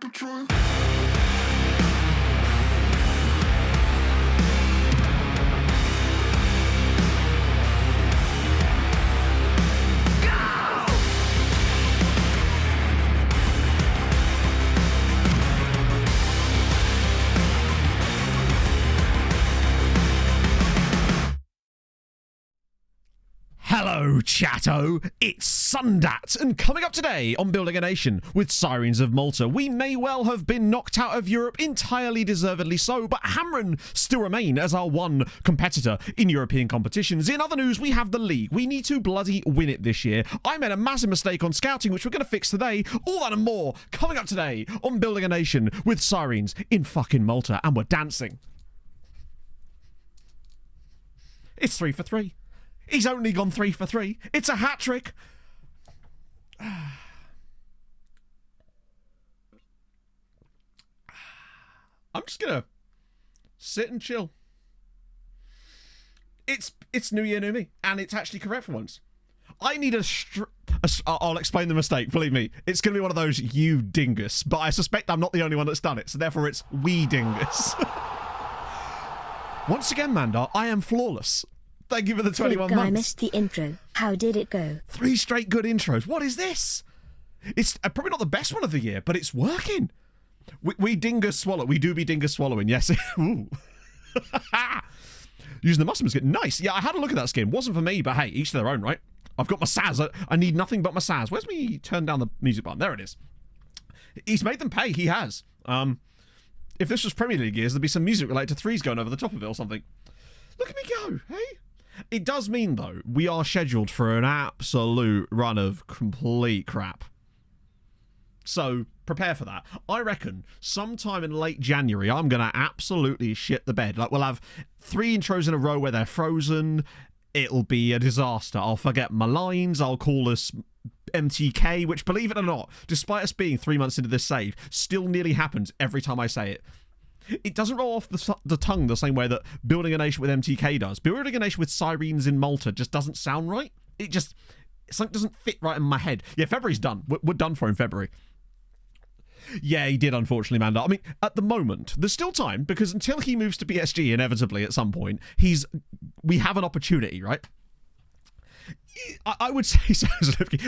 patrol. Hello, chatto. It's Sundat, and coming up today on Building a Nation with Sirens of Malta, we may well have been knocked out of Europe, entirely deservedly so, but Hamron still remain as our one competitor in European competitions. In other news, we have the league. We need to bloody win it this year. I made a massive mistake on scouting, which we're going to fix today. All that and more coming up today on Building a Nation with Sirens in fucking Malta, and we're dancing. It's 3 for 3. He's only gone 3 for 3. It's a hat trick. I'm just gonna sit and chill. It's New Year, New Me, and it's actually correct for once. I need I'll explain the mistake, believe me. It's gonna be one of those you dingus, but I suspect I'm not the only one that's done it, so therefore it's we dingus. Once again, Mandar, I am flawless. Thank you for the 21 months. I missed the intro. How did it go? 3 straight good intros. What is this? It's probably not the best one of the year, but it's working. We dingus swallow. We do be dingus swallowing. Yes. Ooh. Using the muscle skin. Nice. Yeah, I had a look at that skin. Wasn't for me, but hey, each to their own, right? I've got my Saz. I need nothing but my Saz. Where's me turn down the music button? There it is. He's made them pay. He has. If this was Premier League years, there'd be some music related to threes going over the top of it or something. Look at me go. Hey? It does mean, though, we are scheduled for an absolute run of complete crap. So, prepare for that. I reckon sometime in late January, I'm going to absolutely shit the bed. Like, we'll have 3 intros in a row where they're frozen. It'll be a disaster. I'll forget my lines. I'll call us MTK, which, believe it or not, despite us being 3 months into this save, still nearly happens every time I say it. It doesn't roll off the tongue the same way that Building a Nation with MTK does. Building a Nation with Sirens in Malta just doesn't sound right. Something doesn't fit right in my head. Yeah, February's done. We're done for in February. Yeah, he did, unfortunately, Manda. I mean, at the moment, there's still time, because until he moves to PSG, inevitably, at some point, we have an opportunity, right? I would say so.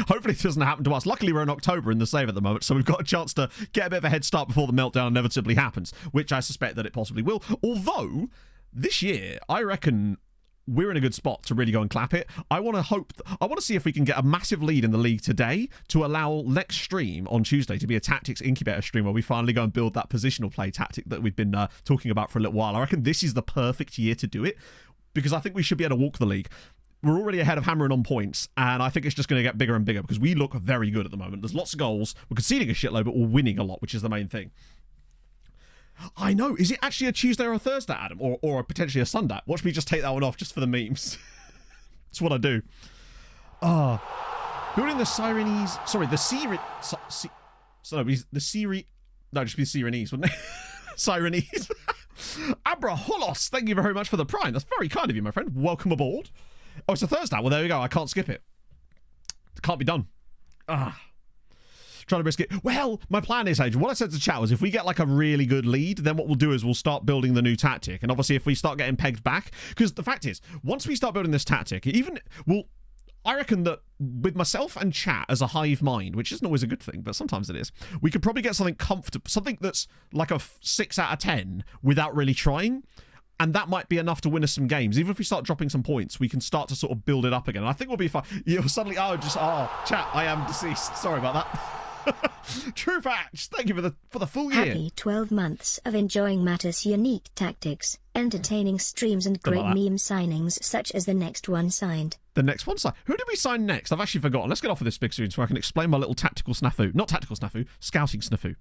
Hopefully it doesn't happen to us. Luckily, we're in October in the save at the moment, so we've got a chance to get a bit of a head start before the meltdown inevitably happens, which I suspect that it possibly will. Although, this year, I reckon we're in a good spot to really go and clap it. I want to see if we can get a massive lead in the league today to allow next stream on Tuesday to be a tactics incubator stream where we finally go and build that positional play tactic that we've been talking about for a little while. I reckon this is the perfect year to do it, because I think we should be able to walk the league. We're already ahead of Hammering on points, and I think it's just going to get bigger and bigger because we look very good at the moment. There's lots of goals. We're conceding a shitload, but we're winning a lot, which is the main thing. I know. Is it actually a Tuesday or a Thursday, Adam? Or potentially a Sunday? Watch me just take that one off just for the memes. That's what I do. Building the Sirenese... Sorry, the Siren... the Siri... No, just be Sirenese, wouldn't it? Sirenese. Abra Holos, thank you very much for the prime. That's very kind of you, my friend. Welcome aboard. Oh, it's a Thursday. Well, there we go. I can't skip it. It can't be done. Trying to risk it. Well, my plan is, Adrian, what I said to chat was if we get like a really good lead, then what we'll do is we'll start building the new tactic. And obviously if we start getting pegged back, because the fact is, once we start building this tactic, I reckon that with myself and chat as a hive mind, which isn't always a good thing, but sometimes it is, we could probably get something comfortable, something that's like a 6 out of 10 without really trying. And that might be enough to win us some games. Even if we start dropping some points, we can start to sort of build it up again. And I think we'll be fine. You'll suddenly, chat, I am deceased. Sorry about that. True patch. Thank you for the full year. Happy 12 months of enjoying Mattis' unique tactics, entertaining streams, and great meme signings such as the next one signed. The next one signed? Who did we sign next? I've actually forgotten. Let's get off of this big screen so I can explain my little tactical snafu. Not tactical snafu, scouting snafu.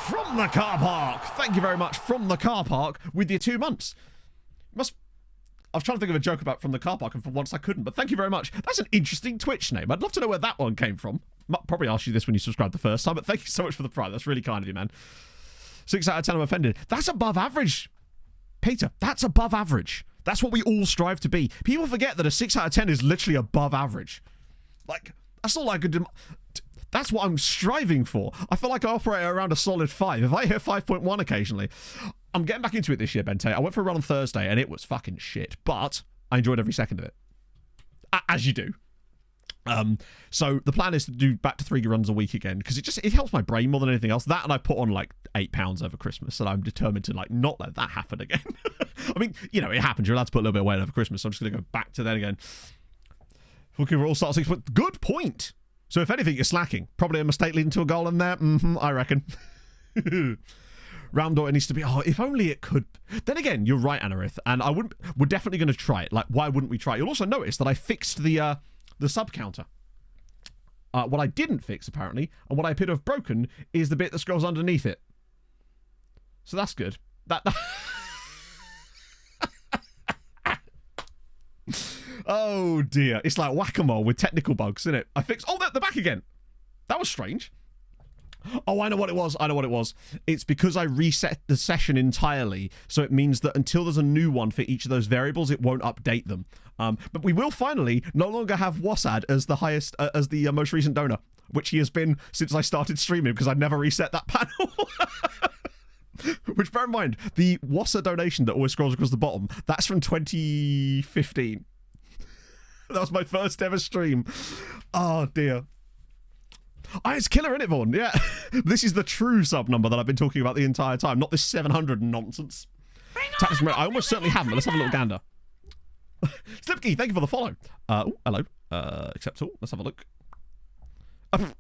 From the car park. Thank you very much. From the car park with your 2 months. I was trying to think of a joke about from the car park, and for once I couldn't, but thank you very much. That's an interesting Twitch name. I'd love to know where that one came from. Might probably ask you this when you subscribed the first time, but thank you so much for the pride. That's really kind of you, man. 6 out of 10 I'm offended. That's above average. Peter, that's above average. That's what we all strive to be. People forget that a 6 out of 10 is literally above average. Like, that's all I could do. That's what I'm striving for. I feel like I operate around a solid 5. If I hit 5.1 occasionally, I'm getting back into it this year, Bente. I went for a run on Thursday, and it was fucking shit. But I enjoyed every second of it. As you do. So the plan is to do back to 3 runs a week again, because it helps my brain more than anything else. That, and I put on like 8 pounds over Christmas, and I'm determined to like not let that happen again. I mean, you know, it happens. You're allowed to put a little bit of weight over Christmas, so I'm just going to go back to that again. Looking for all start 6 foot. Good point. So if anything, you're slacking. Probably a mistake leading to a goal in there. I reckon. Round door, it needs to be. Oh, if only it could. Then again, you're right, Anarith, and we're definitely going to try it. Like, why wouldn't we try it? You'll also notice that I fixed the sub counter. What I didn't fix, apparently, and what I appear to have broken, is the bit that scrolls underneath it. So that's good. Oh dear, it's like whack-a-mole with technical bugs, isn't it? I fixed. Oh, they're back again. That was strange. Oh, I know what it was. It's because I reset the session entirely, so it means that until there's a new one for each of those variables, it won't update them. But we will finally no longer have Wasad as the highest, as the most recent donor, which he has been since I started streaming, because I never reset that panel. Which, bear in mind, the Wassa donation that always scrolls across the bottom, that's from 2015. That was my first ever stream. Oh dear. Oh, it's killer, isn't it, Vaughan? Yeah. This is the true sub number that I've been talking about the entire time, not this 700 nonsense. I almost certainly haven't, but let's have a little gander. Slipkey, thank you for the follow. Hello. Accept all. Let's have a look. Do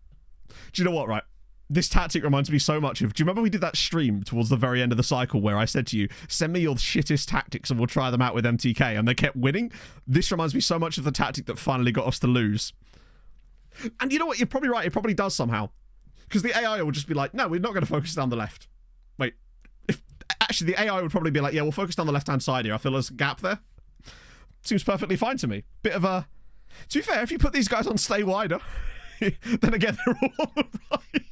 you know what, right? This tactic reminds me so much of... Do you remember we did that stream towards the very end of the cycle where I said to you, send me your shittest tactics and we'll try them out with MTK, and they kept winning? This reminds me so much of the tactic that finally got us to lose. And you know what? You're probably right. It probably does somehow. Because the AI will just be like, no, we're not going to focus down the left. Wait. Actually, the AI would probably be like, yeah, we'll focus down the left-hand side here. I feel there's a gap there. Seems perfectly fine to me. Bit of a... To be fair, if you put these guys on stay wider, then again, they're all on the right.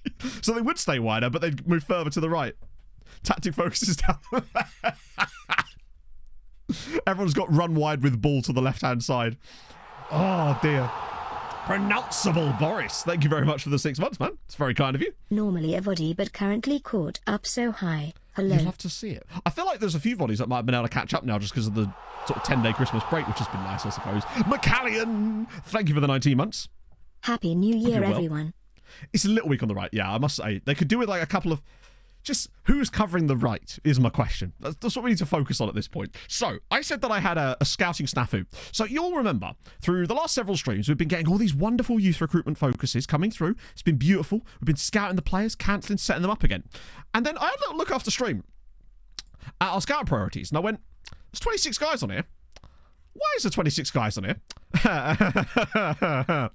So they would stay wider, but they'd move further to the right. Tactic focuses down the left. Everyone's got run wide with ball to the left-hand side. Oh, dear. Pronounceable Boris. Thank you very much for the 6 months, man. It's very kind of you. Normally a VOD, but currently caught up so high. Hello. You'd love to see it. I feel like there's a few VODs that might have been able to catch up now just because of the sort of 10-day Christmas break, which has been nice, I suppose. McCallion, thank you for the 19 months. Happy New Year, everyone. It's a little weak on the right, yeah, I must say. They could do with like a couple of... Just who's covering the right is my question. That's what we need to focus on at this point. So, I said that I had a scouting snafu. So, you'll remember, through the last several streams, we've been getting all these wonderful youth recruitment focuses coming through. It's been beautiful. We've been scouting the players, cancelling, setting them up again. And then I had a little look after stream at our scouting priorities, and I went, there's 26 guys on here. Why is there 26 guys on here? You're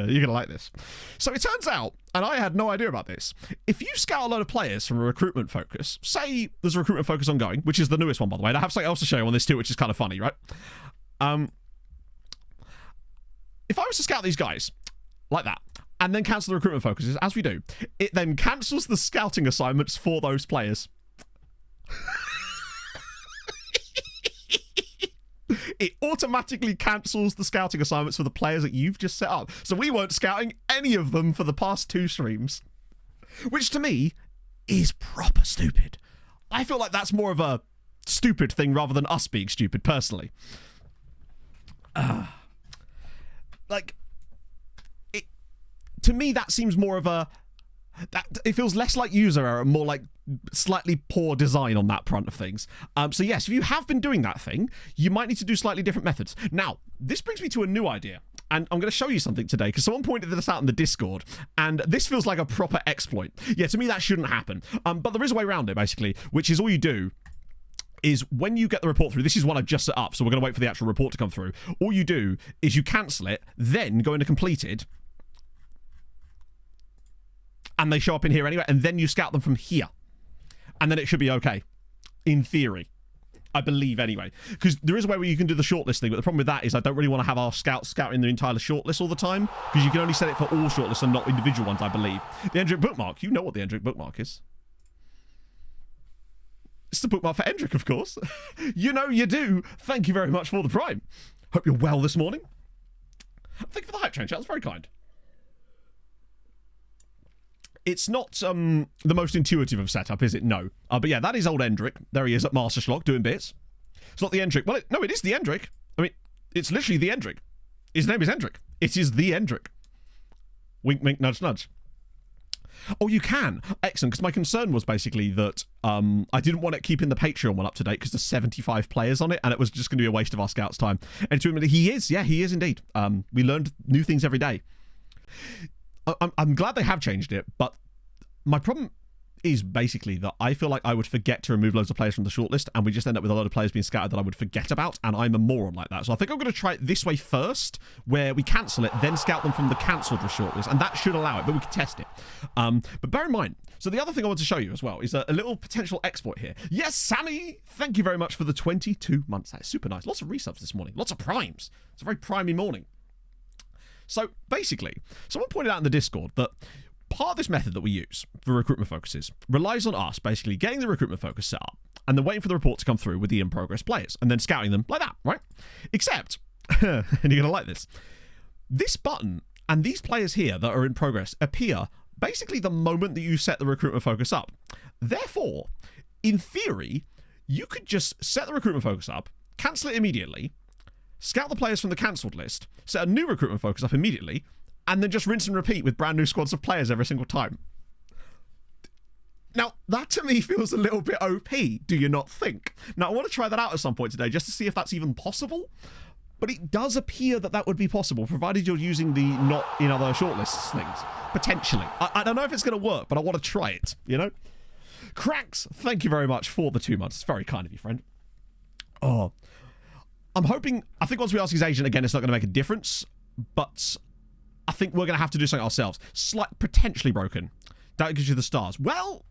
going to like this. So it turns out, and I had no idea about this, if you scout a load of players from a recruitment focus, say there's a recruitment focus ongoing, which is the newest one, by the way, and I have something else to show you on this too, which is kind of funny, right? If I was to scout these guys like that, and then cancel the recruitment focuses, as we do, it then cancels the scouting assignments for those players. It automatically cancels the scouting assignments for the players that you've just set up. So we weren't scouting any of them for the past 2 streams. Which to me is proper stupid. I feel like that's more of a stupid thing rather than us being stupid, personally. To me, that seems more of a... it feels less like user error, more like slightly poor design on that front of things. So yes, if you have been doing that thing, you might need to do slightly different methods. Now, this brings me to a new idea, and I'm going to show you something today, because someone pointed this out in the Discord, and this feels like a proper exploit. Yeah, to me, that shouldn't happen. But there is a way around it, basically, which is all you do is when you get the report through, this is one I've just set up, so we're going to wait for the actual report to come through. All you do is you cancel it, then go into completed, and they show up in here anyway, and then you scout them from here. And then it should be okay. In theory. I believe anyway. Because there is a way where you can do the shortlist thing, but the problem with that is I don't really want to have our scouts scouting the entire shortlist all the time, because you can only set it for all shortlists and not individual ones, I believe. The Endrick bookmark. You know what the Endrick bookmark is. It's the bookmark for Endrick, of course. You know you do. Thank you very much for the Prime. Hope you're well this morning. Thank you for the hype train chat. That's very kind. It's not the most intuitive of setup, is it? No. But yeah, that is old Endrick. There he is at Master Schlock doing bits. It's not the Endrick. Well, no, it is the Endrick. I mean, it's literally the Endrick. His name is Endrick. It is the Endrick. Wink, wink, nudge, nudge. Oh, you can. Excellent, because my concern was basically that I didn't want it keeping the Patreon one up to date because there's 75 players on it, and it was just going to be a waste of our scouts' time. And to admit, he is indeed. We learned new things every day. I'm glad they have changed it, but my problem is basically that I feel like I would forget to remove loads of players from the shortlist, and we just end up with a lot of players being scattered that I would forget about, and I'm a moron like that. So I think I'm going to try it this way first, where we cancel it, then scout them from the cancelled shortlist, and that should allow it, but we can test it. But bear in mind, so the other thing I want to show you as well is a little potential exploit here. Yes, Sammy, thank you very much for the 22 months. That is super nice. Lots of resubs this morning. Lots of primes. It's a very primey morning. So basically, someone pointed out in the Discord that part of this method that we use for recruitment focuses relies on us basically getting the recruitment focus set up and then waiting for the report to come through with the in-progress players and then scouting them like that, right? Except, and you're going to like this, this button and these players here that are in progress appear basically the moment that you set the recruitment focus up. Therefore, in theory, you could just set the recruitment focus up, cancel it immediately, scout the players from the cancelled list, set a new recruitment focus up immediately, and then just rinse and repeat with brand new squads of players every single time. Now, that to me feels a little bit OP, do you not think? Now, I want to try that out at some point today just to see if that's even possible, but it does appear that that would be possible, provided you're using the not in other shortlists things. Potentially. I don't know if it's going to work, but I want to try it, you know? Cracks, thank you very much for the 2 months. It's very kind of you, friend. Oh, I'm hoping, I think once we ask his agent again, it's not going to make a difference, but I think we're going to have to do something ourselves. Potentially broken. That gives you the stars. Well,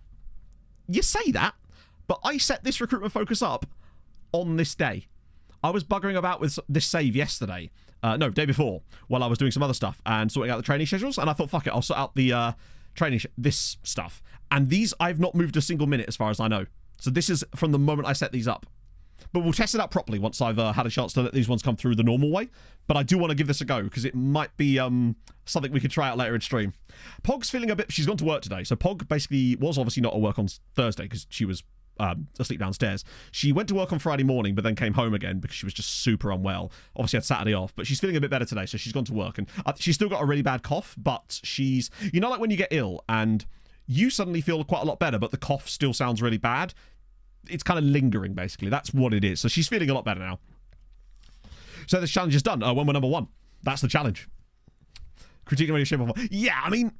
you say that, but I set this recruitment focus up on this day. I was buggering about with this save yesterday. No, day before, while I was doing some other stuff and sorting out the training schedules, and I thought, fuck it, I'll sort out the this stuff. And these, I've not moved a single minute as far as I know. So this is from the moment I set these up. But we'll test it out properly once I've had a chance to let these ones come through the normal way. But I do want to give this a go, because it might be something we could try out later in stream. Pog's feeling a bit... She's gone to work today. So Pog basically was obviously not at work on Thursday, because she was asleep downstairs. She went to work on Friday morning, but then came home again because she was just super unwell. Obviously had Saturday off, but she's feeling a bit better today, so she's gone to work. And she's still got a really bad cough, but she's... You know, like when you get ill and you suddenly feel quite a lot better, but the cough still sounds really bad? It's kind of lingering, basically. That's what it is. So she's feeling a lot better now. So this challenge is done. When we're number 1. That's the challenge. Critiquing radio shape of... Yeah, I mean,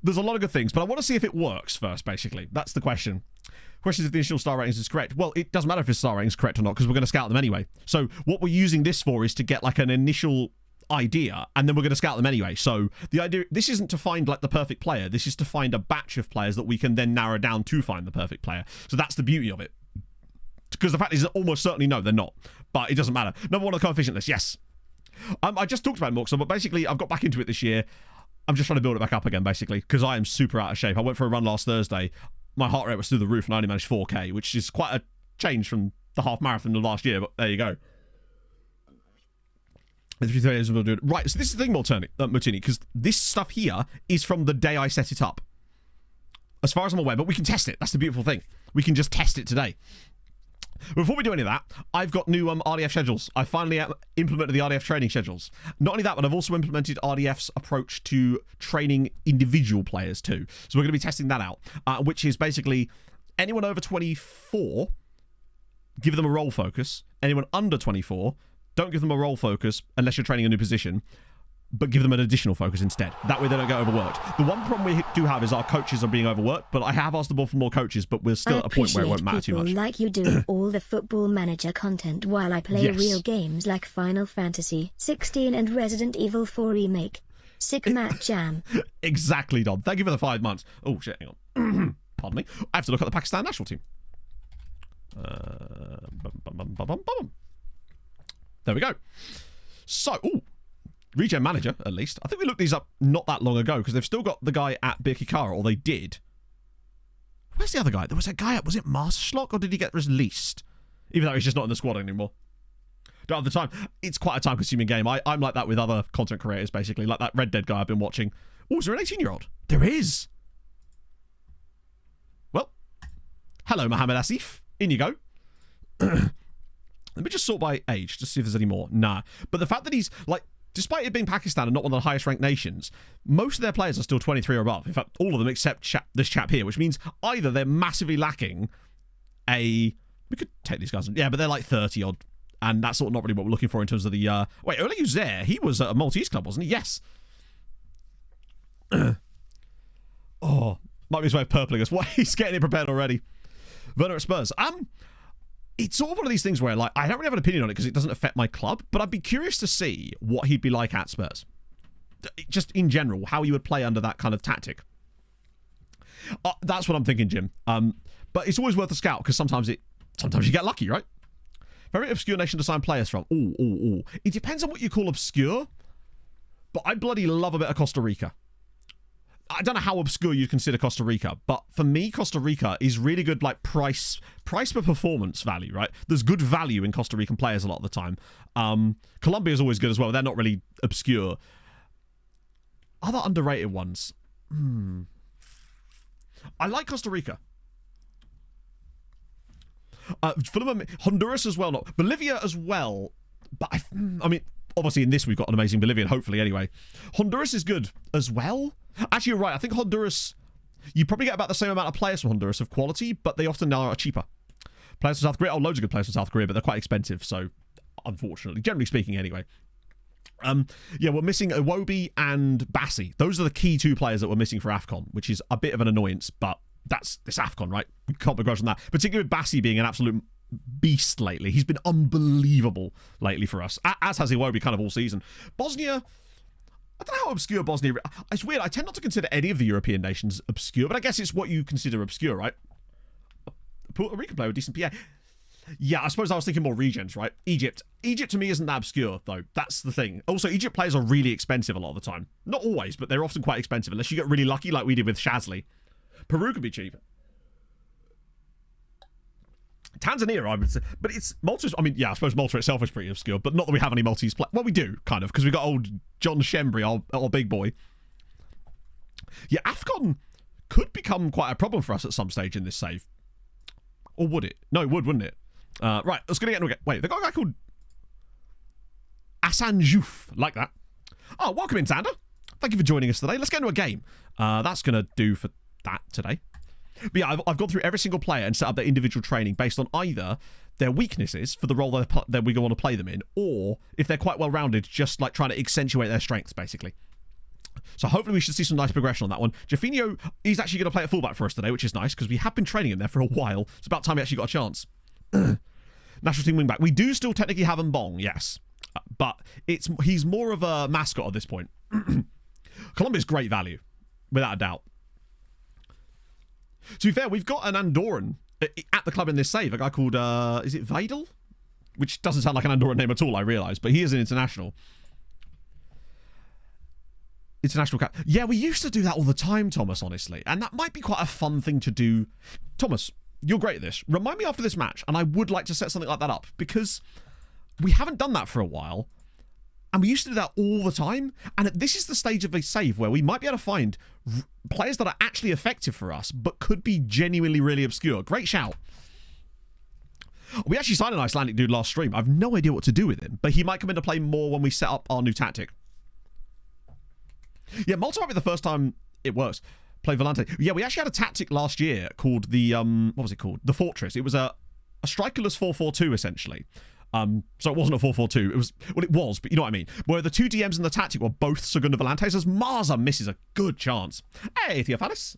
there's a lot of good things, but I want to see if it works first, basically. That's the question. Question is if the initial star ratings is correct. Well, it doesn't matter if his star rating is correct or not, because we're going to scout them anyway. So what we're using this for is to get like an initial idea, and then we're going to scout them anyway. So the idea, this isn't to find like the perfect player. This is to find a batch of players that we can then narrow down to find the perfect player. So that's the beauty of it. Because the fact is that almost certainly no, they're not. But it doesn't matter. Number 1 on the coefficient list, yes. I just talked about Moxon, but basically I've got back into it this year. I'm just trying to build it back up again, basically, because I am super out of shape. I went for a run last Thursday. My heart rate was through the roof and I only managed 4K, which is quite a change from the half marathon of last year, but there you go. Right, so this is the thing, Martini, because this stuff here is from the day I set it up. As far as I'm aware, but we can test it. That's the beautiful thing. We can just test it today. Before we do any of that, I've got new RDF schedules. I finally implemented the RDF training schedules. Not only that, but I've also implemented RDF's approach to training individual players too. So we're going to be testing that out, which is basically anyone over 24, give them a role focus. Anyone under 24, don't give them a role focus unless you're training a new position, but give them an additional focus instead. That way they don't get overworked. The one problem we do have is our coaches are being overworked, but I have asked the board for more coaches, but we're still at a point where it won't matter too much. Like you do all the Football Manager content while I play real games like Final Fantasy 16 and Resident Evil 4 Remake. Sick Matt Jam. Exactly, Don. Thank you for the 5 months. Oh, shit, hang on. Pardon me. I have to look at the Pakistan national team. There we go. So, Regen Manager, at least. I think we looked these up not that long ago, because they've still got the guy at Birkikara, or they did. Where's the other guy? There was a guy at, was it Master Schlock, or did he get released? Even though he's just not in the squad anymore. Don't have the time. It's quite a time-consuming game. I'm like that with other content creators, basically. Like that Red Dead guy I've been watching. Oh, is there an 18-year-old? There is! Hello, Mohammed Asif. In you go. Let me just sort by age, just see if there's any more. Nah. But the fact that he's, like, despite it being Pakistan and not one of the highest ranked nations, most of their players are still 23 or above. In fact, all of them except this chap here, which means either they're massively lacking we could take these guys, yeah, but they're like 30 odd, and that's sort of not really what we're looking for in terms of the, wait, Ole Uzair, he was at a Maltese club, wasn't he? Yes. Oh, might be his way of purpling us. What? He's getting it prepared already. Werner at Spurs. It's sort of one of these things where, like, I don't really have an opinion on it because it doesn't affect my club, but I'd be curious to see what he'd be like at Spurs. Just in general, how he would play under that kind of tactic. That's what I'm thinking, Jim. But it's always worth a scout because sometimes you get lucky, right? Very obscure nation to sign players from. Ooh. It depends on what you call obscure, but I bloody love a bit of Costa Rica. I don't know how obscure you'd consider Costa Rica, but for me, Costa Rica is really good, like, price per performance value, right? There's good value in Costa Rican players a lot of the time. Colombia is always good as well. They're not really obscure. Other underrated ones. I like Costa Rica. Honduras as well, not Bolivia as well. But I mean, obviously in this we've got an amazing Bolivian, hopefully anyway. Honduras is good as well. Actually, you're right. I think Honduras, you probably get about the same amount of players from Honduras of quality, but they often are cheaper. Players from South Korea, loads of good players from South Korea, but they're quite expensive. So, unfortunately, generally speaking, anyway. Yeah, we're missing Iwobi and Bassi. Those are the key two players that we're missing for AFCON, which is a bit of an annoyance, but that's this AFCON, right? We can't begrudge on that. Particularly with Bassi being an absolute beast lately. He's been unbelievable lately for us, as has Iwobi kind of all season. Bosnia, I don't know how obscure Bosnia. It's weird. I tend not to consider any of the European nations obscure, but I guess it's what you consider obscure, right? A Puerto Rican player with decent PA. Yeah, I suppose I was thinking more regions, right? Egypt to me isn't that obscure, though. That's the thing. Also, Egypt players are really expensive a lot of the time. Not always, but they're often quite expensive, unless you get really lucky like we did with Shazli. Peru could be cheap. Tanzania, I would say. But it's Malta's. I mean, yeah, I suppose Malta itself is pretty obscure, but not that we have any Maltese players. Well, we do, kind of, because we've got old John Shembry, our big boy. Yeah, AFCON could become quite a problem for us at some stage in this save. Or would it? No, it would, wouldn't it? Right, let's get into it. Wait, they've got a guy called Asan Jouf, like that. Oh, welcome in, Xander. Thank you for joining us today. Let's get into a game. That's going to do for that today. But yeah, I've gone through every single player and set up their individual training based on either their weaknesses for the role that we want to play them in, or if they're quite well-rounded, just like trying to accentuate their strengths, basically. So hopefully we should see some nice progression on that one. Jaffinho, he's actually going to play at fullback for us today, which is nice, because we have been training him there for a while. It's about time he actually got a chance. National team wingback. We do still technically have Mbong, yes. But he's more of a mascot at this point. Colombia's great value, without a doubt. To be fair, we've got an Andorran at the club in this save, a guy called, is it Vidal? Which doesn't sound like an Andorran name at all, I realise, but he is an international. International cap. Yeah, we used to do that all the time, Thomas, honestly. And that might be quite a fun thing to do. Thomas, you're great at this. Remind me after this match, and I would like to set something like that up, because we haven't done that for a while. And we used to do that all the time. And this is the stage of a save where we might be able to find players that are actually effective for us, but could be genuinely really obscure. Great shout. We actually signed an Icelandic dude last stream. I have no idea what to do with him, but he might come into play more when we set up our new tactic. Yeah, Malta might be the first time it works. Play Volante. Yeah, we actually had a tactic last year called the, what was it called? The Fortress. It was a strikerless 4-4-2, essentially. So it wasn't a 4-4-2. It was, but you know what I mean. Where the two DMs in the tactic were both Segunda Volantes, as Marza misses a good chance. Hey, Theophanis.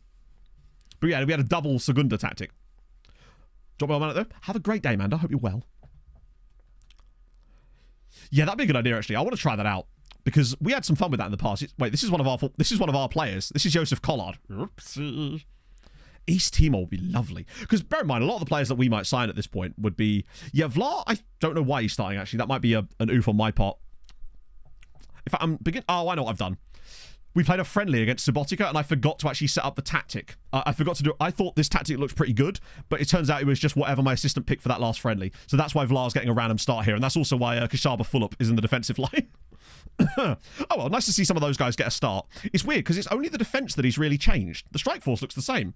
But yeah, we had a double Segunda tactic. Drop me on a minute, though. Have a great day, Amanda. I hope you're well. Yeah, that'd be a good idea, actually. I want to try that out, because we had some fun with that in the past. Wait, this is one of our players. This is Joseph Collard. Oopsie. East Timor would be lovely. Because bear in mind, a lot of the players that we might sign at this point would be... Yeah, Vlar, I don't know why he's starting, actually. That might be an oof on my part. In fact, Oh, I know what I've done. We played a friendly against Subotica, and I forgot to actually set up the tactic. I forgot to do... I thought this tactic looked pretty good, but it turns out it was just whatever my assistant picked for that last friendly. So that's why Vlar's getting a random start here, and that's also why Kashaba Fulop is in the defensive line. Oh, well, nice to see some of those guys get a start. It's weird, because it's only the defence that he's really changed. The strike force looks the same.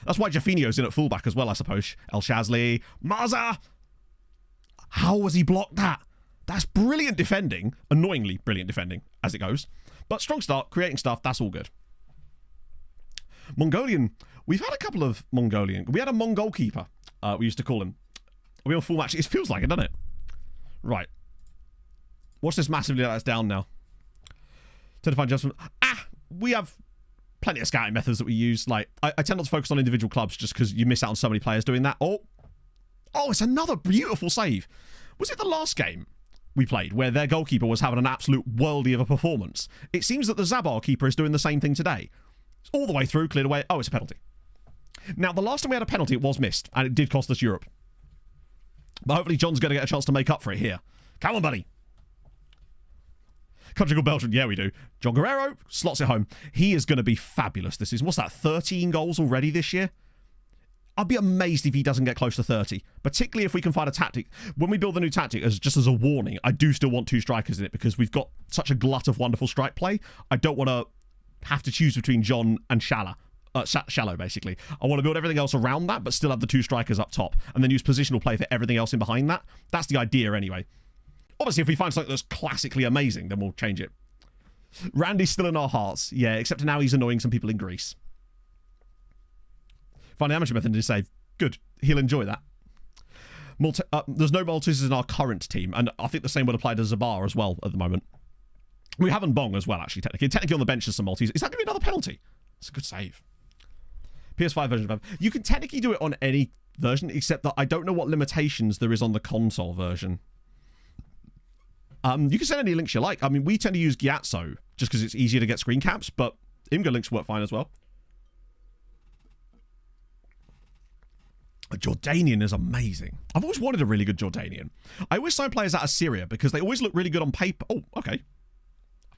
That's why Jaffinho's in at fullback as well, I suppose. El Shazli. Marza! How was he blocked that? That's brilliant defending. Annoyingly brilliant defending, as it goes. But strong start, creating stuff, that's all good. Mongolian. We've had a couple of Mongolian. We had a Mongol keeper, we used to call him. Are we on full match? It feels like it, doesn't it? Right. Watch this massively let us down now. Tend to find adjustment. We have plenty of scouting methods that we use. Like, I tend not to focus on individual clubs just because you miss out on so many players doing that. Oh, it's another beautiful save. Was it the last game we played where their goalkeeper was having an absolute worldie of a performance? It seems that the Zabar keeper is doing the same thing today. It's all the way through, cleared away. Oh, it's a penalty. Now, the last time we had a penalty, it was missed, and it did cost us Europe. But hopefully John's going to get a chance to make up for it here. Come on, buddy. Country called Belgium. Yeah, we do. John Guerrero slots it home. He is going to be fabulous this season. What's that, 13 goals already this year? I'd be amazed if he doesn't get close to 30, particularly if we can find a tactic. When we build the new tactic, just as a warning, I do still want 2 strikers in it because we've got such a glut of wonderful strike play. I don't want to have to choose between John and Shallow, basically. I want to build everything else around that, but still have the 2 strikers up top, and then use positional play for everything else in behind that. That's the idea anyway. Obviously, if we find something that's classically amazing, then we'll change it. Randy's still in our hearts. Yeah, except now he's annoying some people in Greece. Find the amateur method to save. Good. He'll enjoy that. There's no Maltesers in our current team, and I think the same would apply to Zabar as well at the moment. We have Bong as well, actually, technically. Technically on the bench there's some Maltese. Is that going to be another penalty? It's a good save. PS5 version of You can technically do it on any version, except that I don't know what limitations there is on the console version. You can send any links you like. I mean, we tend to use Gyatso just because it's easier to get screen caps, but Imgur links work fine as well. A Jordanian is amazing. I've always wanted a really good Jordanian. I always sign players out of Syria because they always look really good on paper. Oh, okay.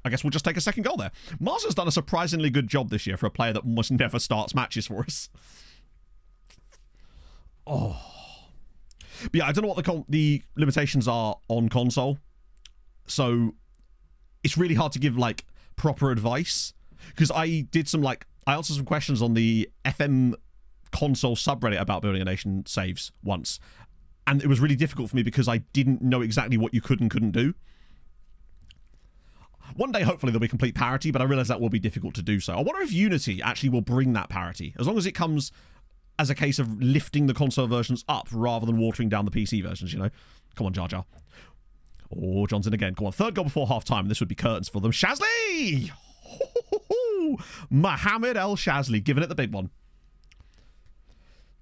I guess we'll just take a second goal there. Mars has done a surprisingly good job this year for a player that almost never starts matches for us. Oh. But yeah, I don't know what the limitations are on console. So it's really hard to give like proper advice because I answered some questions on the FM console subreddit about building a nation saves once, and it was really difficult for me because I didn't know exactly what you could and couldn't do. One day hopefully there'll be complete parity, but I realize that will be difficult to do so. I wonder if Unity actually will bring that parity, as long as it comes as a case of lifting the console versions up rather than watering down the PC versions, you know. Come on, Jar Jar. Oh, John's in again. Come on, 3rd goal before half-time. This would be curtains for them. Shazli! Mohamed El Shazli, giving it the big one.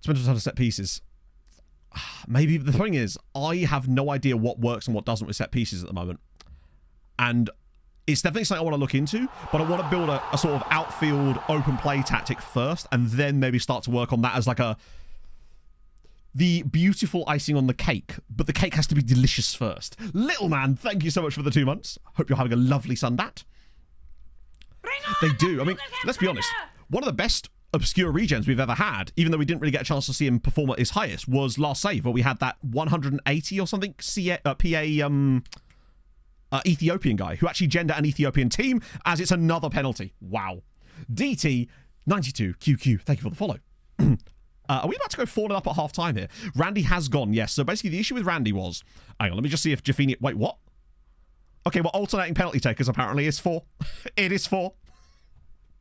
Spent a ton of set pieces. Maybe the thing is, I have no idea what works and what doesn't with set pieces at the moment. And it's definitely something I want to look into, but I want to build a sort of outfield open play tactic first, and then maybe start to work on that as like the beautiful icing on the cake, but the cake has to be delicious first. Little man, thank you so much for the 2 months. Hope you're having a lovely Sundat. They do. I mean, let's be honest. One of the best obscure regens we've ever had, even though we didn't really get a chance to see him perform at his highest, was last save, where we had that 180 or something Ethiopian guy who actually gendered an Ethiopian team, as it's another penalty. Wow. DT92 QQ, thank you for the follow. Are we about to go 4-0 up at half-time here? Randy has gone, yes. So basically the issue with Randy was... Hang on, let me just see if Jafini... Wait, what? Okay, well, alternating penalty takers apparently is 4. It is 4.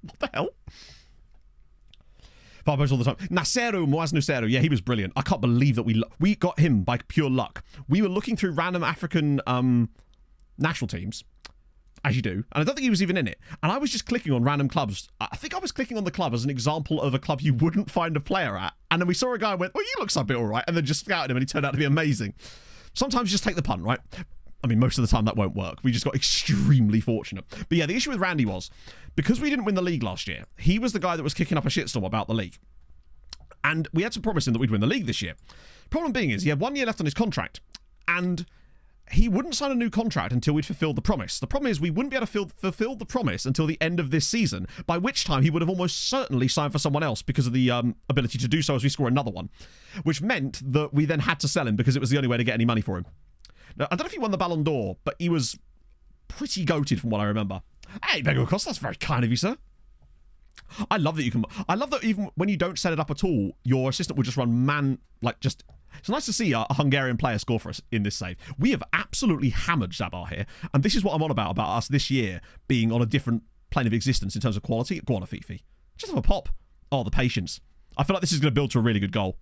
What the hell? Far all the time. Naseru Moaz Nuseru. Yeah, he was brilliant. I can't believe that we got him by pure luck. We were looking through random African national teams, as you do, and I don't think he was even in it. And I was just clicking on random clubs. I think I was clicking on the club as an example of a club you wouldn't find a player at. And then we saw a guy and went, "Oh, he looks a bit all right," and then just scouted him, and he turned out to be amazing. Sometimes you just take the punt, right? I mean, most of the time that won't work. We just got extremely fortunate. But yeah, the issue with Randy was, because we didn't win the league last year, he was the guy that was kicking up a shitstorm about the league. And we had to promise him that we'd win the league this year. Problem being is, he had 1 year left on his contract, and he wouldn't sign a new contract until we'd fulfilled the promise. The problem is we wouldn't be able to fulfill the promise until the end of this season, by which time he would have almost certainly signed for someone else because of the ability to do so as we score another one, which meant that we then had to sell him because it was the only way to get any money for him. Now, I don't know if he won the Ballon d'Or, but he was pretty goated from what I remember. Hey, Bego Costa, that's very kind of you, sir. I love that you can. I love that even when you don't set it up at all, your assistant will just run just. It's nice to see a Hungarian player score for us in this save. We have absolutely hammered Zabar here, and this is what I'm on about us this year being on a different plane of existence in terms of quality. Go on, Afifi. Just have a pop. Oh, the patience. I feel like this is going to build to a really good goal.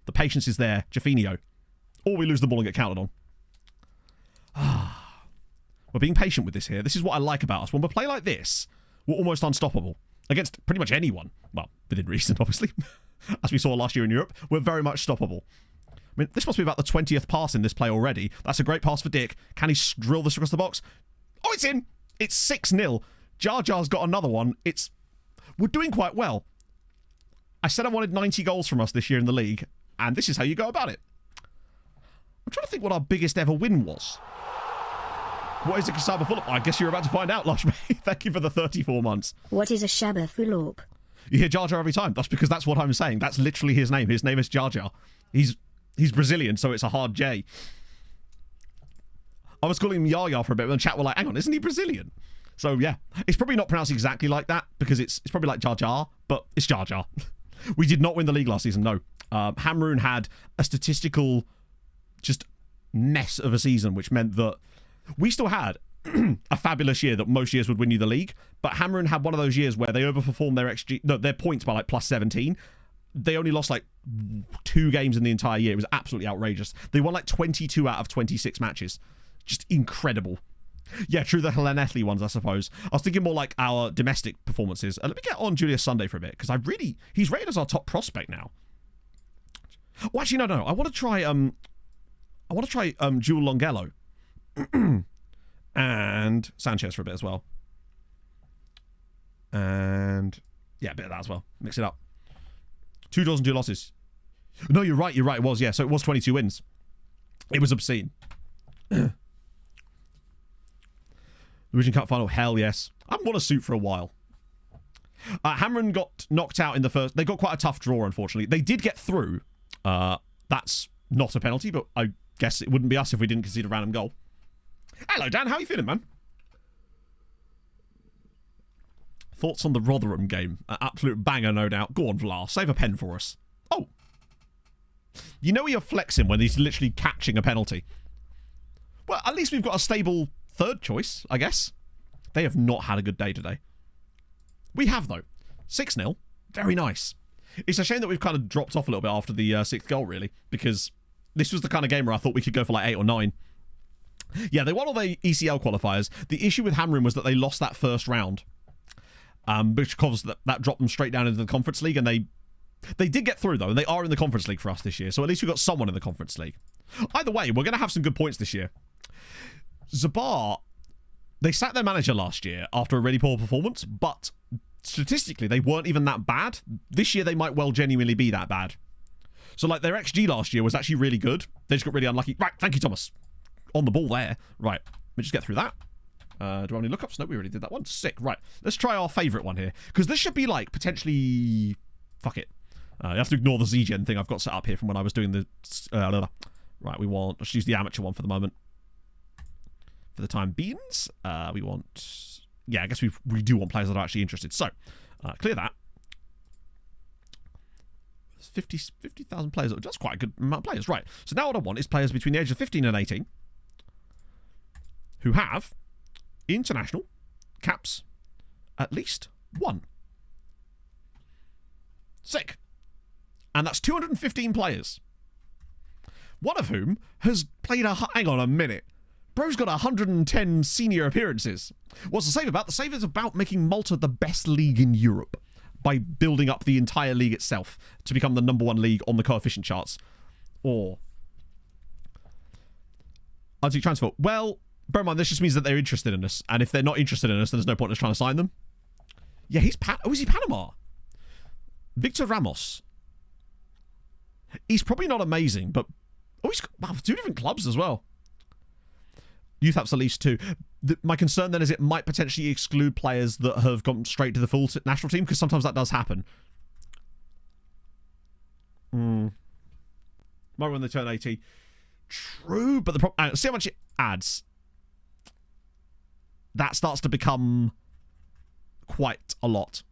The patience is there. Jaffinio. Or we lose the ball and get counted on. We're being patient with this here. This is what I like about us. When we play like this, we're almost unstoppable. Against pretty much anyone. Well, within reason, obviously. As we saw last year in Europe, we're very much stoppable. I mean, this must be about the 20th pass in this play already. That's a great pass for Dick. Can he drill this across the box? Oh, it's in! It's 6-0. Jar Jar's got another one. We're doing quite well. I said I wanted 90 goals from us this year in the league, and this is how you go about it. I'm trying to think what our biggest ever win was. What is a Kasaba Fulop? I guess you're about to find out, Lushme. Thank you for the 34 months. What is a Shabba Fulop? You hear Jar Jar every time. That's because that's what I'm saying. That's literally his name. His name is Jar Jar. He's Brazilian, so it's a hard J. I was calling him Yaya for a bit, and the chat were like, hang on, isn't he Brazilian? So, yeah. It's probably not pronounced exactly like that, because it's probably like Jar Jar, but it's Jar Jar. We did not win the league last season, no. Hamroon had a statistical just mess of a season, which meant that we still had a fabulous year that most years would win you the league, but Hamroon had one of those years where they overperformed their points by like plus 17. They only lost like 2 games in the entire year. It was absolutely outrageous. They won like 22 out of 26 matches. Just incredible. Yeah, true, the Hellenetli ones, I suppose. I was thinking more like our domestic performances. Let me get on Julius Sunday for a bit, because he's rated as our top prospect now. Oh, actually, no. I want to try Jewel Longello. And Sanchez for a bit as well. And yeah, a bit of that as well. Mix it up. 2 draws and 2 losses. No, you're right. It was, yeah. So it was 22 wins. It was obscene. Division Cup final, hell yes. I haven't won a suit for a while. Hamron got knocked out in the first. They got quite a tough draw, unfortunately. They did get through. That's not a penalty, but I guess it wouldn't be us if we didn't concede a random goal. Hello, Dan. How are you feeling, man? Thoughts on the Rotherham game? Absolute banger, no doubt. Go on, Vlar. Save a pen for us. Oh. You know you're flexing when he's literally catching a penalty. Well, at least we've got a stable third choice, I guess. They have not had a good day today. We have, though. 6-0. Very nice. It's a shame that we've kind of dropped off a little bit after the 6th goal, really, because this was the kind of game where I thought we could go for like 8 or 9. Yeah, they won all the ECL qualifiers. The issue with Hamrin was that they lost that first round, which caused that dropped them straight down into the Conference League, and they did get through, though, and they are in the Conference League for us this year, so at least we've got someone in the Conference League. Either way, we're going to have some good points this year. Zabar, they sacked their manager last year after a really poor performance, but statistically, they weren't even that bad. This year, they might well genuinely be that bad. So, like, their XG last year was actually really good. They just got really unlucky. Right, thank you, Thomas. On the ball there. Right, let me just get through that. Do I have any lookups? No, we already did that one. Sick. Right, let's try our favourite one here. Because this should be, like, potentially... Fuck it. You have to ignore the Z-Gen thing I've got set up here from when I was doing the... Right, let's use the amateur one for the moment. For the time beans, we want... Yeah, I guess we do want players that are actually interested. So, clear that. 50,000 players. That's quite a good amount of players. Right, so now what I want is players between the age of 15 and 18 who have international caps at least 1. Sick. And that's 215 players. One of whom has played hang on a minute. Bro's got 110 senior appearances. What's the save about? The save is about making Malta the best league in Europe by building up the entire league itself to become the #1 league on the coefficient charts. Or... I'd say transfer. Well, bear in mind, this just means that they're interested in us. And if they're not interested in us, then there's no point in us trying to sign them. Yeah, is he Panama? Victor Ramos. He's probably not amazing, but... Oh, he's got 2 different clubs as well. Youth apps at least 2. My concern then is it might potentially exclude players that have gone straight to the full national team, because sometimes that does happen. Might when they turn 18. True, but the problem... see how much it adds. That starts to become quite a lot.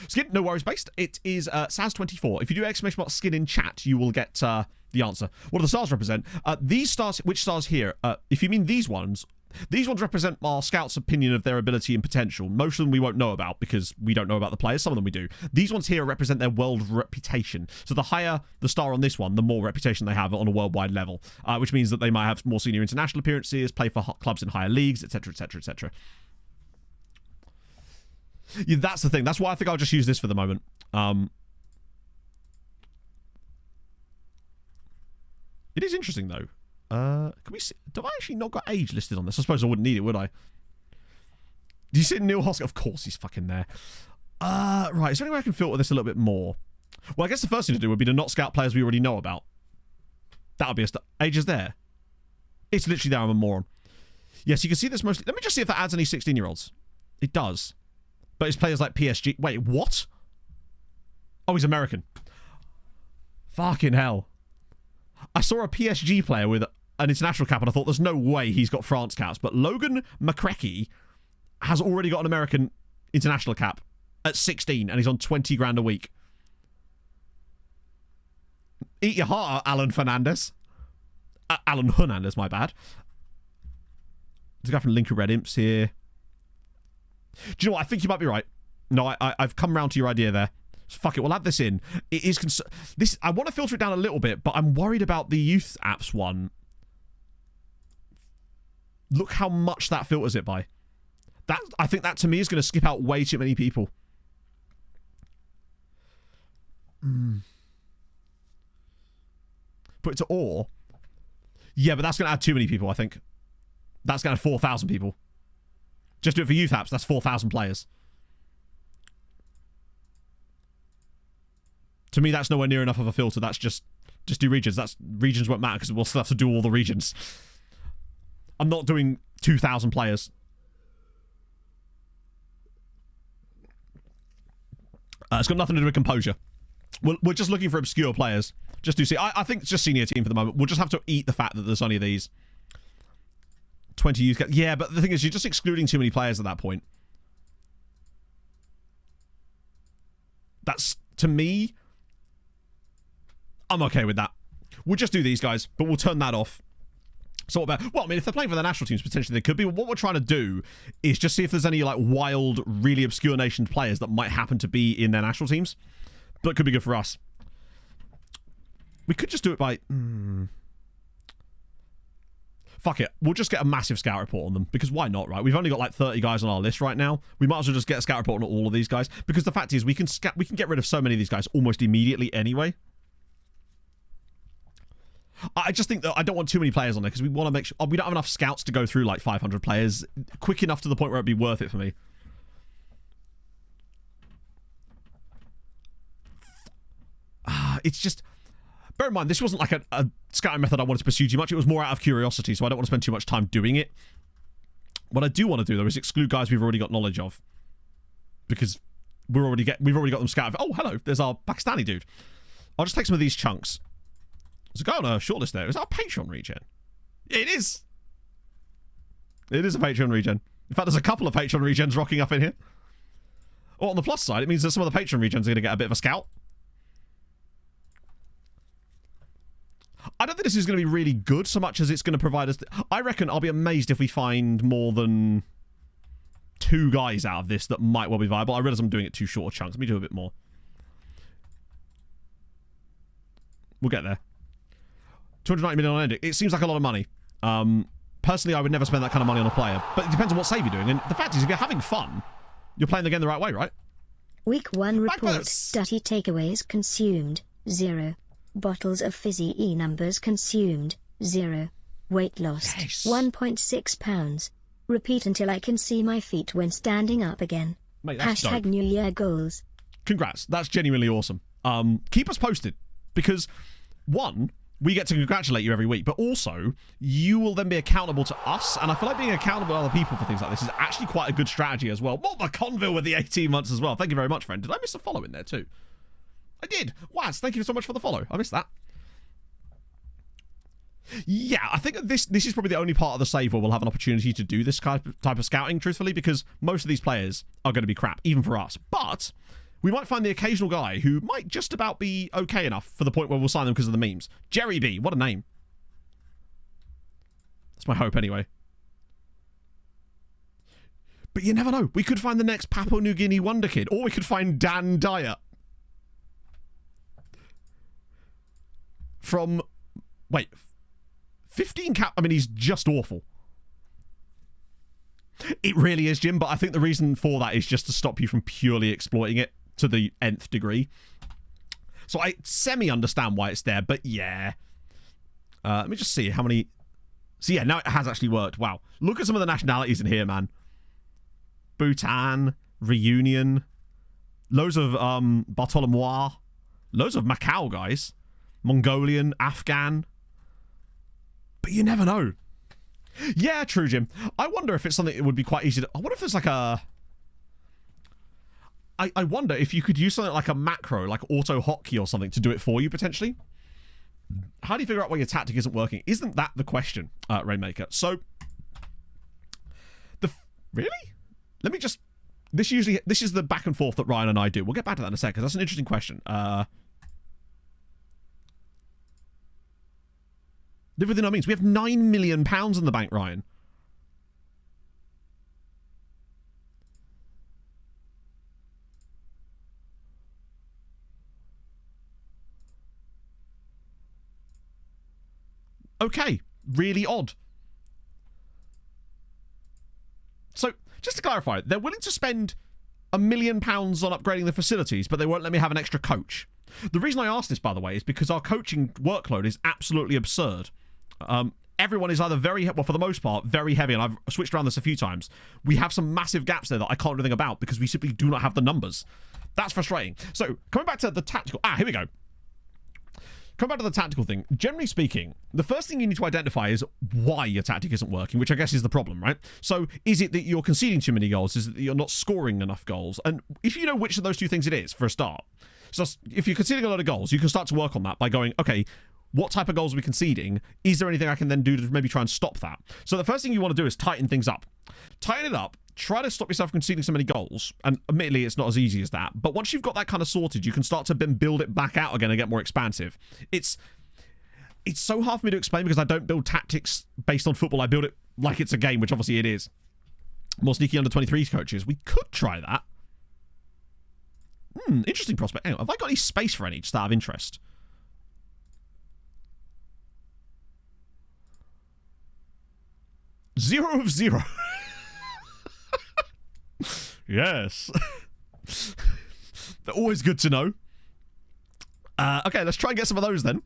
Skin, no worries based. It is Saz24. If you do exclamation mark skin in chat, you will get the answer. What do the stars represent? These stars, which stars here? If you mean these ones represent our scouts' opinion of their ability and potential. Most of them we won't know about because we don't know about the players. Some of them we do. These ones here represent their world reputation. So the higher the star on this one, the more reputation they have on a worldwide level, which means that they might have more senior international appearances, play for clubs in higher leagues, etc., etc., etc. Yeah, that's the thing. That's why I think I'll just use this for the moment. It is interesting though. Can we see? Do I actually not got age listed on this? I suppose I wouldn't need it, would I? Do you see Neil Hoskins? Of course he's fucking there. Right. Is there any way I can filter this a little bit more? Well, I guess the first thing to do would be to not scout players we already know about. That would be a age is there. It's literally there. I'm a moron. Yes, you can see this mostly. Let me just see if that adds any 16-year-olds. It does. But it's players like PSG. Wait, what? Oh, he's American. Fucking hell. I saw a PSG player with an international cap and I thought there's no way he's got France caps. But Logan McCrecky has already got an American international cap at 16 and he's on 20 grand a week. Eat your heart out, Alan Fernandez. Alan Hernandez, my bad. There's a guy from Lincoln Red Imps here. Do you know what? I think you might be right. No, I've come round to your idea there. So fuck it, we'll add this in. It is this. I want to filter it down a little bit, but I'm worried about the youth apps one. Look how much that filters it by. That I think that to me is going to skip out way too many people. Put it to or. Yeah, but that's going to add too many people, I think. That's going to add 4,000 people. Just do it for youth apps. That's 4,000 players. To me, that's nowhere near enough of a filter. That's just do regions. Regions won't matter because we'll still have to do all the regions. I'm not doing 2,000 players. It's got nothing to do with composure. We're just looking for obscure players. Just do see. I think it's just senior team for the moment. We'll just have to eat the fact that there's only these 20 youth. Yeah, but the thing is, you're just excluding too many players at that point. That's, to me, I'm okay with that. We'll just do these guys, but we'll turn that off. So what about, well, I mean, if they're playing for the national teams, potentially they could be. What we're trying to do is just see if there's any, like, wild, really obscure nations players that might happen to be in their national teams. But it could be good for us. We could just do it by... Fuck it. We'll just get a massive scout report on them. Because why not, right? We've only got like 30 guys on our list right now. We might as well just get a scout report on all of these guys. Because the fact is, we can get rid of so many of these guys almost immediately anyway. I just think that I don't want too many players on there because we want to make sure... we don't have enough scouts to go through like 500 players quick enough to the point where it'd be worth it for me. It's just... Bear in mind, this wasn't like a scouting method I wanted to pursue too much. It was more out of curiosity, so I don't want to spend too much time doing it. What I do want to do, though, is exclude guys we've already got knowledge of. Because we've already got them scouted. Oh, hello, there's our Pakistani dude. I'll just take some of these chunks. There's a guy on a shortlist there. Is that a Patreon regen? It is. It is a Patreon regen. In fact, there's a couple of Patreon regens rocking up in here. Or on the plus side, it means that some of the Patreon regens are going to get a bit of a scout. I don't think this is going to be really good so much as it's going to provide us... I reckon I'll be amazed if we find more than 2 guys out of this that might well be viable. I realise I'm doing it too short a chunks. Let me do a bit more. We'll get there. 290 million on ending. It seems like a lot of money. Personally, I would never spend that kind of money on a player. But it depends on what save you're doing. And the fact is, if you're having fun, you're playing the game the right way, right? Week 1 report. Dirty takeaways consumed. 0. Bottles of fizzy numbers consumed. 0. Weight lost. Yes. 1.6 pounds. Repeat until I can see my feet when standing up again. Mate, that's Hashtag dope. New Year goals. Congrats. That's genuinely awesome. Keep us posted. Because, 1, we get to congratulate you every week, but also, you will then be accountable to us, and I feel like being accountable to other people for things like this is actually quite a good strategy as well. What the Conville with the 18 months as well. Thank you very much, friend. Did I miss a follow in there too? I did. Waz, thank you so much for the follow. I missed that. Yeah, I think this is probably the only part of the save where we'll have an opportunity to do this type of scouting, truthfully, because most of these players are going to be crap, even for us. But We might find the occasional guy who might just about be okay enough for the point where we'll sign them because of the memes. Jerry B, what a name. That's my hope anyway. But you never know. We could find the next Papua New Guinea wonder kid, or we could find Dan Dyer. From, wait, 15 cap, I mean, he's just awful. It really is, Jim, but I think the reason for that is just to stop you from purely exploiting it to the nth degree. So I semi-understand why it's there, but yeah. Let me just see how many... So yeah, now it has actually worked. Wow. Look at some of the nationalities in here, man. Bhutan, Reunion, loads of Bartholomew, loads of Macau guys, Mongolian, Afghan. But you never know. Yeah, true, Jim. I wonder if it's something that would be quite easy to... I wonder if there's like a... I wonder if you could use something like a macro, like auto hotkey or something to do it for you, potentially. How do you figure out why your tactic isn't working? Isn't that the question, Rainmaker? So... Really? Let me just... This is the back and forth that Ryan and I do. We'll get back to that in a second, because that's an interesting question. Live within our means. We have £9 million in the bank, Ryan. Okay. Really odd. So, just to clarify, they're willing to spend £1 million on upgrading the facilities, but they won't let me have an extra coach. The reason I asked this, by the way, is because our coaching workload is absolutely absurd. Everyone is either very, well, for the most part, very heavy, and I've switched around this a few times. We have some massive gaps there that I can't do anything about because we simply do not have the numbers. That's frustrating. So, coming back to the tactical... here we go. Coming back to the tactical thing, generally speaking, the first thing you need to identify is why your tactic isn't working, which I guess is the problem, right? So, is it that you're conceding too many goals? Is it that you're not scoring enough goals? And if you know which of those two things it is, for a start, so if you're conceding a lot of goals, you can start to work on that by going, okay, what type of goals are we conceding? Is there anything I can then do to maybe try and stop that? So the first thing you want to do is tighten things up. Tighten it up. Try to stop yourself from conceding so many goals. And admittedly, it's not as easy as that. But once you've got that kind of sorted, you can start to then build it back out again and get more expansive. It's so hard for me to explain because I don't build tactics based on football. I build it like it's a game, which obviously it is. More sneaky under 23s coaches. We could try that. Interesting prospect. Anyway, have I got any space for any, just out of interest? Zero of zero. Yes. They're always good to know. Okay, let's try and get some of those then.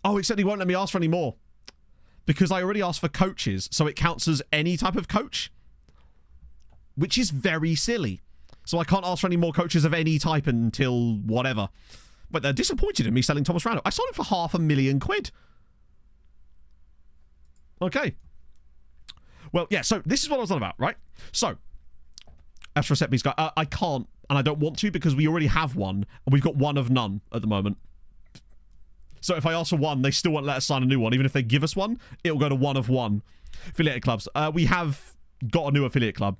Oh, except he won't let me ask for any more. Because I already asked for coaches, so it counts as any type of coach. Which is very silly. So I can't ask for any more coaches of any type until whatever. But they're disappointed in me selling Thomas Randall. I sold him for £500,000. Okay. Well, yeah, so this is what I was on about, right? So, as for a set piece guy, I can't, and I don't want to because we already have one, and we've got one of none at the moment. So if I ask for one, they still won't let us sign a new one. Even if they give us one, it'll go to one of one. Affiliated clubs. We have got a new affiliate club.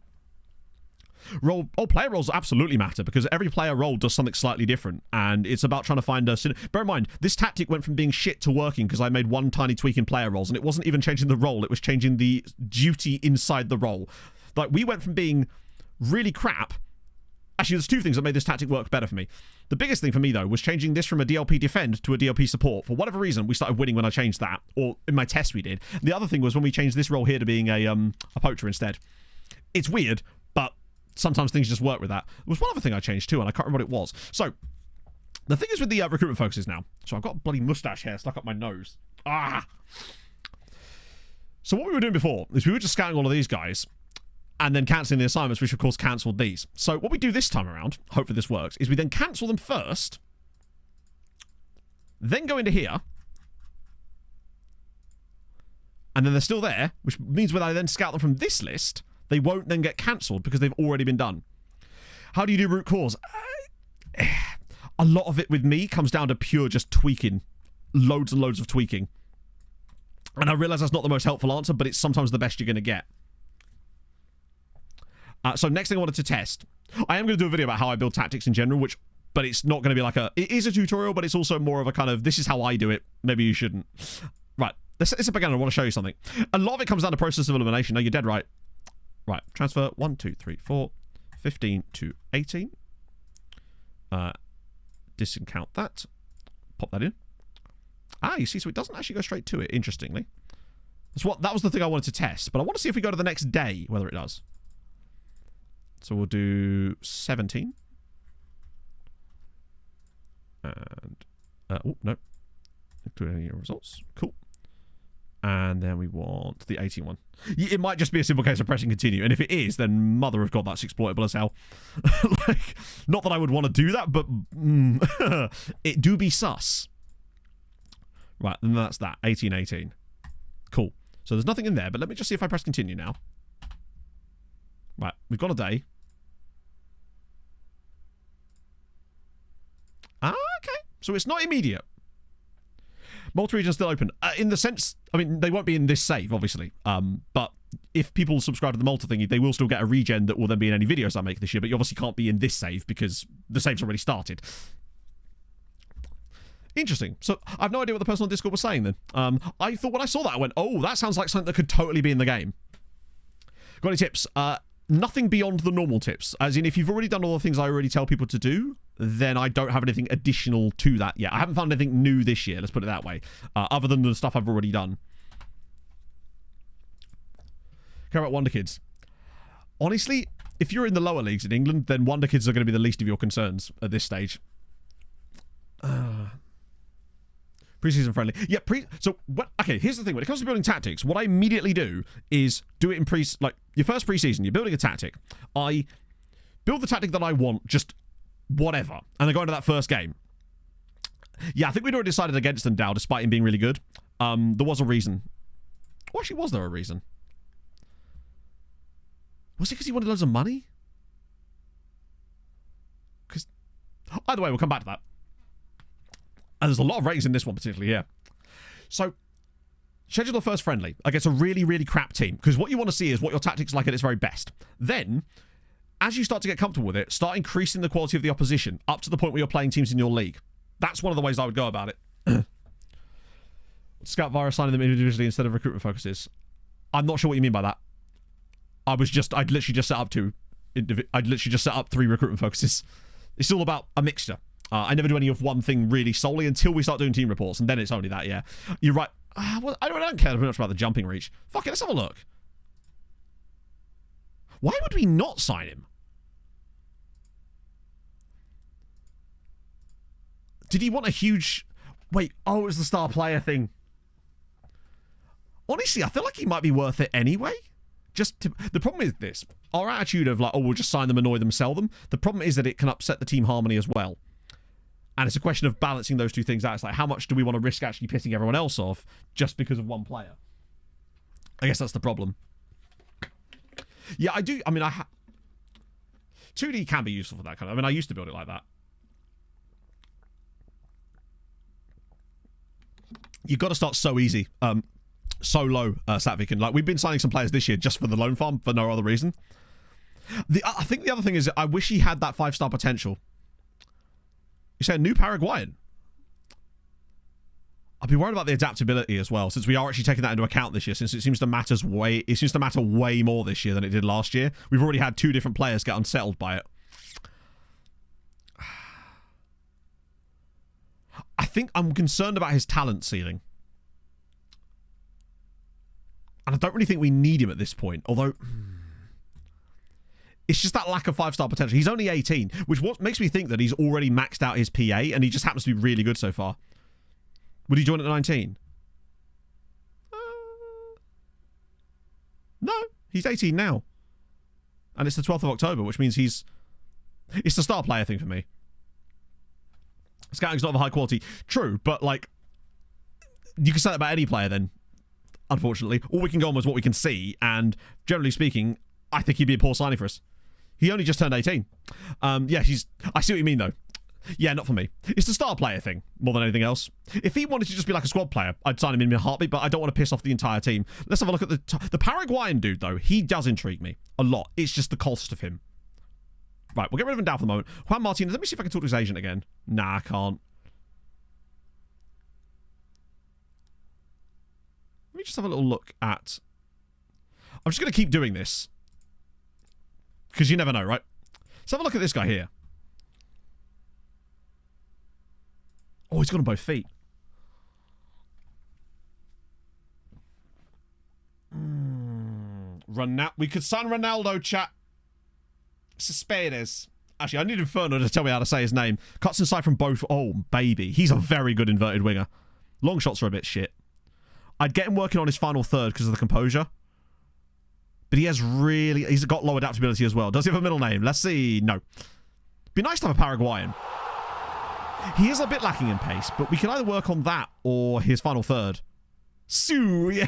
Player roles absolutely matter because every player role does something slightly different, and it's about trying to find a... Bear in mind, this tactic went from being shit to working because I made one tiny tweak in player roles, and it wasn't even changing the role, it was changing the duty inside the role. Like, we went from being really crap... Actually, there's two things that made this tactic work better for me. The biggest thing for me, though, was changing this from a DLP defend to a DLP support. For whatever reason, we started winning when I changed that, or in my test we did. The other thing was when we changed this role here to being a poacher instead. It's weird, but sometimes things just work with that. There was one other thing I changed too, and I can't remember what it was. So, the thing is with the recruitment focuses now. So I've got a bloody mustache hair stuck up my nose. So what we were doing before is we were just scouting all of these guys and then cancelling the assignments, which of course cancelled these. So what we do this time around, hopefully this works, is we then cancel them first, then go into here, and then they're still there, which means when I then scout them from this list, they won't then get cancelled because they've already been done. How do you do root cause? A lot of it with me comes down to pure just tweaking. Loads and loads of tweaking. And I realise that's not the most helpful answer, but it's sometimes the best you're going to get. So next thing I wanted to test, I am going to do a video about how I build tactics in general, but it's not going to be like it is a tutorial, but it's also more of a kind of, this is how I do it. Maybe you shouldn't. Right. Let's set this up again. I want to show you something. A lot of it comes down to process of elimination. No, you're dead right. Right. Transfer 1, 2, 3, 4, 15 to 18. Discount that. Pop that in. You see, so it doesn't actually go straight to it, interestingly. That was the thing I wanted to test, but I want to see if we go to the next day, whether it does. So we'll do 17. And, oh, no. Include any results. Cool. And then we want the 18 one. It might just be a simple case of pressing continue. And if it is, then mother of God, that's exploitable as hell. Like, not that I would want to do that, but it do be sus. Right, and that's that. 18, 18. Cool. So there's nothing in there, but let me just see if I press continue now. Right, we've got a day. Okay. So it's not immediate. Malta region's still open. In the sense, I mean, they won't be in this save, obviously. But if people subscribe to the Malta thingy, they will still get a regen that will then be in any videos I make this year, but you obviously can't be in this save because the save's already started. Interesting. So I have no idea what the person on Discord was saying then. I thought when I saw that, I went, oh, that sounds like something that could totally be in the game. Got any tips? Nothing beyond the normal tips. As in, if you've already done all the things I already tell people to do, then I don't have anything additional to that yet. I haven't found anything new this year, let's put it that way, other than the stuff I've already done. Care about wonderkids. Honestly, if you're in the lower leagues in England, then wonderkids are going to be the least of your concerns at this stage. Preseason friendly. Yeah, okay, here's the thing. When it comes to building tactics, what I immediately do is do it in your first preseason, you're building a tactic. I build the tactic that I want, just whatever, and then go into that first game. Yeah, I think we'd already decided against them, Dow, despite him being really good. There was a reason. Or actually, was there a reason? Was it because he wanted loads of money? Because either way, we'll come back to that. And there's a lot of ratings in this one particularly, yeah. So, schedule the first friendly against a really, really crap team. Because what you want to see is what your tactics like at its very best. Then, as you start to get comfortable with it, start increasing the quality of the opposition up to the point where you're playing teams in your league. That's one of the ways I would go about it. Scout via assigning them individually instead of recruitment focuses. I'm not sure what you mean by that. I'd literally just set up 3 recruitment focuses. It's all about a mixture. I never do any of one thing really solely until we start doing team reports, and then it's only that, yeah. You're right. Well, I don't care very much about the jumping reach. Fuck it, let's have a look. Why would we not sign him? Did he want a huge... Wait, it was the star player thing. Honestly, I feel like he might be worth it anyway. The problem is this. Our attitude of like, we'll just sign them, annoy them, sell them. The problem is that it can upset the team harmony as well. And it's a question of balancing those two things out. It's like, how much do we want to risk actually pissing everyone else off just because of one player? I guess that's the problem. Yeah, I do. I mean, 2D can be useful for that kind of... I mean, I used to build it like that. You've got to start so easy. So low, Satvik. And like, we've been signing some players this year just for the loan farm for no other reason. I think the other thing is I wish he had that 5-star potential. You say a new Paraguayan. I'd be worried about the adaptability as well, since we are actually taking that into account this year, since it seems to matter way more this year than it did last year. We've already had 2 different players get unsettled by it. I think I'm concerned about his talent ceiling. And I don't really think we need him at this point, although... It's just that lack of 5-star potential. He's only 18, which makes me think that he's already maxed out his PA, and he just happens to be really good so far. Would he join at 19? No, he's 18 now. And it's the 12th of October, which means it's the star player thing for me. Scouting's not of a high quality. True, but like, you can say that about any player then, unfortunately. All we can go on is what we can see, and generally speaking, I think he'd be a poor signing for us. He only just turned 18. Yeah, I see what you mean, though. Yeah, not for me. It's the star player thing more than anything else. If he wanted to just be like a squad player, I'd sign him in a heartbeat, but I don't want to piss off the entire team. Let's have a look at the Paraguayan dude, though. He does intrigue me a lot. It's just the cost of him. Right, we'll get rid of him down for the moment. Juan Martinez, let me see if I can talk to his agent again. Nah, I can't. Let me just have a little look at... I'm just going to keep doing this. Because you never know, right? Let's have a look at this guy here. Oh, he's got on both feet. We could sign Ronaldo, chat. Suspeires. Actually, I need Inferno to tell me how to say his name. Cuts inside from both. Oh, baby. He's a very good inverted winger. Long shots are a bit shit. I'd get him working on his final third because of the composure. But he's got low adaptability as well. Does he have a middle name? Let's see. No. Be nice to have a Paraguayan. He is a bit lacking in pace, but we can either work on that or his final third. Sue, yeah.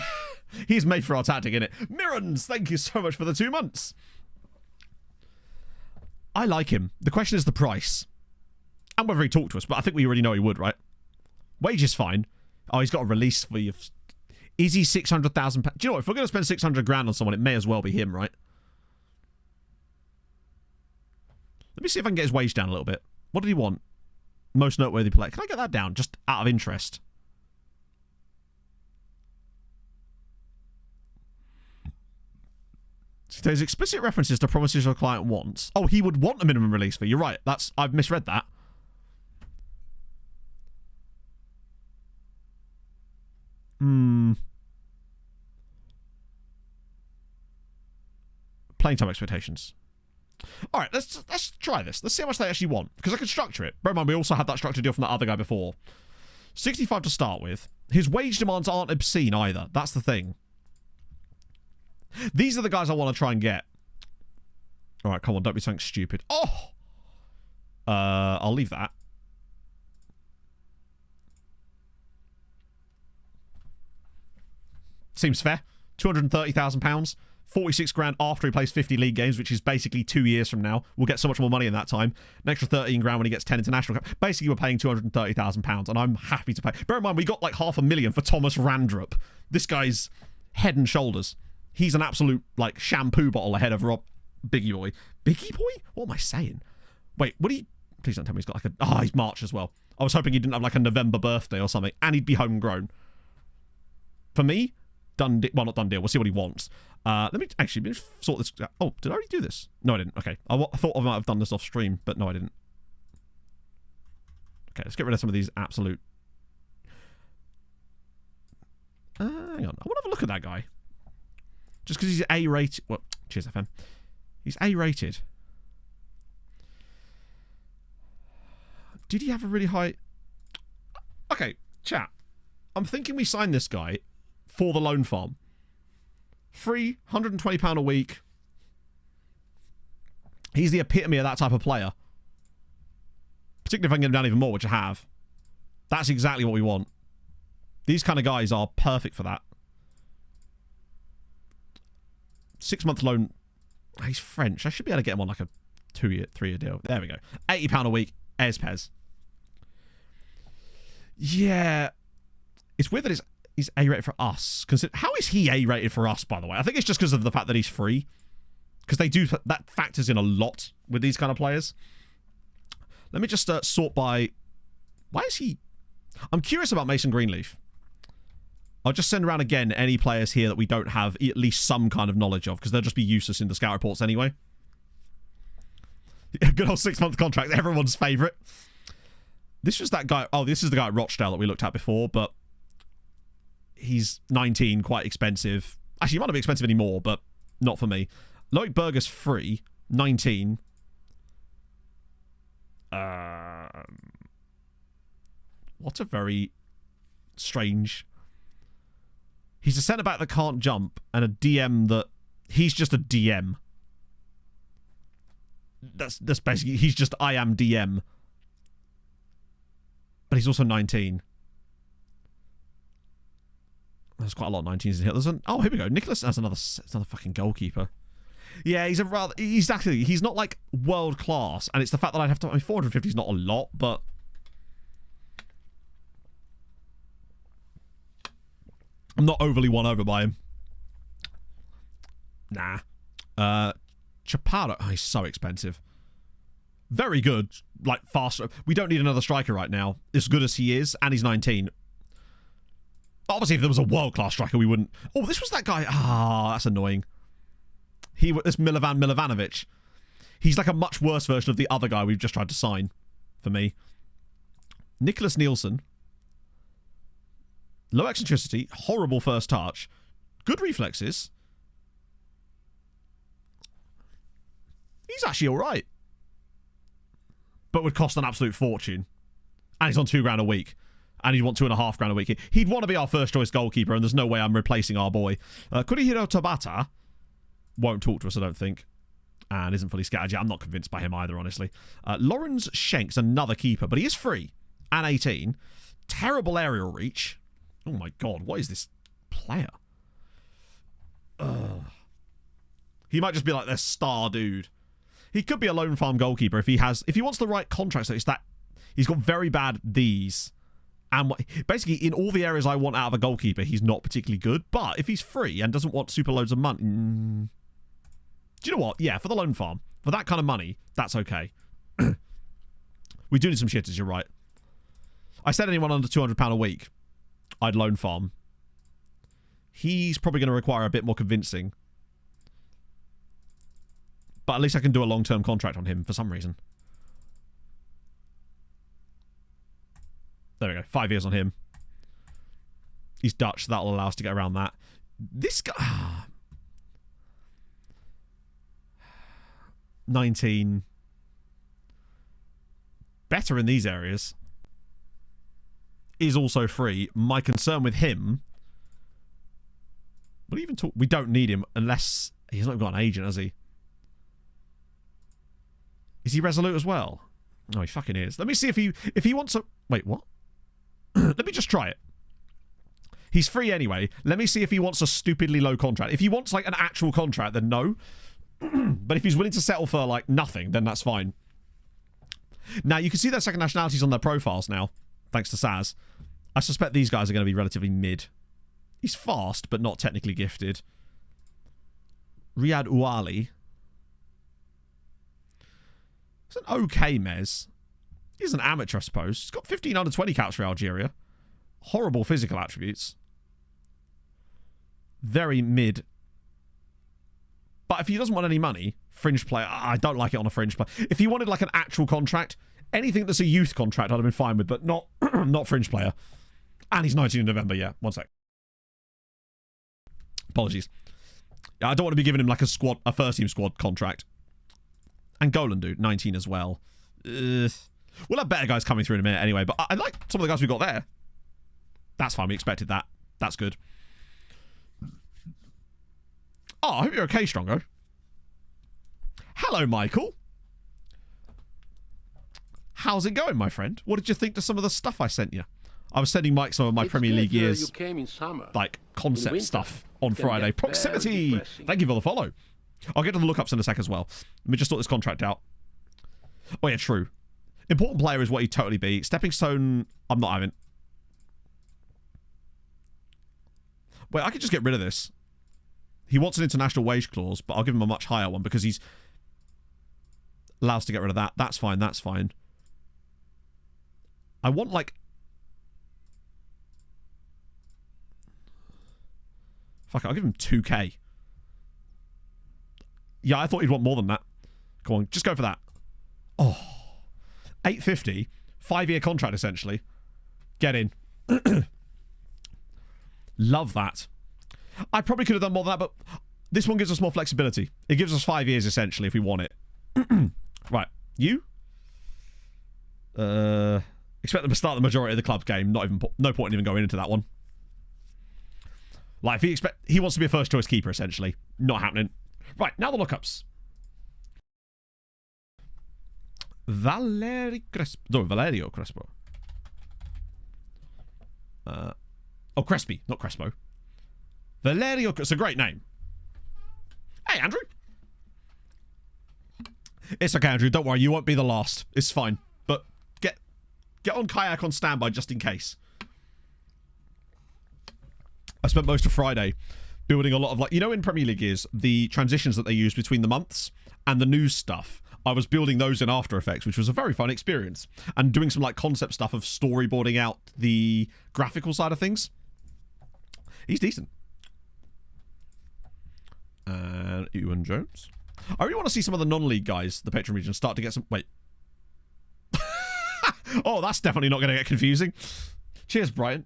He's made for our tactic, innit? Mirrans, thank you so much for the 2 months. I like him. The question is the price. And whether he talked to us, but I think we already know he would, right? Wage is fine. Oh, he's got a release for you. Is he £600,000? Do you know what? If we're going to spend 600 grand on someone, it may as well be him, right? Let me see if I can get his wage down a little bit. What did he want? Most noteworthy player. Can I get that down just out of interest? There's explicit references to promises your client wants. Oh, he would want a minimum release fee. You're right. I've misread that. Playing time expectations. All right, let's try this. Let's see how much they actually want, because I can structure it. Bear in mind, we also had that structure deal from that other guy before. 65 to start with. His wage demands aren't obscene either. That's the thing. These are the guys I want to try and get. All right, come on, don't be something stupid. Oh! I'll leave that. Seems fair. £230,000. 46 grand after he plays 50 league games, which is basically 2 years from now. We'll get so much more money in that time. An extra 13 grand when he gets 10 international. Basically, we're paying £230,000, and I'm happy to pay. Bear in mind, we got like $500,000 for Thomas Randrup. This guy's head and shoulders. He's an absolute, like, shampoo bottle ahead of Rob. Biggie boy. Biggie boy? What am I saying? Wait, what do you... Please don't tell me he's got like a... Oh, he's March as well. I was hoping he didn't have like a November birthday or something, and he'd be homegrown. For me, done deal. Well, not done deal. We'll see what he wants. Let me actually sort this. Oh, did I already do this? No, I didn't. Okay. I thought I might have done this off stream, but no, I didn't. Okay, let's get rid of some of these absolute... hang on. I want to have a look at that guy. Just because he's A-rated... Well, cheers, FM. He's A-rated. Did he have a really high... Okay, chat. I'm thinking we sign this guy for the loan farm. Free, £120 a week. He's the epitome of that type of player. Particularly if I can get him down even more, which I have. That's exactly what we want. These kind of guys are perfect for that. 6-month loan. He's French. I should be able to get him on like a 2-year, 3-year deal. There we go. £80 a week. Espez. Yeah. It's weird that he's A-rated for us. How is he A-rated for us, by the way? I think it's just because of the fact that he's free. Because they do... That factors in a lot with these kind of players. Let me just sort by... Why is he... I'm curious about Mason Greenleaf. I'll just send around again any players here that we don't have at least some kind of knowledge of, because they'll just be useless in the scout reports anyway. Good old 6-month contract, everyone's favourite. This was that guy... Oh, this is the guy at Rochdale that we looked at before, but he's 19, quite expensive. Actually, he might not be expensive anymore, but not for me. Loic Berger's free, 19. What a very strange... He's a centre-back that can't jump, and a DM that... He's just a DM. That's basically... He's just I am DM. But he's also 19. There's quite a lot of 19s in here. Oh, here we go. Nicholas... That's another fucking goalkeeper. Yeah, he's a rather... Exactly. He's not, like, world class. And it's the fact that I'd have to... I mean, 450 is not a lot, but... I'm not overly won over by him. Nah. Chaparro. Oh, he's so expensive. Very good. Like, faster. We don't need another striker right now. As good as he is, and he's 19. Obviously, if there was a world-class striker, we wouldn't... Oh, this was that guy. Ah, that's annoying. This Milovanovic. He's like a much worse version of the other guy we've just tried to sign, for me. Nicholas Nielsen. Low eccentricity. Horrible first touch. Good reflexes. He's actually alright. But would cost an absolute fortune. And he's on £2 a week. And he'd want £2.5 a week. He'd want to be our first choice goalkeeper, and there's no way I'm replacing our boy. Kurihiro Tabata won't talk to us, I don't think. And isn't fully scattered yet. I'm not convinced by him either, honestly. Lawrence Schenk's another keeper, but he is free. And 18. Terrible aerial reach. Oh my god, what is this player? He might just be like their star dude. He could be a loan farm goalkeeper if he wants the right contract. So it's that he's got very bad D's. And basically, in all the areas I want out of a goalkeeper, he's not particularly good. But if he's free and doesn't want super loads of money... do you know what? Yeah, for the loan farm. For that kind of money, that's okay. We do need some shitters, you're right. I said anyone under £200 a week, I'd loan farm. He's probably going to require a bit more convincing. But at least I can do a long-term contract on him for some reason. There we go. 5 years on him. He's Dutch, so that'll allow us to get around that. This guy... 19. Better in these areas. Is also free. My concern with him... We don't need him unless... He's not got an agent, has he? Is he resolute as well? Oh, he fucking is. Let me see if he wants a... Wait, what? Let me just try it. He's free anyway. Let me see if he wants a stupidly low contract. If he wants, like, an actual contract, then no. But if he's willing to settle for, like, nothing, then that's fine. Now, you can see their second nationalities on their profiles now, thanks to Saz. I suspect these guys are going to be relatively mid. He's fast, but not technically gifted. Riyad Ouali. He's an okay Mez. He's an amateur, I suppose. He's got 15 under 20 caps for Algeria. Horrible physical attributes. Very mid. But if he doesn't want any money, fringe player, I don't like it on a fringe player. If he wanted like an actual contract, anything that's a youth contract I'd have been fine with, but not not fringe player. And he's 19 in November, yeah. One sec. Apologies. I don't want to be giving him like a first team squad contract. And Golan, dude, 19 as well. We'll have better guys coming through in a minute anyway, but I like some of the guys we got there. That's fine, we expected that. That's good. Oh, I hope you're okay, Strongo. Hello, Michael. How's it going, my friend? What did you think to some of the stuff I sent you? I was sending Mike some of my Premier League years, like, concept stuff on Friday. Proximity! Thank you for the follow. I'll get to the lookups in a sec as well. Let me just sort this contract out. Oh, yeah, true. Important player is what he'd totally be. Stepping stone, I'm not having. Wait, I could just get rid of this. He wants an international wage clause, but I'll give him a much higher one because he's allows to get rid of that. That's fine, that's fine. I want, like... Fuck it, I'll give him 2k. Yeah, I thought he'd want more than that. Come on, just go for that. Oh. 850. 5-year contract, essentially. Get in. Love that. I probably could have done more than that, but this one gives us more flexibility. It gives us 5 years, essentially, if we want it. Right. You? Expect them to start the majority of the club's game. No point in even going into that one. Like, if he wants to be a first-choice keeper, essentially. Not happening. Right, now the lookups. Valerio Crespo. Oh, Crespi, not Crespo. Valerio, it's a great name. Hey, Andrew. It's okay, Andrew. Don't worry. You won't be the last. It's fine. But get on kayak on standby just in case. I spent most of Friday building a lot of, like, you know, in Premier League is the transitions that they use between the months and the news stuff. I was building those in After Effects, which was a very fun experience, and doing some like concept stuff of storyboarding out the graphical side of things. He's decent. And Ewan Jones. I really want to see some of the non-league guys, the Patreon region, start to get some... Wait. Oh, that's definitely not going to get confusing. Cheers, Brian.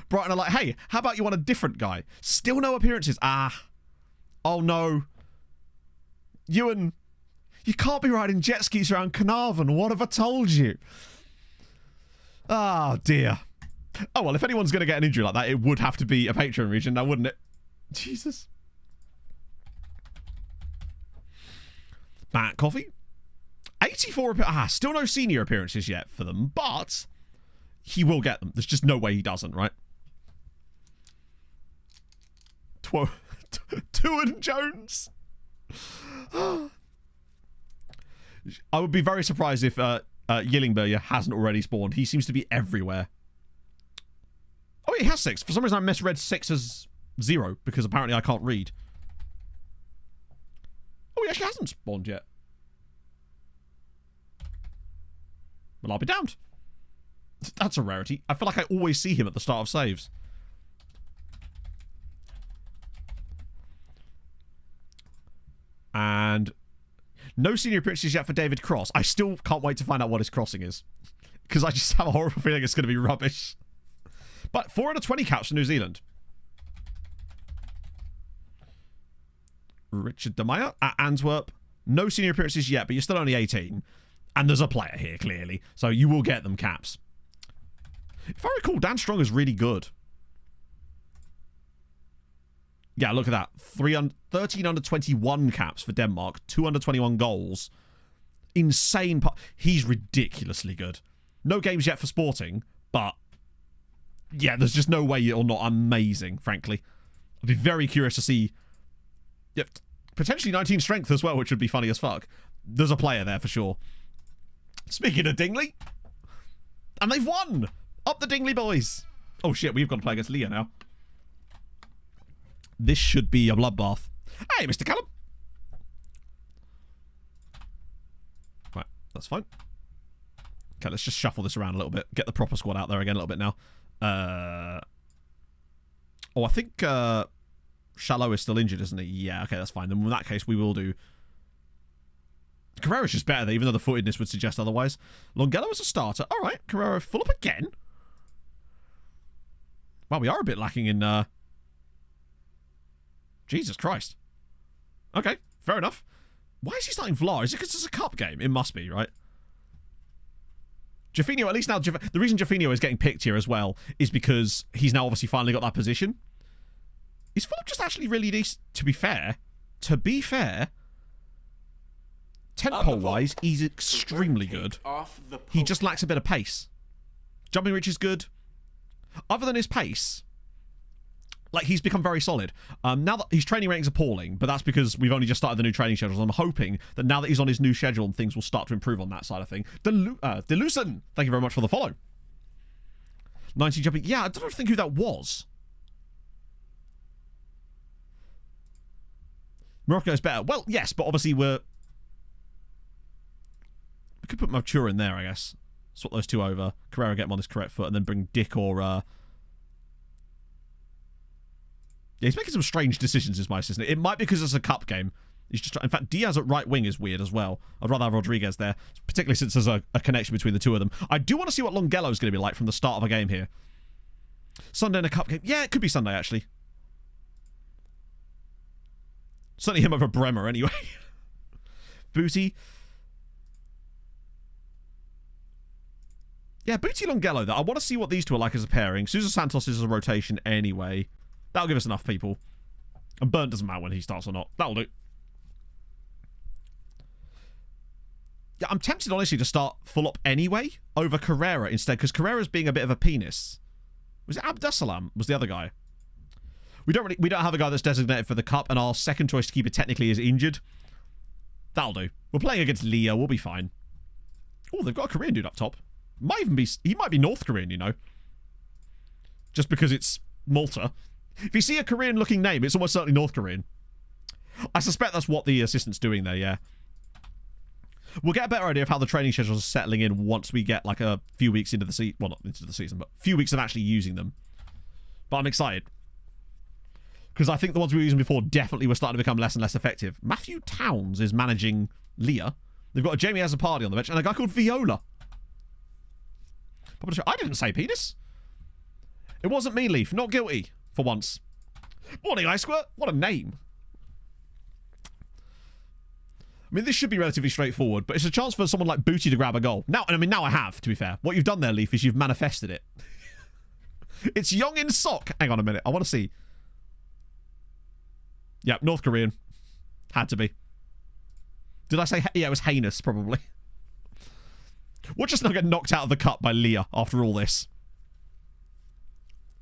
Brighton are like, hey, how about you want a different guy? Still no appearances. Ah. Oh, no. Ewan, you can't be riding jet skis around Carnarvon. What have I told you? Oh, dear. Oh, well, if anyone's going to get an injury like that, it would have to be a Patreon region now, wouldn't it? Jesus. Matt Coffee. 84 still no senior appearances yet for them, but he will get them. There's just no way he doesn't, right? Tuan Jones. I would be very surprised if Yillingberger hasn't already spawned. He seems to be everywhere. Oh, he has 6. For some reason, I misread 6 as 0 because apparently I can't read. Oh, he actually hasn't spawned yet. Well, I'll be damned. That's a rarity. I feel like I always see him at the start of saves. And no senior appearances yet for David Cross. I still can't wait to find out what his crossing is, because I just have a horrible feeling it's going to be rubbish. But 4 out of 20 caps for New Zealand. Richard De Meyer at Antwerp. No senior appearances yet, but you're still only 18. And there's a player here, clearly. So you will get them caps. If I recall, Dan Strong is really good. Yeah, look at that. 13 under 21 caps for Denmark. 2 under 21 goals. Insane. He's ridiculously good. No games yet for Sporting, but yeah, there's just no way you're not amazing, frankly. I'd be very curious to see. Yep, potentially 19 strength as well, which would be funny as fuck. There's a player there for sure. Speaking of Dingley. And they've won! Up the Dingley boys! Oh shit, we've got to play against Leah now. This should be a bloodbath. Hey, Mr. Callum. Right, that's fine. Okay, let's just shuffle this around a little bit. Get the proper squad out there again a little bit now. Oh, I think Shallow is still injured, isn't he? Yeah, okay, that's fine. Then in that case, we will do... Carrera's just better there, even though the footedness would suggest otherwise. Longello is a starter. All right, Carrera full up again. Wow, we are a bit lacking in... Jesus Christ. Okay, fair enough. Why is he starting Vlar? Is it because it's a cup game? It must be, right? Jaffinho, at least now... the reason Jaffinho is getting picked here as well is because he's now obviously finally got that position. Is Fulham just actually really decent? To be fair... 10-pole-wise, he's extremely good. He just lacks a bit of pace. Jumping reach is good. Other than his pace... like, he's become very solid. Now that his training rating's appalling, but that's because we've only just started the new training schedule. I'm hoping that now that he's on his new schedule, and things will start to improve on that side of thing. Delucen, thank you very much for the follow. 90 jumping. Yeah, I don't think who that was. Morocco is better. Well, yes, but obviously we could put Mature in there, I guess. Swap those two over. Carrera get him on his correct foot, and then bring Dick or... yeah, he's making some strange decisions, is my assistant. It might be because it's a cup game. He's just... in fact, Diaz at right wing is weird as well. I'd rather have Rodriguez there, particularly since there's a connection between the two of them. I do want to see what Longello is going to be like from the start of a game here. Sunday in a cup game. Yeah, it could be Sunday, actually. Certainly him over Bremer, anyway. Booty. Yeah, Booty Longello, though. I want to see what these two are like as a pairing. Sousa Santos is a rotation anyway. That'll give us enough people. And Burnt doesn't matter when he starts or not. That'll do. Yeah, I'm tempted, honestly, to start full up anyway over Carrera instead, because Carrera's being a bit of a penis. Was it Abdesalam? Was the other guy? We don't have a guy that's designated for the cup, and our second choice keeper technically is injured. That'll do. We're playing against Leah. We'll be fine. Oh, they've got a Korean dude up top. He might be North Korean, you know. Just because it's Malta. If you see a Korean-looking name, it's almost certainly North Korean. I suspect that's what the assistant's doing there, yeah. We'll get a better idea of how the training schedules are settling in once we get like a few weeks into the season. Well, not into the season, but a few weeks of actually using them. But I'm excited. Because I think the ones we were using before definitely were starting to become less and less effective. Matthew Towns is managing Leah. They've got a Jamie Azzopardi on the bench and a guy called Viola. I didn't say penis. It wasn't me, Leaf. Not guilty, for once. Morning, Ice Squirt. What a name. I mean, this should be relatively straightforward, but it's a chance for someone like Booty to grab a goal. Now I have, to be fair. What you've done there, Leaf, is you've manifested it. It's Young in Sock. Hang on a minute. I want to see. Yep, North Korean. Had to be. Did I say... Yeah, it was heinous, probably. We'll just not get knocked out of the cup by Leah after all this.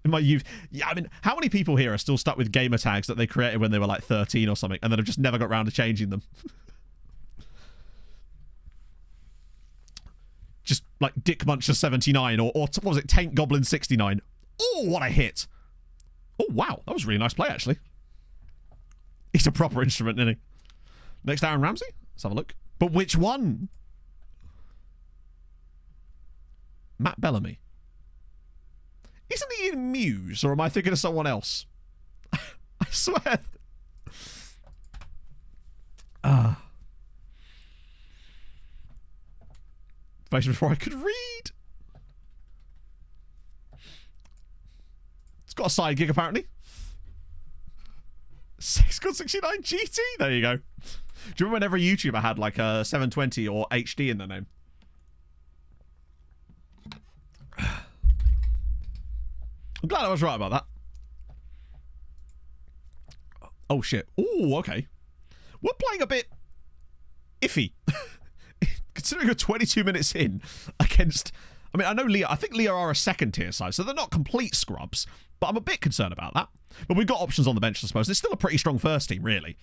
In my youth... Yeah, I mean, how many people here are still stuck with gamer tags that they created when they were like 13 or something, and then have just never got around to changing them? Just like Dick Muncher 79 or what was it, Taint Goblin 69. Oh, what a hit. Oh, wow. That was a really nice play, actually. He's a proper instrument, isn't he? Next, Aaron Ramsey. Let's have a look. But which one? Matt Bellamy. Isn't he in Muse, or am I thinking of someone else? I swear. Before I could read. It's got a side gig, apparently. 669 GT. There you go. Do you remember when every YouTuber had like a 720 or HD in their name? I'm glad I was right about that. Oh, shit. Oh, okay. We're playing a bit iffy. Considering we're 22 minutes in against... I mean, I know Leah... I think Leah are a second-tier side, so they're not complete scrubs, but I'm a bit concerned about that. But we've got options on the bench, I suppose. It's still a pretty strong first team, really.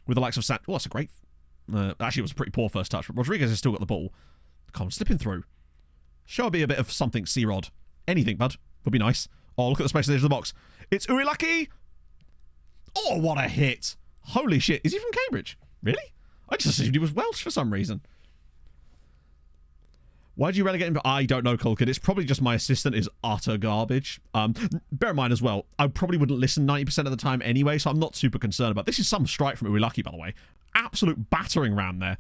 With the likes of... Oh, that's a great... actually, it was a pretty poor first touch, but Rodriguez has still got the ball. Come on, slipping through. Show me a bit of something, C-Rod. Anything, bud. Would be nice. Oh, look at the space at the edge of the box. It's Urilaki! Oh, what a hit. Holy shit. Is he from Cambridge? Really? I just assumed he was Welsh for some reason. Why do you relegate him? I don't know, Colkid. It's probably just my assistant is utter garbage. Bear in mind as well, I probably wouldn't listen 90% of the time anyway, so I'm not super concerned about this. Is some strike from Urilaki, by the way. Absolute battering ram there.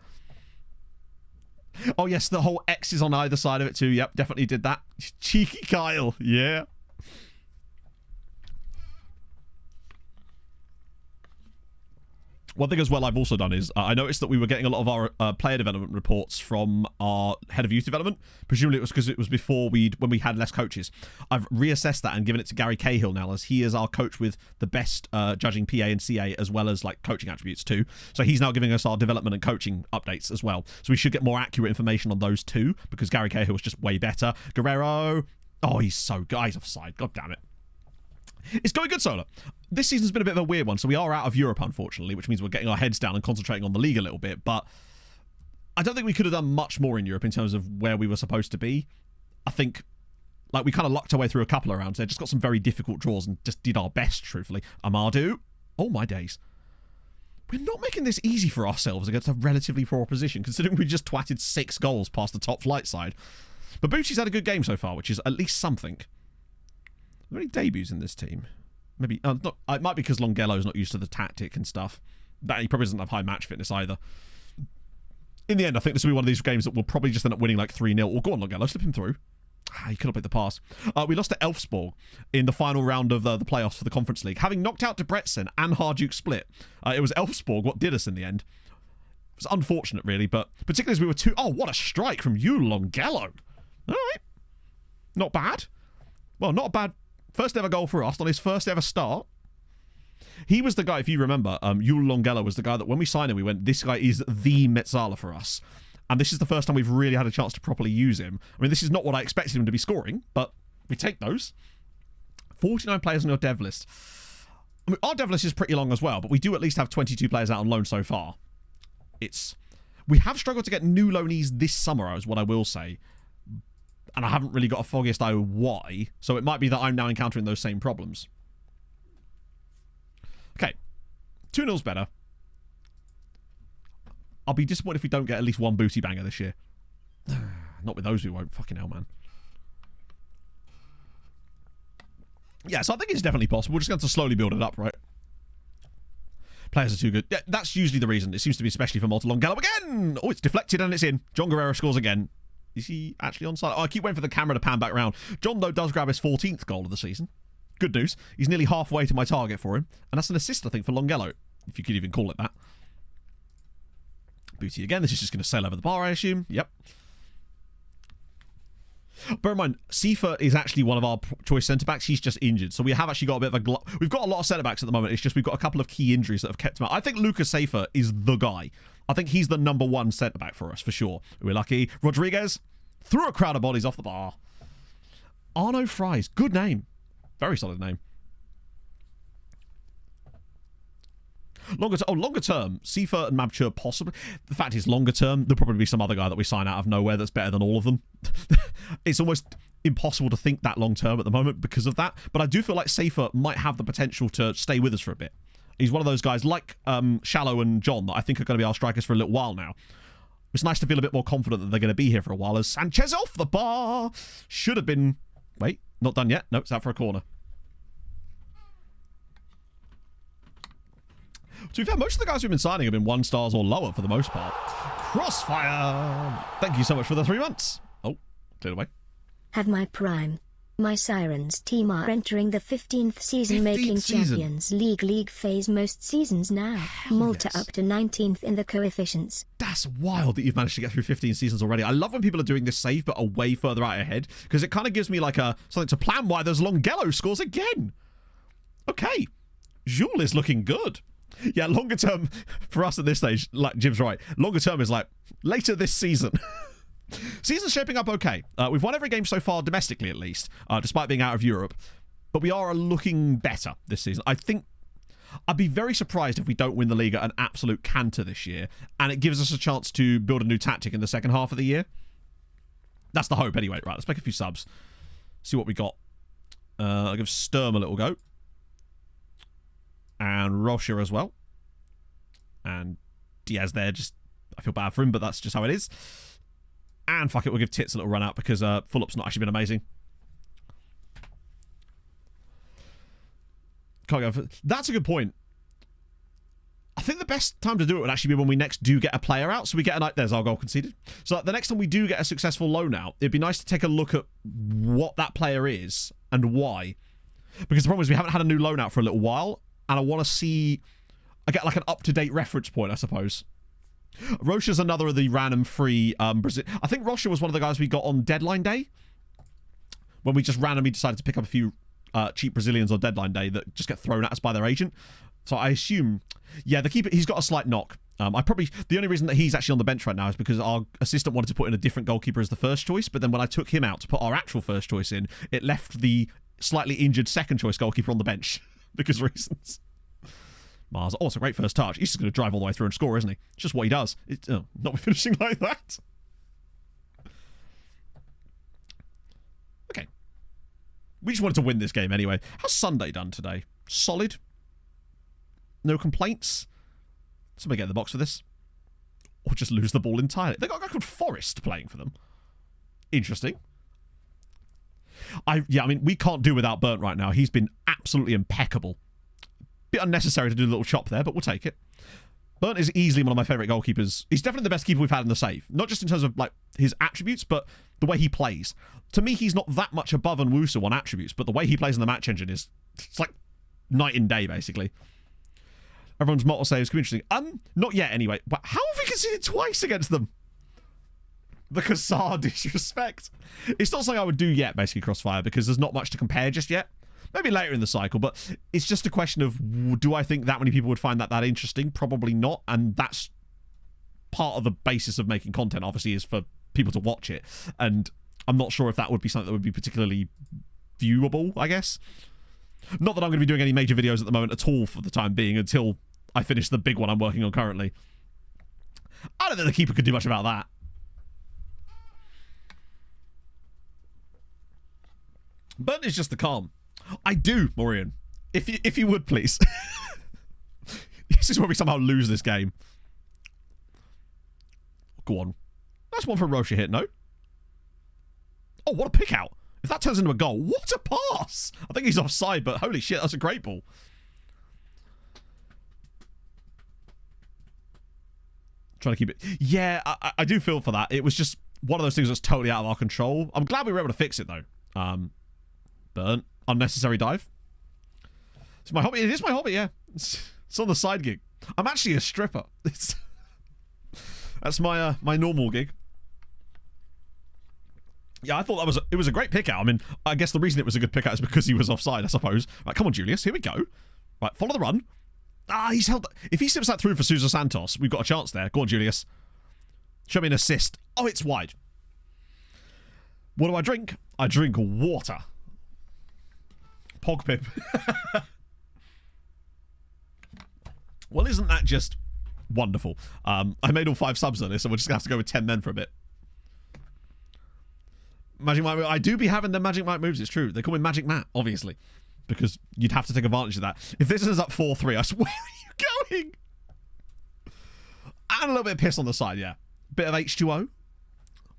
Oh, yes, the whole X is on either side of it too. Yep, definitely did that. Cheeky Kyle. Yeah. One thing as well I've also done is I noticed that we were getting a lot of our player development reports from our head of youth development. Presumably it was because it was before when we had less coaches. I've reassessed that and given it to Gary Cahill now, as he is our coach with the best judging PA and CA, as well as like coaching attributes too. So he's now giving us our development and coaching updates as well. So we should get more accurate information on those too, because Gary Cahill was just way better. Guerrero, oh, he's so good. He's offside. God damn it. It's going good, Solar. This season's been a bit of a weird one, so we are out of Europe, unfortunately, which means we're getting our heads down and concentrating on the league a little bit, but I don't think we could have done much more in Europe in terms of where we were supposed to be. I think, like, we kind of lucked our way through a couple of rounds there, just got some very difficult draws and just did our best, truthfully. Amadou. Oh, my days. We're not making this easy for ourselves against a relatively poor opposition, considering we just twatted 6 goals past the top flight side. But Bucci's had a good game so far, which is at least something. Are there any debuts in this team? Maybe it might be because Longello's not used to the tactic and stuff. That he probably doesn't have high match fitness either. In the end, I think this will be one of these games that will probably just end up winning like 3-0. Or go on, Longello, slip him through. He could have played the pass. We lost to Elfsborg in the final round of the playoffs for the Conference League, having knocked out Debrecen and Harjuk Split. It was Elfsborg what did us in the end. It was unfortunate, really, but particularly as we were too... Oh, what a strike from you, Longello. All right. Not bad. Well, not a bad... First ever goal for us on his first ever start. He was the guy, if you remember, Yul Longello was the guy that when we signed him, we went, this guy is the Metzala for us. And this is the first time we've really had a chance to properly use him. I mean, this is not what I expected him to be scoring, but we take those. 49 players on your dev list. I mean, our dev list is pretty long as well, but we do at least have 22 players out on loan so far. We have struggled to get new loanees this summer, is what I will say. And I haven't really got a foggiest eye why. So it might be that I'm now encountering those same problems. Okay. 2-0's better. I'll be disappointed if we don't get at least one booty banger this year. Not with those we won't. Fucking hell, man. Yeah, so I think it's definitely possible. We're just going to slowly build it up, right? Players are too good. Yeah, that's usually the reason. It seems to be especially for Malta. Longello again! Oh, it's deflected and it's in. John Guerrero scores again. Is he actually onside? Oh, I keep waiting for the camera to pan back around. John, though, does grab his 14th goal of the season. Good news. He's nearly halfway to my target for him. And that's an assist, I think, for Longello. If you could even call it that. Booty again. This is just going to sail over the bar, I assume. Yep. Bear in mind, Seifert is actually one of our choice centre-backs. He's just injured. So we have actually got a bit of a... We've got a lot of centre-backs at the moment. It's just we've got a couple of key injuries that have kept him out. I think Lucas Seifert is the guy. I think he's the #1 centre-back for us, for sure. We're lucky. Rodriguez threw a crowd of bodies off the bar. Arno Fries. Good name. Very solid name. Longer term, Seifert and Mabchur possibly. The fact is, longer term, there'll probably be some other guy that we sign out of nowhere that's better than all of them. It's almost impossible to think that long term at the moment because of that. But I do feel like Seifert might have the potential to stay with us for a bit. He's one of those guys like Shallow and John that I think are going to be our strikers for a little while now. It's nice to feel a bit more confident that they're going to be here for a while. As Sanchez off the bar should have been. Wait, not done yet. No, it's out for a corner. To be fair, most of the guys we've been signing have been 1 stars or lower for the most part. Crossfire! Thank you so much for the 3 months. Oh, cleared away. Have my prime. My Sirens team are entering the 15th season, making Champions League phase most seasons now. Hell Malta yes. Up to 19th in the coefficients. That's wild that you've managed to get through 15 seasons already. I love when people are doing this save but are way further out ahead because it kind of gives me like something to plan why there's Longello scores again. Okay. Jules is looking good. Yeah, longer term for us at this stage, like Jim's right, longer term is like later this season. Season's shaping up okay. We've won every game so far, domestically at least, despite being out of Europe. But we are looking better this season. I think I'd be very surprised if we don't win the league at an absolute canter this year. And it gives us a chance to build a new tactic in the second half of the year. That's the hope anyway. Right, let's make a few subs. See what we got. I'll give Sturm a little go. And Rocher as well. And Diaz there, just I feel bad for him, but that's just how it is. And fuck it, we'll give Tits a little run out because Fulup's not actually been amazing. Can't go for... That's a good point. I think the best time to do it would actually be when we next do get a player out. So we get a... There's our goal conceded. So the next time we do get a successful loan out, it'd be nice to take a look at what that player is and why. Because the problem is we haven't had a new loan out for a little while. And I want to see... I get like an up-to-date reference point, I suppose. Rocha's another of the random free Brazil... I think Rocha was one of the guys we got on deadline day. When we just randomly decided to pick up a few cheap Brazilians on deadline day that just get thrown at us by their agent. So I assume... Yeah, the keeper, he's got a slight knock. The only reason that he's actually on the bench right now is because our assistant wanted to put in a different goalkeeper as the first choice, but then when I took him out to put our actual first choice in, it left the slightly injured second choice goalkeeper on the bench. Because reasons. Mars, oh, it's a great first touch. He's just going to drive all the way through and score, isn't he? It's just what he does. Not finishing like that. Okay. We just wanted to win this game anyway. How's Sunday done today? Solid? No complaints? Somebody get in the box for this. Or just lose the ball entirely. They got a guy called Forrest playing for them. Interesting. I mean, we can't do without Burnt right now. He's been absolutely impeccable. Bit unnecessary to do a little chop there, but we'll take it. Burnt is easily one of my favourite goalkeepers. He's definitely the best keeper we've had in the save. Not just in terms of like his attributes, but the way he plays. To me, he's not that much above Nwusu on attributes, but the way he plays in the match engine is it's like night and day, basically. Everyone's multiple saves could be interesting. Not yet, anyway. But how have we conceded twice against them? The Kassar disrespect. It's not something I would do yet, basically, Crossfire, because there's not much to compare just yet. Maybe later in the cycle, but it's just a question of, do I think that many people would find that interesting? Probably not, and that's part of the basis of making content, obviously, is for people to watch it, and I'm not sure if that would be something that would be particularly viewable, I guess. Not that I'm going to be doing any major videos at the moment at all for the time being until I finish the big one I'm working on currently. I don't think the keeper could do much about that. Burnt is just the calm. I do, Maureen. If you would, please. This is where we somehow lose this game. Go on. Nice one from Rocha hit, no? Oh, what a pick out. If that turns into a goal, what a pass! I think he's offside, but holy shit, that's a great ball. Trying to keep it... Yeah, I do feel for that. It was just one of those things that's totally out of our control. I'm glad we were able to fix it, though. Burnt. Unnecessary dive. It's my hobby. It is my hobby, yeah. It's on the side gig. I'm actually a stripper. That's my my normal gig. Yeah, I thought it was a great pick out. I mean, I guess the reason it was a good pick out is because he was offside, I suppose. Right, come on, Julius. Here we go. Right, follow the run. Ah, he's held... If he slips that through for Sousa Santos, we've got a chance there. Go on, Julius. Show me an assist. Oh, it's wide. What do I drink? I drink water. Pogpip. Well, isn't that just wonderful? I made all 5 subs on this, so we're just going to have to go with 10 men for a bit. Magic Mike, I do be having the Magic Mike moves, it's true. They call me Magic Matt, obviously. Because you'd have to take advantage of that. If this is up 4-3, I swear, where are you going? And a little bit of piss on the side, yeah. Bit of H2O.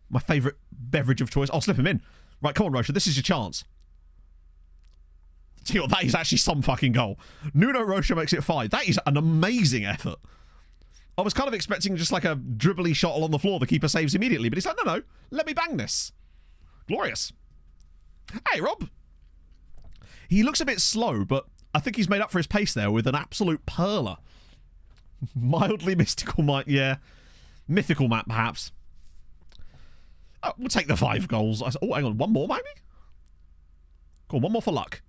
My favourite beverage of choice. I'll slip him in. Right, come on, Rocha, this is your chance. See what, that is actually some fucking goal. Nuno Rocha makes it 5. That is an amazing effort. I was kind of expecting just like a dribbly shot along the floor. The keeper saves immediately, but he's like, no, let me bang this. Glorious. Hey, Rob. He looks a bit slow, but I think he's made up for his pace there with an absolute perler. Mildly mystical map, yeah. Mythical map, perhaps. Oh, we'll take the 5 goals. Oh, hang on. One more, maybe? Go on, one more for luck.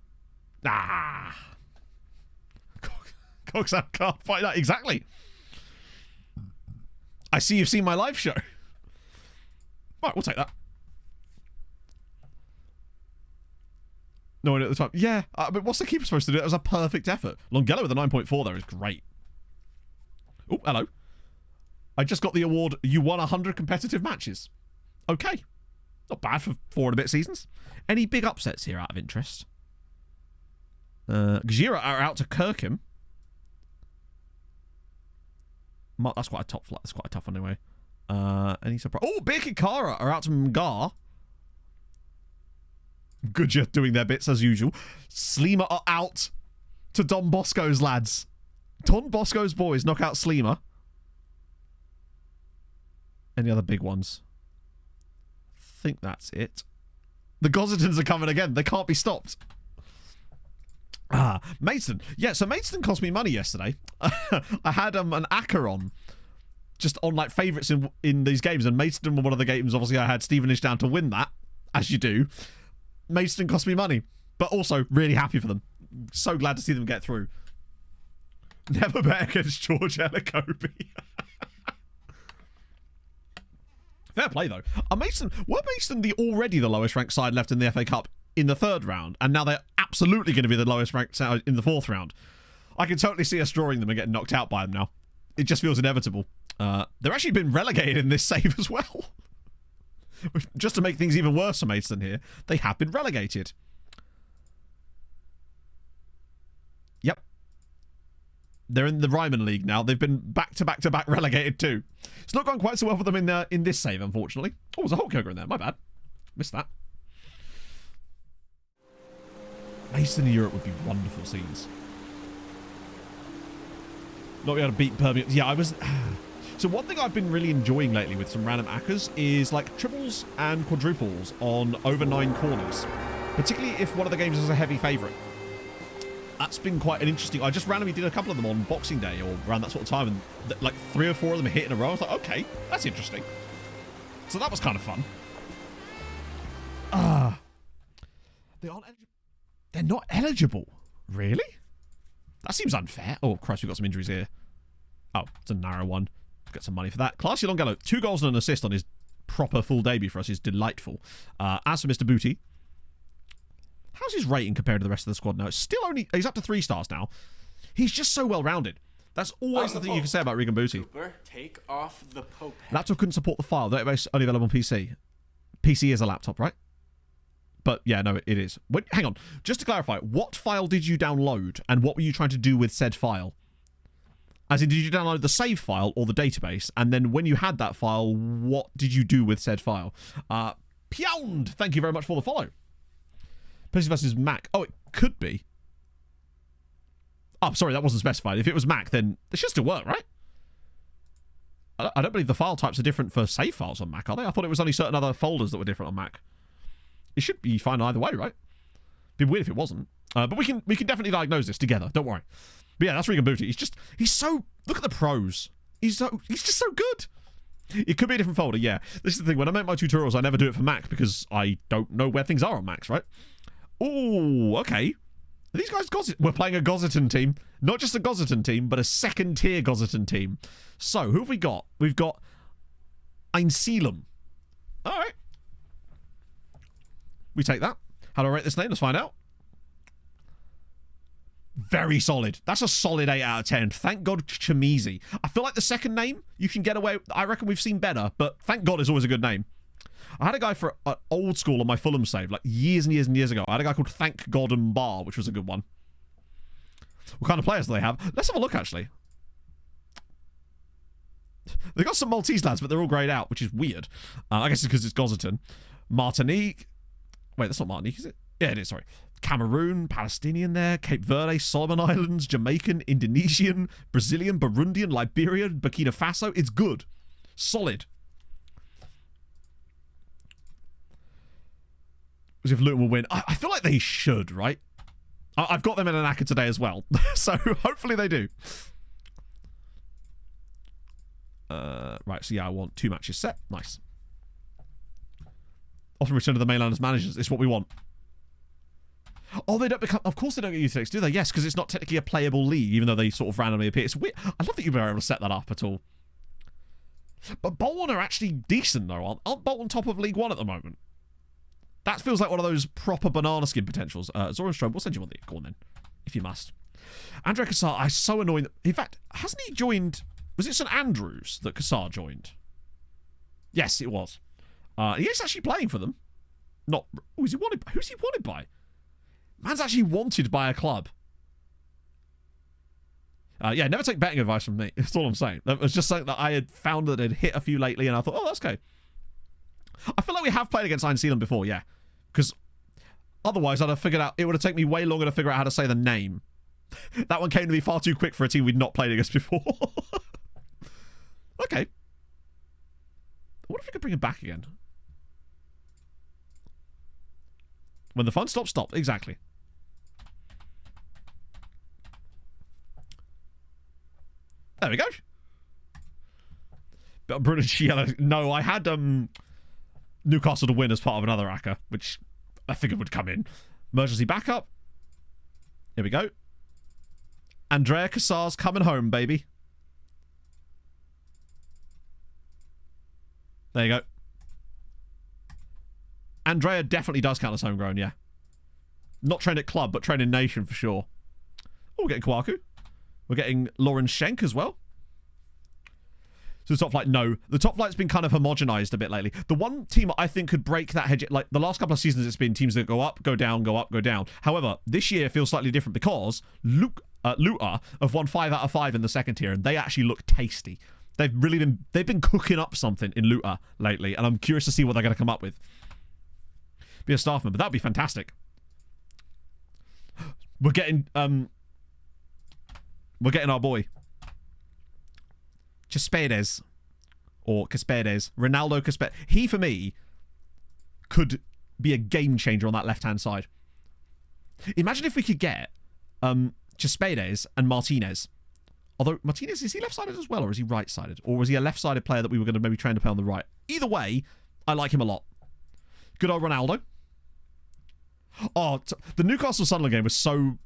Ah. Coxam can't fight that. Exactly. I see you've seen my live show. Right, we'll take that. No one at the time. Yeah, but what's the keeper supposed to do? That was a perfect effort. Longelo with a 9.4 there is great. Oh, hello. I just got the award, you won 100 competitive matches. Okay. Not bad for 4 and a bit seasons. Any big upsets here out of interest? Gajira are out to Kirkham. That's quite a top flat. That's quite a tough one anyway. Any surprise? Oh, Birkikara are out to Mgar. Goodja doing their bits as usual. Sleema are out to Don Bosco's lads. Don Bosco's boys knock out Sleema. Any other big ones? I think that's it. The Gossetons are coming again. They can't be stopped. Ah, Maidstone. Yeah, so Maidstone cost me money yesterday. I had an Acker on. Just on like favourites in these games. And Maidstone were one of the games, obviously, I had Stevenage down to win that. As you do. Maidstone cost me money. But also, really happy for them. So glad to see them get through. Never bet against George Elacobi. Fair play, though. Were Maidstone already the lowest ranked side left in the FA Cup in the 3rd round? And now they're absolutely going to be the lowest ranked side in the 4th round. I can totally see us drawing them and getting knocked out by them now. It just feels inevitable. They've actually been relegated in this save as well. Just to make things even worse for Maidstone here, they have been relegated. Yep. They're in the Ryman League now. They've been back-to-back-to-back relegated too. It's not gone quite so well for them in this save, unfortunately. Oh, there's a Hulk Ogre in there. My bad. Missed that. Maidstone in Europe would be wonderful scenes. Not be able to beat Birmingham. Yeah, I was... So one thing I've been really enjoying lately with some random Akkers is like triples and quadruples on over 9 corners. Particularly if one of the games is a heavy favourite. That's been quite an interesting... I just randomly did a couple of them on Boxing Day or around that sort of time, and like 3 or 4 of them hit in a row. I was like, okay, that's interesting. So that was kind of fun. They aren't eligible. They're not eligible. Really? That seems unfair. Oh, Christ, we've got some injuries here. Oh, it's a narrow one. Get some money for that. Classy Longelo, 2 goals and an assist on his proper full debut for us is delightful. As for Mr. Booty, How's his rating compared to the rest of the squad now? It's still only... He's up to 3 stars now. He's just so well-rounded. That's always the thing you can say about Regan Booty. Take off the Pope. Laptop couldn't support the file. Database only available on PC. PC is a laptop, right? But yeah, no, it is. Wait, hang on. Just to clarify, what file did you download and what were you trying to do with said file? As in, did you download the save file or the database? And then when you had that file, what did you do with said file? Pound! Thank you very much for the follow. PC versus Mac. Oh, it could be. Oh, sorry, that wasn't specified. If it was Mac, then it should still work, right? I don't believe the file types are different for save files on Mac, are they? I thought it was only certain other folders that were different on Mac. It should be fine either way, right? Be weird if it wasn't. But we can definitely diagnose this together. Don't worry. But yeah, that's Regan Booty. He's so... Look at the pros. He's just so good. It could be a different folder, yeah. This is the thing. When I make my tutorials, I never do it for Mac because I don't know where things are on Macs, right? Oh, okay. Are these guys we're playing a Gozerton team. Not just a Gozerton team, but a second-tier Gozerton team. So, who have we got? We've got Einseelum. All right. We take that. How do I rate this name? Let's find out. Very solid. That's a solid 8 out of 10. Thank God Chamizi. I feel like the second name, you can get away... I reckon we've seen better, but thank God is always a good name. I had a guy for old school on my Fulham save, like years and years and years ago. I had a guy called Thank God and Bar, which was a good one. What kind of players do they have? Let's have a look, actually. They've got some Maltese lads, but they're all greyed out, which is weird. I guess it's because it's Gozerton. Martinique. Wait, that's not Martinique, is it? Yeah, it is, sorry. Cameroon, Palestinian there, Cape Verde, Solomon Islands, Jamaican, Indonesian, Brazilian, Burundian, Liberia, Burkina Faso. It's good. Solid. As if Luton will win. I feel like they should, right? I've got them in an ACCA today as well. So hopefully they do. Right, so yeah, I want 2 matches set. Nice. Often return to the mainland as managers. It's what we want. Oh, they don't become... Of course they don't get youth stakes, do they? Yes, because it's not technically a playable league, even though they sort of randomly appear. It's weird. I love that you were able to set that up at all. But Bolton are actually decent, though, aren't Bolton top of League One at the moment? That feels like one of those proper banana skin potentials. Zoranstrom, we'll send you one there. Go on then, if you must. Andre Cassar, I'm so annoying. In fact, hasn't he joined... Was it St Andrews that Cassar joined? Yes, it was. He is actually playing for them. Not... Oh, is he wanted... Who's he wanted by? Man's actually wanted by a club. Yeah, never take betting advice from me. That's all I'm saying. That was just something that I had found that had hit a few lately, and I thought, oh, that's okay. I feel like we have played against Einseelum before, yeah. Because otherwise I'd have figured out... It would have taken me way longer to figure out how to say the name. That one came to me far too quick for a team we'd not played against before. Okay. I wonder if we could bring him back again. When the fun stops, stop. Exactly. There we go. But Bruno Chiella... No, I had... Newcastle to win as part of another ACCA, which I figured would come in. Emergency backup. Here we go. Andrea Cassar's coming home, baby. There you go. Andrea definitely does count as homegrown, yeah. Not trained at club, but trained in nation for sure. Oh, we're getting Kwaku. We're getting Lauren Schenk as well. So the top flight, no. The top flight's been kind of homogenized a bit lately. The one team I think could break that hedge, like the last couple of seasons, it's been teams that go up, go down, go up, go down. However, this year feels slightly different because Luta have won 5 out of 5 in the second tier, and they actually look tasty. They've been cooking up something in Luta lately, and I'm curious to see what they're going to come up with. Be a staff member, that'd be fantastic. We're getting our boy Caspedes, or Caspedes, Ronaldo Caspedes. He, for me, could be a game changer on that left-hand side. Imagine if we could get Caspedes and Martinez. Although, Martinez, is he left-sided as well, or is he right-sided? Or was he a left-sided player that we were going to maybe train to play on the right? Either way, I like him a lot. Good old Ronaldo. Oh, the Newcastle Sunderland game was so...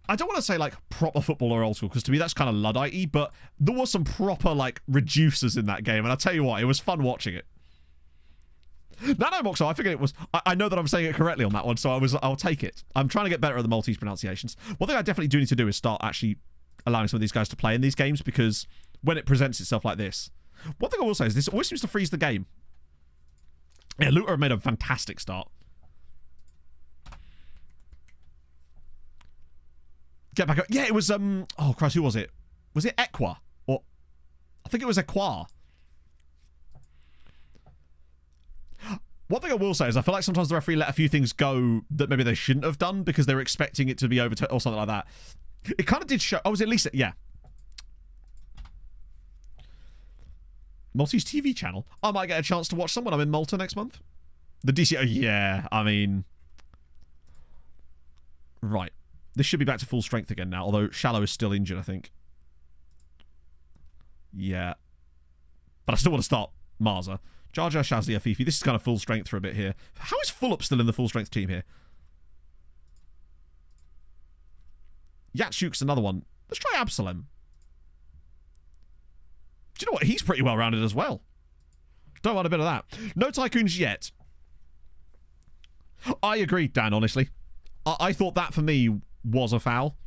I don't want to say, like, proper football or old school, because to me that's kind of Luddite-y, but there was some proper, like, reducers in that game, and I'll tell you what, it was fun watching it. Nanomoxo, I figured it was... I know that I'm saying it correctly on that one, so I'll take it. I'm trying to get better at the Maltese pronunciations. One thing I definitely do need to do is start actually allowing some of these guys to play in these games, because when it presents itself like this... One thing I will say is this always seems to freeze the game. Yeah, Luton have made a fantastic start. Get back up. Yeah, it was... Oh, Christ, who was it? Was it Equa? Or... I think it was Equa. One thing I will say is I feel like sometimes the referee let a few things go that maybe they shouldn't have done because they were expecting it to be overturned or something like that. It kind of did show... Oh, was it Lisa? Yeah. Maltese TV channel. I might get a chance to watch someone. I'm in Malta next month. The DC... Oh, yeah, I mean... Right. This should be back to full strength again now, although Shallow is still injured, I think. Yeah. But I still want to start Marza. Jar Jar, Shazia, Fifi. This is kind of full strength for a bit here. How is Fulop still in the full strength team here? Yatshuk's another one. Let's try Absalem. Do you know what? He's pretty well rounded as well. Don't want a bit of that. No Tycoons yet. I agree, Dan, honestly. I thought that for me was a foul.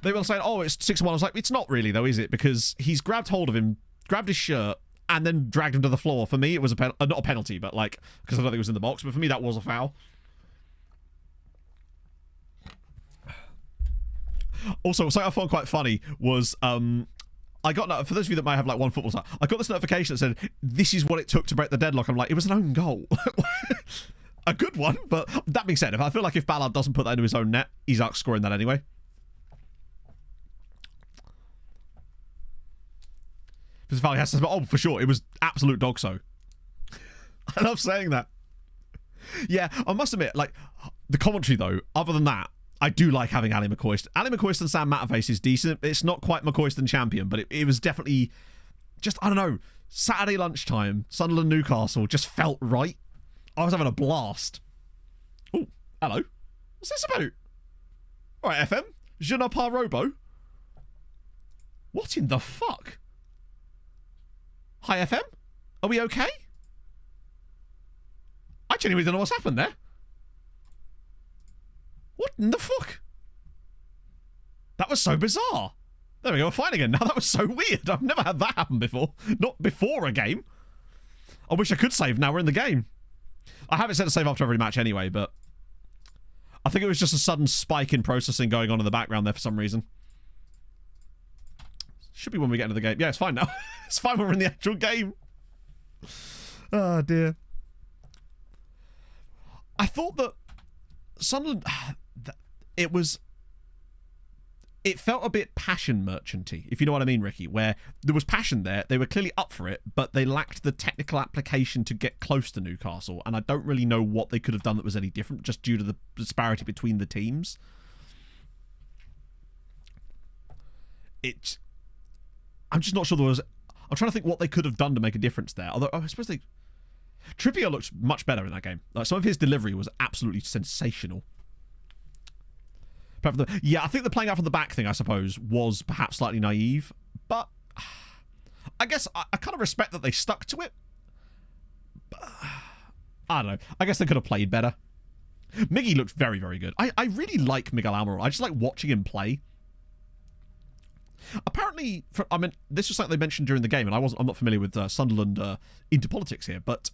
They were saying, oh, it's 6-1. I was like, it's not really, though, is it? Because he's grabbed hold of him, grabbed his shirt, and then dragged him to the floor. For me, it was a not a penalty, but like, because I don't think it was in the box, but for me, that was a foul. Also, something I found quite funny was, I got, for those of you that might have like one football site, I got this notification that said, this is what it took to break the deadlock. I'm like, it was an own goal. A good one, but that being said, I feel like if Ballard doesn't put that into his own net, he's out scoring that anyway. Valley has to, oh, for sure, it was absolute dog so. I love saying that. Yeah, I must admit, like, the commentary, though, other than that, I do like having Ali McCoist. Ali McCoist and Sam Matterface is decent. It's not quite McCoist and Champion, but it was definitely just, I don't know, Saturday lunchtime, Sunderland Newcastle just felt right. I was having a blast. Oh, hello. What's this about? All right, FM. Je ne pas robo. What in the fuck? Hi, FM? Are we okay? I genuinely don't know what's happened there. What in the fuck? That was so bizarre. There we go, we're fine again. Now that was so weird. I've never had that happen before. Not before a game. I wish I could save now we're in the game. I have it set to save after every match anyway, but I think it was just a sudden spike in processing going on in the background there for some reason. Should be when we get into the game. Yeah, it's fine now. It's fine when we're in the actual game. Oh, dear. I thought that Sunderland... It felt a bit passion merchanty, if you know what I mean, Ricky, where there was passion there. They were clearly up for it, but they lacked the technical application to get close to Newcastle, and I don't really know what they could have done that was any different, just due to the disparity between the teams. I'm just not sure there was... I'm trying to think what they could have done to make a difference there. Although, I suppose they... Trippier looked much better in that game. Like, some of his delivery was absolutely sensational. Yeah, I think the playing out from the back thing, I suppose, was perhaps slightly naive. But I guess I kind of respect that they stuck to it. But, I don't know. I guess they could have played better. Miggy looked very, very good. I really like Miguel Almiron. I just like watching him play. Apparently, I mean, this was something they mentioned during the game, and I'm not familiar with Sunderland into politics here, but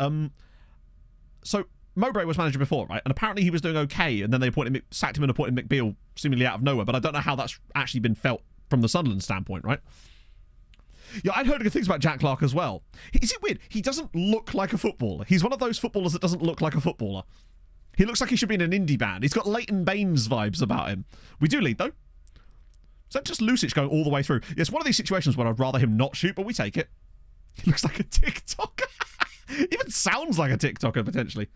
so Mowbray was manager before, right? And apparently he was doing okay, and then they sacked him and appointed McBeal seemingly out of nowhere. But I don't know how that's actually been felt from the Sunderland standpoint, right? Yeah, I'd heard good things about Jack Clark as well. Is it weird? He doesn't look like a footballer. He's one of those footballers that doesn't look like a footballer. He looks like he should be in an indie band. He's got Leighton Baines vibes about him. We do lead, though. Is that just Lucic going all the way through? It's one of these situations where I'd rather him not shoot, but we take it. He looks like a TikToker. Even sounds like a TikToker, potentially.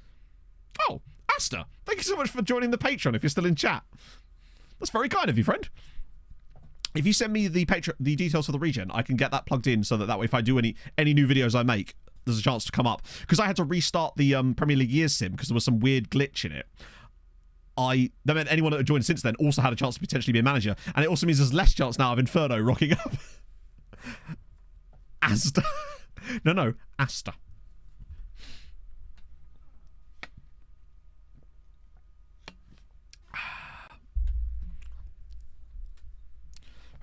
Oh, Asta, thank you so much for joining the Patreon if you're still in chat. That's very kind of you, friend. If you send me the details for the regen, I can get that plugged in so that way if I do any new videos I make, there's a chance to come up. Because I had to restart the Premier League Years Sim because there was some weird glitch in it. That meant anyone that had joined since then also had a chance to potentially be a manager. And it also means there's less chance now of Inferno rocking up. Asta. No, Asta.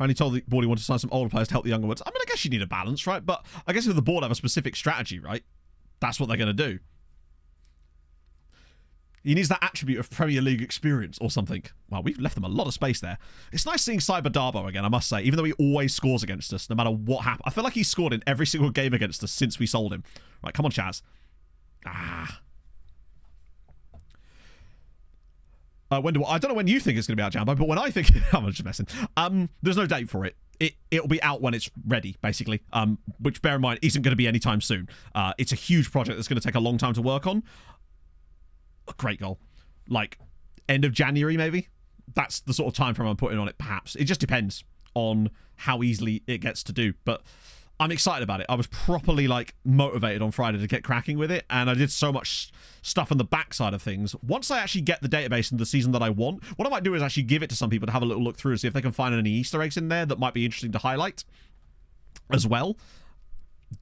Apparently told the board he wanted to sign some older players to help the younger ones. I mean, I guess you need a balance, right? But I guess if the board have a specific strategy, right, that's what they're going to do. He needs that attribute of Premier League experience or something. Well, we've left them a lot of space there. It's nice seeing Cyber Darbo again, I must say, even though he always scores against us, no matter what happens. I feel like he's scored in every single game against us since we sold him. Right, come on, Chaz. I don't know when you think it's going to be out, Jambo, but when I think... I'm just messing. There's no date for it. It'll be out when it's ready, basically, which, bear in mind, isn't going to be anytime soon. It's a huge project that's going to take a long time to work on. A great goal. Like, end of January, maybe? That's the sort of time frame I'm putting on it, perhaps. It just depends on how easily it gets to do, but I'm excited about it. I was properly, like, motivated on Friday to get cracking with it, and I did so much stuff on the backside of things. Once I actually get the database in the season that I want, what I might do is actually give it to some people to have a little look through and see if they can find any Easter eggs in there that might be interesting to highlight as well,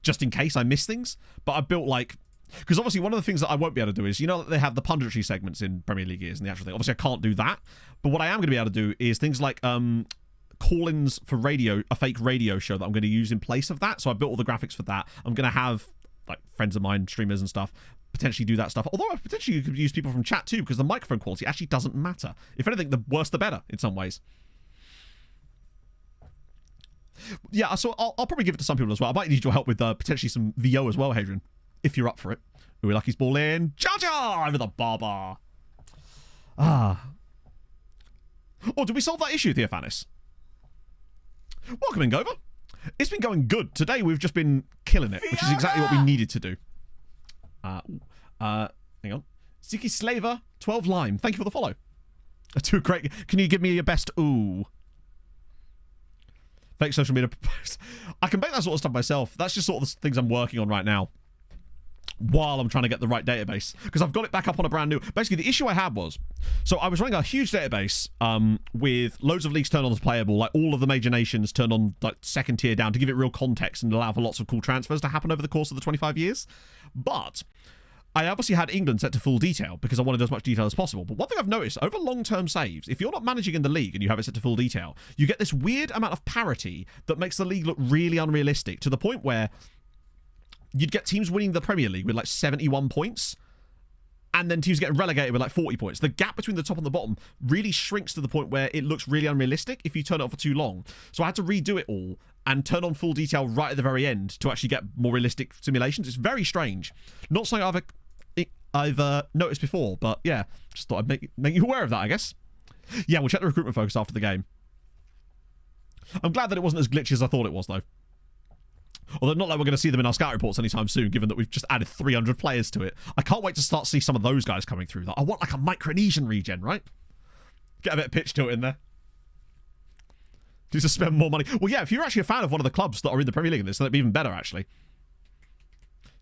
just in case I miss things. But I built, like... Because obviously one of the things that I won't be able to do is, you know, that they have the punditry segments in Premier League years and the actual thing. Obviously I can't do that. But what I am going to be able to do is things like call-ins for radio, a fake radio show that I'm going to use in place of that. So I built all the graphics for that. I'm going to have, like, friends of mine, streamers and stuff, potentially do that stuff. Although I potentially could use people from chat too, because the microphone quality actually doesn't matter. If anything, the worse the better in some ways. Yeah, so I'll probably give it to some people as well. I might need your help with potentially some VO as well, Hadrian, if you're up for it. Ooh, Lucky's ball in. Jar over the bar. Oh, did we solve that issue, Theophanis? Welcome in, Gover. It's been going good. Today we've just been killing it, which is exactly what we needed to do. Hang on. Ziki Slaver, 12 Lime. Thank you for the follow. Too great. Can you give me your best ooh? Fake social media post. I can make that sort of stuff myself. That's just sort of the things I'm working on right now, while I'm trying to get the right database, because I've got it back up on a brand new... Basically, the issue I had was... So I was running a huge database with loads of leagues turned on as playable, like all of the major nations turned on like second tier down to give it real context and allow for lots of cool transfers to happen over the course of the 25 years. But I obviously had England set to full detail because I wanted as much detail as possible. But one thing I've noticed, over long-term saves, if you're not managing in the league and you have it set to full detail, you get this weird amount of parity that makes the league look really unrealistic, to the point where you'd get teams winning the Premier League with like 71 points, and then teams getting relegated with like 40 points. The gap between the top and the bottom really shrinks to the point where it looks really unrealistic if you turn it on for too long. So I had to redo it all and turn on full detail right at the very end to actually get more realistic simulations. It's very strange. Not something I've noticed before, but yeah, just thought I'd make you aware of that, I guess. Yeah, we'll check the recruitment focus after the game. I'm glad that it wasn't as glitchy as I thought it was, though. Although not like we're going to see them in our scout reports anytime soon, given that we've just added 300 players to it. I can't wait to start to see some of those guys coming through. I want like a Micronesian regen, right? Get a bit of pitch to it in there. Need to spend more money. Well, yeah, if you're actually a fan of one of the clubs that are in the Premier League in this, then it'd be even better, actually.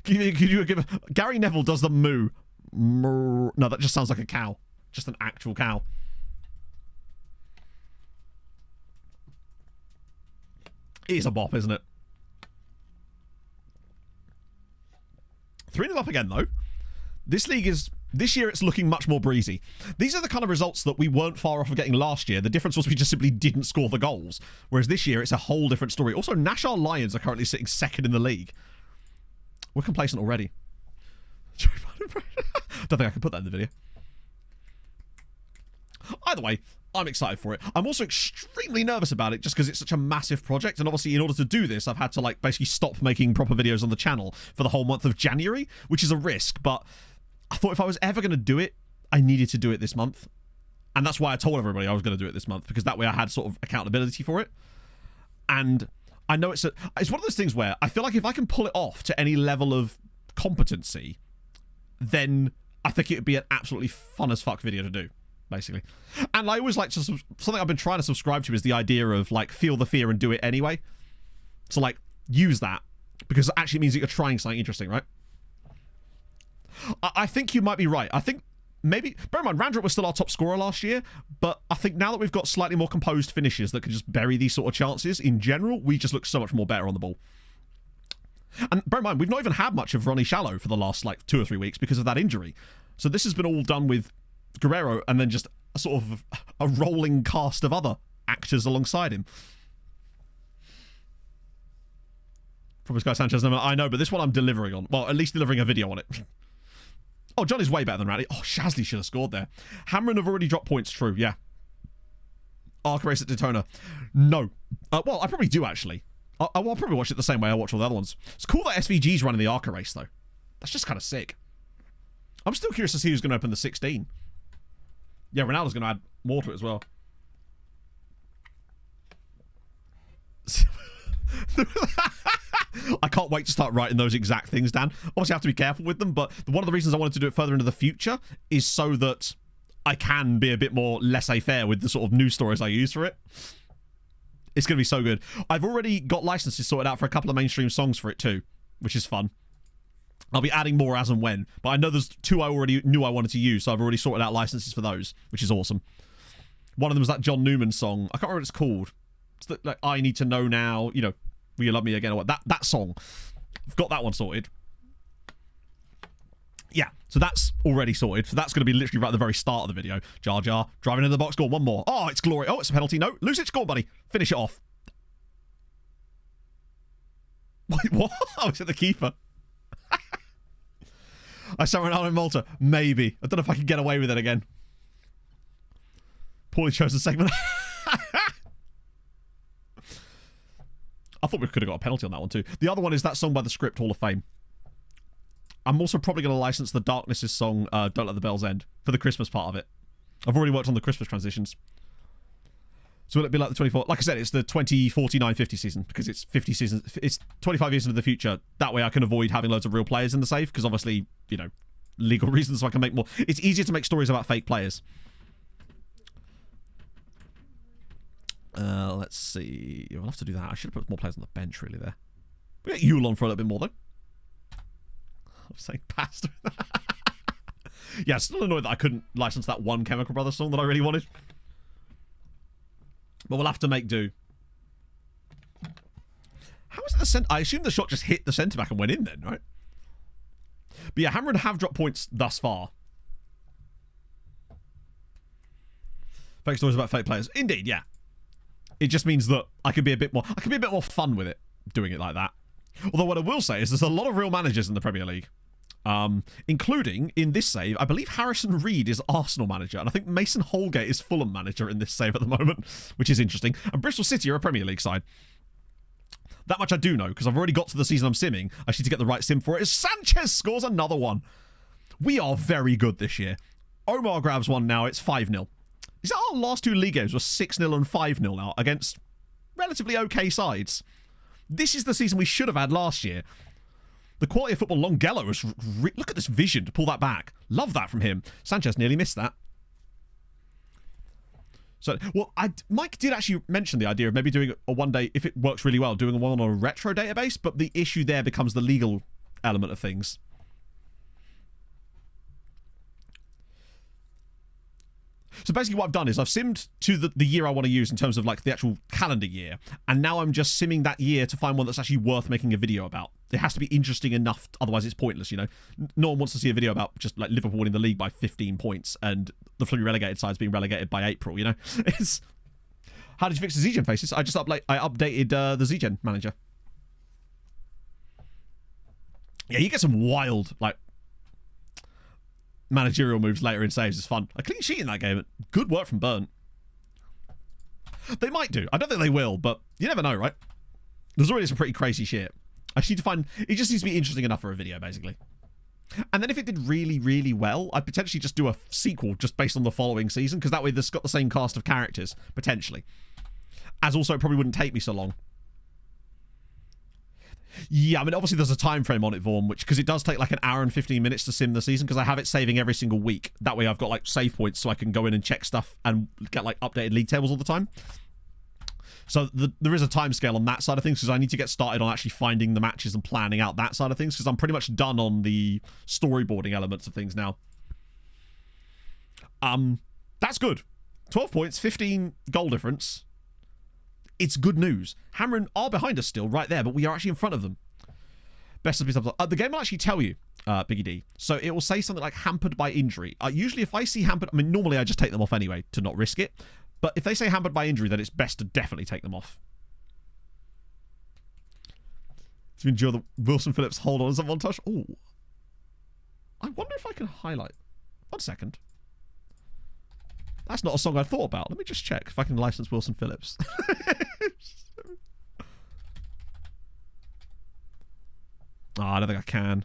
Could you give... Gary Neville does the moo. No, that just sounds like a cow. Just an actual cow. It is a bop, isn't it? 3-0 up again, though. This year it's looking much more breezy. These are the kind of results that we weren't far off of getting last year. The difference was we just simply didn't score the goals. Whereas this year it's a whole different story. Also, Nashar Lions are currently sitting second in the league. We're complacent already. Don't think I can put that in the video. Either way, I'm excited for it. I'm also extremely nervous about it just because it's such a massive project, and obviously in order to do this I've had to like basically stop making proper videos on the channel for the whole month of January, which is a risk, but I thought if I was ever going to do it, I needed to do it this month. And that's why I told everybody I was going to do it this month, because that way I had sort of accountability for it. And I know it's one of those things where I feel like if I can pull it off to any level of competency, then I think it would be an absolutely fun as fuck video to do, basically. And I always like to... Something I've been trying to subscribe to is the idea of, like, feel the fear and do it anyway. So, like, use that, because it actually means that you're trying something interesting, right? I think you might be right. I think maybe... Bear in mind, Randrup was still our top scorer last year, but I think now that we've got slightly more composed finishes that can just bury these sort of chances, in general, we just look so much more better on the ball. And bear in mind, we've not even had much of Ronnie Shallow for the last, like, 2 or 3 weeks because of that injury. So this has been all done with Guerrero and then just a sort of a rolling cast of other actors alongside him. From Sky Sanchez, I know, but this one I'm delivering on. Well, at least delivering a video on it. Oh, Johnny's way better than Randy. Oh, Shazly should have scored there. Hamron have already dropped points. True, yeah. Arc Race at Daytona. No. Well, I probably do, actually. I'll probably watch it the same way I watch all the other ones. It's cool that SVG's running the Arca Race, though. That's just kind of sick. I'm still curious to see who's going to open the 16. Yeah, Ronaldo's going to add more to it as well. I can't wait to start writing those exact things, Dan. Obviously, I have to be careful with them, but one of the reasons I wanted to do it further into the future is so that I can be a bit more laissez-faire with the sort of news stories I use for it. It's going to be so good. I've already got licenses sorted out for a couple of mainstream songs for it too, which is fun. I'll be adding more as and when, but I know there's 2 I already knew I wanted to use, so I've already sorted out licenses for those, which is awesome. One of them was that John Newman song. I can't remember what it's called. It's like I Need to Know Now, you know, Will You Love Me Again, or what? That song. I've got that one sorted. Yeah, so that's already sorted. So that's going to be literally right at the very start of the video. Jar Jar, driving into the box, score one more. Oh, it's glory. Oh, it's a penalty. No, Lucic, score, buddy. Finish it off. Wait, what? Oh, it's at the keeper. I saw Ronaldo in Malta. Maybe. I don't know if I can get away with it again. Poorly chosen segment. I thought we could have got a penalty on that one too. The other one is that song by the Script Hall of Fame. I'm also probably going to license the Darkness's song, Don't Let the Bells End, for the Christmas part of it. I've already worked on the Christmas transitions. So will it be like the 24... Like I said, it's the 2049-50 season, because it's 50 seasons... It's 25 years into the future. That way I can avoid having loads of real players in the save, because obviously, you know, legal reasons, so I can make more... It's easier to make stories about fake players. Let's see. We'll have to do that. I should have put more players on the bench, really, there. We get Yule on for a little bit more, though. I'm saying pasta. Yeah, still annoyed that I couldn't license that one Chemical Brothers song that I really wanted. But we'll have to make do. How is it the centre? I assume the shot just hit the centre back and went in then, right? But yeah, Hamron have dropped points thus far. Fake stories about fake players. Indeed, yeah. It just means that I can be a bit more fun with it, doing it like that. Although what I will say is there's a lot of real managers in the Premier League. Including, in this save, I believe Harrison Reed is Arsenal manager, and I think Mason Holgate is Fulham manager in this save at the moment, which is interesting. And Bristol City are a Premier League side. That much I do know, because I've already got to the season I'm simming. I just need to get the right sim for it. As Sanchez scores another one. We are very good this year. Omar grabs one now. It's 5-0. Is that our last two league games were 6-0 and 5-0 now against relatively okay sides? This is the season we should have had last year. The quality of football Longello is... Look at this vision to pull that back. Love that from him. Sanchez nearly missed that. So, well, Mike did actually mention the idea of maybe doing a one day, if it works really well, doing one on a retro database, but the issue there becomes the legal element of things. So basically what I've done is I've simmed to the year I want to use in terms of like the actual calendar year, and now I'm just simming that year to find one that's actually worth making a video about. It has to be interesting enough, otherwise it's pointless, you know. No one wants to see a video about just like Liverpool winning the league by 15 points and the fully relegated side's being relegated by April, you know. It's... How did you fix the Z-Gen faces? I updated the Z-Gen manager. Yeah, you get some wild, like, managerial moves later in saves. It's fun. A clean sheet in that game. Good work from Burnt. They might do. I don't think they will, but you never know, right? There's already some pretty crazy shit. I just need to find... It just needs to be interesting enough for a video, basically. And then if it did really, really well, I'd potentially just do a sequel just based on the following season, because that way it's got the same cast of characters, potentially. As also, it probably wouldn't take me so long. Yeah, I mean, obviously there's a time frame on it, Vaughn, which, because it does take like an hour and 15 minutes to sim the season, because I have it saving every single week. That way I've got like save points so I can go in and check stuff and get like updated league tables all the time. So there is a time scale on that side of things, because I need to get started on actually finding the matches and planning out that side of things, because I'm pretty much done on the storyboarding elements of things now. That's good. 12 points, 15 goal difference. It's good news. Hamron are behind us still, right there, but we are actually in front of them. Best of the the game will actually tell you, Biggie D. So it will say something like hampered by injury. Usually if I see hampered, I mean, normally I just take them off anyway to not risk it. But if they say hampered by injury, then it's best to definitely take them off. To enjoy the Wilson Phillips hold on as a montage. Oh. I wonder if I can highlight. 1 second. That's not a song I thought about. Let me just check if I can license Wilson Phillips. Oh, I don't think I can.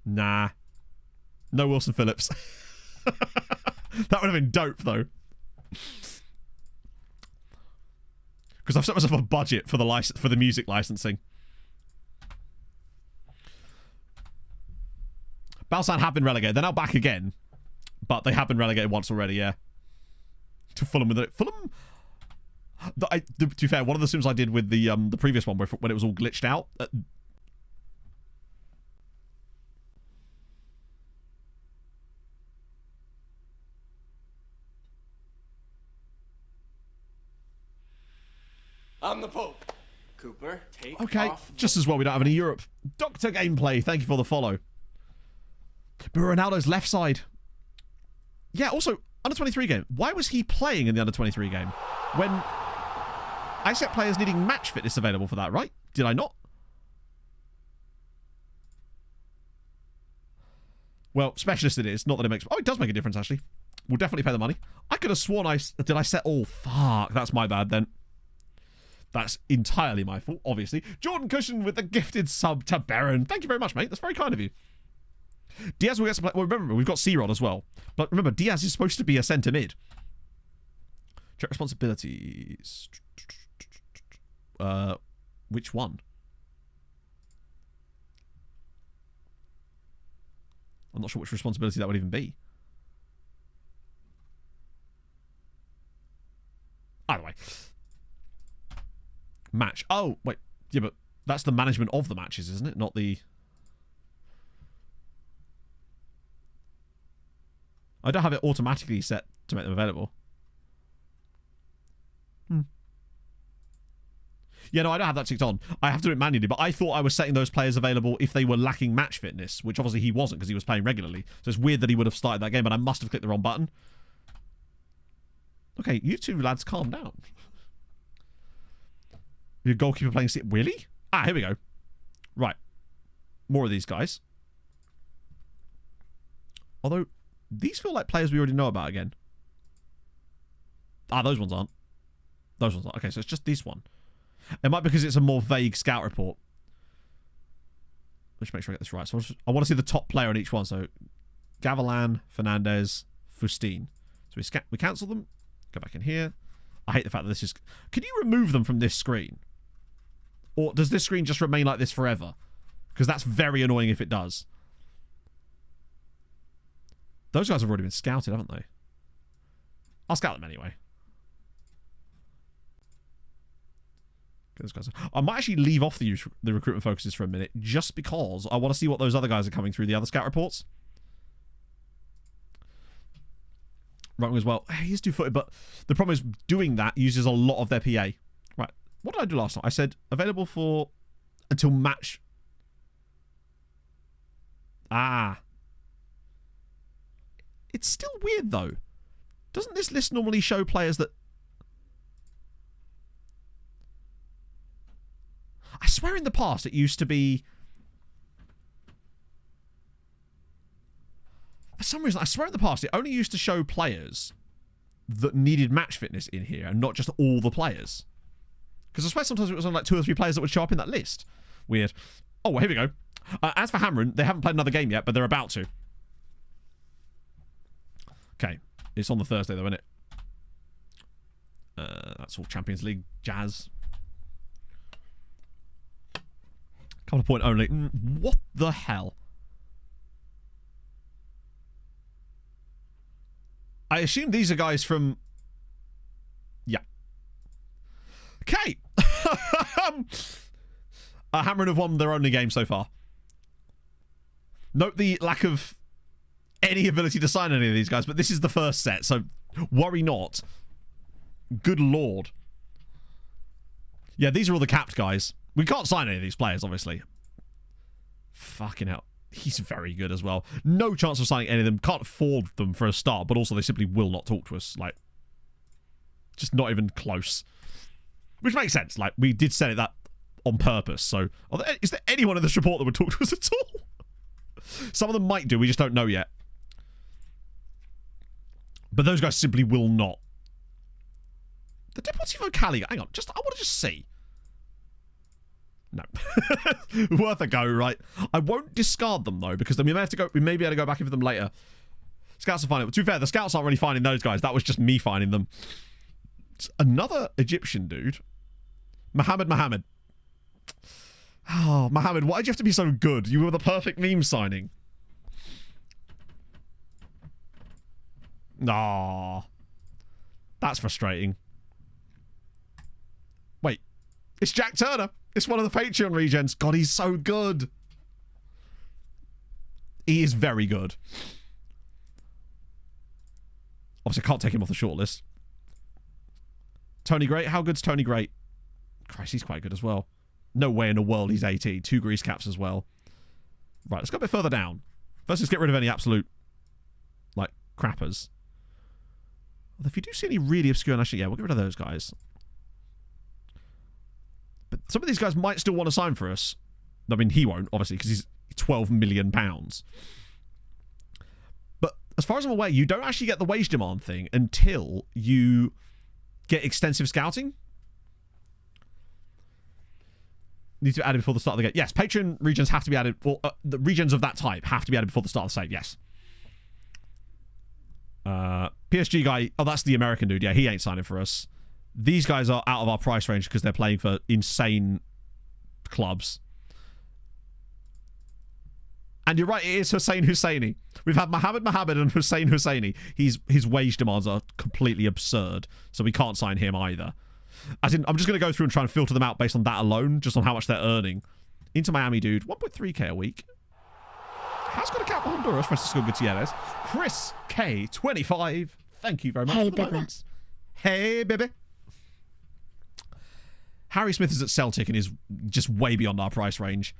Nah. No Wilson Phillips. That would have been dope, though. Because I've set myself a budget for the music licensing. Balsan have been relegated. They're now back again. But they have been relegated once already, yeah. To Fulham with it. Fulham... to be fair, one of the sims I did with the previous one when it was all glitched out... I'm the Pope. Cooper, take okay, off. just as well we don't have any Europe. Doctor Gameplay, thank you for the follow. But Ronaldo's left side. Yeah, also, under-23 game. Why was he playing in the under-23 game? When I set players needing match fitness available for that, right? Did I not? Well, specialist it is. Not that it makes... Oh, it does make a difference, actually. We'll definitely pay the money. I could have sworn Did I set all? Fuck, that's my bad then. That's entirely my fault, obviously. Jordan Cushion with the gifted sub to Baron. Thank you very much, mate. That's very kind of you. Diaz will get to play... Well, remember, we've got C-Rod as well. But remember, Diaz is supposed to be a centre mid. Check responsibilities. Which one? I'm not sure which responsibility that would even be. Either way. Match. Oh, wait. Yeah, but that's the management of the matches, isn't it? Not the... I don't have it automatically set to make them available. Yeah, no, I don't have that ticked on. I have to do it manually, but I thought I was setting those players available if they were lacking match fitness, which obviously he wasn't because he was playing regularly. So it's weird that he would have started that game, but I must have clicked the wrong button. Okay, you two lads, calm down. Your goalkeeper playing... Really? Ah, here we go. Right. More of these guys. Although, these feel like players we already know about again. Ah, those ones aren't. Those ones aren't. Okay, so it's just this one. It might be because it's a more vague scout report. Let's make sure I get this right. So I want to see the top player on each one. So, Gavilan, Fernandez, Fustine. So we cancel them. Go back in here. I hate the fact that this is... Can you remove them from this screen? Or does this screen just remain like this forever? Because that's very annoying if it does. Those guys have already been scouted, haven't they? I'll scout them anyway. Those guys. I might actually leave off the recruitment focuses for a minute, just because I want to see what those other guys are coming through the other scout reports. Right as well. He's two-footed, but the problem is doing that uses a lot of their PA. Right. What did I do last time? I said available for until match. Ah. It's still weird though. Doesn't this list normally show players that... I swear in the past it used to be... For some reason, I swear in the past it only used to show players that needed match fitness in here and not just all the players. Because I swear sometimes it was on like 2 or 3 players that would show up in that list. Weird. Oh, well, here we go. As for Hamron, they haven't played another game yet, but they're about to. Okay. It's on the Thursday, though, isn't it? That's all Champions League jazz. Couple of point only. What the hell? I assume these are guys from... Yeah. Okay. Hamron have won their only game so far. Note the lack of any ability to sign any of these guys, but this is the first set, so worry not. Good lord. Yeah, these are all the capped guys. We can't sign any of these players, obviously. Fucking hell. He's very good as well. No chance of signing any of them. Can't afford them for a start, but also they simply will not talk to us. Like, just not even close. Which makes sense. Like, we did say that on purpose. So, is there anyone in this report that would talk to us at all? Some of them might do. We just don't know yet. But those guys simply will not. The Deportivo Cali. Hang on. I want to just see. No. Worth a go, right? I won't discard them, though, because then we may be able to go back in for them later. Scouts will find it. To be fair, the scouts aren't really finding those guys. That was just me finding them. It's another Egyptian dude. Mohammed. Oh, Mohammed, why did you have to be so good? You were the perfect meme signing. Nah. That's frustrating. Wait. It's Jack Turner. It's one of the Patreon regens. God, he's so good. He is very good. Obviously, I can't take him off the shortlist. Tony Great. How good's Tony Great? Christ, he's quite good as well. No way in the world he's 18. 2 grease caps as well. Right, let's go a bit further down. First, let's get rid of any absolute, like, crappers. Although if you do see any really obscure national... Yeah, we'll get rid of those guys. But some of these guys might still want to sign for us. I mean, he won't, obviously, because he's £12 million. But as far as I'm aware, you don't actually get the wage demand thing until you get extensive scouting. Need to be added before the start of the game. Yes, Patreon regions have to be added. Well, the regions of that type have to be added before the start of the save. Yes. PSG guy. Oh, that's the American dude. Yeah, he ain't signing for us. These guys are out of our price range because they're playing for insane clubs. And you're right, it is Hussein Husseini. We've had Mohammed and Hussein Husseini. His wage demands are completely absurd, so we can't sign him either. As in, I'm just going to go through and try and filter them out based on that alone, just on how much they're earning. Inter Miami dude, 1.3k a week. Has got a cap for Honduras, Francisco Gutierrez. Chris K, 25. Thank you very much. Hey, baby. Hey, baby. Harry Smith is at Celtic and is just way beyond our price range.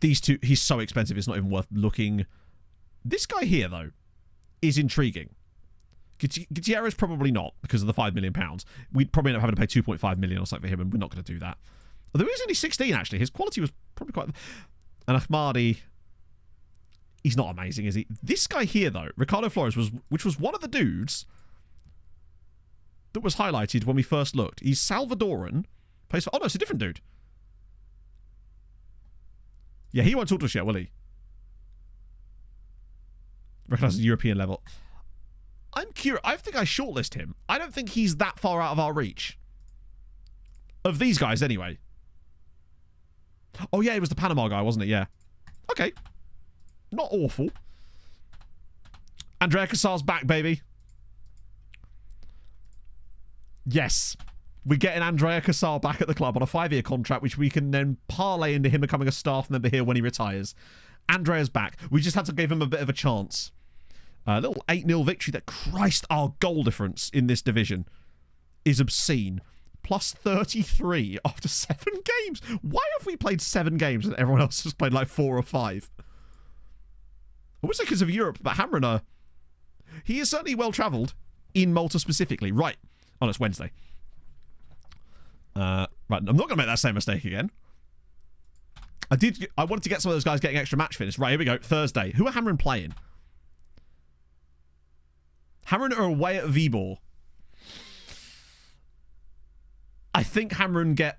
These two, he's so expensive, it's not even worth looking. This guy here, though, is intriguing. Gutierrez probably not, because of the £5 million. We'd probably end up having to pay 2.5 million or something for him, and we're not going to do that. Although he was only 16, actually. His quality was probably quite... And Ahmadi, he's not amazing, is he? This guy here, though, Ricardo Flores, which was one of the dudes that was highlighted when we first looked. He's Salvadoran. Plays for... Oh, no, it's a different dude. Yeah, he won't talk to us yet, will he? Recognised at European level. I'm curious. I think I shortlist him. I don't think he's that far out of our reach. Of these guys, anyway. Oh, yeah, it was the Panama guy, wasn't it? Yeah. Okay. Not awful. Andrea Cassar's back, baby. Yes. We're getting Andrea Cassar back at the club on a 5-year contract, which we can then parlay into him becoming a staff member here when he retires. Andrea's back. We just had to give him a bit of a chance. A little 8-0 victory. That Christ, our goal difference in this division is obscene. Plus 33 after 7 games. Why have we played 7 games and everyone else has played like 4 or 5? I would say because of Europe, but Hamriner, he is certainly well travelled in Malta specifically. Right. Oh, no, it's Wednesday. Right, I'm not going to make that same mistake again. I wanted to get some of those guys getting extra match fitness. Right, here we go. Thursday. Who are Hamrin playing? Hamrin are away at Vibor. I think Hamrin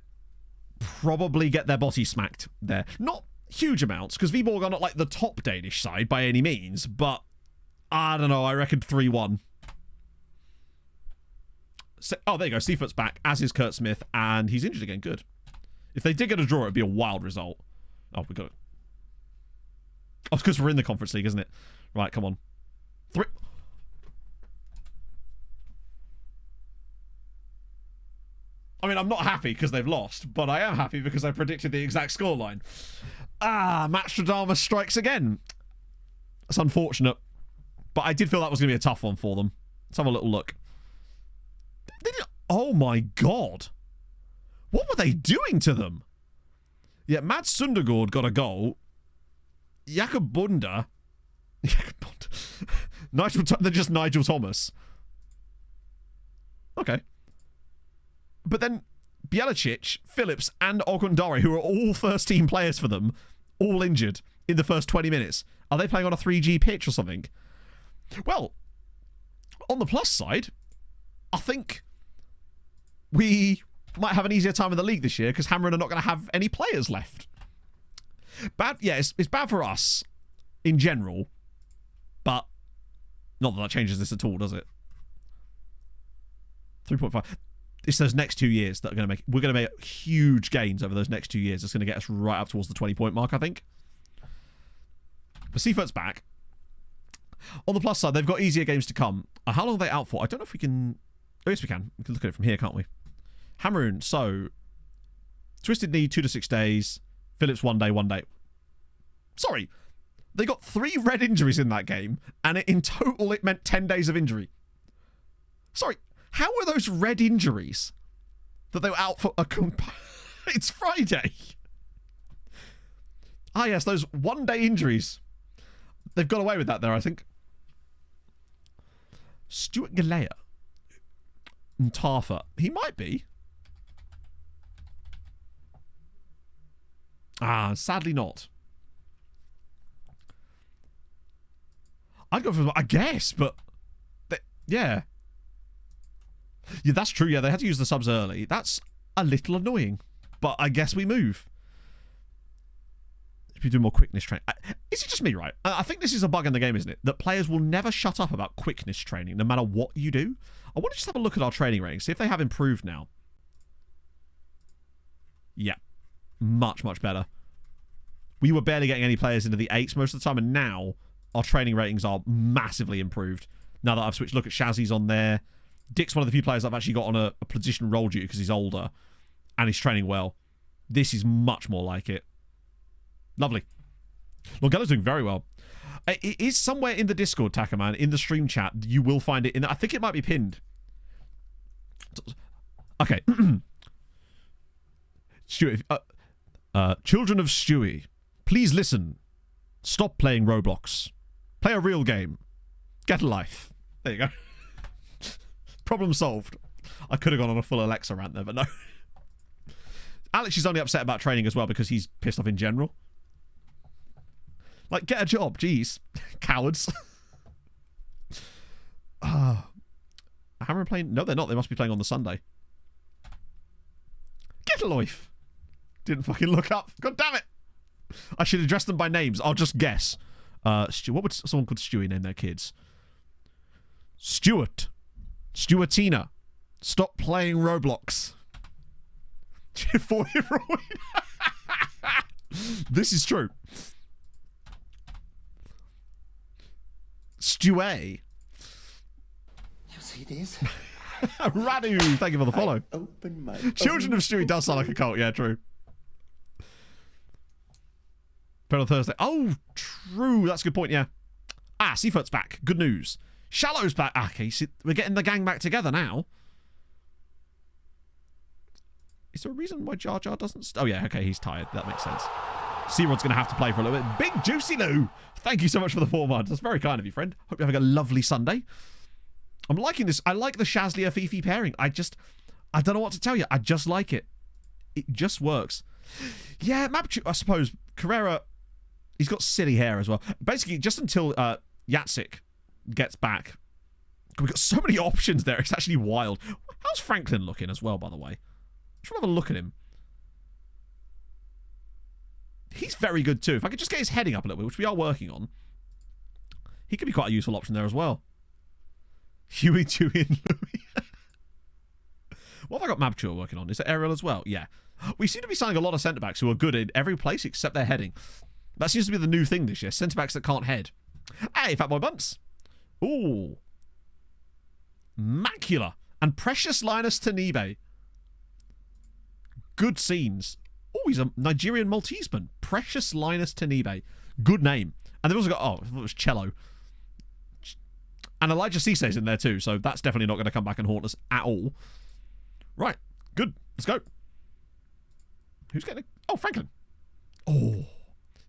probably get their body smacked there. Not huge amounts, because Viborg are not like the top Danish side by any means, but I don't know, I reckon 3-1. Oh, there you go. Seafoot's back, as is Kurt Smith, and he's injured again. Good. If they did get a draw, it'd be a wild result. Oh, we got it. Oh, it's because we're in the Conference League, isn't it? Right, come on. 3. I mean, I'm not happy because they've lost, but I am happy because I predicted the exact scoreline. Matstradamus strikes again. It's unfortunate, but I did feel that was going to be a tough one for them. Let's have a little look. Oh my god. What were they doing to them? Yeah, Mads Sundergaard got a goal. Jakob Bunda. They're just Nigel Thomas. Okay. But then Bjelicic, Phillips, and Ogundare, who are all first-team players for them, all injured in the first 20 minutes. Are they playing on a 3G pitch or something? Well, on the plus side, I think we might have an easier time in the league this year because Hamron are not going to have any players left. Bad, yeah, it's bad for us in general, but not that changes this at all, does it? 3.5. It's those next 2 years that are going to make... We're going to make huge gains over those next 2 years. It's going to get us right up towards the 20-point mark, I think. But Seafoot's back. On the plus side, they've got easier games to come. How long are they out for? I don't know if we can... Oh, yes, we can. We can look at it from here, can't we? Hamroon, so... Twisted knee, 2 to 6 days. Phillips, 1 day, 1 day. Sorry. They got 3 red injuries in that game, and in total it meant 10 days of injury. Sorry. How are those red injuries that they were out for a It's Friday. Ah, yes, those 1 day injuries. They've got away with that there, I think. Stuart Galea. Ntafa. He might be. Ah, sadly not. I'd go for, I guess, but... yeah. Yeah, that's true. Yeah, they had to use the subs early. That's a little annoying. But I guess we move. If we do more quickness training. Is it just me, right? I think this is a bug in the game, isn't it? That players will never shut up about quickness training, no matter what you do. I want to just have a look at our training ratings, see if they have improved now. Yeah. Much, much better. We were barely getting any players into the 8s most of the time, and now our training ratings are massively improved. Now that I've switched, look at Shazzy's on there. Dick's one of the few players I've actually got on a position role duty because he's older and he's training well. This is much more like it. Lovely. Longella's doing very well. It is somewhere in the Discord, Takaman, in the stream chat. You will find it in I think it might be pinned. Okay. Stewie, children of Stewie, please listen. Stop playing Roblox. Play a real game. Get a life. There you go. Problem solved. I could have gone on a full Alexa rant there, but no. Alex is only upset about training as well because he's pissed off in general. Like, get a job. Jeez. Cowards. Hammer playing? No, they're not. They must be playing on the Sunday. Get a life. Didn't fucking look up. God damn it. I should address them by names. I'll just guess. What would someone called Stewie name their kids? Stuart. Stuartina. Stop playing Roblox. 4-year-old. This is true. Steway. You see this? Radu, thank you for the follow. Open my Children of Stewie does sound like a cult. Yeah, true. Played on Thursday. Oh, true. That's a good point, yeah. Ah, Seafoot's back. Good news. Shallow's back. Ah, okay, see, we're getting the gang back together now. Is there a reason why Jar Jar doesn't... Oh, yeah, okay, he's tired. That makes sense. Searod's going to have to play for a little bit. Big Juicy Lou! Thank you so much for the 4 months. That's very kind of you, friend. Hope you're having a lovely Sunday. I'm liking this. I like the Shazlia Fifi pairing. I don't know what to tell you. I just like it. It just works. Yeah, I suppose. Carrera, he's got silly hair as well. Basically, just until Yatsik gets back. We've got so many options there. It's actually wild. How's Franklin looking as well, by the way? Just want to have a look at him. He's very good too. If I could just get his heading up a little bit, which we are working on, he could be quite a useful option there as well. Huey, Chewie, and Louie. What have I got Mabchur working on? Is it Ariel as well? Yeah. We seem to be signing a lot of centre-backs who are good in every place except their heading. That seems to be the new thing this year. Centre-backs that can't head. Hey, Fatboy Bunce. Ooh. Macula. And Precious Linus Tanibe. Good scenes. Oh, he's a Nigerian Malteseman. Precious Linus Tanibe. Good name. And they've also got, oh, I thought it was Cello. And Elijah Cisse's in there too, so that's definitely not going to come back and haunt us at all. Right. Good. Let's go. Who's getting... Oh, Franklin. Oh.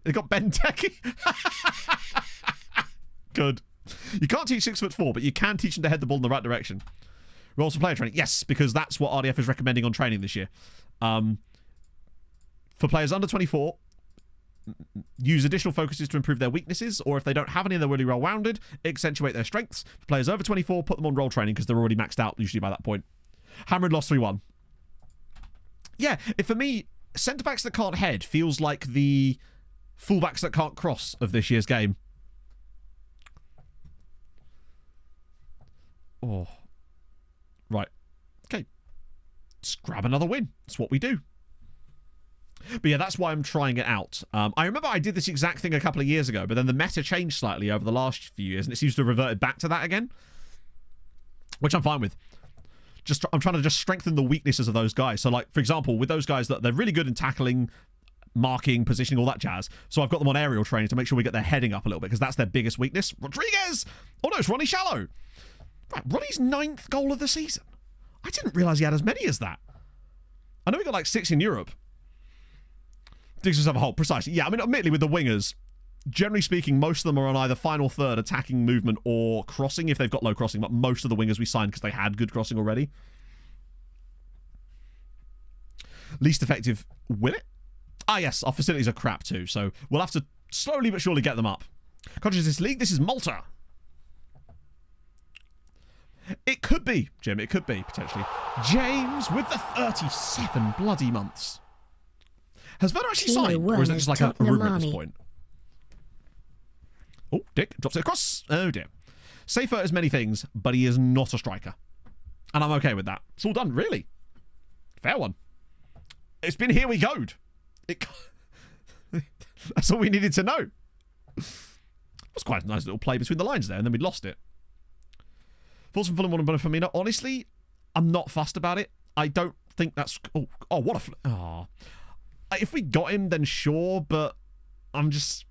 They got Ben Techie. Good. You can't teach 6'4", but you can teach him to head the ball in the right direction. Roles for player training. Yes, because that's what RDF is recommending on training this year. For players under 24, use additional focuses to improve their weaknesses, or if they don't have any, they're really well-rounded, accentuate their strengths. For players over 24, put them on role training because they're already maxed out usually by that point. Hammered lost 3-1. Yeah, for me, centre-backs that can't head feels like the full-backs that can't cross of this year's game. Oh. Right. Okay. Just grab another win. That's what we do. But yeah, that's why I'm trying it out. I remember I did this exact thing a couple of years ago, but then the meta changed slightly over the last few years, and it seems to have reverted back to that again, which I'm fine with. I'm trying to just strengthen the weaknesses of those guys. So, like, for example, with those guys, that they're really good in tackling, marking, positioning, all that jazz. So I've got them on aerial training to make sure we get their heading up a little bit, because that's their biggest weakness. Rodriguez! Oh no, it's Ronnie Shallow. Right, Ronnie's 9th goal of the season. I didn't realise he had as many as that. I know he got like 6 in Europe. Digs himself a hole, precisely. Yeah, I mean, admittedly, with the wingers, generally speaking, most of them are on either final third, attacking movement, or crossing if they've got low crossing, but most of the wingers we signed because they had good crossing already. Least effective, will it? Ah, yes, our facilities are crap too, so we'll have to slowly but surely get them up. Countries this league, this is Malta. It could be, Jim, it could be, potentially. James with the 37 bloody months. Has Werner actually signed, or is it just like a rumour at this point? Oh, Dick drops it across. Oh, dear. Safer as many things, but he is not a striker. And I'm okay with that. It's all done, really. Fair one. It's been here we go'd. That's all we needed to know. It was quite a nice little play between the lines there, and then we lost it. Thoughts from Fulham, one from Mina. Honestly, I'm not fussed about it. I don't think that's... Oh, what a... If we got him, then sure, but I'm just...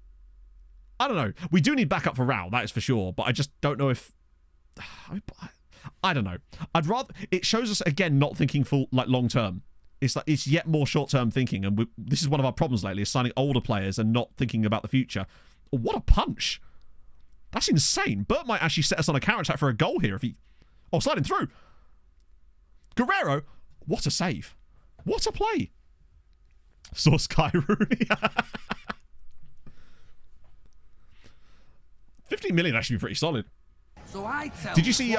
I don't know. We do need backup for Rao, that is for sure, but I just don't know if... I don't know. I'd rather... It shows us, again, not thinking long-term. It's yet more short-term thinking, and this is one of our problems lately, is signing older players and not thinking about the future. Oh, what a punch. That's insane. Burt might actually set us on a counter-attack for a goal here if he... Oh, sliding through. Guerrero. What a save. What a play. Saw Sky Rooney. 15 million actually be pretty solid. Did you see,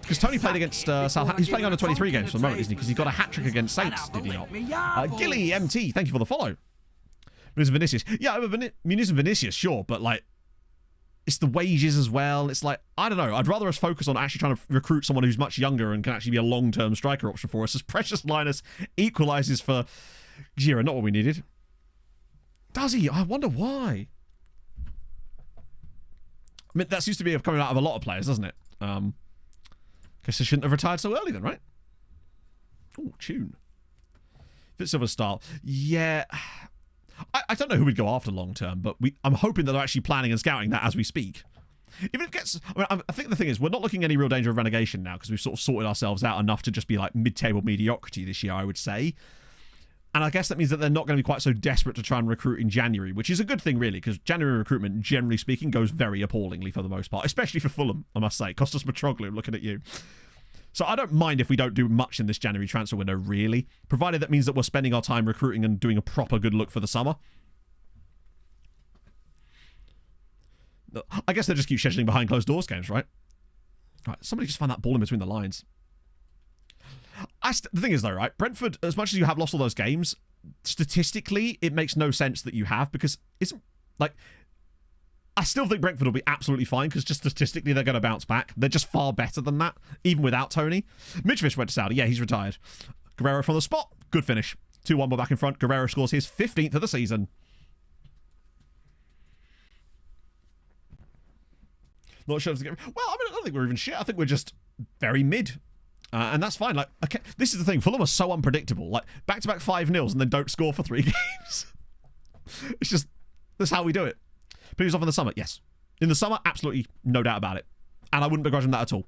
because Tony played against Southampton, he's playing under 23 games for the moment, isn't he? Because he got a hat-trick against Saints, did he not? Gilly MT, thank you for the follow. Muniz and Vinicius. Yeah, Muniz and Vinicius, sure, but like, it's the wages as well. It's like, I don't know. I'd rather us focus on actually trying to recruit someone who's much younger and can actually be a long-term striker option for us, as Precious Linus equalises for Gira, not what we needed. Does he? I wonder why. I mean, that seems to be coming out of a lot of players, doesn't it? Guess they shouldn't have retired so early then, right? Oh, tune. Fit Silver style. Yeah. I don't know who we'd go after long term, but I'm hoping that they're actually planning and scouting that as we speak. Even if it gets... I think the thing is, we're not looking at any real danger of relegation now because we've sort of sorted ourselves out enough to just be like mid-table mediocrity this year, I would say. And I guess that means that they're not going to be quite so desperate to try and recruit in January, which is a good thing, really, because January recruitment, generally speaking, goes very appallingly for the most part, especially for Fulham, I must say. Costas Mitroglou, looking at you. So I don't mind if we don't do much in this January transfer window, really, provided that means that we're spending our time recruiting and doing a proper good look for the summer. I guess they just keep scheduling behind closed doors games, right? Right, somebody just find that ball in between the lines. The thing is, though, right? Brentford, as much as you have lost all those games, statistically, it makes no sense that you have because I still think Brentford will be absolutely fine because just statistically, they're going to bounce back. They're just far better than that, even without Tony. Mitrovic went to Saudi. Yeah, he's retired. Guerrero from the spot. Good finish. 2-1, we're back in front. Guerrero scores his 15th of the season. Not sure if it's... Well, I mean, I don't think we're even shit. I think we're just very mid. And that's fine. Like, okay, this is the thing. Fulham are so unpredictable. Like, back-to-back 5-0s and then don't score for 3 games. It's just, that's how we do it. But he's off in the summer. Yes. In the summer, absolutely no doubt about it. And I wouldn't begrudge him that at all.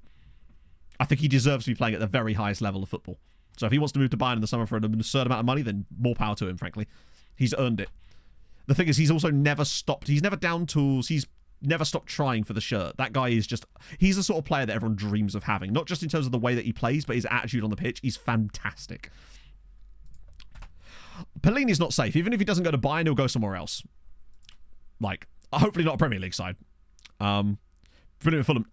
I think he deserves to be playing at the very highest level of football. So if he wants to move to Bayern in the summer for an absurd amount of money, then more power to him, frankly. He's earned it. The thing is, he's also never stopped. He's never down tools. He's never stopped trying for the shirt. That guy is just, he's the sort of player that everyone dreams of having. Not just in terms of the way that he plays, but his attitude on the pitch. He's fantastic. Pellini's not safe. Even if he doesn't go to Bayern, he'll go somewhere else. Like, hopefully not a Premier League side. Fulham,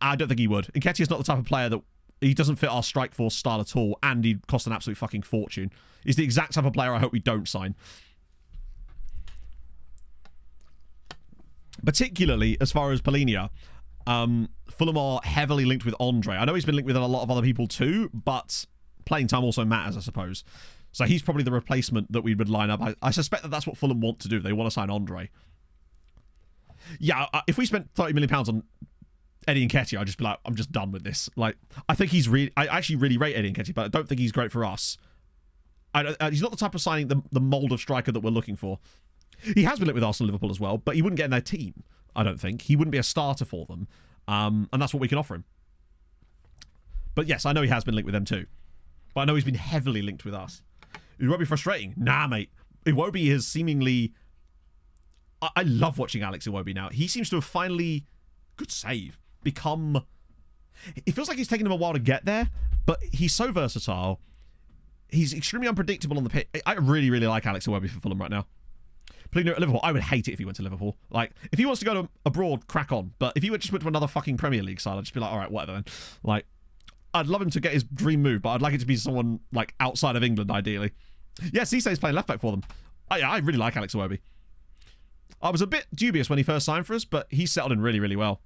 I don't think he would. Nketiah's not the type of player that, he doesn't fit our strike force style at all, and he'd cost an absolute fucking fortune. He's the exact type of player I hope we don't sign. Particularly as far as Palhinha, Fulham are heavily linked with Andre. I know he's been linked with a lot of other people too, but playing time also matters, I suppose. So he's probably the replacement that we would line up. I suspect that that's what Fulham want to do. They want to sign Andre. Yeah, if we spent £30 million on Eddie Nketiah, I'd just be like, I'm just done with this. Like, I think he's really, I actually really rate Eddie Nketiah, but I don't think he's great for us. He's not the type of signing the mould of striker that we're looking for. He has been linked with Arsenal and Liverpool as well, but he wouldn't get in their team, I don't think. He wouldn't be a starter for them, and that's what we can offer him. But yes, I know he has been linked with them too. But I know he's been heavily linked with us. It won't be frustrating. Nah, mate. Iwobi has seemingly... I love watching Alex Iwobi now. He seems to have finally... Good save. Become... It feels like he's taken him a while to get there, but he's so versatile. He's extremely unpredictable on the pitch. I really, really like Alex Iwobi for Fulham right now. Playing at Liverpool, I would hate it if he went to Liverpool. Like, if he wants to go to abroad, crack on. But if he just went to another fucking Premier League side, I'd just be like, all right, whatever then. Like, I'd love him to get his dream move, but I'd like it to be someone, like, outside of England, ideally. Yeah, Cisse's playing left-back for them. I really like Alex Iwobi. I was a bit dubious when he first signed for us, but he settled in really, really well.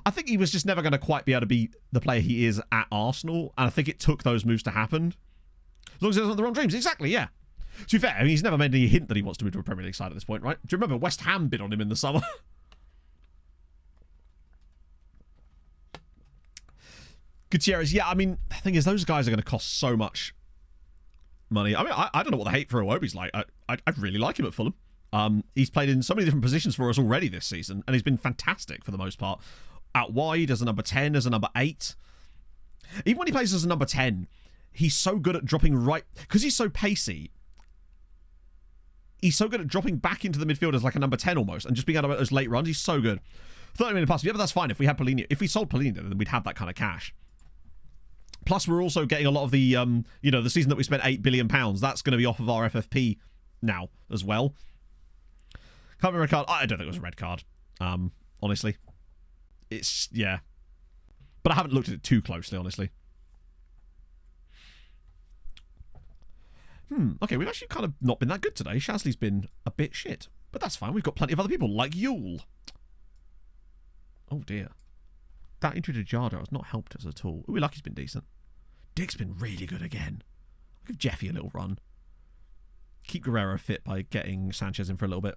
I think he was just never going to quite be able to be the player he is at Arsenal, and I think it took those moves to happen. As long as it wasn't the wrong dreams. Exactly, yeah. To be fair, I mean, he's never made any hint that he wants to move to a Premier League side at this point, right? Do you remember West Ham bid on him in the summer? Gutierrez, yeah, I mean, the thing is, those guys are going to cost so much money. I mean, I don't know what the hate for Iwobi's like. I really like him at Fulham. He's played in so many different positions for us already this season, and he's been fantastic for the most part. Out wide, as a number 10, as a number 8. Even when he plays as a number 10, he's so good at dropping right... Because he's so pacey, he's so good at dropping back into the midfield as like a number 10 almost, and just being able to make those late runs. He's so good. 30 million plus. Yeah, but that's fine. If we had Palhinha, if we sold Palhinha, then we'd have that kind of cash. Plus, we're also getting a lot of the, the season that we spent £8 billion. That's going to be off of our FFP now as well. Can't be a red card. I don't think it was a red card, honestly. It's, yeah. But I haven't looked at it too closely, honestly. Okay, we've actually kind of not been that good today. Shasley's been a bit shit. But that's fine. We've got plenty of other people, like Yule. Oh, dear. That injury to Jardo has not helped us at all. Ooh, Lucky's been decent. Dick's been really good again. I'll give Jeffy a little run. Keep Guerrero fit by getting Sanchez in for a little bit.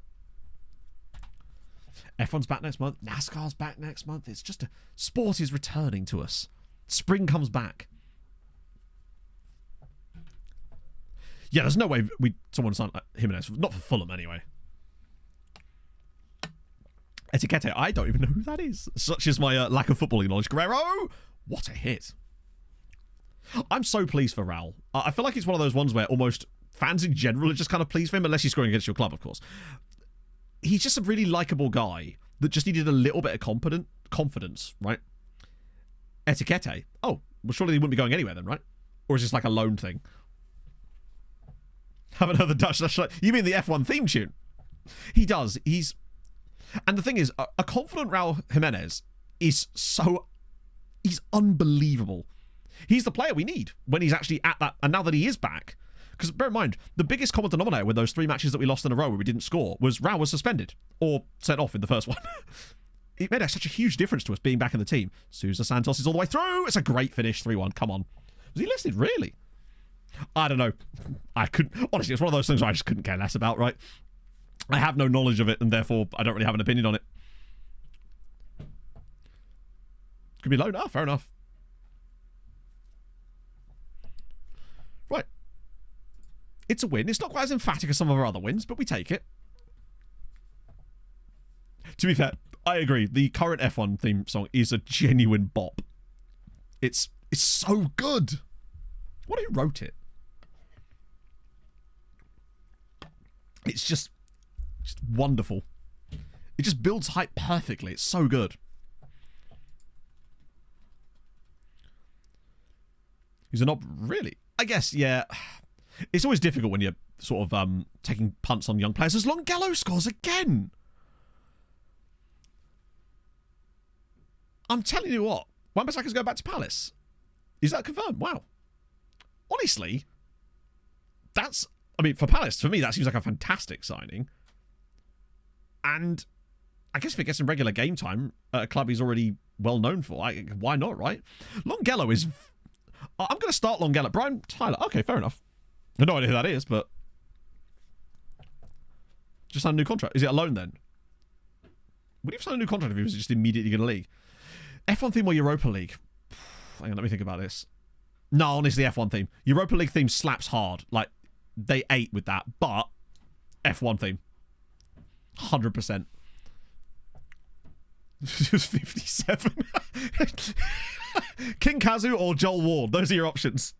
F1's back next month. NASCAR's back next month. It's just sport is returning to us. Spring comes back. Yeah, there's no way someone signed Jimenez. Not for Fulham, anyway. Etiquette, I don't even know who that is. Such is my lack of footballing knowledge. Guerrero! What a hit. I'm so pleased for Raul. I feel like it's one of those ones where almost fans in general are just kind of pleased for him, unless he's scoring against your club, of course. He's just a really likeable guy that just needed a little bit of confidence, right? Etiquette. Oh, well, surely he wouldn't be going anywhere then, right? Or is this like a loan thing? Haven't heard the Dutch. You mean the F1 theme tune? He does. And the thing is, a confident Raul Jimenez is he's unbelievable. He's the player we need when he's actually at that, and now that he is back. Because bear in mind, the biggest common denominator with those 3 matches that we lost in a row where we didn't score was Raul was suspended, or sent off in the first one. It made such a huge difference to us being back in the team. Sousa Santos is all the way through. It's a great finish, 3-1. Come on. Was he listed? Really? I don't know. I couldn't. Honestly, it's one of those things where I just couldn't care less about, right? I have no knowledge of it, and therefore I don't really have an opinion on it. Could be low enough. Fair enough. Right. It's a win. It's not quite as emphatic as some of our other wins, but we take it. To be fair, I agree. The current F1 theme song is a genuine bop. It's so good. What who wrote it? It's just Just wonderful. It just builds hype perfectly. It's so good. He's a knob, really? I guess, yeah. It's always difficult when you're sort of taking punts on young players. As Longello scores again. I'm telling you what. Wan-Bissaka's going back to Palace. Is that confirmed? Wow. Honestly, that's... I mean, for Palace, for me, that seems like a fantastic signing. And I guess if it gets in regular game time at a club he's already well known for, why not, right? Longello is... I'm going to start Longello. Brian Tyler. Okay, fair enough. I have no idea who that is, but... Just signed a new contract. Is it a loan then? Would he have signed a new contract if he was just immediately going to league? F1 theme or Europa League? Hang on, let me think about this. No, honestly, F1 theme. Europa League theme slaps hard. Like, they ate with that, but F1 theme. 100%. Just 57. King Kazu or Joel Ward. Those are your options.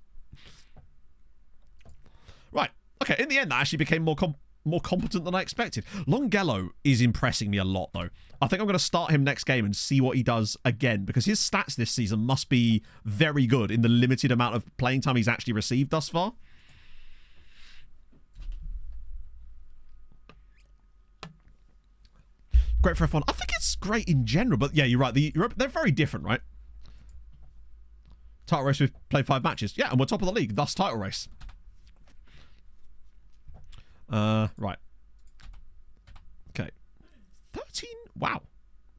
Right. Okay, in the end, that actually became more competent than I expected. Longello is impressing me a lot, though. I think I'm going to start him next game and see what he does again, because his stats this season must be very good in the limited amount of playing time he's actually received thus far. Great for F1. I think it's great in general, but yeah, you're right. They're very different, right? Title race, we've played 5 matches. Yeah, and we're top of the league, thus title race. Right. Okay. 13? Wow.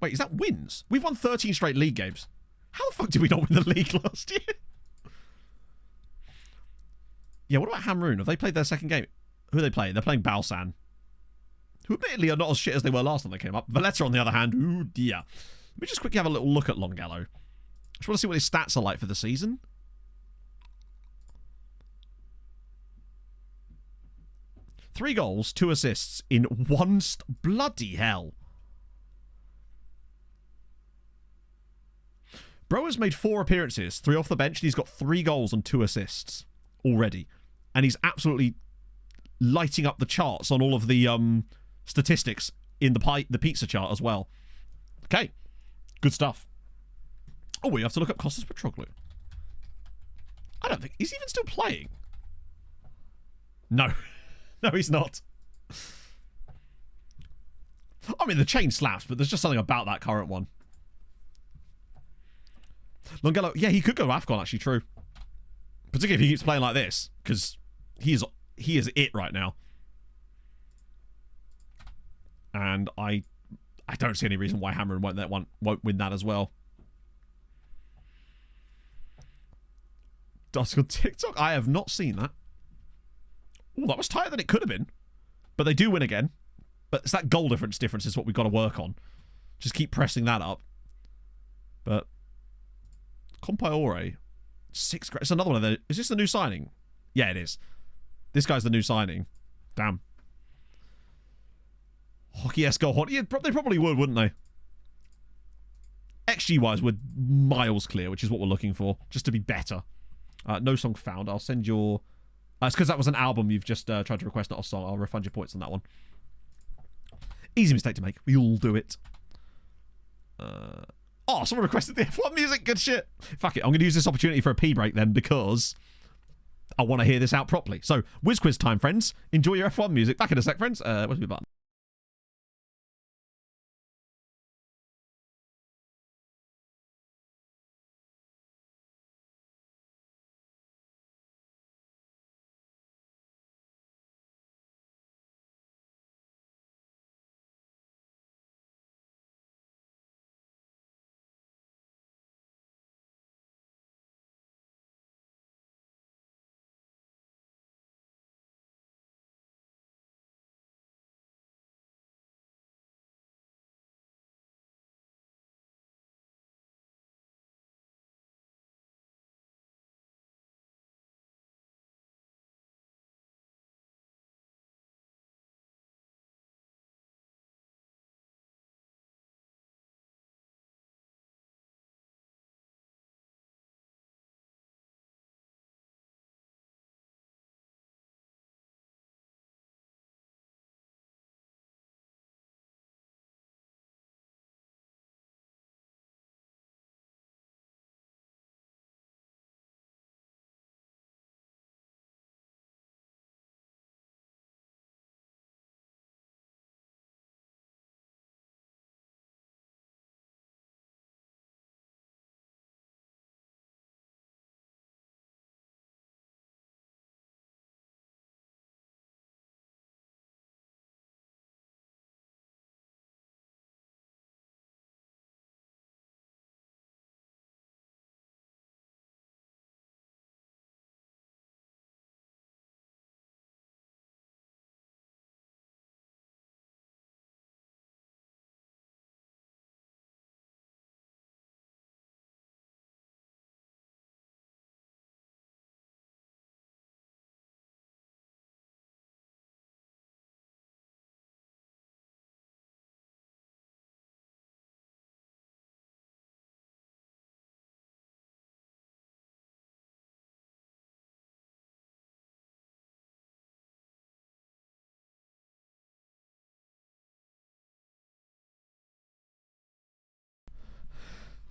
Wait, is that wins? We've won 13 straight league games. How the fuck did we not win the league last year? Yeah, what about Hamroon? Have they played their second game? Who are they playing? They're playing Balsan, who admittedly are not as shit as they were last time they came up. Valletta, on the other hand, ooh dear. Let me just quickly have a little look at Longello. I just want to see what his stats are like for the season. Three goals, 2 assists in one... Bloody hell. Bro has made 4 appearances, 3 off the bench, and he's got 3 goals and 2 assists already. And he's absolutely lighting up the charts on all of the statistics in the pizza chart as well. Okay. Good stuff. Oh, we have to look up Kostas Petroglu. I don't think... Is he even still playing? No. No, he's not. I mean, the chain slaps, but there's just something about that current one. Longello, yeah, he could go AFCON, actually, true. Particularly if he keeps playing like this, because he is it right now. And I don't see any reason why Hammer won't win that as well. Dusk on TikTok? I have not seen that. Oh, that was tighter than it could have been. But they do win again. But it's that goal difference is what we've got to work on. Just keep pressing that up. But Compaore, 6 grand. It's another one of the... Is this the new signing? Yeah, it is. This guy's the new signing. Damn. Hockey-esque goal. Yeah, they probably would, wouldn't they? XG-wise, we're miles clear, which is what we're looking for. Just to be better. No song found. I'll send your... it's because that was an album you've just tried to request, not a song. I'll refund your points on that one. Easy mistake to make. We all do it. Oh, someone requested the F1 music. Good shit. Fuck it. I'm going to use this opportunity for a pee break then, because I want to hear this out properly. So, whiz quiz time, friends. Enjoy your F1 music. Back in a sec, friends. Where's my button?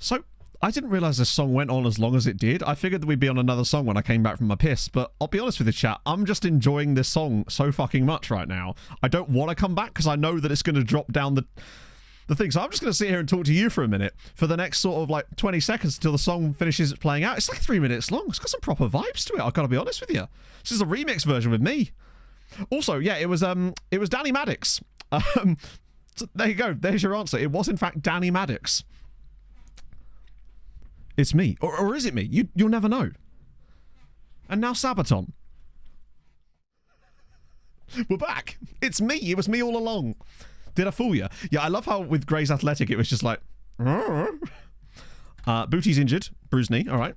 So, I didn't realise this song went on as long as it did. I figured that we'd be on another song when I came back from my piss, but I'll be honest with you, chat, I'm just enjoying this song so fucking much right now. I don't want to come back because I know that it's going to drop down the thing. So I'm just going to sit here and talk to you for a minute for the next sort of like 20 seconds until the song finishes playing out. It's like 3 minutes long. It's got some proper vibes to it, I've got to be honest with you. This is a remix version with me. Also, yeah, it was Danny Maddox. So there you go. There's your answer. It was in fact Danny Maddox. It's me. Or is it me? You'll never know. And now Sabaton. We're back. It's me. It was me all along. Did I fool you? Yeah, I love how with Grey's Athletic it was just like... Booty's injured. Bruised knee. All right.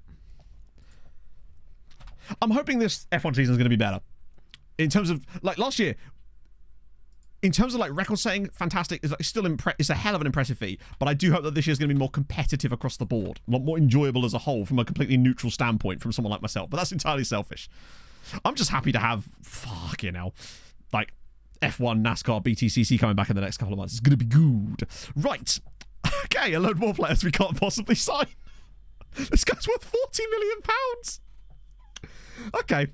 I'm hoping this F1 season is going to be better. In terms of... Like, last year... In terms of like record setting, fantastic. It's like still it's a hell of an impressive feat. But I do hope that this year is going to be more competitive across the board, a lot more enjoyable as a whole from a completely neutral standpoint from someone like myself. But that's entirely selfish. I'm just happy to have fucking hell, like F1, NASCAR, BTCC coming back in the next couple of months. It's going to be good, right? Okay, a load more players we can't possibly sign. This guy's worth £40 million. Okay,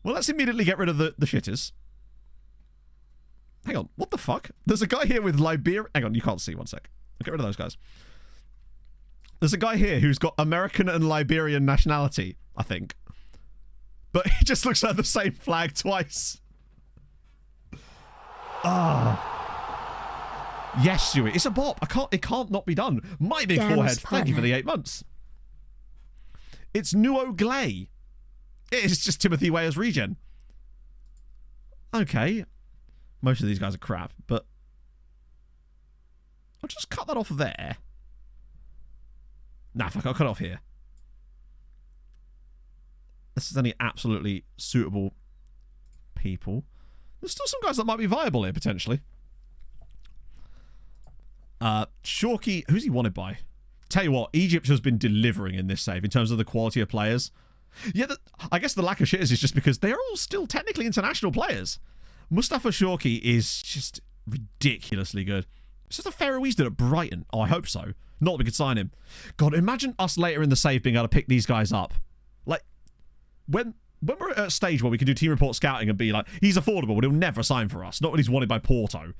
well let's immediately get rid of the shitters. Hang on, what the fuck? There's a guy here with Liberia. Hang on, you can't see. 1 sec. I'll get rid of those guys. There's a guy here who's got American and Liberian nationality, I think. But he just looks like the same flag twice. Ah. Yes, Stewie. It's a bop. It can't not be done. My big forehead. Thank you for the 8 months. It's Nuo Glay. It's just Timothy Weah's regen. Okay. Most of these guys are crap, but I'll just cut that off there. Nah, fuck, I'll cut it off here. This is only absolutely suitable people. There's still some guys that might be viable here, potentially. Shorky, who's he wanted by? Tell you what, Egypt has been delivering in this save in terms of the quality of players. Yeah, I guess the lack of shitters is just because they are all still technically international players. Mustafa Shorky is just ridiculously good. It's just a Faroese dude at Brighton. Oh, I hope so. Not that we could sign him. God, imagine us later in the save being able to pick these guys up. Like, when we're at a stage where we can do team report scouting and be like, he's affordable, but he'll never sign for us. Not when he's wanted by Porto.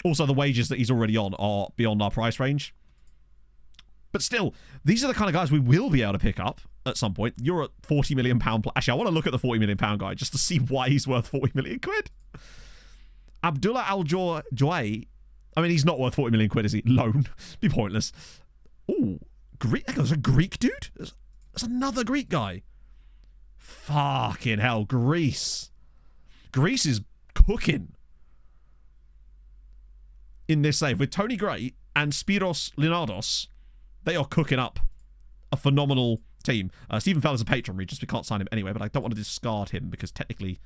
Also, the wages that he's already on are beyond our price range. But still, these are the kind of guys we will be able to pick up at some point. You're at £40 million. Actually, I want to look at the £40 million guy just to see why he's worth £40 million. Abdullah Al-Joy. I mean, he's not worth £40 million, is he? Loan. Be pointless. Ooh, Greek. There's a Greek dude? There's another Greek guy. Fucking hell, Greece. Greece is cooking in this save. With Tony Gray and Spiros Leonardos, they are cooking up a phenomenal team. Stephen Fell's a patron. We can't sign him anyway, but I don't want to discard him because technically...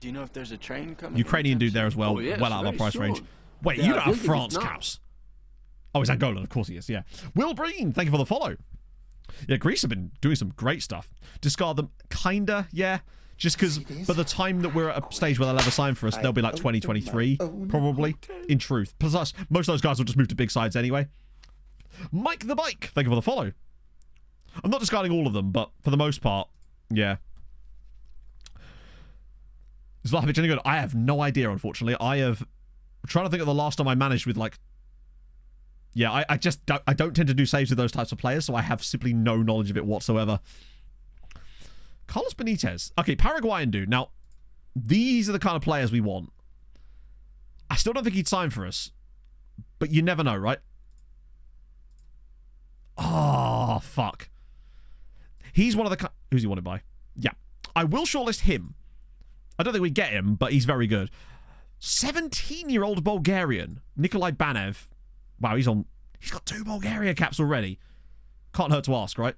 Do you know if there's a train coming? Ukrainian dude there as well. Oh, yes, well out of our price range. Wait, Yeah, you don't I have think France he's not. caps. Oh, he's Angolan. Of course he is, yeah. Will Breen, thank you for the follow. Yeah, Greece have been doing some great stuff. Discard them, kinda, yeah. Just because by the time that we're at a stage where they'll ever sign for us, they'll be like 2023, probably, in truth. Plus, most of those guys will just move to big sides anyway. Mike the Bike, thank you for the follow. I'm not discarding all of them, but for the most part, yeah. Is Vlahovic any good? I have no idea, unfortunately. I'm trying to think of the last time I managed with, like... Yeah, I don't tend to do saves with those types of players, so I have simply no knowledge of it whatsoever. Carlos Benitez. Okay, Paraguayan dude. Now, these are the kind of players we want. I still don't think he'd sign for us, but you never know, right? Oh, fuck. He's one of the... Who's he wanted by? Yeah. I will shortlist him. I don't think we get him, but he's very good. 17-year-old Bulgarian, Nikolai Banev. Wow, he's got 2 Bulgaria caps already. Can't hurt to ask, right?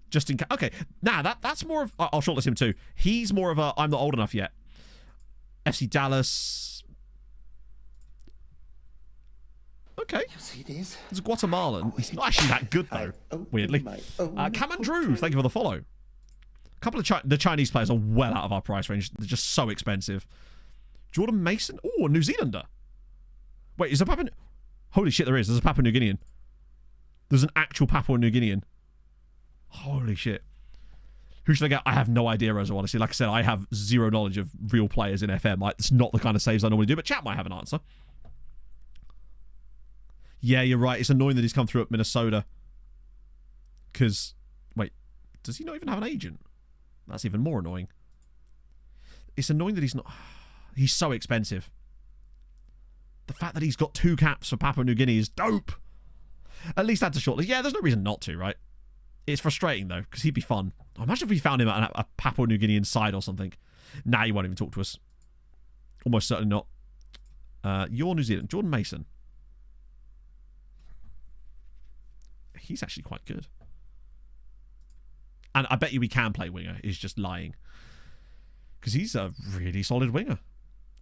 Just in case. Okay, nah, that's more of... I'll shortlist him too. He's more of a... I'm not old enough yet. FC Dallas. Okay. He's a Guatemalan. He's not actually that good, though, weirdly. Cameron Drew, thank you for the follow. A couple of the Chinese players are well out of our price range. They're just so expensive. Jordan Mason. Oh, a New Zealander. Wait, is there Papua... Holy shit, there is. There's a Papua New Guinean. There's an actual Papua New Guinean. Holy shit. Who should I get? I have no idea, Rosa, honestly. Like I said, I have zero knowledge of real players in FM. Like, it's not the kind of saves I normally do, but chat might have an answer. Yeah, you're right. It's annoying that he's come through at Minnesota. Because, wait, does he not even have an agent? That's even more annoying. It's annoying that he's not... He's so expensive. The fact that he's got 2 caps for Papua New Guinea is dope. At least that's a shortlist. Yeah, there's no reason not to, right? It's frustrating, though, because he'd be fun. Imagine if we found him at a Papua New Guinean side or something. Nah, he won't even talk to us. Almost certainly not. You're New Zealand. Jordan Mason. He's actually quite good. And I bet you we can play winger. He's just lying. Because he's a really solid winger.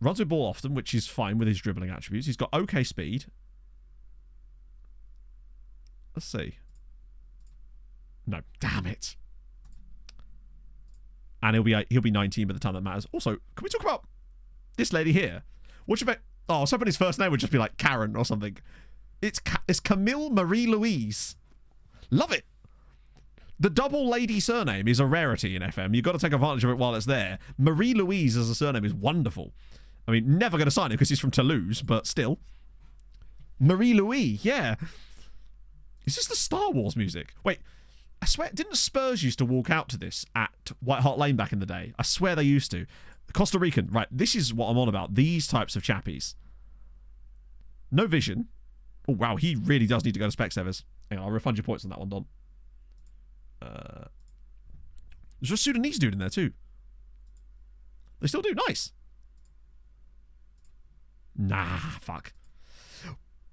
Runs with ball often, which is fine with his dribbling attributes. He's got okay speed. Let's see. No, damn it. And he'll be 19 by the time that matters. Also, can we talk about this lady here? What you bet? Oh, I was hoping his first name would just be like Karen or something. It's Camille Marie Louise. Love it. The double lady surname is a rarity in FM. You've got to take advantage of it while it's there. Marie Louise as a surname is wonderful. I mean, never going to sign it because he's from Toulouse, but still. Marie Louise, yeah. Is this the Star Wars music? Wait, I swear, didn't Spurs used to walk out to this at White Hart Lane back in the day? I swear they used to. Costa Rican, right, this is what I'm on about. These types of chappies. No vision. Oh, wow, he really does need to go to Specsavers. Hang on, I'll refund your points on that one, Don. There's a Sudanese dude in there, too. They still do. Nice. Nah, fuck.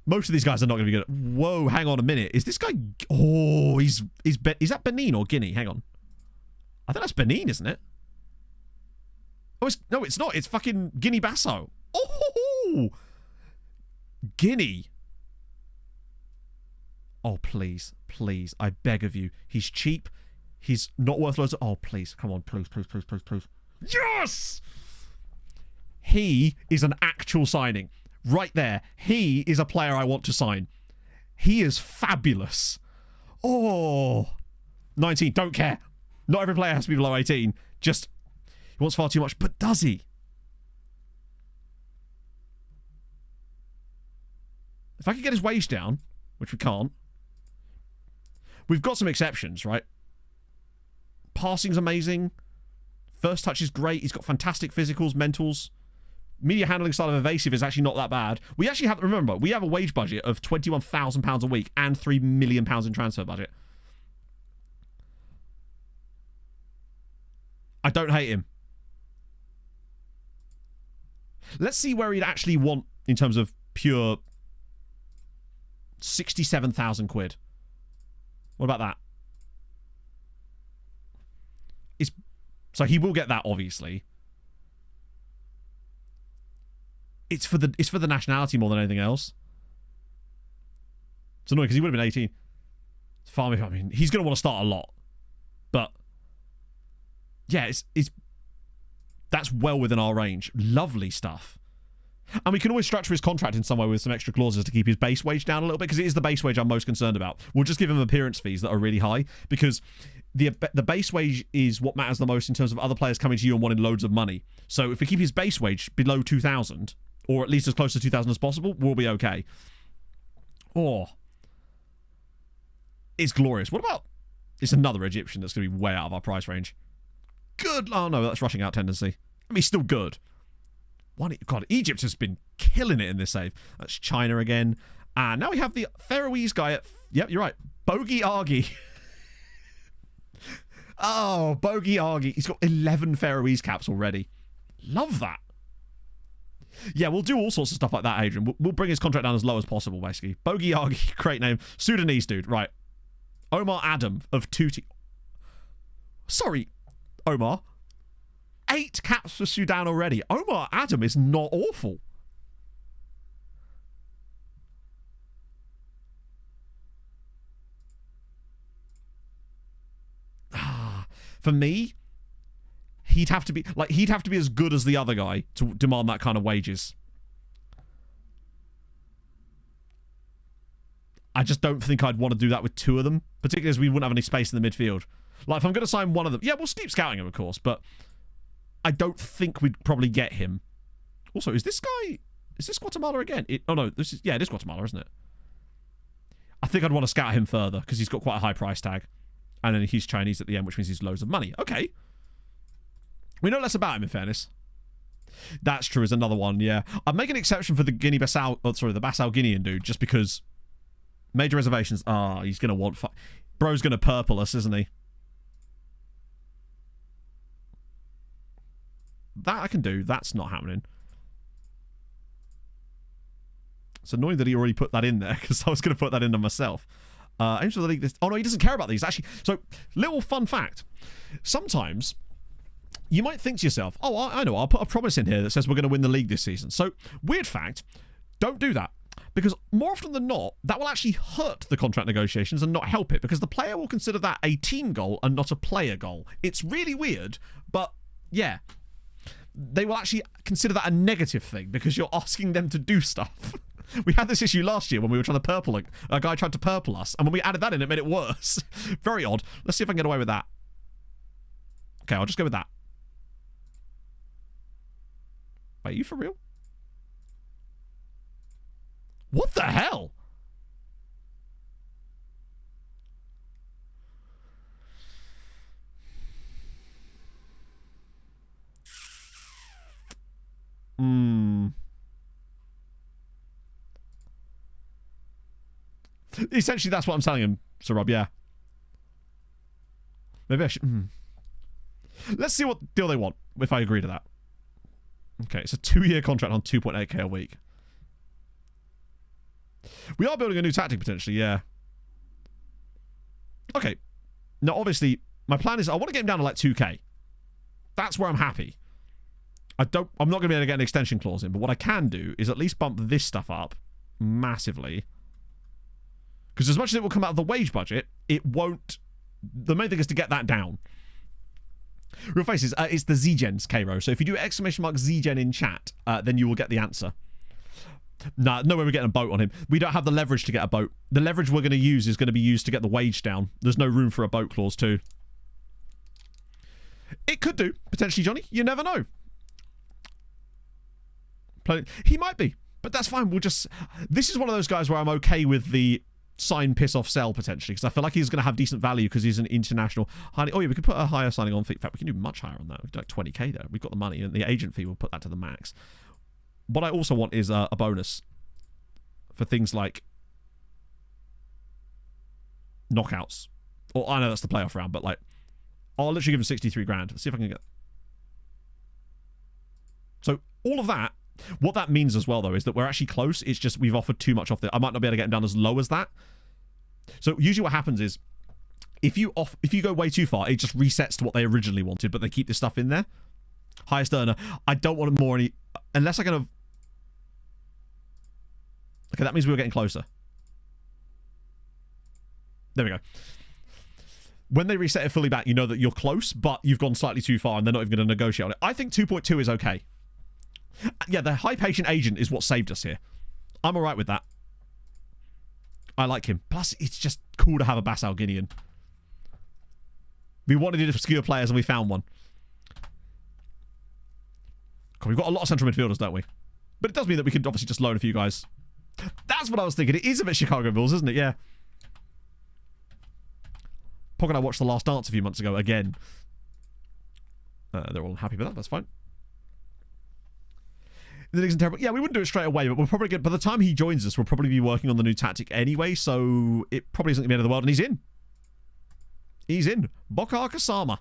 Most of these guys are not going to be good. Whoa, hang on a minute. Is this guy... Oh, is that Benin or Guinea? Hang on. I think that's Benin, isn't it? Oh, no, it's not. It's fucking Guinea-Bissau. Oh, Guinea. Oh, please. Please. I beg of you. He's cheap. He's not worth loads of... Oh, please. Come on. Please, please, please, please, please. Yes! He is an actual signing. Right there. He is a player I want to sign. He is fabulous. Oh. 19. Don't care. Not every player has to be below 18. Just... He wants far too much. But does he? If I could get his wage down, which we can't. We've got some exceptions, right? Passing's amazing. First touch is great. He's got fantastic physicals, mentals. Media handling style of evasive is actually not that bad. We actually have, remember, we have a wage budget of £21,000 a week and £3 million in transfer budget. I don't hate him. Let's see where he'd actually want in terms of pure 67,000 quid. What about that? So he will get that, obviously. It's for the nationality more than anything else. It's annoying because he would have been 18. I mean, he's going to want to start a lot. But yeah, that's well within our range. Lovely stuff. And we can always structure his contract in some way with some extra clauses to keep his base wage down a little bit, because it is the base wage I'm most concerned about. We'll just give him appearance fees that are really high, because the base wage is what matters the most in terms of other players coming to you and wanting loads of money. So if we keep his base wage below 2,000, or at least as close to 2,000 as possible, we'll be okay. Oh. It's glorious. What about... It's another Egyptian that's going to be way out of our price range. Good. Oh, no, that's rushing out tendency. I mean, he's still good. God, Egypt has been killing it in this save. That's China again. And now we have the Faroese guy at... Yep, you're right. Bogey Argy. Oh, Bogey Argy. He's got 11 Faroese caps already. Love that. Yeah, we'll do all sorts of stuff like that, Adrian. We'll bring his contract down as low as possible, basically. Bogey Argy, great name. Sudanese dude, right. Omar Adam of Tuti. Sorry, Omar. 8 caps for Sudan already. Omar Adam is not awful. For me, he'd have to be as good as the other guy to demand that kind of wages. I just don't think I'd want to do that with two of them, particularly as we wouldn't have any space in the midfield. Like, if I'm going to sign one of them, yeah, we'll keep scouting him, of course, but I don't think we'd probably get him. Also, is this Guatemala again? Oh, no, it is Guatemala, isn't it? I think I'd want to scout him further, because he's got quite a high price tag. And then he's Chinese at the end, which means he's loads of money. Okay. We know less about him, in fairness. That's true, is another one, yeah. I'd make an exception for the the Bassal Guinean dude, just because major reservations. He's going to want... Bro's going to purple us, isn't he? That I can do. That's not happening. It's annoying that he already put that in there, because I was going to put that in there myself. Aims for the league. Oh, no, he doesn't care about these, actually. So, little fun fact. Sometimes... you might think to yourself, oh, I know, I'll put a promise in here that says we're going to win the league this season. So, weird fact, don't do that. Because more often than not, that will actually hurt the contract negotiations and not help it. Because the player will consider that a team goal and not a player goal. It's really weird, but yeah. They will actually consider that a negative thing because you're asking them to do stuff. We had this issue last year when we were trying to purple a guy tried to purple us. And when we added that in, it made it worse. Very odd. Let's see if I can get away with that. Okay, I'll just go with that. Wait, are you for real? What the hell? Essentially, that's what I'm telling him, Sir Rob, yeah. Maybe I should... Let's see what deal they want, if I agree to that. Okay, it's a 2-year contract on 2.8k a week. We are building a new tactic, potentially, yeah. Okay. Now, obviously, my plan is I want to get him down to like 2k. That's where I'm happy. I'm not going to be able to get an extension clause in, but what I can do is at least bump this stuff up massively. Because as much as it will come out of the wage budget, it won't... The main thing is to get that down. Real faces, it's the Z-Gens, Cairo. So if you do exclamation mark Z-Gen in chat, then you will get the answer. Nah, no way we're getting a boat on him. We don't have the leverage to get a boat. The leverage we're going to use is going to be used to get the wage down. There's no room for a boat clause too. It could do, potentially, Johnny. You never know. He might be, but that's fine. We'll just... This is one of those guys where I'm okay with the sign, piss off, sell, potentially, because I feel like he's going to have decent value because he's an international... Oh, yeah, we could put a higher signing on fee. In fact, we can do much higher on that. We could do like 20k there. We've got the money, and the agent fee will put that to the max. What I also want is a bonus for things like knockouts. Or I know that's the playoff round, but like, I'll literally give him 63 grand. Let's see if I can get... So, all of that, what that means as well, though, is that we're actually close. It's just we've offered too much off the... I might not be able to get him down as low as that. So, usually what happens is, if you go way too far, it just resets to what they originally wanted, but they keep this stuff in there. Highest earner. I don't want more any... Unless I kind of... Okay, that means we were getting closer. There we go. When they reset it fully back, you know that you're close, but you've gone slightly too far and they're not even going to negotiate on it. I think 2.2 is okay. Yeah, the high patient agent is what saved us here. I'm alright with that. I like him. Plus, it's just cool to have a Bassal Guinean. We wanted obscure players and we found one. God, we've got a lot of central midfielders, don't we? But it does mean that we could obviously just loan a few guys. That's what I was thinking. It is a bit Chicago Bulls, isn't it? Yeah. Pog and I watched The Last Dance a few months ago again. They're all happy with that. That's fine. The league's terrible. Yeah, we wouldn't do it straight away, but we'll probably get... By the time he joins us, we'll probably be working on the new tactic anyway, so it probably isn't the end of the world, and he's in. He's in. Bokar Kasama.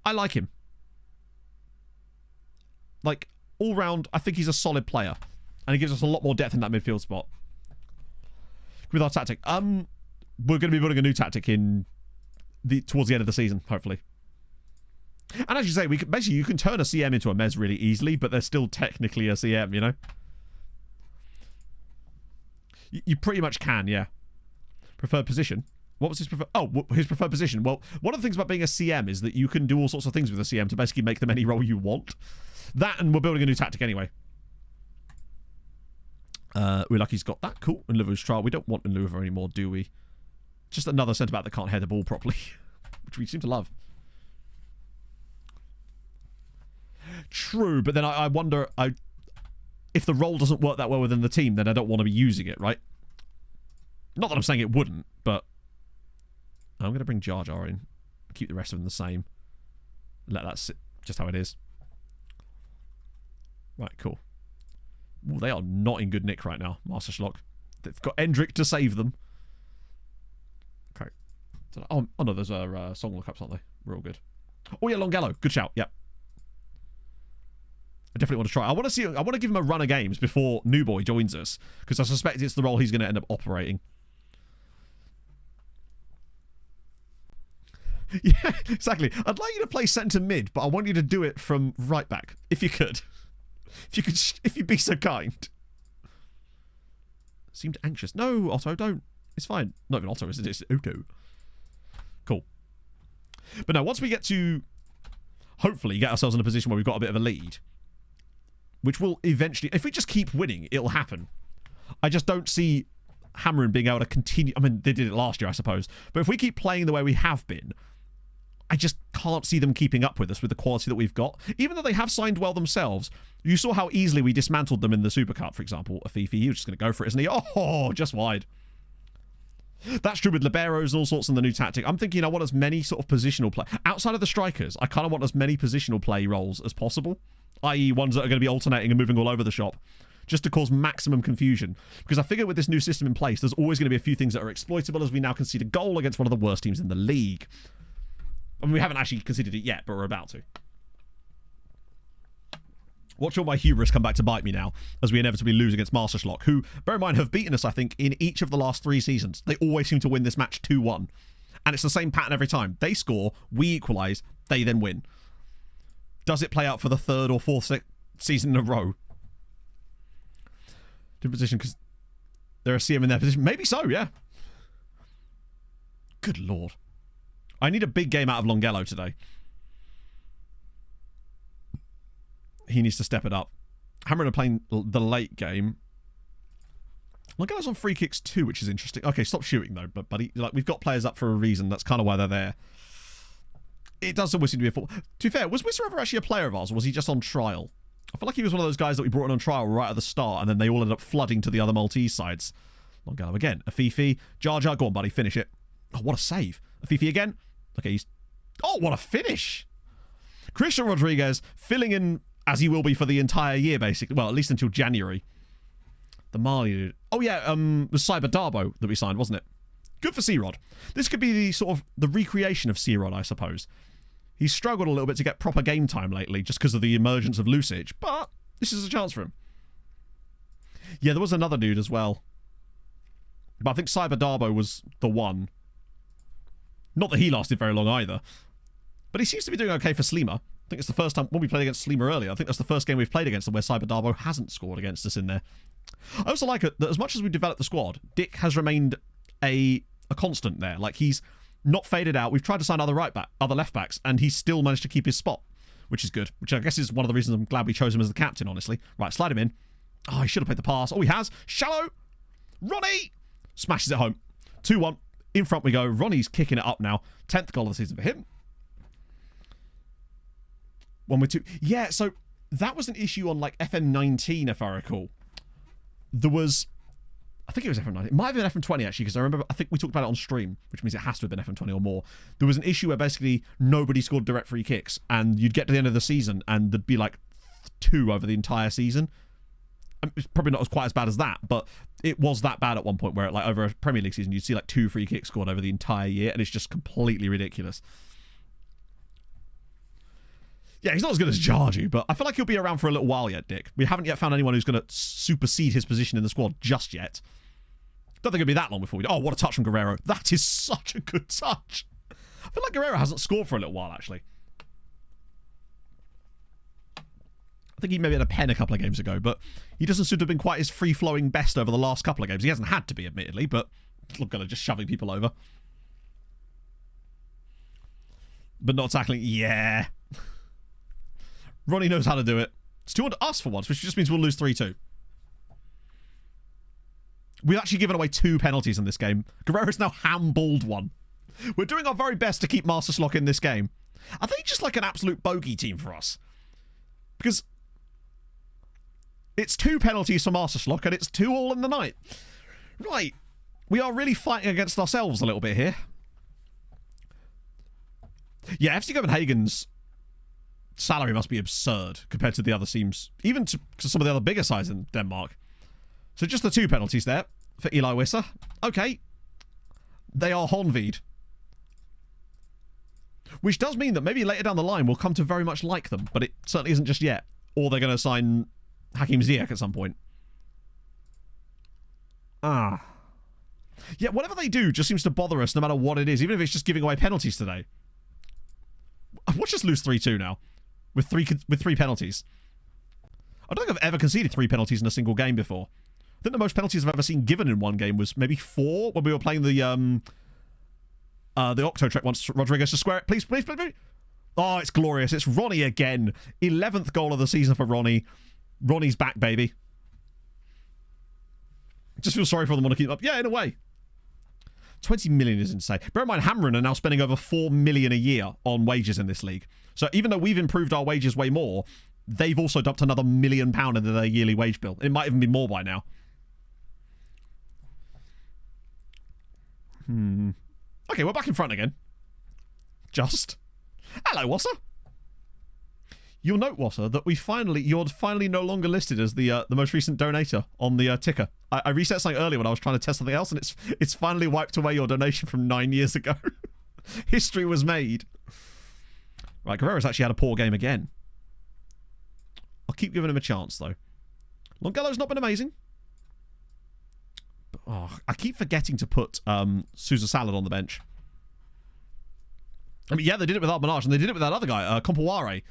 I like him. Like, all round, I think he's a solid player. And he gives us a lot more depth in that midfield spot. With our tactic. We're going to be building a new tactic towards the end of the season, hopefully. And as you say, basically you can turn a CM into a Mez really easily, but they're still technically a CM, you know? You pretty much can, yeah. Preferred position? What was his preferred... Oh, his preferred position. Well, one of the things about being a CM is that you can do all sorts of things with a CM to basically make them any role you want. That, and we're building a new tactic anyway. We're lucky he's got that. Cool. Inluva's trial. We don't want Inluva anymore, do we? Just another centre-back that can't head the ball properly, which we seem to love. True, but then I wonder... if the role doesn't work that well within the team, then I don't want to be using it, right? Not that I'm saying it wouldn't, but... I'm going to bring Jar Jar in. Keep the rest of them the same. Let that sit just how it is. Right, cool. Ooh, they are not in good nick right now, Master Schlock. They've got Endrick to save them. Okay. Oh no, those are song lookups, aren't they? We're all good. Oh yeah, Longello. Good shout. Yep. I definitely want to try. I want to give him a run of games before New Boy joins us, because I suspect it's the role he's going to end up operating. Yeah, exactly. I'd like you to play centre mid, but I want you to do it from right back, if you could. If you'd be so kind. Seemed anxious. No, Otto, don't. It's fine. Not even Otto, is it? It's Otto. Cool. But no, once we get to hopefully get ourselves in a position where we've got a bit of a lead, which will eventually, if we just keep winning, it'll happen. I just don't see Hammering being able to continue. I mean, they did it last year, I suppose. But if we keep playing the way we have been, I just can't see them keeping up with us with the quality that we've got. Even though they have signed well themselves, you saw how easily we dismantled them in the Super Cup, for example. Afifi, he was just going to go for it, isn't he? Oh, just wide. That's true with liberos and all sorts in the new tactic. I'm thinking I want as many sort of positional play. Outside of the strikers, I kind of want as many positional play roles as possible, i.e. ones that are going to be alternating and moving all over the shop, just to cause maximum confusion. Because I figure with this new system in place, there's always going to be a few things that are exploitable as we now concede a goal against one of the worst teams in the league. I mean, we haven't actually conceded it yet, but we're about to. Watch all my hubris come back to bite me now, as we inevitably lose against Master Schlock, who, bear in mind, have beaten us, I think, in each of the last 3 seasons. They always seem to win this match 2-1. And it's the same pattern every time. They score, we equalise, they then win. Does it play out for the 3rd or 4th season in a row? Different position, because they're a CM in their position. Maybe so, yeah. Good lord. I need a big game out of Longello today. He needs to step it up. Hammering are playing the late game. Longello's on free kicks too, which is interesting. Okay, stop shooting though, but buddy. Like, we've got players up for a reason. That's kind of why they're there. It does always seem to be a fault. To be fair, was Wisser ever actually a player of ours, or was he just on trial? I feel like he was one of those guys that we brought in on trial right at the start, and then they all ended up flooding to the other Maltese sides. Longello again. Afifi. Jar Jar, go on, buddy. Finish it. Oh, what a save. Afifi again. Okay, he's... Oh, what a finish. Christian Rodriguez filling in as he will be for the entire year, basically. Well, at least until January. The Mali dude. Oh, yeah, the Cyber Darbo that we signed, wasn't it? Good for C-Rod. This could be the sort of the recreation of C-Rod, I suppose. He's struggled a little bit to get proper game time lately just because of the emergence of Lucic, but this is a chance for him. Yeah, there was another dude as well. But I think Cyber Darbo was the one. Not that he lasted very long either. But he seems to be doing okay for Sleema. I think it's the first time, when we played against Sleema earlier, I think that's the first game we've played against them where Cyber Darbo hasn't scored against us in there. I also like it that as much as we developed the squad, Dick has remained a constant there. Like, he's not faded out. We've tried to sign other left backs, and he's still managed to keep his spot, which is good. Which I guess is one of the reasons I'm glad we chose him as the captain, honestly. Right, slide him in. Oh, he should have played the pass. Oh, he has. Shallow. Ronnie smashes it home. 2-1. In front we go. Ronnie's kicking it up now. 10th goal of the season for him. 1-2. Yeah, so that was an issue on like FM19, if I recall. There was... I think it was FM19. It might have been FM20, actually, because I think we talked about it on stream, which means it has to have been FM20 or more. There was an issue where basically nobody scored direct free kicks, and you'd get to the end of the season, and there'd be like 2 over the entire season. It's probably not quite as bad as that, but it was that bad at one point where, like, over a Premier League season, you'd see like 2 free kicks scored over the entire year, and it's just completely ridiculous. Yeah, he's not as good as Jarju, but I feel like he'll be around for a little while yet, Dick. We haven't yet found anyone who's going to supersede his position in the squad just yet. Don't think it'll be that long before we do. Oh, what a touch from Guerrero. That is such a good touch. I feel like Guerrero hasn't scored for a little while, actually. I think he maybe had a pen a couple of games ago, but he doesn't seem to have been quite his free-flowing best over the last couple of games. He hasn't had to be, admittedly, but look at it, just shoving people over. But not tackling. Yeah. Ronnie knows how to do it. It's 2 on us for once, which just means we'll lose 3-2. We've actually given away 2 penalties in this game. Guerrero's now handballed one. We're doing our very best to keep Master Slock in this game. Are they just like an absolute bogey team for us? Because it's 2 penalties for Master Slock and it's 2 all in the night. Right. We are really fighting against ourselves a little bit here. Yeah, FC Copenhagen's salary must be absurd compared to the other teams, even to some of the other bigger sides in Denmark. So just the 2 penalties there for Eli Wisser. Okay. They are Honved. Which does mean that maybe later down the line we'll come to very much like them, but it certainly isn't just yet. Or they're going to sign Hakim Ziyech at some point. Ah. Yeah, whatever they do just seems to bother us no matter what it is, even if it's just giving away penalties today. Watch us lose 3-2 now. With three penalties. I don't think I've ever conceded 3 penalties in a single game before. I think the most penalties I've ever seen given in one game was maybe 4 when we were playing the Octo Trek once. Rodriguez to square it. Please, please, please, please. Oh, it's glorious. It's Ronnie again. 11th goal of the season for Ronnie. Ronnie's back, baby. Just feel sorry for them, want to keep up. Yeah, in a way. 20 million is insane. Bear in mind, Hamren are now spending over 4 million a year on wages in this league. So even though we've improved our wages way more, they've also dumped another £1 million into their yearly wage bill. It might even be more by now. Okay, we're back in front again. Just. Hello, Wasser. You'll note, Wasser, that you're finally no longer listed as the most recent donator on the ticker. I reset something earlier when I was trying to test something else, and it's finally wiped away your donation from 9 years ago. History was made. Right, Guerrero's actually had a poor game again. I'll keep giving him a chance, though. Longello's not been amazing. But, I keep forgetting to put Sousa Salad on the bench. I mean, yeah, they did it with Armenage, and they did it with that other guy, Compaware.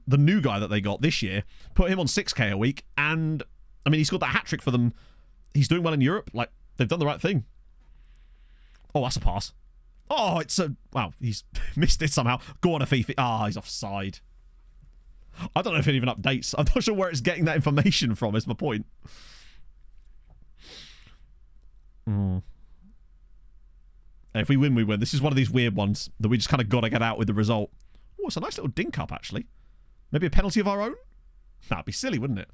The new guy that they got this year, put him on 6k a week, and I mean, he scored that hat-trick for them. He's doing well in Europe. Like, they've done the right thing. Oh, that's a pass. Oh, it's a... Wow, he's missed it somehow. Go on, Afifi. Ah, he's offside. I don't know if it even updates. I'm not sure where it's getting that information from, is my point. If we win, we win. This is one of these weird ones that we just kind of got to get out with the result. Oh, it's a nice little dink up, actually. Maybe a penalty of our own? That'd be silly, wouldn't it?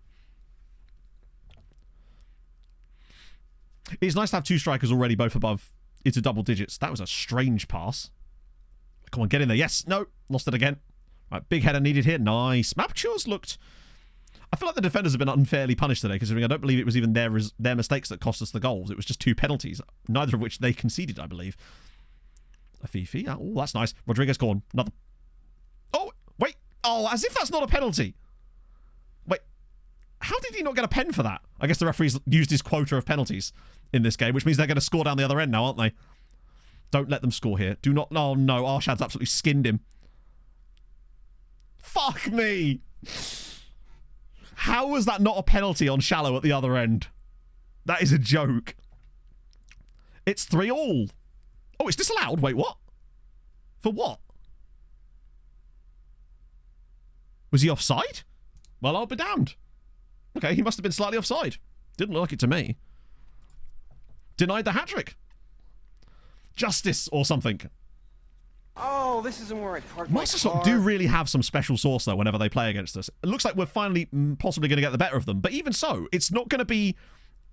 It's nice to have 2 strikers already, both above into double digits. That was a strange pass. Come on, get in there. Yes. No. Lost it again. Right, big header needed here. Nice. Mapture's looked... I feel like the defenders have been unfairly punished today, considering I don't believe it was even their mistakes that cost us the goals. It was just 2 penalties, neither of which they conceded, I believe. Afifi. Oh, that's nice. Rodriguez gone. Another... Oh, wait. Oh, as if that's not a penalty. Wait. How did he not get a pen for that? I guess the referee's used his quota of penalties in this game, which means they're going to score down the other end now, aren't they? Don't let them score here. Do not... Oh, no. Arshad's absolutely skinned him. Fuck me. How was that not a penalty on Shallow at the other end? That is a joke. It's 3-all. Oh, it's disallowed? Wait, what? For what? Was he offside? Well, I'll be damned. Okay, he must have been slightly offside. Didn't look like it to me. Denied the hat-trick. Justice or something. Oh, this isn't where I parked my Master Slot car. do really have some special sauce, though, whenever they play against us. It looks like we're finally possibly going to get the better of them. But even so, it's not going to be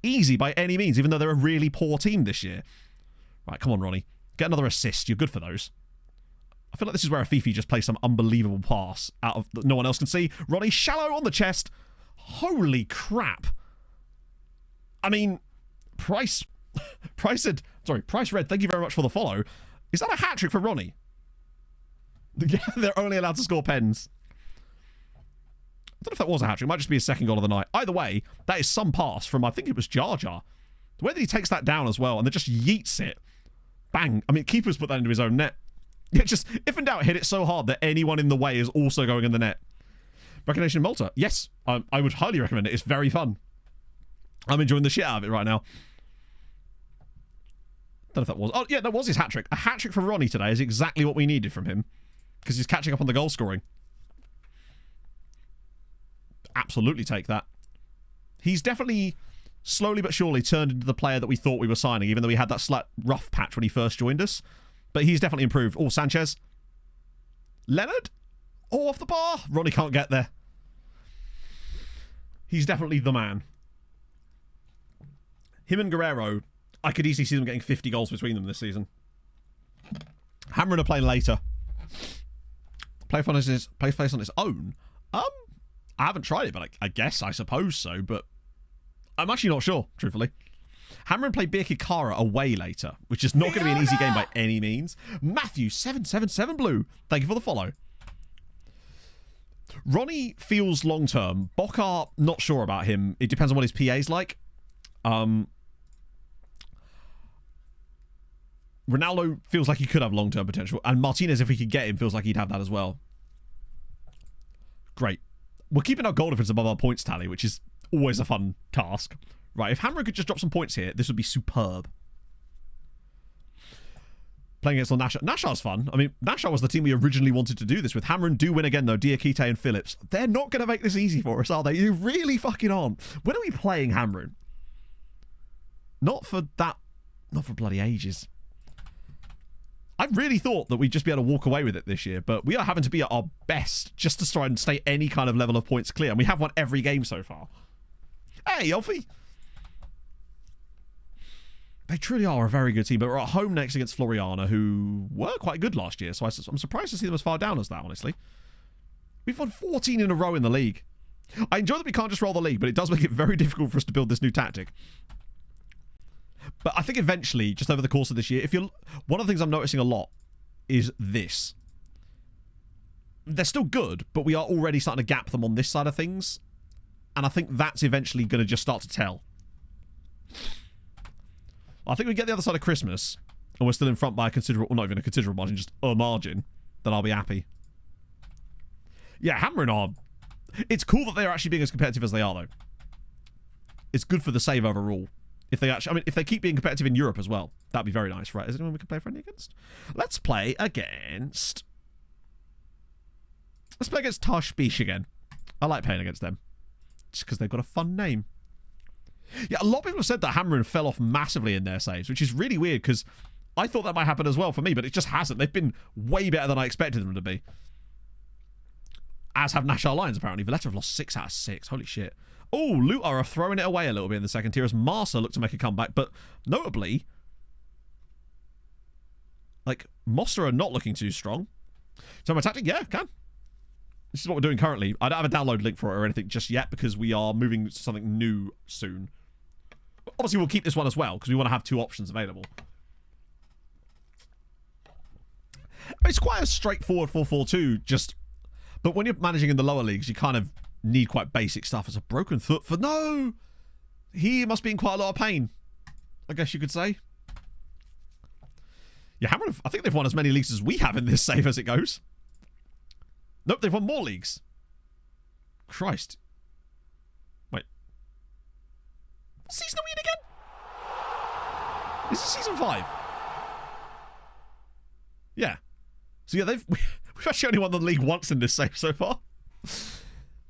easy by any means, even though they're a really poor team this year. Right, come on, Ronnie. Get another assist. You're good for those. I feel like this is where Afifi just plays some unbelievable pass out of that no one else can see. Ronnie, Shallow on the chest. Holy crap. I mean, Price Red, thank you very much for the follow. Is that a hat-trick for Ronnie? They're only allowed to score pens. I don't know if that was a hat-trick. It might just be his second goal of the night. Either way, that is some pass from, I think it was Jar Jar. The way that he takes that down as well, and then just yeets it. Bang. I mean, keeper's put that into his own net. Yeah, just, if in doubt, hit it so hard that anyone in the way is also going in the net. Recognition in Malta. Yes, I would highly recommend it. It's very fun. I'm enjoying the shit out of it right now. Don't know if that was... Oh, yeah, that was his hat-trick. A hat-trick from Ronnie today is exactly what we needed from him. Because he's catching up on the goal scoring. Absolutely take that. He's definitely slowly but surely turned into the player that we thought we were signing, even though we had that slight rough patch when he first joined us. But he's definitely improved. Oh, Sanchez. Leonard. Oh, off the bar. Ronnie can't get there. He's definitely the man. Him and Guerrero, I could easily see them getting 50 goals between them this season. Hamron are playing later. Play on his own. I haven't tried it, but I suppose so. But I'm actually not sure, truthfully. Hamron play Birkirkara away later, which is not going to be an easy game by any means. Matthew 777 Blue, thank you for the follow. Ronnie feels long term. Bokar, not sure about him. It depends on what his PA's like. Ronaldo feels like he could have long term potential, and Martinez, if we could get him, feels like he'd have that as well. Great. We're keeping our goal difference above our points tally, which is always a fun task. Right, if Hamron could just drop some points here, this would be superb. Playing against Nashar. Nashar's fun. I mean, Nashar was the team we originally wanted to do this with. Hamron do win again, though. Diakite and Phillips. They're not going to make this easy for us, are they? You really fucking aren't. When are we playing Hamron? Not for bloody ages. I really thought that we'd just be able to walk away with it this year, but we are having to be at our best just to try and stay any kind of level of points clear, and we have won every game so far. Hey, Alfie! They truly are a very good team, but we're at home next against Floriana, who were quite good last year, so I'm surprised to see them as far down as that, honestly. We've won 14 in a row in the league. I enjoy that we can't just roll the league, but it does make it very difficult for us to build this new tactic. But I think eventually, just over the course of this year, one of the things I'm noticing a lot is this. They're still good, but we are already starting to gap them on this side of things. And I think that's eventually going to just start to tell. I think we get the other side of Christmas, and we're still in front by a considerable, well, not even a considerable margin, just a margin, then I'll be happy. Yeah, Hamron are... It's cool that they're actually being as competitive as they are, though. It's good for the save overall. If they actually, I mean, if they keep being competitive in Europe as well, that'd be very nice, right? Is anyone we can play friendly against? Let's play against Tashbish again. I like playing against them. Just because they've got a fun name. Yeah, a lot of people have said that Hamron fell off massively in their saves, which is really weird because I thought that might happen as well for me, but it just hasn't. They've been way better than I expected them to be. As have Nashar Lions, apparently. Valletta have lost 6 out of 6. Holy shit. Oh, Lutar are throwing it away a little bit in the second tier as Marsa look to make a comeback, but notably, like, Mosta are not looking too strong. So my tactic, yeah, can. This is what we're doing currently. I don't have a download link for it or anything just yet because we are moving to something new soon. Obviously, we'll keep this one as well because we want to have 2 options available. It's quite a straightforward 4-4-2, just... But when you're managing in the lower leagues, you kind of need quite basic stuff. It's a broken foot for... No! He must be in quite a lot of pain, I guess you could say. Yeah, Hamron, I think they've won as many leagues as we have in this save as it goes. Nope, they've won more leagues. Christ. Wait. What season are we in again? Is this season 5? Yeah. So yeah, we've actually only won the league once in this save so far.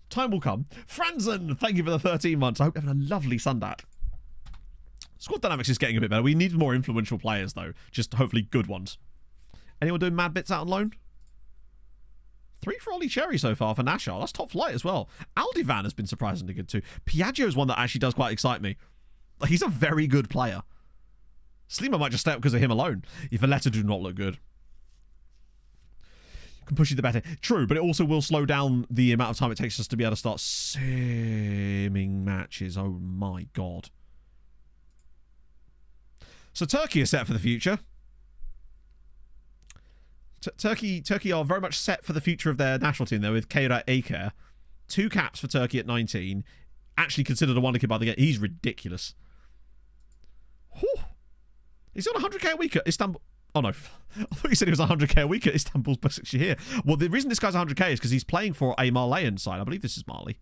Time will come. Franzen, thank you for the 13 months. I hope you're having a lovely Sundat. Squad dynamics is getting a bit better. We need more influential players, though. Just hopefully good ones. Anyone doing mad bits out on loan? 3 for Ollie Cherry so far for Nashar. That's top flight as well. Aldivan has been surprisingly good too. Piaggio is one that actually does quite excite me. Like, he's a very good player. Slima might just stay up because of him alone. If Valletta do not look good. Can push you the better. True, but it also will slow down the amount of time it takes us to be able to start simming matches. Oh my god. So Turkey is set for the future. Turkey are very much set for the future of their national team there with Keira Aker. 2 caps for Turkey at 19. Actually considered a wonder kid by the game. He's ridiculous. Whew. He's on 100k a week at Istanbul. Oh no, I thought you said he was 100k a week at Istanbul's Başakşehir. Well, the reason this guy's 100k is because he's playing for a Malian side. I believe this is Mali.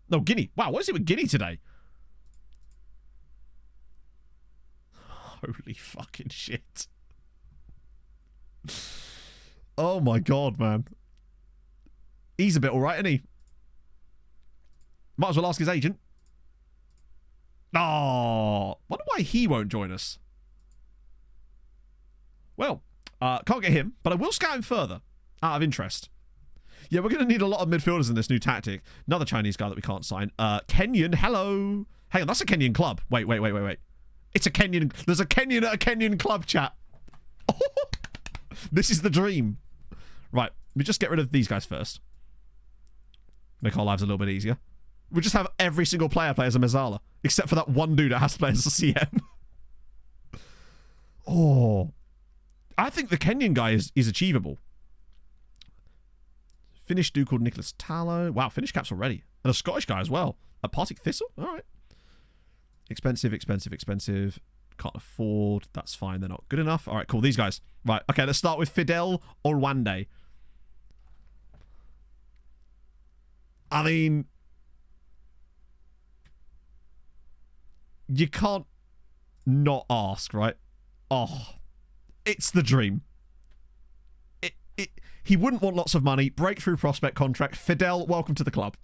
No, Guinea. Wow, what is it with Guinea today? Holy fucking shit. Oh my god, man. He's a bit alright, isn't he? Might as well ask his agent. Oh, wonder why he won't join us. Well, can't get him, but I will scout him further out of interest. Yeah, we're going to need a lot of midfielders in this new tactic. Another Chinese guy that we can't sign. Kenyan, hello. Hang on, that's a Kenyan club. Wait. It's a Kenyan. There's a Kenyan at a Kenyan club, chat. This is the dream. Right, we just get rid of these guys first. Make our lives a little bit easier. We just have every single player play as a Mezzala, except for that one dude that has to play as a CM. Oh, I think the Kenyan guy is achievable. Finnish dude called Nicholas Tallow. Wow, Finnish caps already. And a Scottish guy as well. A Partick Thistle? All right. Expensive. Can't afford. That's fine. They're not good enough. All right, cool. These guys. Right. Okay, let's start with Fidel Olwande. I mean, you can't not ask, right? Oh, it's the dream. He wouldn't want lots of money. Breakthrough prospect contract. Fidel, welcome to the club.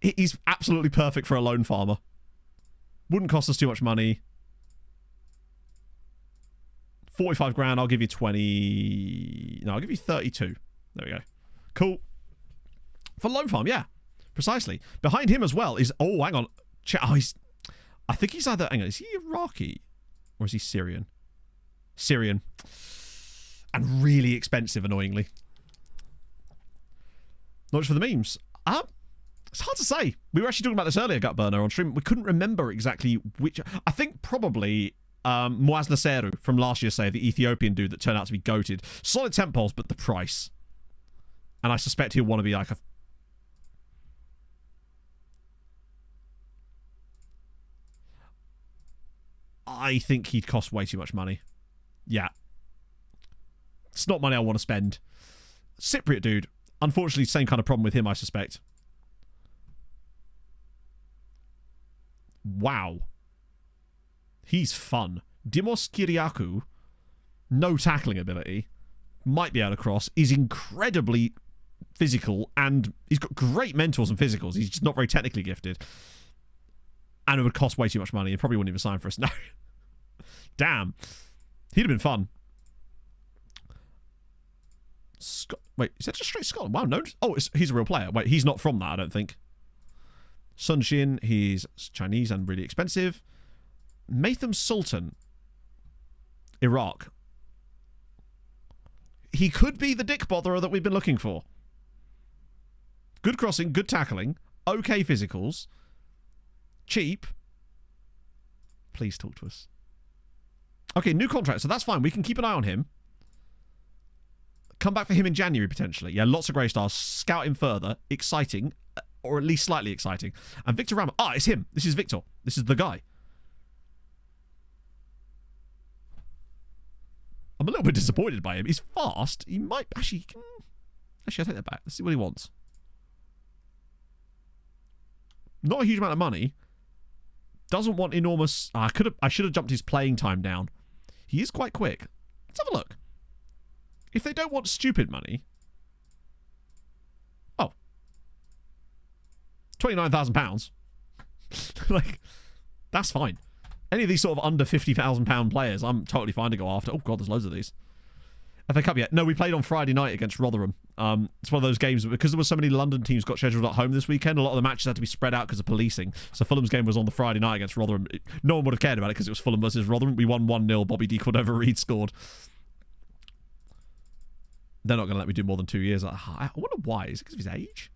He's absolutely perfect for a loan farmer. Wouldn't cost us too much money. 45 grand. I'll give you 20. No, I'll give you 32. There we go. Cool. For loan farm, yeah. Precisely. Behind him as well is... Oh, hang on. Oh, I think he's either... Hang on. Is he Iraqi? Or is he Syrian? Syrian. And really expensive, annoyingly. Not just for the memes. It's hard to say. We were actually talking about this earlier, Gutburner, on stream. We couldn't remember exactly which... I think probably Moaz Naseru from last year, say, the Ethiopian dude that turned out to be goated. Solid temp polls, but the price. And I suspect he'll want to be like a... I think he'd cost way too much money. Yeah. It's not money I want to spend. Cypriot dude. Unfortunately, same kind of problem with him, I suspect. Wow. He's fun. Dimos Kyriakou, no tackling ability, might be able to cross, is incredibly physical, and he's got great mentals and physicals. He's just not very technically gifted. And it would cost way too much money. He probably wouldn't even sign for us. No. Damn. He'd have been fun. Wait, is that just straight Scotland? Wow, no. Oh, he's a real player. Wait, he's not from that, I don't think. Sun Shin, he's Chinese and really expensive. Matham Sultan, Iraq. He could be the dick botherer that we've been looking for. Good crossing, good tackling, okay physicals, cheap. Please talk to us. Okay, new contract, so that's fine. We can keep an eye on him. Come back for him in January, potentially. Yeah, lots of grey stars. Scout him further. Exciting. Or at least slightly exciting. And Victor Ramos. Ah, it's him. This is Victor. This is the guy. I'm a little bit disappointed by him. He's fast. He might... Actually, I take that back. Let's see what he wants. Not a huge amount of money. Doesn't want enormous... I should have jumped his playing time down. He is quite quick. Let's have a look. If they don't want stupid money... Oh. £29,000. Like, that's fine. Any of these sort of under £50,000 players, I'm totally fine to go after. Oh, God, there's loads of these. FA Cup yet? No, we played on Friday night against Rotherham. It's one of those games, because there were so many London teams got scheduled at home this weekend, a lot of the matches had to be spread out because of policing. So Fulham's game was on the Friday night against Rotherham. No one would have cared about it because it was Fulham versus Rotherham. We won 1-0. Bobby D. Cordova-Reid scored. They're not going to let me do more than 2 years. I wonder why. Is it because of his age?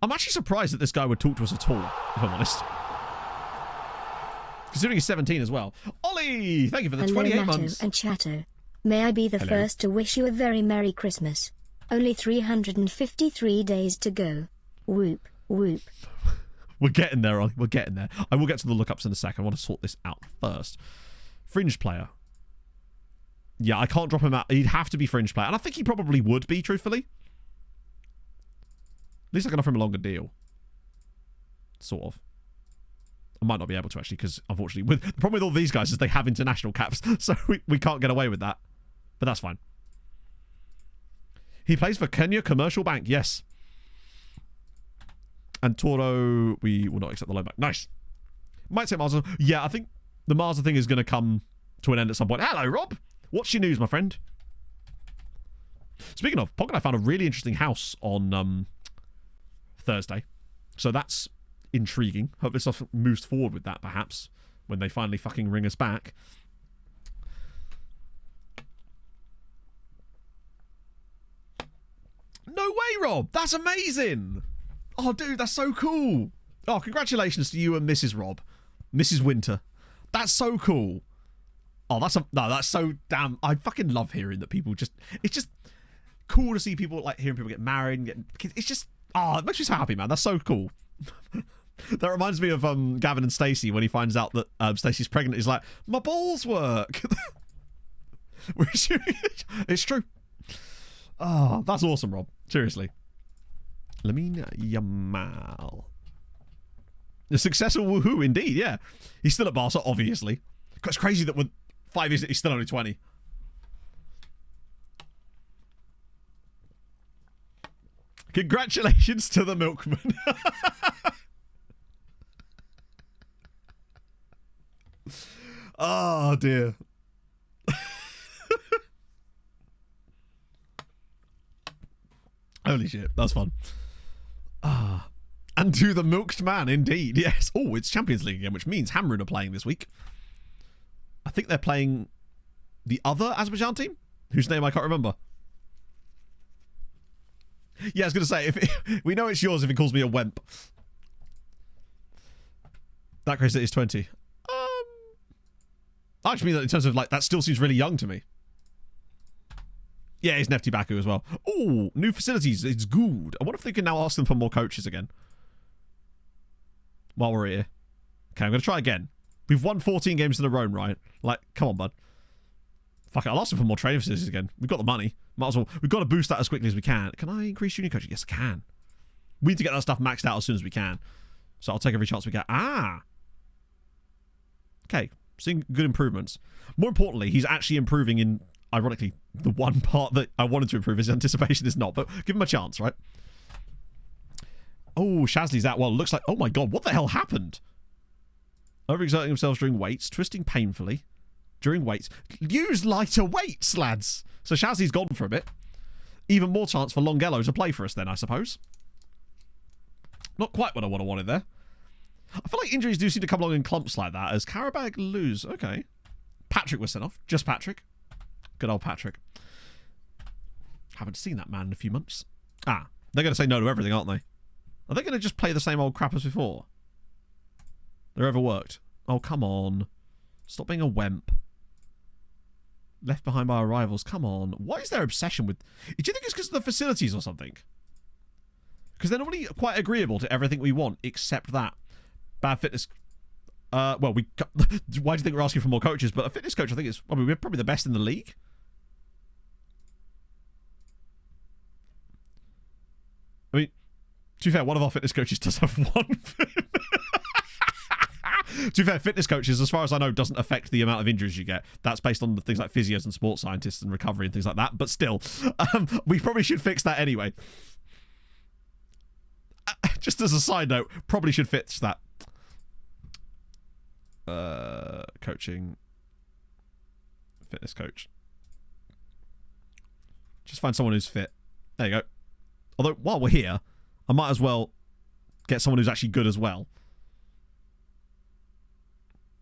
I'm actually surprised that this guy would talk to us at all, if I'm honest. Considering he's 17 as well. Ollie, thank you for the 28 months. And Chato, may I be the first to wish you a very Merry Christmas. Only 353 days to go. Whoop, whoop. We're getting there, Ollie. We're getting there. I will get to the lookups in a sec. I want to sort this out first. Fringe player. Yeah, I can't drop him out. He'd have to be fringe player. And I think he probably would be, truthfully. At least I can offer him a longer deal. Sort of. I might not be able to, actually, because, unfortunately, the problem with all these guys is they have international caps, so we can't get away with that. But that's fine. He plays for Kenya Commercial Bank. Yes. And Toro, we will not accept the loan back. Nice. Might say Mazda. Yeah, I think the Mazda thing is going to come to an end at some point. Hello, Rob. What's your news, my friend? Speaking of, Pog and I found a really interesting house on Thursday. So that's intriguing. Hope this stuff moves forward with that, perhaps, when they finally fucking ring us back. No way, Rob. That's amazing. Oh, dude, that's so cool. Oh, congratulations to you and Mrs. Rob. Mrs. Winter. That's so cool. Oh, that's so damn... I fucking love hearing that people just... It's just cool to see people, like, hearing people get married and get kids. It's just... Oh, it makes me so happy, man. That's so cool. That reminds me of Gavin and Stacey when he finds out that Stacey's pregnant. He's like, my balls work. It's true. Oh, that's awesome, Rob. Seriously. Lamine Yamal. The successful woohoo, indeed, yeah. He's still at Barca, obviously. It's crazy that with 5 years, he's still only 20. Congratulations to the milkman. Oh, dear. Holy shit, that's fun. Ah. And to the milked man, indeed, yes. Oh, it's Champions League again, which means Hamrun are playing this week. I think they're playing the other Azerbaijan team, whose name I can't remember. Yeah, I was going to say, we know it's yours if he calls me a wemp. That crazy that is 20. I actually mean that in terms of, like, that still seems really young to me. Yeah, it's Nefti Baku as well. Oh, new facilities. It's good. I wonder if they can now ask them for more coaches again. While we're here. Okay, I'm going to try again. We've won 14 games in a row, right? Like, come on, bud. Fuck it, I'll ask them for more training facilities again. We've got the money. Might as well. We've got to boost that as quickly as we can. Can I increase junior coaching? Yes, I can. We need to get that stuff maxed out as soon as we can. So I'll take every chance we get. Ah! Okay, seeing good improvements. More importantly, he's actually improving in, ironically, the one part that I wanted to improve. His anticipation is not, but give him a chance, right? Oh, Shazly's out. Well, looks like... Oh my god, what the hell happened? Overexerting themselves during weights, twisting painfully during weights. Use lighter weights, lads. So Shazly's gone for a bit. Even more chance for Longello to play for us then, I suppose. Not quite what I wanted there. I feel like injuries do seem to come along in clumps like that as Karabag lose. Okay. Patrick was sent off. Just Patrick. Good old Patrick. Haven't seen that man in a few months. Ah, they're going to say no to everything, aren't they? Are they going to just play the same old crap as before? They're overworked. Oh, come on. Stop being a wemp. Left behind by our rivals. Come on. What is their obsession with... Do you think it's because of the facilities or something? Because they're normally quite agreeable to everything we want, except that. Bad fitness... well, why do you think we're asking for more coaches? But a fitness coach, I think, is... I mean, we're probably the best in the league. I mean, to be fair, one of our fitness coaches does have one. To be fair, fitness coaches, as far as I know, doesn't affect the amount of injuries you get. That's based on the things like physios and sports scientists and recovery and things like that. But still, we probably should fix that anyway. Just as a side note, probably should fix that. Coaching. Fitness coach. Just find someone who's fit. There you go. Although, while we're here, I might as well get someone who's actually good as well.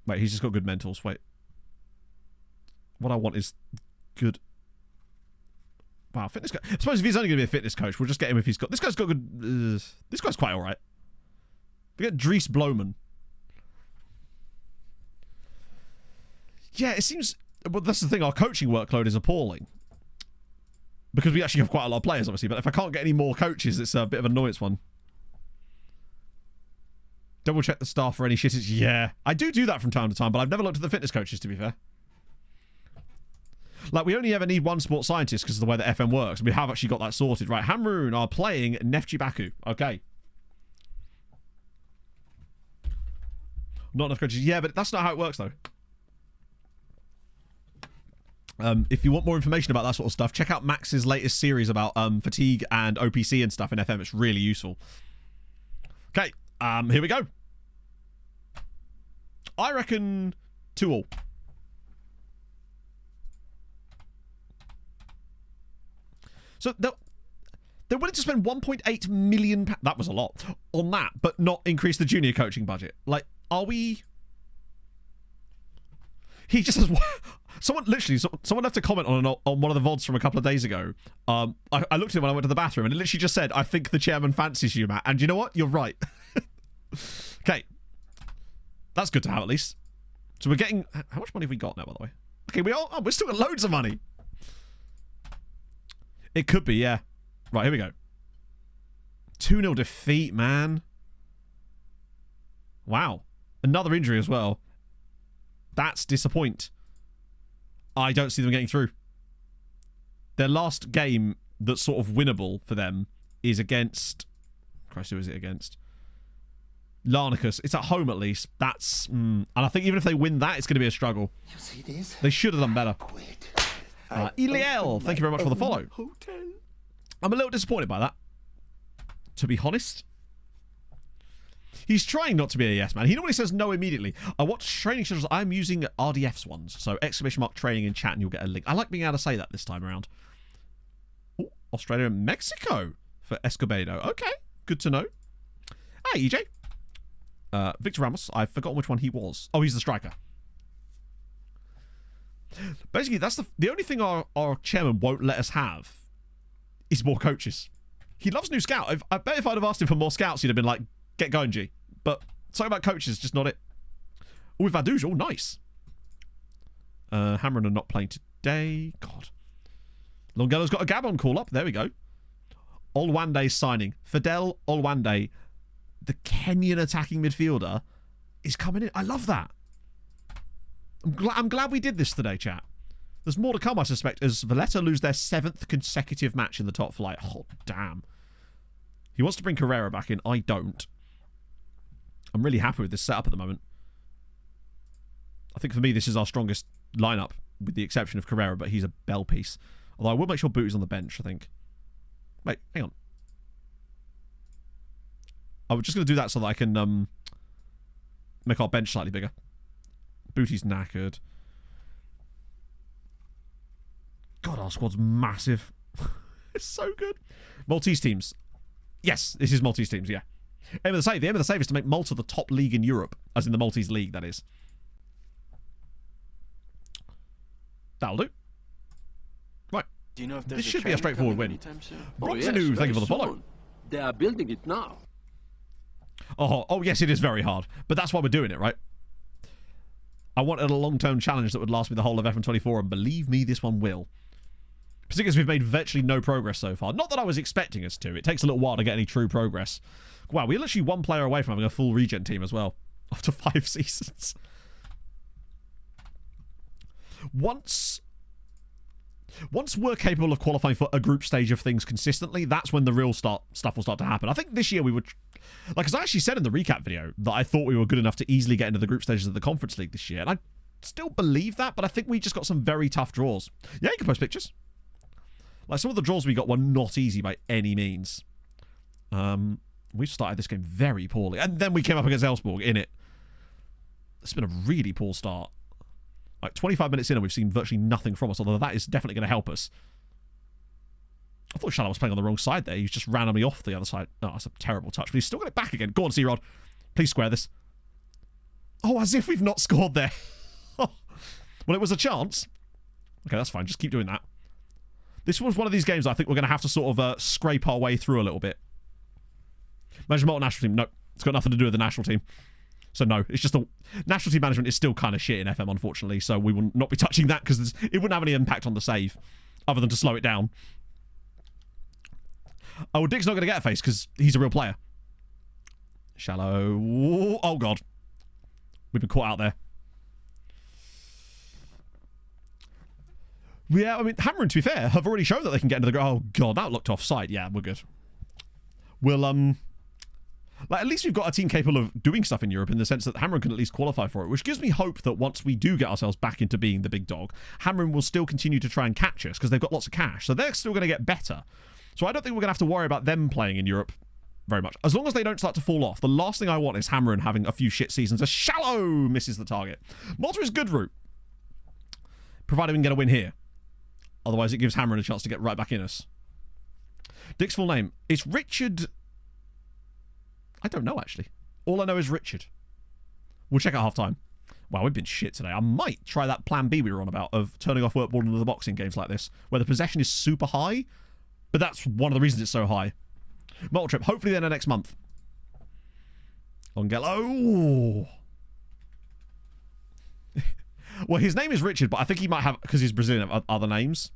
Wait, he's just got good mentals. Wait. What I want is good... Wow, fitness coach. I suppose if he's only going to be a fitness coach, we'll just get him if he's got... This guy's got good... this guy's quite alright. We get Dries Bloman. Yeah, it seems... Well, that's the thing. Our coaching workload is appalling. Because we actually have quite a lot of players, obviously. But if I can't get any more coaches, it's a bit of an annoyance one. Double check the staff for any shitters. Yeah, I do that from time to time, but I've never looked at the fitness coaches, to be fair. Like, we only ever need one sports scientist because of the way that FM works. We have actually got that sorted. Right, Hamrun are playing Neftchi Baku. Okay. Not enough coaches. Yeah, but that's not how it works, though. If you want more information about that sort of stuff, check out Max's latest series about fatigue and OPC and stuff in FM. It's really useful. Okay, here we go. I reckon 2-2. So they're willing to spend 1.8 million. That was a lot on that, but not increase the junior coaching budget. Like, are we? He just has. Someone left a comment on one of the VODs from a couple of days ago. I looked at it when I went to the bathroom, and it literally just said, "I think the chairman fancies you, Matt." And you know what? You're right. Okay, that's good to have at least. So we're getting. How much money have we got now, by the way? Okay, we're still got loads of money. It could be, yeah. Right, here we go. 2-0 defeat, man. Wow. Another injury as well. That's disappoint. I don't see them getting through. Their last game that's sort of winnable for them is against... Christ, who is it against? Larnacus. It's at home at least. That's... and I think even if they win that, it's going to be a struggle. You see this? They should have done better. Eliel, thank you very much for the follow. Hotel. I'm a little disappointed by that, to be honest. He's trying not to be a yes man. He normally says no immediately. I watch training schedules. I'm using RDF's ones. So ! training in chat and you'll get a link. I like being able to say that this time around. Ooh, Australia and Mexico for Escobedo. Okay, good to know. Hey, EJ. Victor Ramos. I've forgotten which one he was. Oh, he's the striker. Basically, that's the only thing our chairman won't let us have is more coaches. He loves new scout. I bet if I'd have asked him for more scouts, he'd have been like, get going, G. But something about coaches, just not it. Oh, with Vadouj. Oh, nice. Hamron are not playing today. God. Longello's got a Gabon call up. There we go. Olwande's signing. Fidel Olwande, the Kenyan attacking midfielder, is coming in. I love that. I'm glad we did this today, chat. There's more to come, I suspect, as Valletta lose their 7th consecutive match in the top flight. Oh, damn. He wants to bring Carrera back in. I don't. I'm really happy with this setup at the moment. I think for me, this is our strongest lineup, with the exception of Carrera, but he's a bell piece. Although I will make sure Booty's on the bench, I think. Wait, hang on. I was just going to do that so that I can make our bench slightly bigger. Booty's knackered. God, our squad's massive. It's so good. Maltese teams. Yes, this is Maltese teams, yeah. Aim of the save. The aim of the save is to make Malta the top league in Europe. As in the Maltese league, that is. That'll do. Right. Do you know if this should be a straightforward win. Yes, thank you for the follow. soon. They are building it now. Oh, yes, it is very hard. But that's why we're doing it, right? I wanted a long-term challenge that would last me the whole of FM24, and believe me, this one will. Particularly as we've made virtually no progress so far. Not that I was expecting us to. It takes a little while to get any true progress. Wow, we're literally one player away from having a full regen team as well. After 5 seasons. Once we're capable of qualifying for a group stage of things consistently, that's when the real stuff will start to happen. I think this year we would... Like, as I actually said in the recap video, that I thought we were good enough to easily get into the group stages of the Conference League this year. And I still believe that, but I think we just got some very tough draws. Yeah, you can post pictures. Like, some of the draws we got were not easy by any means. We started this game very poorly. And then we came up against Elfsborg in it. It's been a really poor start. Like, 25 minutes in and we've seen virtually nothing from us, although that is definitely going to help us. I thought Shallow was playing on the wrong side there. He's just randomly off the other side. No, that's a terrible touch. But he's still got it back again. Go on, C-Rod. Please square this. Oh, as if we've not scored there. Well, it was a chance. Okay, that's fine. Just keep doing that. This was one of these games I think we're going to have to sort of scrape our way through a little bit. Management Malta national team. No, it's got nothing to do with the national team. So no, it's just the national team management is still kind of shit in FM, unfortunately. So we will not be touching that because it wouldn't have any impact on the save other than to slow it down. Oh, Dick's not going to get a face because he's a real player. Shallow. Oh, God. We've been caught out there. Yeah, I mean, Hammer, to be fair, have already shown that they can get into the... Oh, God, that looked offside. Yeah, we're good. We'll, Like, at least we've got a team capable of doing stuff in Europe in the sense that Hamren can at least qualify for it, which gives me hope that once we do get ourselves back into being the big dog, Hamren will still continue to try and catch us because they've got lots of cash. So they're still going to get better. So I don't think we're going to have to worry about them playing in Europe very much. As long as they don't start to fall off. The last thing I want is Hamren having a few shit seasons. A shallow misses the target. Malta is good route, provided we can get a win here. Otherwise, it gives Hamren a chance to get right back in us. Dick's full name is Richard... I don't know, actually. All I know is Richard. We'll check at half-time. Wow, we've been shit today. I might try that plan B we were on about of turning off work ball into the box in games like this, where the possession is super high, but that's one of the reasons it's so high. Malta trip, hopefully then next month. Longello. Well, his name is Richard, but I think he might have, because he's Brazilian, have other names.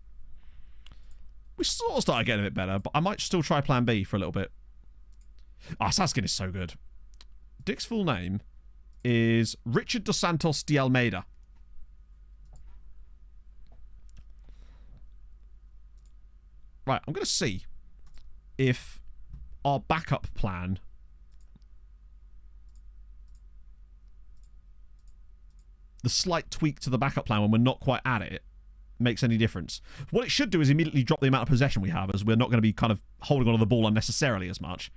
We sort of started getting a bit better, but I might still try plan B for a little bit. Ah, Saskin is so good. Dick's full name is Richard dos Santos de Almeida. Right, I'm going to see if our backup plan... the slight tweak to the backup plan when we're not quite at it makes any difference. What it should do is immediately drop the amount of possession we have, as we're not going to be kind of holding on to the ball unnecessarily as much.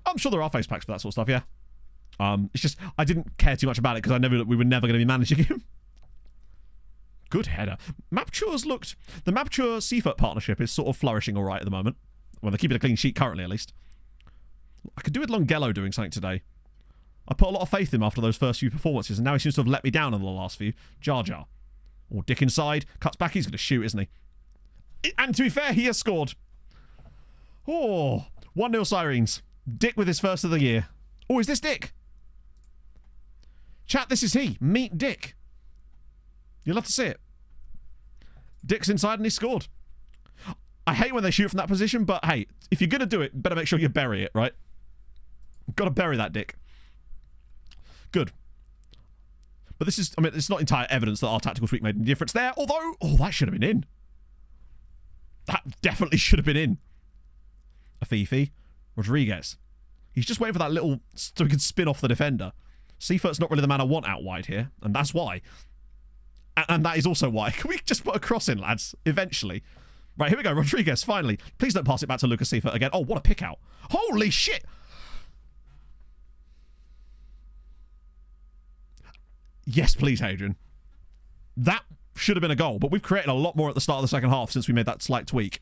I'm sure there are face packs for that sort of stuff, yeah. It's just, I didn't care too much about it because I knew that we were never going to be managing him. Good header. Mapture's looked... The Mapture-Seafert partnership is sort of flourishing all right at the moment. Well, they're keeping a clean sheet currently, at least. I could do with Longello doing something today. I put a lot of faith in him after those first few performances, and now he seems to have let me down in the last few. Jar Jar. Or Dick inside. Cuts back. He's going to shoot, isn't he? And to be fair, he has scored. Oh, 1-0 Sirens. Dick with his first of the year. Oh, is this Dick? Chat, this is he. Meet Dick. You'll love to see it. Dick's inside and he scored. I hate when they shoot from that position, but hey, if you're going to do it, better make sure you bury it, right? Got to bury that Dick. Good. But this is, I mean, it's not entire evidence that our tactical tweak made any difference there, although, oh, that should have been in. That definitely should have been in. Afifi. Rodriguez. He's just waiting for that little, so he can spin off the defender. Seifert's not really the man I want out wide here, and that's why. And that is also why. Can we just put a cross in, lads? Eventually. Right, here we go. Rodriguez, finally. Please don't pass it back to Lucas Seifert again. Oh, what a pick out. Holy shit! Yes, please, Hadrian. That should have been a goal, but we've created a lot more at the start of the second half since we made that slight tweak.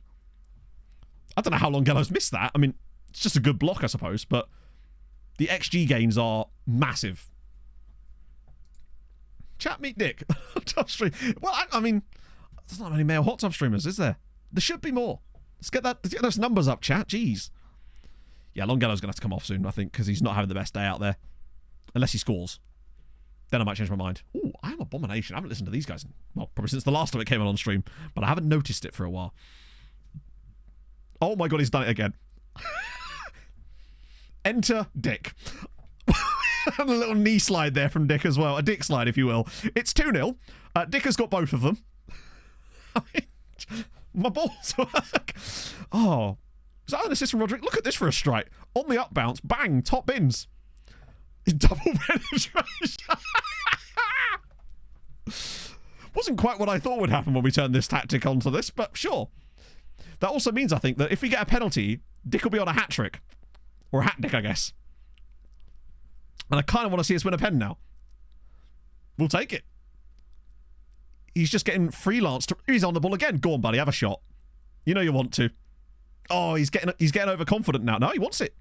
I don't know how Longello's missed that. I mean, it's just a good block, I suppose, but the XG gains are massive. Chat, meet Dick. Top stream. Well, I mean, there's not many male hot tub streamers, is there? There should be more. Let's get those numbers up, chat. Jeez. Yeah, Longello's going to have to come off soon, I think, because he's not having the best day out there. Unless he scores. Then I might change my mind. Ooh, I am Abomination. I haven't listened to these guys in, well, probably since the last time it came on stream, but I haven't noticed it for a while. Oh my god, he's done it again. Enter Dick. And a little knee slide there from Dick as well. A Dick slide, if you will. It's 2-0. Dick has got both of them. I mean, my balls work. Oh. Is that an assist from Roderick? Look at this for a strike. On the up bounce. Bang. Top bins. Double penetration. Wasn't quite what I thought would happen when we turned this tactic onto this, but sure. That also means, I think, that if we get a penalty, Dick will be on a hat-trick. Or a hat-dick, I guess. And I kind of want to see us win a pen now. We'll take it. He's just getting freelanced. He's on the ball again. Go on, buddy. Have a shot. You know you want to. Oh, he's getting overconfident now. No, he wants it.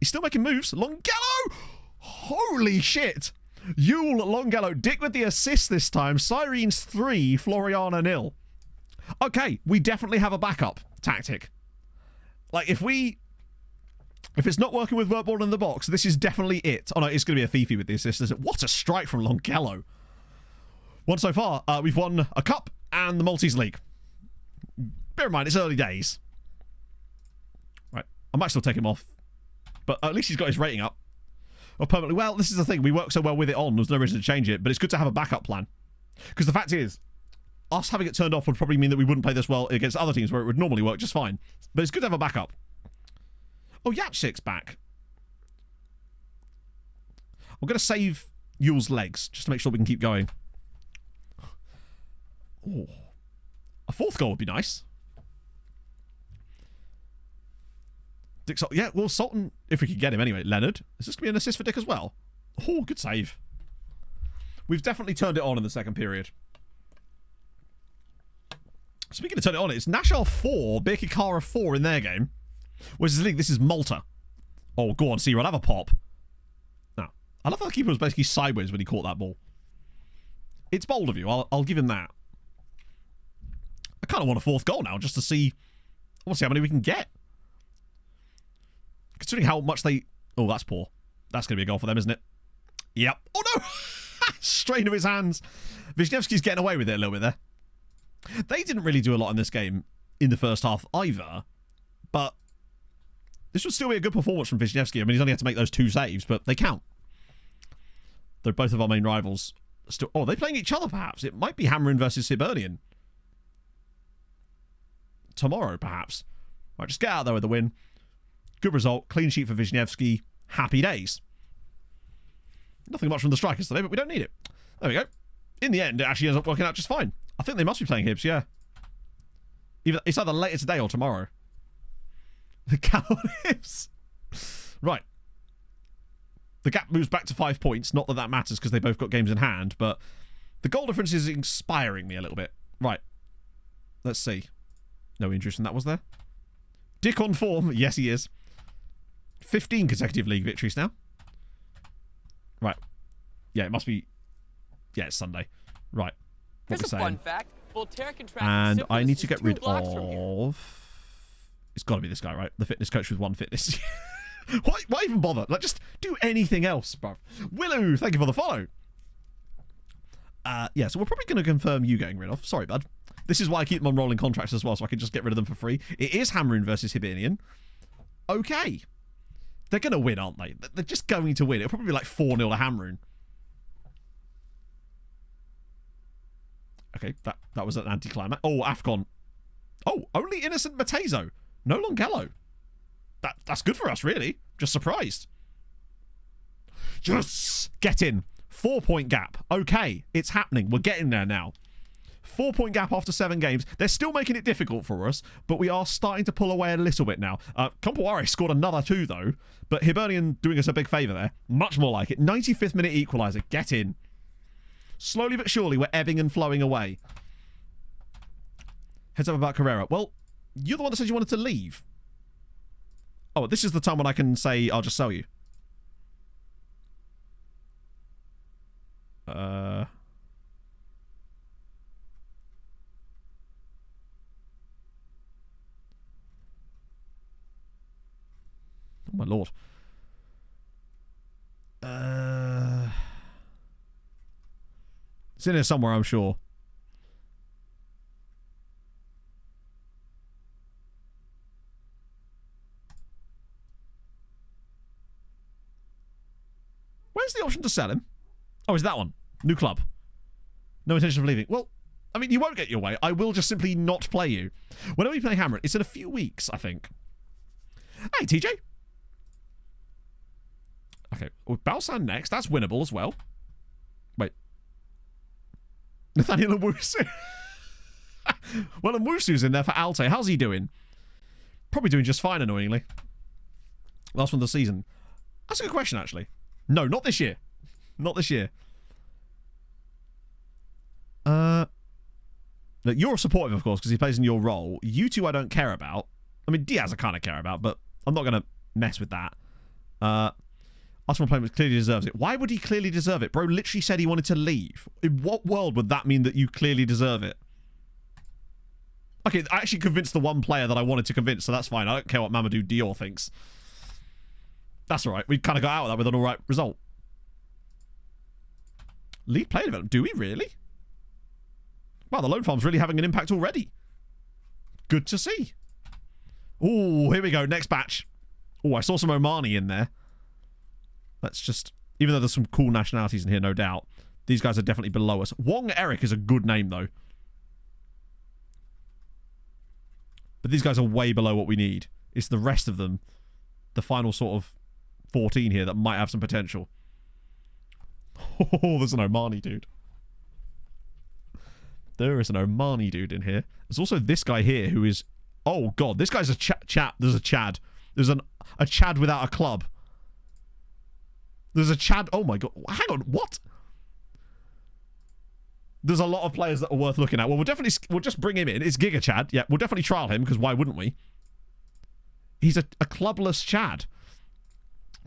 He's still making moves. Longello! Holy shit. Yule Longello. Dick with the assist this time. Sirens 3, Floriana 0. Okay, we definitely have a backup tactic. Like, if it's not working with work ball in the box, this is definitely it. Oh no, it's going to be a Fifi with the assist. What a strike from Longello. One so far. We've won a cup and the Maltese League. Bear in mind, it's early days. Right, I might still take him off. But at least he's got his rating up. Or permanently. Well, this is the thing. We work so well with it on. There's no reason to change it. But it's good to have a backup plan. Because the fact is, us having it turned off would probably mean that we wouldn't play this well against other teams where it would normally work just fine. But it's good to have a backup. Oh, Yatchik's back. I'm going to save Yule's legs just to make sure we can keep going. Oh, a fourth goal would be nice. Dick Sultan. Yeah, well, Sultan, if we could get him anyway. Leonard. Is this going to be an assist for Dick as well? Oh, good save. We've definitely turned it on in the second period. Speaking of turn it on, it's Nashar 4, Birkirkara 4 in their game. Whereas this is Malta. Oh, go on, Searod, have a pop. Now, I love how the keeper was basically sideways when he caught that ball. It's bold of you, I'll give him that. I kind of want a fourth goal now, just to see... I want to see how many we can get. Considering how much they... Oh, that's poor. That's going to be a goal for them, isn't it? Yep. Oh, no! Strain of his hands. Wisniewski's getting away with it a little bit there. They didn't really do a lot in this game in the first half either, but this would still be a good performance from Wisniewski. I mean, he's only had to make those 2 saves, but they count. They're both of our main rivals. Still, oh, are they playing each other, perhaps? It might be Hamrin versus Hibernian. Tomorrow, perhaps. Right, just get out there with the win. Good result. Clean sheet for Wisniewski. Happy days. Nothing much from the strikers today, but we don't need it. There we go. In the end, it actually ends up working out just fine. I think they must be playing Hibs, yeah. It's either later today or tomorrow. The Cal Hibs. Right. The gap moves back to 5 points. Not that that matters because they both got games in hand, but the goal difference is inspiring me a little bit. Right. Let's see. No injuries from that, was there? Dick on form. Yes, he is. 15 consecutive league victories now. Right. Yeah, it must be... Yeah, it's Sunday. Right. What Here's we're a saying. fun fact. Voltaire contracted And syphilis I need to just get 2 rid blocks from here. of... It's got to be this guy, right? The fitness coach with 1 fitness. Why even bother? Like, just do anything else, bruv. Willow, thank you for the follow. Yeah, so we're probably going to confirm you getting rid of. Sorry, bud. This is why I keep them on rolling contracts as well, so I can just get rid of them for free. It is Hamrin versus Hibernian. Okay. They're going to win, aren't they? They're just going to win. It'll probably be like 4-0 to Hamrin. Okay, that was an anticlimax. Oh, AFCON. Oh, only innocent Matezo. No Longello. That's good for us, really. Just surprised. Yes! Get in. 4-point gap. Okay, it's happening. We're getting there now. 4-point gap after 7 games. They're still making it difficult for us, but we are starting to pull away a little bit now. Compaware scored another 2, though, but Hibernian doing us a big favour there. Much more like it. 95th minute equaliser. Get in. Slowly but surely, we're ebbing and flowing away. Heads up about Carrera. Well, you're the one that said you wanted to leave. Oh, this is the time when I can say, I'll just sell you. Oh, my lord. It's in here somewhere, I'm sure. Where's the option to sell him? Oh, is that one? New club. No intention of leaving. Well, I mean, you won't get your way. I will just simply not play you. When are we playing Hammer? It's in a few weeks, I think. Hey, TJ. Okay, with Balsan next. That's winnable as well. Wait. Nathaniel Nwusu. Well, Nwusu's in there for Alte. How's he doing? Probably doing just fine, annoyingly. Last one of the season. That's a good question, actually. No, not this year. Not this year. Look, you're supportive, of course, because he plays in your role. You two I don't care about. I mean, Diaz I kind of care about, but I'm not going to mess with that. Arsenal player clearly deserves it. Why would he clearly deserve it? Bro literally said he wanted to leave. In what world would that mean that you clearly deserve it? Okay, I actually convinced the one player that I wanted to convince, so that's fine. I don't care what Mamadou Dior thinks. That's all right. We kind of got out of that with an all right result. Lead player development. Do we really? Wow, the loan farm's really having an impact already. Good to see. Oh, here we go. Next batch. Oh, I saw some Omani in there. Let's just... Even though there's some cool nationalities in here, no doubt. These guys are definitely below us. Wong Eric is a good name, though. But these guys are way below what we need. It's the rest of them, the final sort of 14 here, that might have some potential. Oh, there's an Omani dude. There is an Omani dude in here. There's also this guy here who is... Oh, God. This guy's a Chad. There's a Chad. There's a Chad without a club. There's a Chad... Oh, my God. Hang on. What? There's a lot of players that are worth looking at. Well, we'll just bring him in. It's Giga Chad. Yeah, we'll definitely trial him, because why wouldn't we? He's a clubless Chad.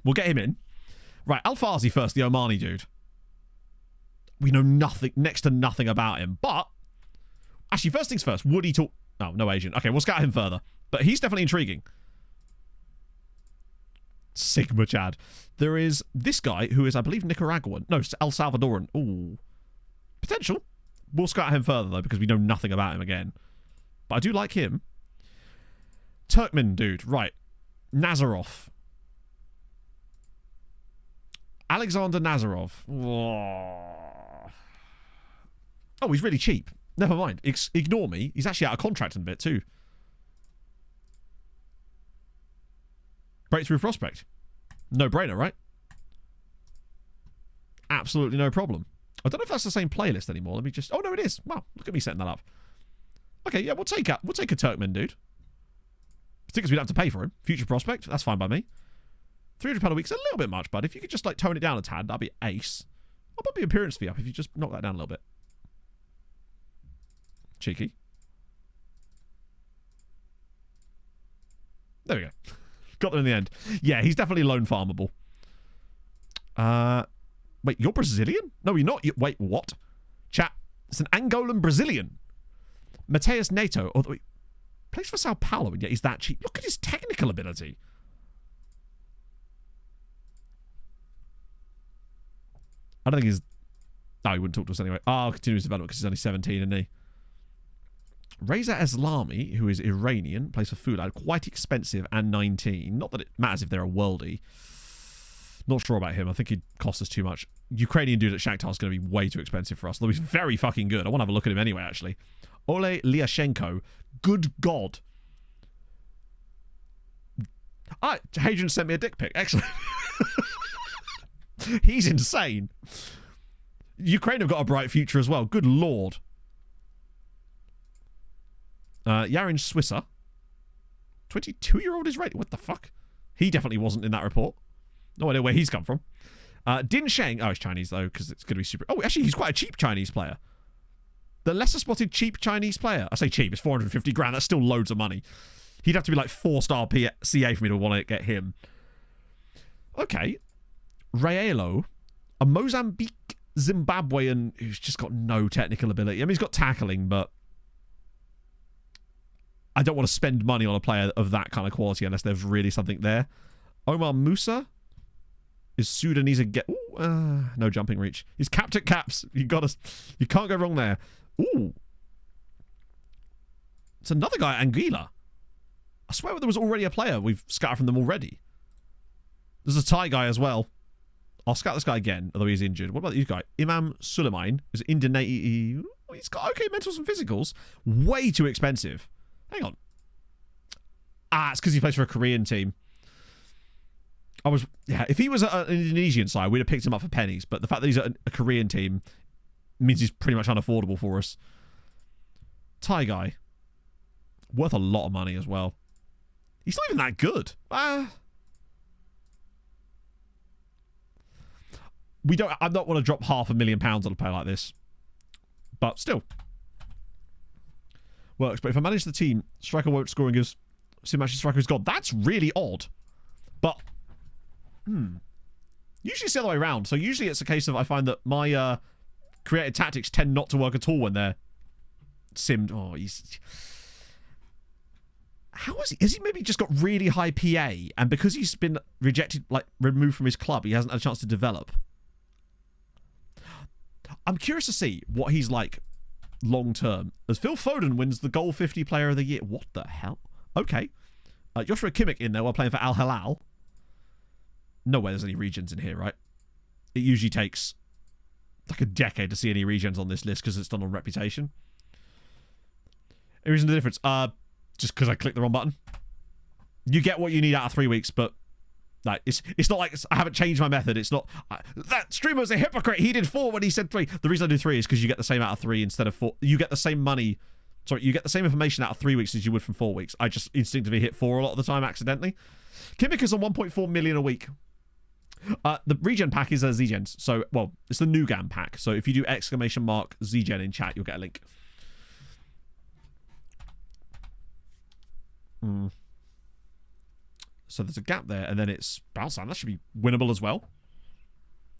We'll get him in. Right, Al-Fazi first, the Omani dude. We know nothing, next to nothing about him. But, actually, first things first, would he talk... Oh, no agent. Okay, we'll scout him further. But he's definitely intriguing. Sigma Chad. There is this guy who is, I believe, Nicaraguan. No, El Salvadoran. Ooh. Potential. We'll scout him further, though, because we know nothing about him again. But I do like him. Turkmen dude. Right. Nazarov. Alexander Nazarov. Oh, he's really cheap. Never mind. Ignore me. He's actually out of contract in a bit, too. Breakthrough prospect. No brainer, right? Absolutely no problem. I don't know if that's the same playlist anymore. Let me just... Oh, no, it is. Wow, look at me setting that up. Okay, yeah, we'll take a Turkmen dude. Particularly we don't have to pay for him. Future prospect. That's fine by me. £300 a week's a little bit much, bud. If you could just, like, tone it down a tad, that'd be ace. I'll put the appearance fee up if you just knock that down a little bit. Cheeky. There we go. Got there in the end. Yeah, he's definitely loan farmable. Wait, you're Brazilian? No, you're not. Wait, what? Chat. It's an Angolan Brazilian. Mateus Neto. Oh, wait, plays for Sao Paulo, and yet he's that cheap. Look at his technical ability. I don't think he's... No, he wouldn't talk to us anyway. I'll continue his development because he's only 17, isn't he? Reza Eslami, who is Iranian, plays for Fulad. Quite expensive and 19. Not that it matters if they're a worldie. Not sure about him. I think he'd cost us too much. Ukrainian dude at Shakhtar is going to be way too expensive for us. Though he's very fucking good. I want to have a look at him anyway, actually. Ole Lyashenko. Good God. Hadrian sent me a dick pic. Excellent. He's insane. Ukraine have got a bright future as well. Good Lord. Yarin Swisser. 22-year-old is rated. What the fuck? He definitely wasn't in that report. No idea where he's come from. Din Sheng. Oh, he's Chinese, though, because it's going to be super... Oh, actually, he's quite a cheap Chinese player. The lesser spotted cheap Chinese player. I say cheap. It's 450 grand. That's still loads of money. He'd have to be like 4-star CA for me to want to get him. Okay. Raelo. A Mozambique Zimbabwean who's just got no technical ability. I mean, he's got tackling, but... I don't want to spend money on a player of that kind of quality unless there's really something there. Omar Musa is Sudanese again. No jumping reach. He's capped at caps. You can't go wrong there. Ooh. It's another guy, Anguilla. I swear there was already a player. We've scattered from them already. There's a Thai guy as well. I'll scout this guy again, although he's injured. What about this guy? Imam Sulaiman is Indonesian. He's got okay mentals and physicals. Way too expensive. Hang on. It's because he plays for a Korean team. If he was an Indonesian side, we'd have picked him up for pennies. But the fact that he's at a Korean team means he's pretty much unaffordable for us. Thai guy. Worth a lot of money as well. He's not even that good. I don't want to drop £500,000 on a player like this. But still. Works. But if I manage the team, striker won't score and gives Simashi striker is God. That's really odd. But usually it's the other way around. So usually it's a case of I find that my creative tactics tend not to work at all when they're simmed. Oh, how is he? Has he maybe just got really high PA, and because he's been rejected, like removed from his club, he hasn't had a chance to develop? I'm curious to see what he's like long term. As Phil Foden wins the Goal 50 Player of the Year. What the hell? Okay. Joshua Kimmich in there while playing for Al Hilal. No way there's any regions in here, right? It usually takes like a decade to see any regions on this list because it's done on reputation. Here isn't the difference. just because I clicked the wrong button. You get what you need out of 3 weeks, but like it's not like I haven't changed my method. It's not that streamer's a hypocrite. He did 4 when he said 3. The reason I do 3 is because you get the same out of 3 instead of 4. You get the same money. Sorry, you get the same information out of 3 weeks as you would from 4 weeks. I just instinctively hit 4 a lot of the time accidentally. Kimika's on 1.4 million a week. The regen pack is a Z-Gens. So, well, it's the Nugan pack. So if you do !Z-Gen in chat, you'll get a link. So there's a gap there, and then it's bounce down. That should be winnable as well.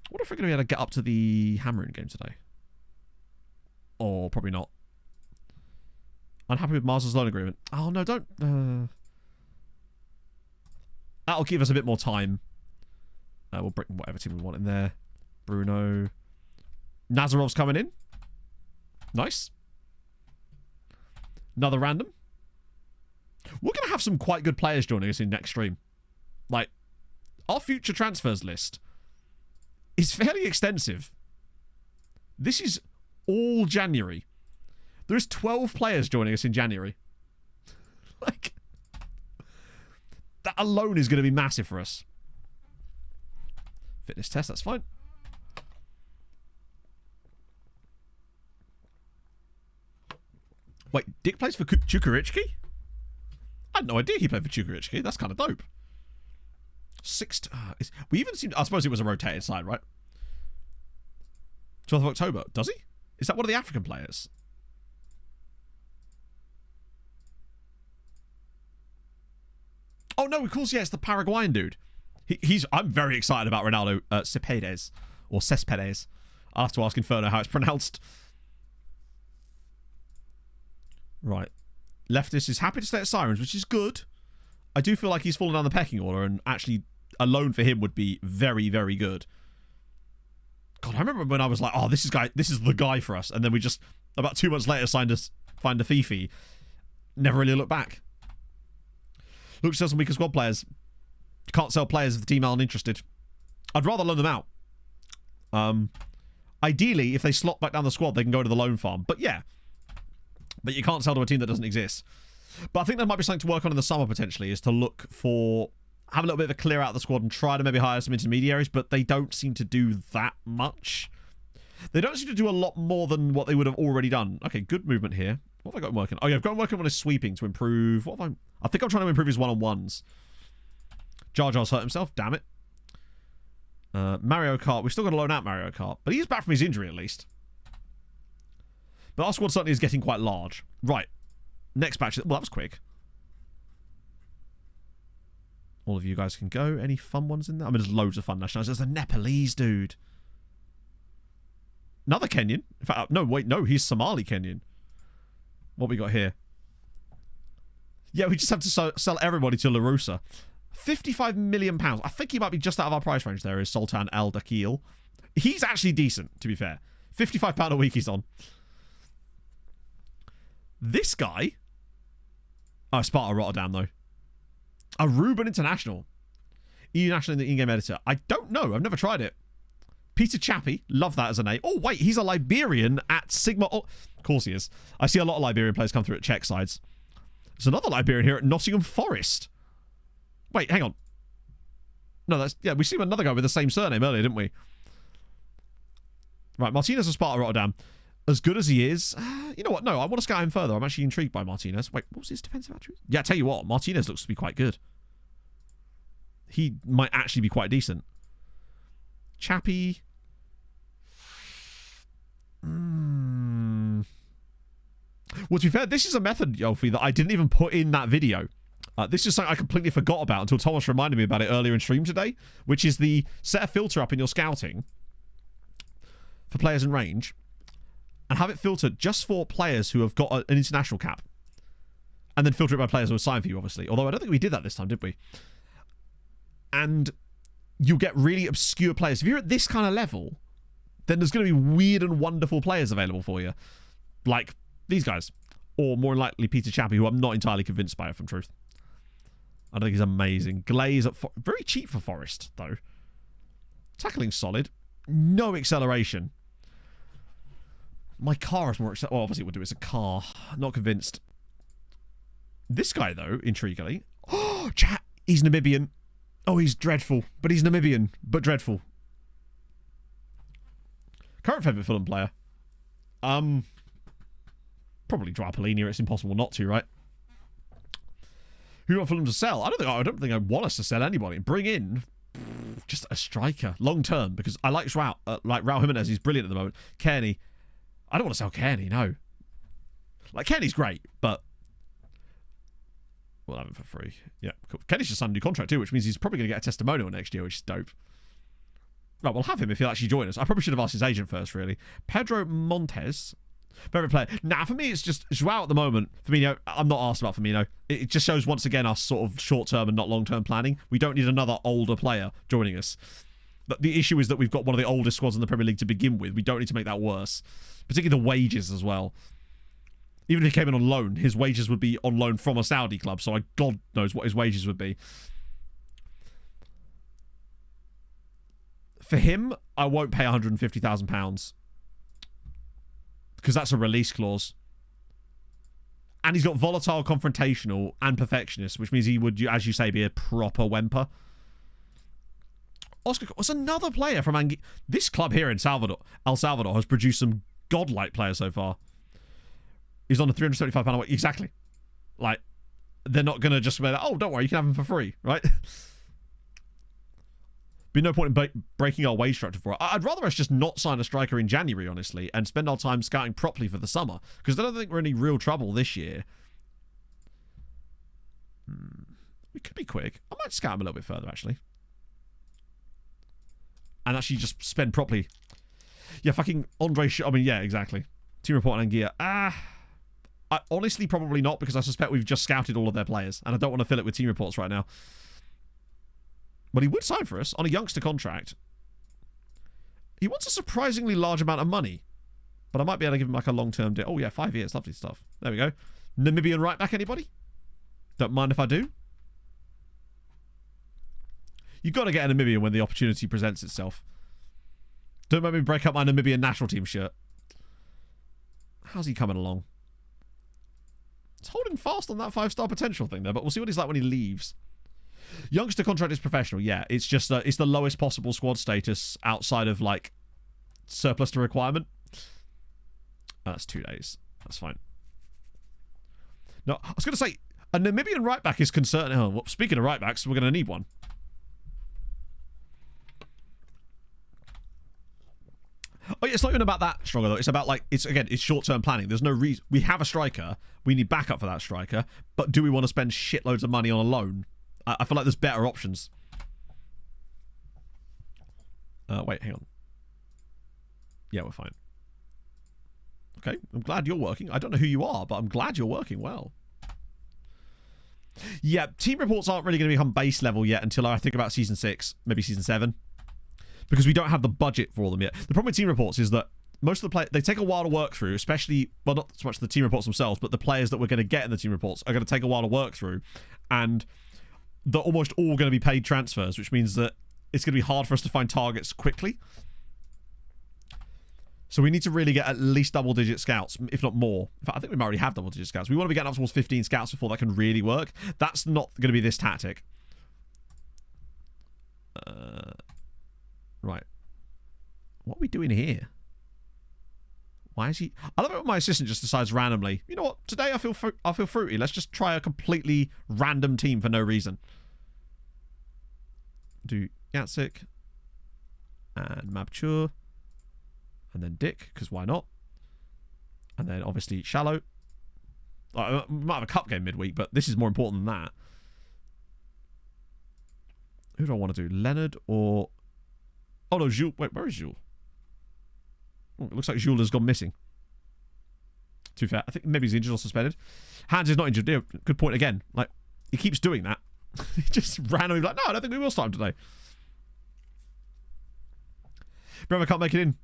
What if we're going to be able to get up to the Hammerun game today? Or probably not. Unhappy with Mars' loan agreement. Oh, no, don't. That'll give us a bit more time. We'll bring whatever team we want in there. Bruno. Nazarov's coming in. Nice. Another random. We're going to have some quite good players joining us in next stream. Like, our future transfers list is fairly extensive. This is all January. There's 12 players joining us in January. Like, that alone is going to be massive for us. Fitness test, that's fine. Wait, Dick plays for Chukwuemeka? I had no idea he played for Chukwuemeka. That's kind of dope. We even seemed... I suppose it was a rotated side, right? 12th of October. Does he? Is that one of the African players? Oh, no, of course, yeah, it's the Paraguayan dude. I'm very excited about Ronaldo Cespedes. Or Cespedes. I'll have to ask Inferno how it's pronounced. Right. Leftist is happy to stay at Sirens, which is good. I do feel like he's fallen down the pecking order, and actually a loan for him would be very, very good. God, I remember when I was like, oh, this is the guy for us. And then we just, about 2 months later, find a Fifi. Never really looked back. Look to sell some weaker squad players. Can't sell players if the team aren't interested. I'd rather loan them out. Ideally, if they slot back down the squad, they can go to the loan farm. But yeah. But you can't sell to a team that doesn't exist. But I think that might be something to work on in the summer, potentially, is to look for... Have a little bit of a clear out of the squad and try to maybe hire some intermediaries, but they don't seem to do that much. They don't seem to do a lot more than what they would have already done. Okay, good movement here. What have I got him working? Oh, yeah, I've got him working on his sweeping to improve... I think I'm trying to improve his one-on-ones. Jar Jar's hurt himself. Damn it. Mario Kart. We've still got to loan out Mario Kart. But he's back from his injury, at least. But our squad certainly is getting quite large. Right. Next batch. Well, that was quick. All of you guys can go. Any fun ones in there? I mean, there's loads of fun nationals. There's a Nepalese dude. Another Kenyan. In fact, no, wait, no. He's Somali Kenyan. What we got here? Yeah, we just have to sell everybody to LaRussa. £55 million. I think he might be just out of our price range there, is Sultan Al Dakil. He's actually decent, to be fair. £55 a week he's on. This guy... Oh, Sparta Rotterdam, though. A Ruben International. EU National in the in-game editor. I don't know. I've never tried it. Peter Chappie. Love that as a name. Oh, wait. He's a Liberian at Sigma... Oh, of course he is. I see a lot of Liberian players come through at Czech sides. There's another Liberian here at Nottingham Forest. Wait, hang on. No, that's... Yeah, we see another guy with the same surname earlier, didn't we? Right, Martinez of Sparta Rotterdam. As good as he is... you know what? No, I want to scout him further. I'm actually intrigued by Martinez. Wait, what was his defensive attribute? Yeah, I tell you what. Martinez looks to be quite good. He might actually be quite decent. Chappie... Well, to be fair, this is a method, Yolfi, that I didn't even put in that video. This is something I completely forgot about until Thomas reminded me about it earlier in stream today, which is the set a filter up in your scouting for players in range and have it filtered just for players who have got an international cap. And then filter it by players who are signed for you, obviously. Although I don't think we did that this time, did we? And you'll get really obscure players. If you're at this kind of level, then there's going to be weird and wonderful players available for you. Like these guys. Or more likely Peter Chappie, who I'm not entirely convinced by, if I'm truth. I think he's amazing. Glaze at very cheap for Forest, though. Tackling solid. No acceleration. My car is more... Well, obviously it would do. It's a car. Not convinced. This guy, though, intriguingly... Oh, chat, he's Namibian. Oh, he's dreadful. But he's Namibian, but dreadful. Current favourite Fulham player. Probably Drapolini. It's impossible not to, right? Who do you want Fulham to sell? I don't think I want us to sell anybody. Bring in just a striker, long term, because I like Raul Jimenez. He's brilliant at the moment. Kearney. I don't want to sell Kearney, no. Like, Kearney's great, but we'll have him for free. Yeah, cool. Kearney's just signed a new contract too, which means he's probably going to get a testimonial next year, which is dope. Right, we'll have him if he'll actually join us. I probably should have asked his agent first, really. Pedro Montes. Favorite player. Nah, for me, it's just Joao at the moment. Firmino, I'm not asked about Firmino. It just shows, once again, our sort of short-term and not long-term planning. We don't need another older player joining us. But the issue is that we've got one of the oldest squads in the Premier League to begin with. We don't need to make that worse. Particularly the wages as well. Even if he came in on loan, his wages would be on loan from a Saudi club, so God knows what his wages would be. For him, I won't pay £150,000 because that's a release clause. And he's got volatile, confrontational, and perfectionist, which means he would, as you say, be a proper Wemper. Oscar was another player from this club here in El Salvador has produced some godlike players so far. He's on a £375 away. Exactly. Like, they're not going to just be like, oh, don't worry, you can have him for free, right? Be no point in breaking our wage structure for it. I'd rather us just not sign a striker in January, honestly, and spend our time scouting properly for the summer, because I don't think we're in any real trouble this year. We could be quick. I might scout him a little bit further, actually. And actually just spend properly. Yeah, fucking Andre... I mean, yeah, exactly. Team report and Anguilla. I honestly probably not, because I suspect we've just scouted all of their players, and I don't want to fill it with team reports right now. But he would sign for us on a youngster contract. He wants a surprisingly large amount of money, but I might be able to give him like a long-term deal. Oh yeah, 5 years. Lovely stuff. There we go. Namibian right back, anybody? Don't mind if I do. You've got to get a Namibian when the opportunity presents itself. Don't make me break up my Namibian national team shirt. How's he coming along? It's holding fast on that 5-star potential thing there, but we'll see what he's like when he leaves. Youngster contract is professional, yeah. It's just it's the lowest possible squad status outside of, like, surplus to requirement. That's 2 days. That's fine. No, I was going to say, a Namibian right back is concerning. Oh, well, speaking of right backs, we're going to need one. Oh, yeah, it's not even about that stronger, though. It's about, like, it's short-term planning. There's no reason. We have a striker. We need backup for that striker. But do we want to spend shitloads of money on a loan? I feel like there's better options. Wait, hang on. Yeah, we're fine. Okay, I'm glad you're working. I don't know who you are, but I'm glad you're working well. Yeah, team reports aren't really going to become base level yet until I think about Season 6, maybe Season 7. Because we don't have the budget for them yet. The problem with team reports is that most of the players, they take a while to work through, especially, well, not so much the team reports themselves, but the players that we're going to get in the team reports are going to take a while to work through. And they're almost all going to be paid transfers, which means that it's going to be hard for us to find targets quickly. So we need to really get at least double-digit scouts, if not more. In fact, I think we might already have double-digit scouts. We want to be getting up towards 15 scouts before that can really work. That's not going to be this tactic. Right. What are we doing here? Why is he... I love it when my assistant just decides randomly, you know what, today I feel fruity. Let's just try a completely random team for no reason. Do Yatsik and Mabchur and then Dick, because why not? And then obviously Shallow. We might have a cup game midweek, but this is more important than that. Who do I want to do? Leonard or... Oh no, Jules. Wait, where is Jules? Oh, it looks like Jules has gone missing. To be fair, I think maybe he's injured or suspended. Hans is not injured. Yeah, good point again. Like, he keeps doing that. He just randomly like, no, I don't think we will start him today. Bremer can't make it in.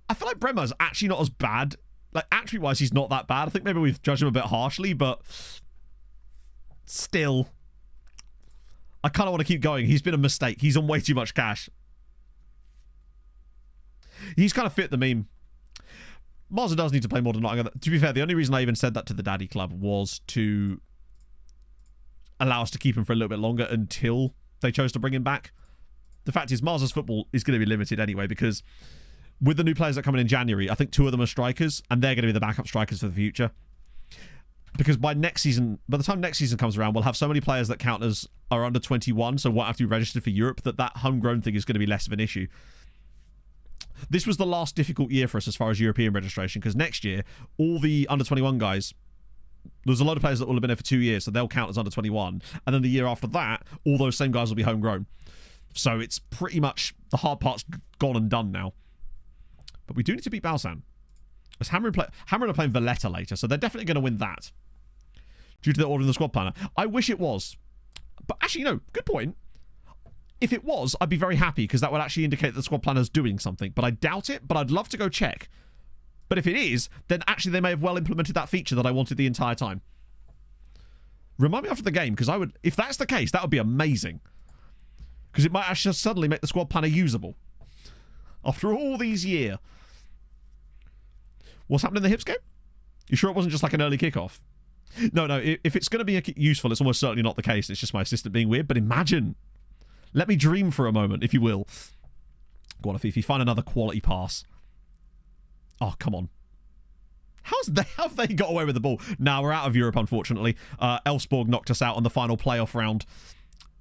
I feel like Bremer's actually not as bad. Like, attribute-wise, he's not that bad. I think maybe we've judged him a bit harshly, but still, I kind of want to keep going. He's been a mistake. He's on way too much cash. He's kind of fit the meme. Marza does need to play more than Nottingham. To be fair, the only reason I even said that to the Daddy Club was to allow us to keep him for a little bit longer until they chose to bring him back. The fact is, Marza's football is going to be limited anyway, because with the new players that come in January, I think 2 of them are strikers, and they're going to be the backup strikers for the future. Because by the time next season comes around, we'll have so many players that count as are under 21, so won't have to be registered for Europe, that homegrown thing is going to be less of an issue. This was the last difficult year for us as far as European registration, because next year, all the under 21 guys, there's a lot of players that will have been there for 2 years, so they'll count as under 21. And then the year after that, all those same guys will be homegrown. So it's pretty much the hard part's gone and done now. But we do need to beat Balsan. As Hammer are playing Valletta later, so they're definitely going to win that. Due to the order in the squad planner. I wish it was. But actually, good point. If it was, I'd be very happy, because that would actually indicate that the squad planner's doing something. But I doubt it, but I'd love to go check. But if it is, then actually they may have well implemented that feature that I wanted the entire time. Remind me after the game, because if that's the case, that would be amazing. Because it might actually suddenly make the squad planner usable. After all these years. What's happened in the Hips game? You sure it wasn't just like an early kickoff? No, if it's going to be useful, it's almost certainly not the case. It's just my assistant being weird. But imagine. Let me dream for a moment, if you will. Go on, Afifi, find another quality pass. Oh, come on. How have they got away with the ball? Now we're out of Europe, unfortunately. Elfsborg knocked us out on the final playoff round.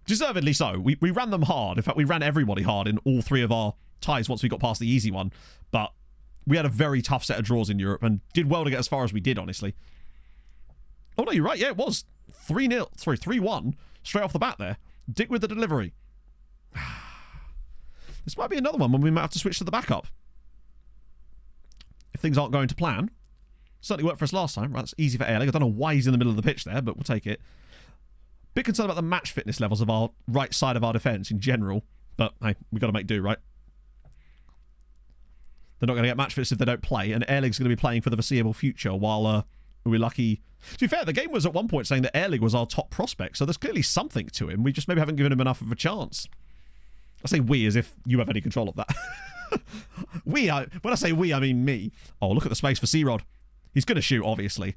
Deservedly so. We ran them hard. In fact, we ran everybody hard in all 3 of our ties once we got past the easy one. But we had a very tough set of draws in Europe and did well to get as far as we did, honestly. Oh, no, you're right. Yeah, it was 3-1 straight off the bat there. Dick with the delivery. This might be another one when we might have to switch to the backup. If things aren't going to plan. Certainly worked for us last time. Right, that's easy for Airleg. I don't know why he's in the middle of the pitch there, but we'll take it. Bit concerned about the match fitness levels of our right side of our defence in general. But, hey, we've got to make do, right? They're not going to get match fitness if they don't play, and Airleg's going to be playing for the foreseeable future while we're lucky. To be fair, the game was at one point saying that Airleg was our top prospect, so there's clearly something to him. We just maybe haven't given him enough of a chance. I say we as if you have any control of that. When I say we, I mean me. Oh, look at the space for C-Rod. He's going to shoot, obviously.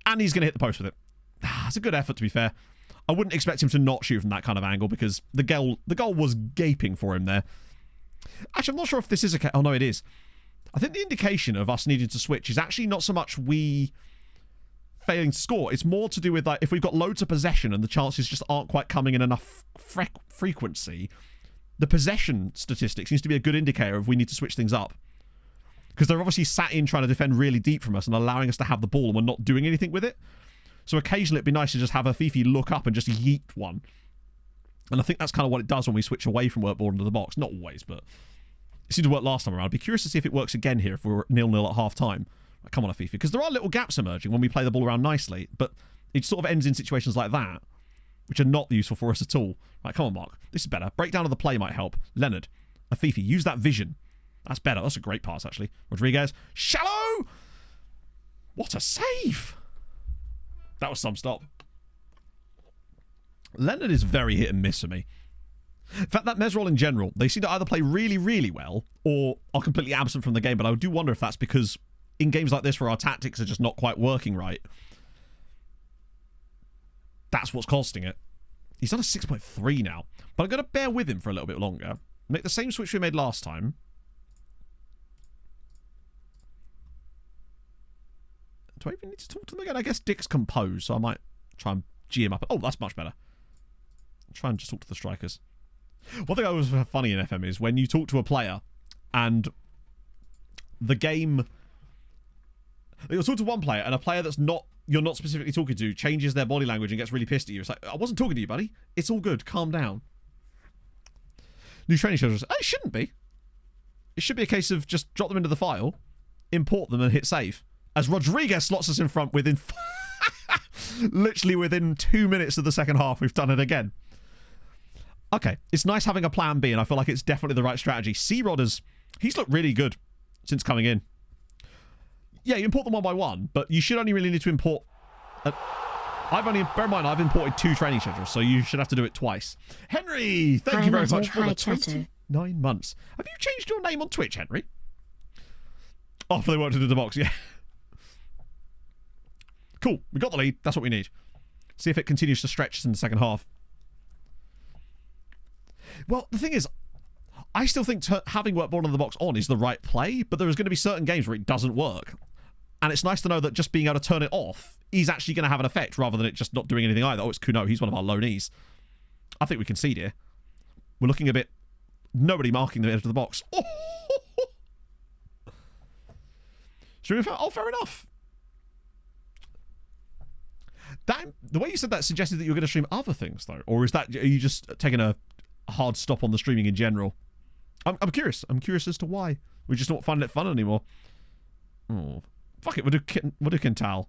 And he's going to hit the post with it. It's a good effort, to be fair. I wouldn't expect him to not shoot from that kind of angle, because the goal was gaping for him there. Actually, I'm not sure if this is a case. Oh, no, it is. I think the indication of us needing to switch is actually not so much we failing to score. It's more to do with if we've got loads of possession and the chances just aren't quite coming in enough frequency. The possession statistic seems to be a good indicator of we need to switch things up. Because they're obviously sat in trying to defend really deep from us and allowing us to have the ball and we're not doing anything with it. So occasionally it'd be nice to just have a Fifi look up and just yeet one. And I think that's kind of what it does when we switch away from work ball into the box. Not always, but it seemed to work last time around. I'd be curious to see if it works again here if we're 0-0 at half time. Like, come on, Fifi. Because there are little gaps emerging when we play the ball around nicely, but it sort of ends in situations like that, which are not useful for us at all. Right, come on, Mark. This is better. Breakdown of the play might help. Leonard, Afifi, use that vision. That's better. That's a great pass, actually. Rodriguez, shallow! What a save! That was some stop. Leonard is very hit and miss for me. In fact, that Mesrol in general, they seem to either play really, really well or are completely absent from the game, but I do wonder if that's because in games like this where our tactics are just not quite working right, that's what's costing it. He's on a 6.3 now, but I'm going to bear with him for a little bit longer. Make the same switch we made last time. Do I even need to talk to them again? I guess Dick's composed, so I might try and G him up. Oh, that's much better. Try and just talk to the strikers. One thing I always find funny in FM is when you talk to a player and the game... You'll talk to one player and a player that's not you're not specifically talking to changes their body language and gets really pissed at you. It's like, I wasn't talking to you, buddy. It's all good. Calm down. New training schedules. Oh, it shouldn't be. It should be a case of just drop them into the file, import them and hit save. As Rodriguez slots us in front within... literally within 2 minutes of the second half, we've done it again. Okay, it's nice having a plan B, and I feel like it's definitely the right strategy. C-Rod he's looked really good since coming in. Yeah, you import them one by one, but you should only really need to import... bear in mind, I've imported 2 training schedules, so you should have to do it twice. Henry, thank you very much for the 29 months. Have you changed your name on Twitch, Henry? After they worked into the box, yeah. Cool. We got the lead. That's what we need. See if it continues to stretch us in the second half. Well, the thing is, I still think having work ball in the box on is the right play, but there is going to be certain games where it doesn't work. And it's nice to know that just being able to turn it off is actually going to have an effect rather than it just not doing anything either. Oh, it's Kuno. He's one of our loanees. I think we concede here. We're looking a bit... Nobody marking the edge of the box. Oh! Oh, fair enough. The way you said that suggested that you were going to stream other things, though. Or are you just taking a hard stop on the streaming in general? I'm curious. I'm curious as to why. We're just not finding it fun anymore. Oh, fuck it. We'll do Quintal.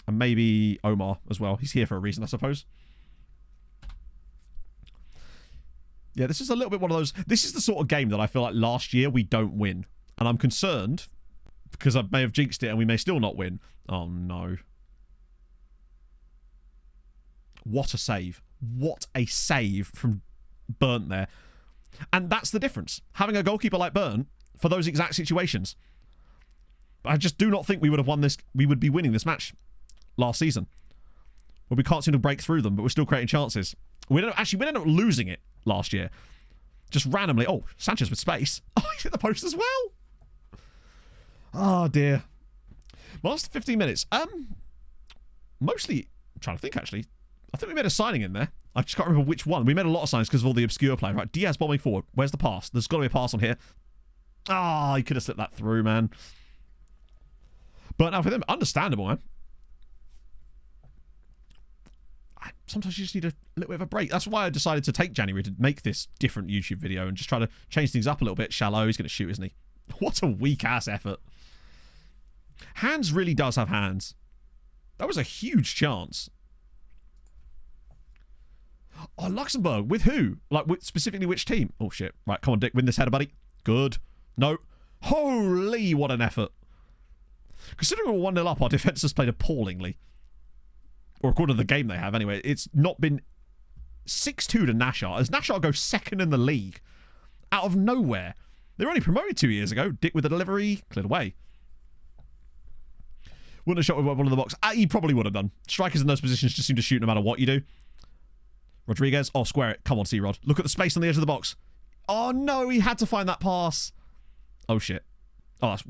And maybe Omar as well. He's here for a reason, I suppose. Yeah, this is a little bit one of those... This is the sort of game that I feel like last year we don't win. And I'm concerned because I may have jinxed it and we may still not win. Oh, no. What a save. What a save from Burnt there. And that's the difference. Having a goalkeeper like Burnt for those exact situations. I just do not think we would have won this. We would be winning this match last season. Well, we can't seem to break through them, but we're still creating chances. We ended up losing it last year. Just randomly. Oh, Sanchez with space. Oh, he hit the post as well. Oh, dear. Last 15 minutes. Mostly, I'm trying to think, actually. I think we made a signing in there. I just can't remember which one. We made a lot of signs because of all the obscure play. Right, Diaz bombing forward. Where's the pass? There's got to be a pass on here. Ah, he could have slipped that through, man. But now for them, understandable, man. Sometimes you just need a little bit of a break. That's why I decided to take January to make this different YouTube video and just try to change things up a little bit. Shallow, he's going to shoot, isn't he? What a weak-ass effort. Hands really does have hands. That was a huge chance. Oh, Luxembourg. With who? Like, specifically which team? Oh, shit. Right, come on, Dick. Win this header, buddy. Good. No. Holy, what an effort. Considering we're 1-0 up, our defence has played appallingly. Or according to the game they have, anyway. It's not been 6-2 to Nashar. As Nashar goes second in the league. Out of nowhere. They were only promoted 2 years ago. Dick with the delivery. Cleared away. Wouldn't have shot with one in the box. He probably would have done. Strikers in those positions just seem to shoot no matter what you do. Rodriguez. Oh, square it. Come on, C-Rod. Look at the space on the edge of the box. Oh, no. He had to find that pass. Oh, shit. Oh, that's...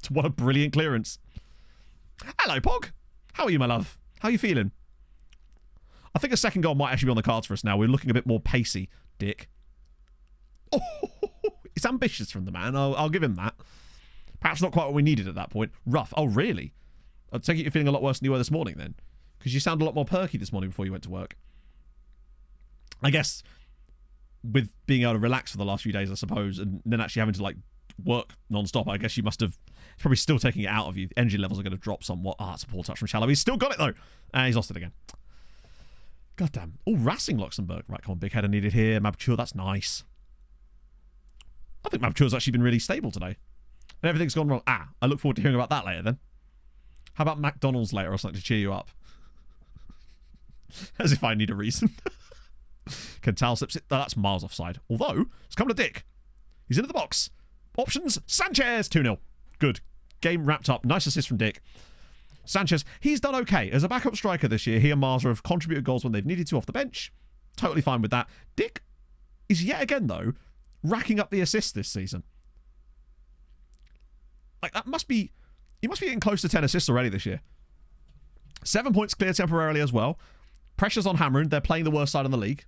What a brilliant clearance. Hello, Pog. How are you, my love? How are you feeling? I think a second goal might actually be on the cards for us now. We're looking a bit more pacey, Dick. Oh, it's ambitious from the man. I'll give him that. Perhaps not quite what we needed at that point. Rough. Oh, really? I take it you're feeling a lot worse than you were this morning, then? Because you sound a lot more perky this morning before you went to work. I guess with being able to relax for the last few days, I suppose, and then actually having to, like, work non-stop, I guess you must have... It's probably still taking it out of you. Energy levels are going to drop somewhat. Ah, it's a poor touch from Shallow. He's still got it, though. And he's lost it again. God damn. Oh, Racing Luxembourg. Right, come on, big header needed here. Mabchur, that's nice. I think Mabchur's actually been really stable today. And everything's gone wrong. Ah, I look forward to hearing about that later, then. How about McDonald's later or something to cheer you up? As if I need a reason. Quintal slips it. That's miles offside. Although, it's come to Dick. He's into the box. Options. Sanchez. 2-0. Good. Game wrapped up. Nice assist from Dick. Sanchez, he's done okay. As a backup striker this year, he and Marza have contributed goals when they've needed to off the bench. Totally fine with that. Dick is yet again, though, racking up the assists this season. Like, that must be... He must be getting close to 10 assists already this year. 7 points clear temporarily as well. Pressure's on Hamrun. They're playing the worst side in the league.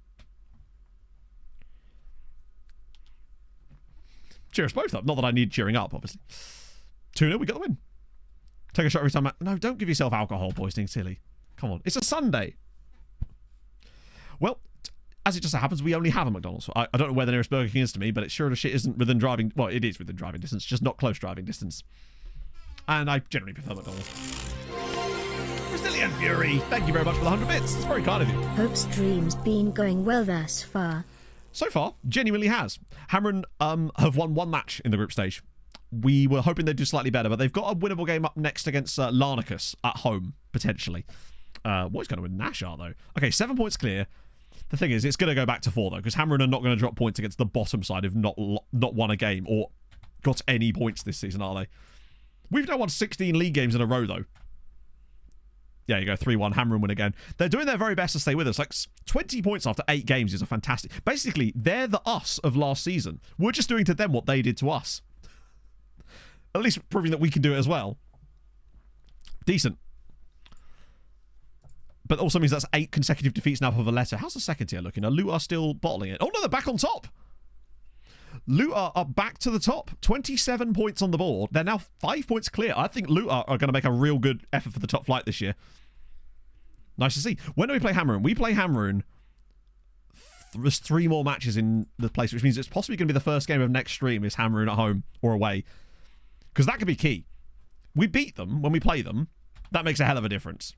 Cheer us both up. Not that I need cheering up, obviously. 2-0, we got the win. Take a shot every time. No, don't give yourself alcohol, boys. Being silly. Come on. It's a Sunday. Well, as it just so happens, we only have a McDonald's. I don't know where the nearest Burger King is to me, but it sure as shit isn't within driving... Well, it is within driving distance, just not close driving distance. And I generally prefer McDonald's. Brazilian Fury, thank you very much for the 100 bits. It's very kind of you. Hope stream's been going well thus far. So far, genuinely has. Hamrun have won one match in the group stage. We were hoping they'd do slightly better, but they've got a winnable game up next against Larnacus at home, potentially. What is going to win Nashar, though? Okay, 7 points clear. The thing is, it's going to go back to 4, though, because Hamrun are not going to drop points against the bottom side who've not won a game or got any points this season, are they? We've now won 16 league games in a row, though. Yeah, you go 3-1, hammer and win again. They're doing their very best to stay with us. Like, 20 points after 8 games is a fantastic... Basically, they're the us of last season. We're just doing to them what they did to us. At least proving that we can do it as well. Decent. But also means that's 8 consecutive defeats now for Valletta. How's the second tier looking? Are Luton still bottling it? Oh, no, they're back on top. Luton are back to the top. 27 points on the board. They're now 5 points clear. I think Luton are going to make a real good effort for the top flight this year. Nice to see. When do we play Hammerun? We play Hammerun. There's 3 more matches in the place, which means it's possibly going to be the first game of next stream is Hammerun at home or away. Because that could be key. We beat them when we play them. That makes a hell of a difference.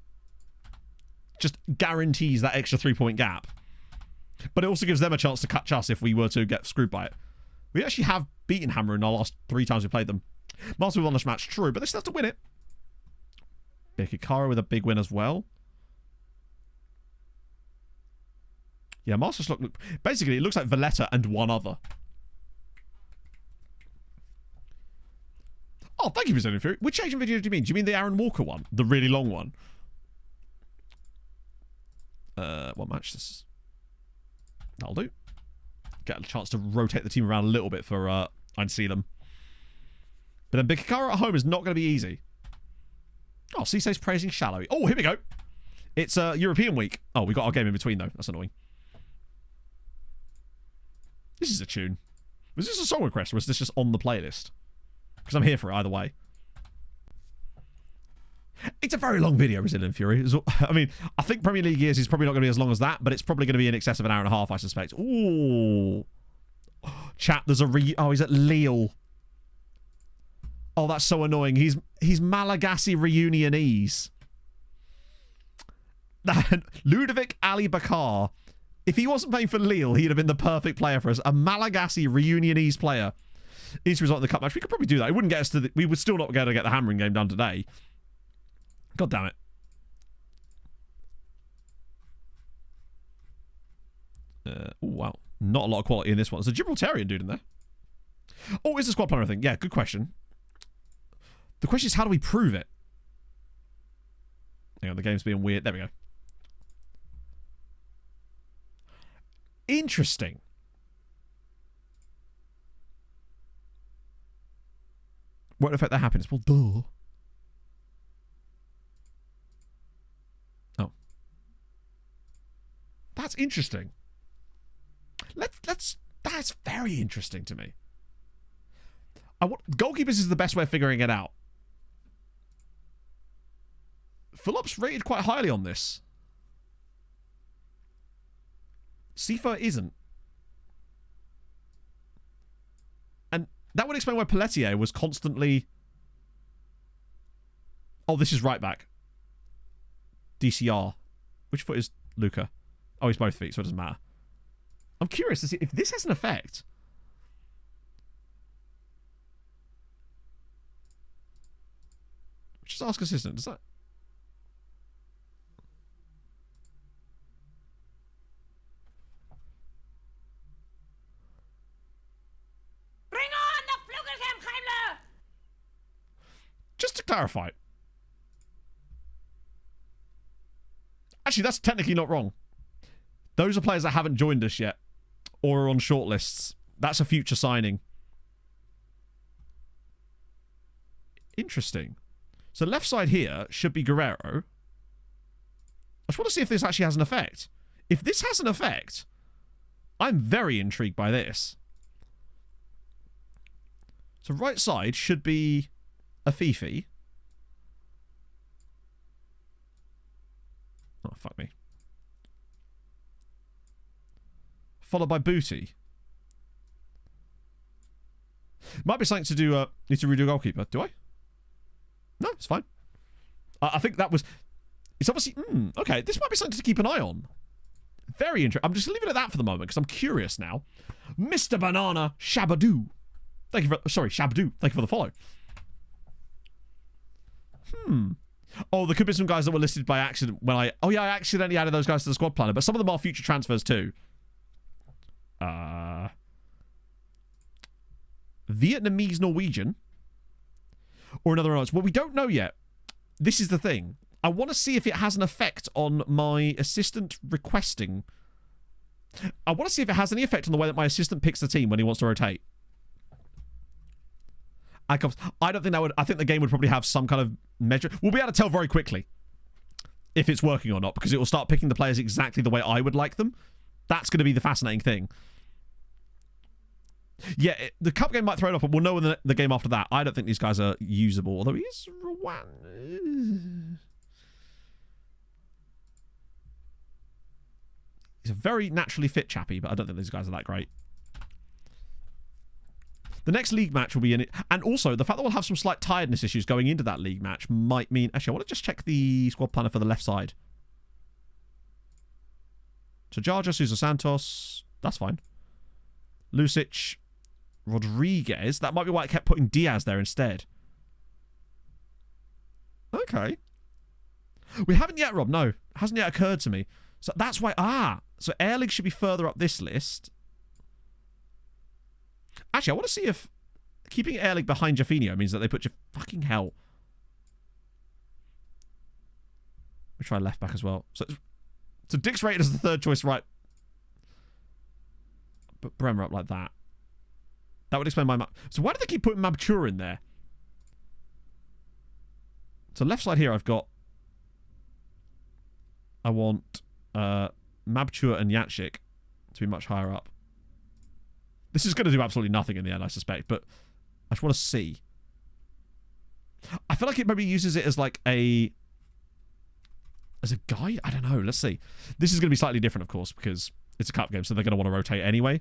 Just guarantees that extra 3-point gap. But it also gives them a chance to catch us if we were to get screwed by it. We actually have beaten Hammer in our last 3 times we played them. Master won this match, true, but they still have to win it. Bikikara with a big win as well. Yeah, Masters look... Basically, it looks like Valletta and one other. Oh, thank you for sending through. Which Asian video do you mean? Do you mean the Aaron Walker one? The really long one? What match this? That'll do. Get a chance to rotate the team around a little bit for I'd see them. But then Bikikara at home is not going to be easy. Oh, Cisse's praising Shallow. Oh, here we go. It's European week. Oh, we got our game in between though. That's annoying. This is a tune. Was this a song request or was this just on the playlist? Because I'm here for it either way. It's a very long video, Resilient Fury. I mean, I think Premier League years is probably not going to be as long as that, but it's probably going to be in excess of an hour and a half, I suspect. Ooh. Chat, there's a Oh, he's at Lille. Oh, that's so annoying. He's Malagasy reunionese. Ludovic Ali Bakar. If he wasn't playing for Lille, he'd have been the perfect player for us. A Malagasy reunionese player. Each result in the cup match. We could probably do that. It wouldn't get us to the... We would still not be able to get the hammering game done today. God damn it. Oh, wow. Not a lot of quality in this one. There's a Gibraltarian dude in there. Oh, is the squad planner thing? Yeah, good question. The question is, how do we prove it? Hang on, the game's being weird. There we go. Interesting. Won't affect their happiness. Well, duh. Oh. That's interesting. That's very interesting to me. Goalkeepers is the best way of figuring it out. Phillips rated quite highly on this. Sifa isn't. And that would explain why Pelletier was constantly... Oh, this is right back. DCR. Which foot is Luca? Oh, he's both feet, so it doesn't matter. I'm curious to see if this has an effect. Just ask assistant. Does that... Bring on the Flugelheimheimler! Just to clarify. Actually, that's technically not wrong. Those are players that haven't joined us yet. Or are on shortlists. That's a future signing. Interesting. So left side here should be Guerrero. I just want to see if this actually has an effect. If this has an effect, I'm very intrigued by this. So right side should be Afifi. Oh, fuck me. Followed by Booty. Might be something to do, need to redo goalkeeper. Do I? No, it's fine. I think that was... It's obviously... okay, this might be something to keep an eye on. Very interesting. I'm just leaving it at that for the moment, because I'm curious now. Mr. Banana Shabadoo. Thank you for... Sorry, Shabadoo. Thank you for the follow. Oh, there could be some guys that were listed by accident when I... Oh, yeah, I accidentally added those guys to the squad planner, but some of them are future transfers too. Vietnamese Norwegian. Or another annoyance. Well, we don't know yet. This is the thing. I want to see if it has an effect on my assistant requesting. I want to see if it has any effect on the way that my assistant picks the team when he wants to rotate. I don't think that would. I think the game would probably have some kind of measure. We'll be able to tell very quickly if it's working or not, because it will start picking the players exactly the way I would like them. That's going to be the fascinating thing. Yeah, the cup game might throw it off, but we'll know in the game after that. I don't think these guys are usable, although he is he's a very naturally fit chappy, but I don't think these guys are that great. The next league match will be in it, and also the fact that we'll have some slight tiredness issues going into that league match might mean. Actually, I want to just check the squad planner for the left side. So Jarja, Sousa Santos, that's fine. Lucic, Rodriguez. That might be why I kept putting Diaz there instead. Okay. We haven't yet, Rob. No, it hasn't yet occurred to me. So that's why. So Air League should be further up this list. Actually, I want to see if keeping Air League behind Jaffinho means that they put your fucking hell. We try left back as well. So Dick's rated as the third choice, right? But Bremer up like that. That would explain my map. So why do they keep putting Mabchur in there? So left side here, I've got. I want Mabchur and Yatchik to be much higher up. This is going to do absolutely nothing in the end, I suspect, but I just want to see. I feel like it maybe uses it as like a guide? I don't know. Let's see. This is going to be slightly different, of course, because it's a cup game, so they're going to want to rotate anyway.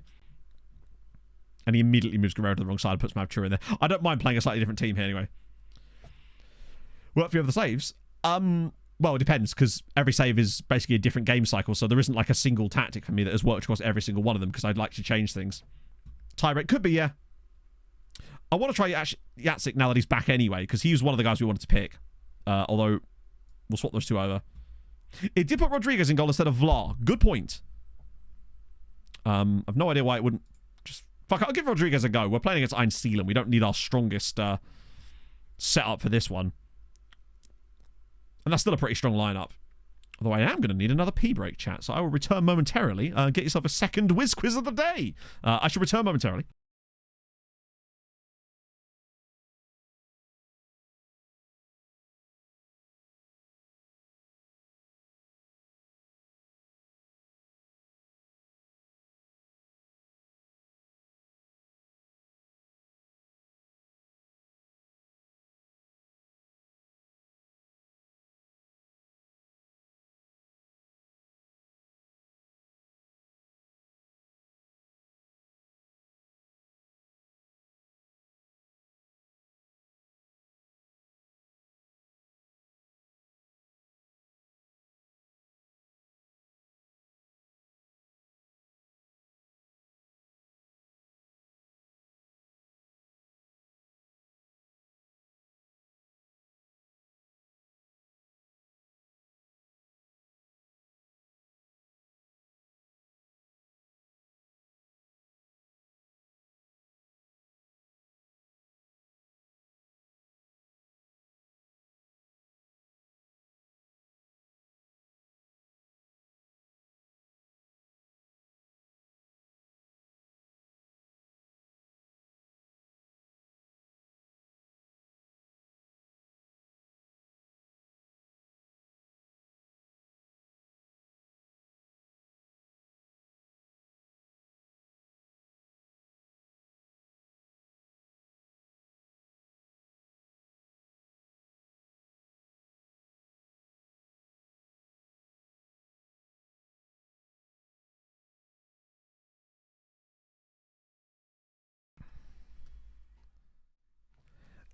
And he immediately moves Guerrero to the wrong side and puts Mabchur in there. I don't mind playing a slightly different team here anyway. What for you have the saves? Well, it depends, because every save is basically a different game cycle, so there isn't like a single tactic for me that has worked across every single one of them, because I'd like to change things. Tiebreak could be, yeah. I want to try Yatzik now that he's back anyway, because he was one of the guys we wanted to pick. Although, we'll swap those two over. It did put Rodriguez in goal instead of Vlar. Good point. I've no idea why it wouldn't. Just fuck it, I'll give Rodriguez a go. We're playing against Einsteelen. We don't need our strongest setup for this one. And that's still a pretty strong lineup. Although I am going to need another P-break, chat. So I will return momentarily. Get yourself a second whiz quiz of the day. I shall return momentarily.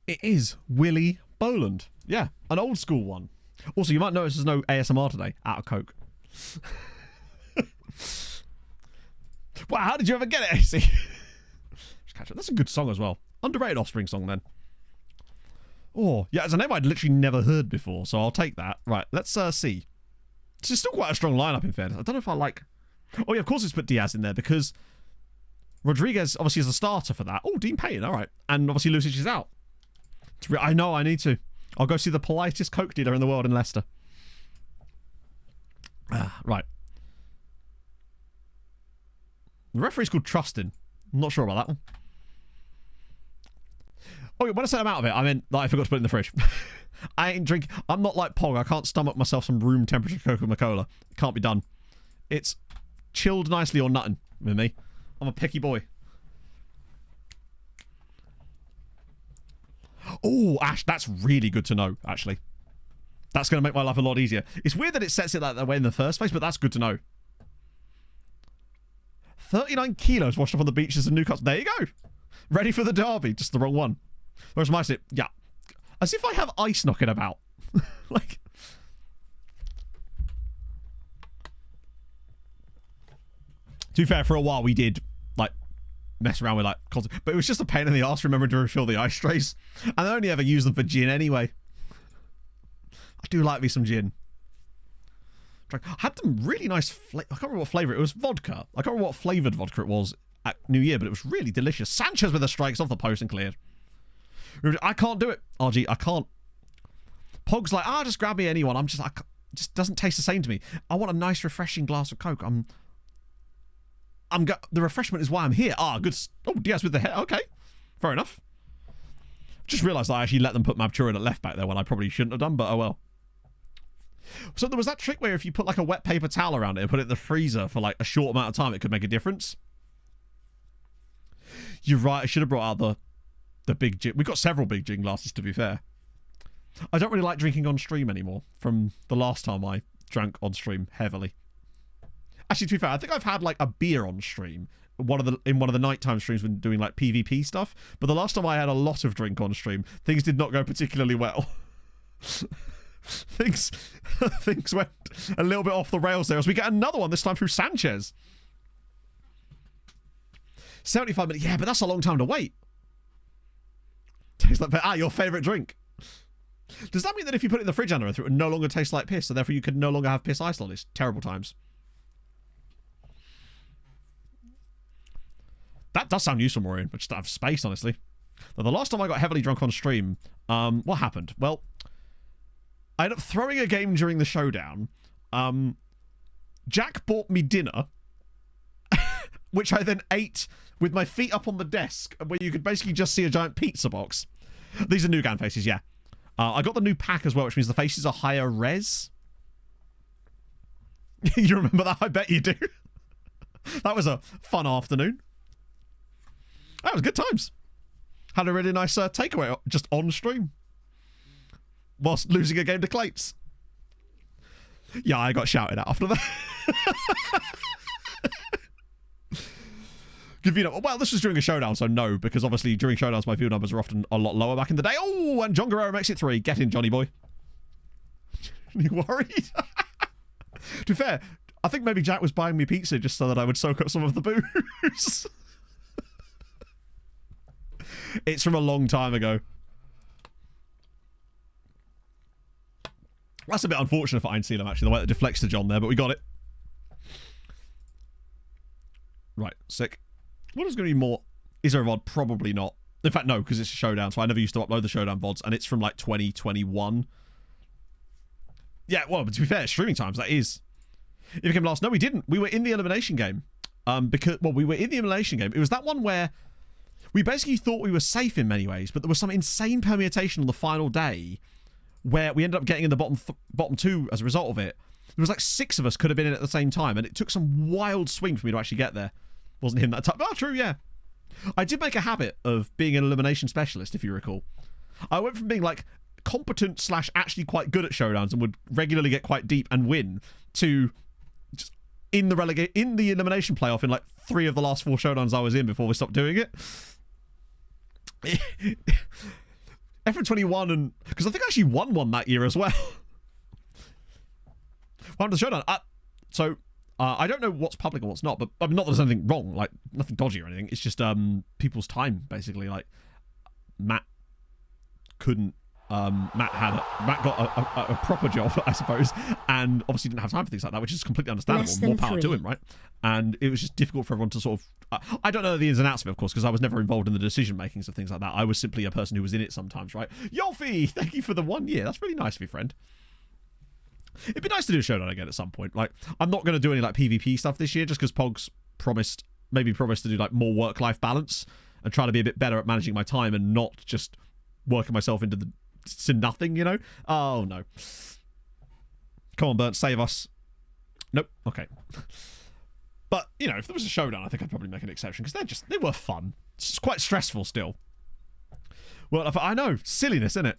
It is Willie Boland. Yeah, an old school one. Also, you might notice there's no ASMR today. Out of Coke. Wow, how did you ever get it, AC? Just catch it. That's a good song as well. Underrated Offspring song, then. Oh, yeah, it's a name I'd literally never heard before, so I'll take that. Right, let's see. This is still quite a strong lineup, in fairness. I don't know if I like... Oh, yeah, of course it's put Diaz in there, because Rodriguez obviously is the starter for that. Oh, Dean Payton, all right. And obviously Lucic is out. I know, I need to. I'll go see the politest Coke dealer in the world in Leicester. Right. The referee's called Trustin. I'm not sure about that one. Oh, when I said I'm out of it, I meant that I forgot to put it in the fridge. I ain't drink. I'm not like Pog. I can't stomach myself some room temperature Coca-Cola. It can't be done. It's chilled nicely or nothing with me. I'm a picky boy. Oh, Ash, that's really good to know, actually. That's going to make my life a lot easier. It's weird that it sets it that way in the first place, but that's good to know. 39 kilos washed up on the beaches of Newcastle. There you go. Ready for the derby. Just the wrong one. Whereas my sit, yeah. As if I have ice knocking about. Like. To be fair, for a while we did, like, mess around with, like, but it was just a pain in the arse remembering to refill the ice trays. And I only ever use them for gin anyway. I do like me some gin. I had some really nice flavor. I can't remember what flavor it was. Vodka. I can't remember what flavored vodka it was at New Year, but it was really delicious. Sanchez with a strikes off the post and cleared. I can't do it, RG. I can't. Pog's like, just grab me anyone. I'm just like, it just doesn't taste the same to me. I want a nice, refreshing glass of Coke. The refreshment is why I'm here. Good. Oh, Diaz with the head. Okay, fair enough. Just realised I actually let them put Mabturin at left back there when I probably shouldn't have done, but oh well. So there was that trick where if you put like a wet paper towel around it and put it in the freezer for like a short amount of time, it could make a difference. You're right. I should have brought out the big gin. We've got several big gin glasses, to be fair. I don't really like drinking on stream anymore from the last time I drank on stream heavily. Actually, to be fair, I think I've had like a beer on stream in one of the nighttime streams when doing like PvP stuff. But the last time I had a lot of drink on stream, things did not go particularly well. things went a little bit off the rails there as we get another one, this time through Sanchez. 75 minutes. Yeah, but that's a long time to wait. Tastes like your favourite drink. Does that mean that if you put it in the fridge under it would no longer taste like piss, so therefore you could no longer have piss ice lollies? Terrible times. That does sound useful, Maureen, but just don't have space, honestly. Now, the last time I got heavily drunk on stream, what happened? Well, I ended up throwing a game during the showdown. Jack bought me dinner, which I then ate with my feet up on the desk, where you could basically just see a giant pizza box. These are new GAN faces, yeah. I got the new pack as well, which means the faces are higher res. You remember that? I bet you do. That was a fun afternoon. That was good times. Had a really nice takeaway just on stream. Whilst losing a game to Clates. Yeah, I got shouted at after that. Well, this was during a showdown, so no, because obviously during showdowns my field numbers are often a lot lower back in the day. Oh, and John Guerrero makes it 3. Get in, Johnny boy. You worried? To be fair, I think maybe Jack was buying me pizza just so that I would soak up some of the booze. It's from a long time ago. That's a bit unfortunate for Einstein, actually, the way that deflects to John there, but we got it. Right, sick. What is going to be more? Is there a VOD? Probably not. In fact, no, because it's a showdown, so I never used to upload the showdown VODs, and it's from like 2021. Yeah, well, but to be fair, streaming times, that is. It became last. No, we didn't. We were in the elimination game. We were in the elimination game. It was that one where we basically thought we were safe in many ways, but there was some insane permutation on the final day where we ended up getting in the bottom 2 as a result of it. There was like 6 of us could have been in at the same time, and it took some wild swing for me to actually get there. Wasn't him that time. Oh, true, yeah. I did make a habit of being an elimination specialist, if you recall. I went from being like competent / actually quite good at showdowns and would regularly get quite deep and win to just in the elimination playoff in like 3 of the last 4 showdowns I was in before we stopped doing it. F21 and because I think I actually won one that year as well. One of the showdown. I don't know what's public and what's not, but I mean, not that there's anything wrong, like nothing dodgy or anything. It's just people's time, basically. Like Matt couldn't. Matt got a proper job, I suppose, and obviously didn't have time for things like that, which is completely understandable. More power to him, right? And it was just difficult for everyone to sort of I don't know the ins and outs of it, of course, because I was never involved in the decision makings of things like that. I was simply a person who was in it sometimes, right? Yolfi, thank you for the 1 year. That's really nice of you, friend. It'd be nice to do a showdown again at some point. Like, I'm not going to do any like PvP stuff this year, just because Pogs promised to do like more work-life balance and try to be a bit better at managing my time and not just working myself into nothing, you know? Oh no. Come on, Burnt, save us. Nope. Okay. But, you know, if there was a showdown, I think I'd probably make an exception, because they were fun. It's quite stressful still. Well, I know. Silliness, isn't it?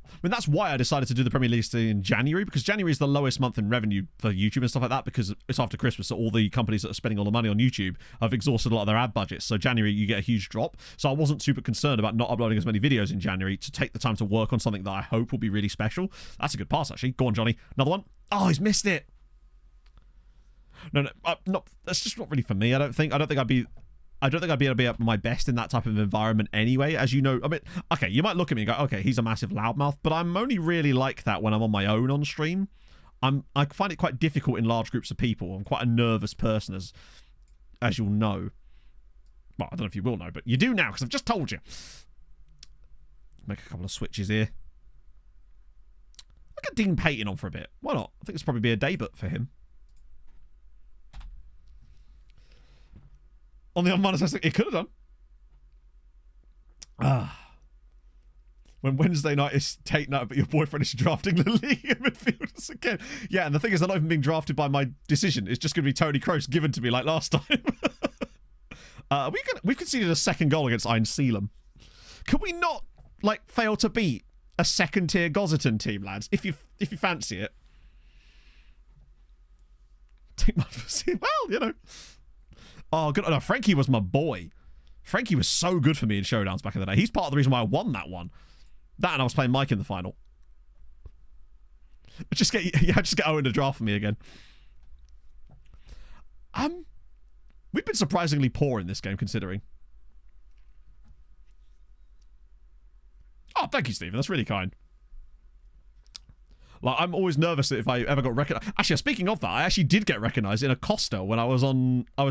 I mean, that's why I decided to do the Premier League in January, because January is the lowest month in revenue for YouTube and stuff like that, because it's after Christmas, so all the companies that are spending all the money on YouTube have exhausted a lot of their ad budgets. So January, you get a huge drop. So I wasn't super concerned about not uploading as many videos in January to take the time to work on something that I hope will be really special. That's a good pass, actually. Go on, Johnny. Another one. Oh, he's missed it. No, that's just not really for me. I don't think I'd be able to be at my best in that type of environment anyway. As you know, I mean, okay, you might look at me and go, okay, he's a massive loudmouth, but I'm only really like that when I'm on my own on stream. I find it quite difficult in large groups of people. I'm quite a nervous person, as you'll know. Well, I don't know if you will know, but you do now, because I've just told you. Make a couple of switches here. I'll get Dean Payton on for a bit. Why not? I think it's probably be a debut for him. On the unmonetized thing, it could have done. When Wednesday night is take night, but your boyfriend is drafting the league of midfielders again. Yeah, and the thing is, they're not even being drafted by my decision. It's just going to be Tony Kroos given to me like last time. We've conceded a second goal against Eindhoven. Could we not like fail to beat a second-tier Gosserton team, lads? If you fancy it. Take my well, you know. Oh, good. No, Frankie was my boy. Frankie was so good for me in showdowns back in the day. He's part of the reason why I won that one. That and I was playing Mike in the final. Just get Owen to draft for me again. We've been surprisingly poor in this game, considering. Oh, thank you, Stephen. That's really kind. Like, I'm always nervous that if I ever got recognized. Actually, speaking of that, I actually did get recognized in a Costa when I was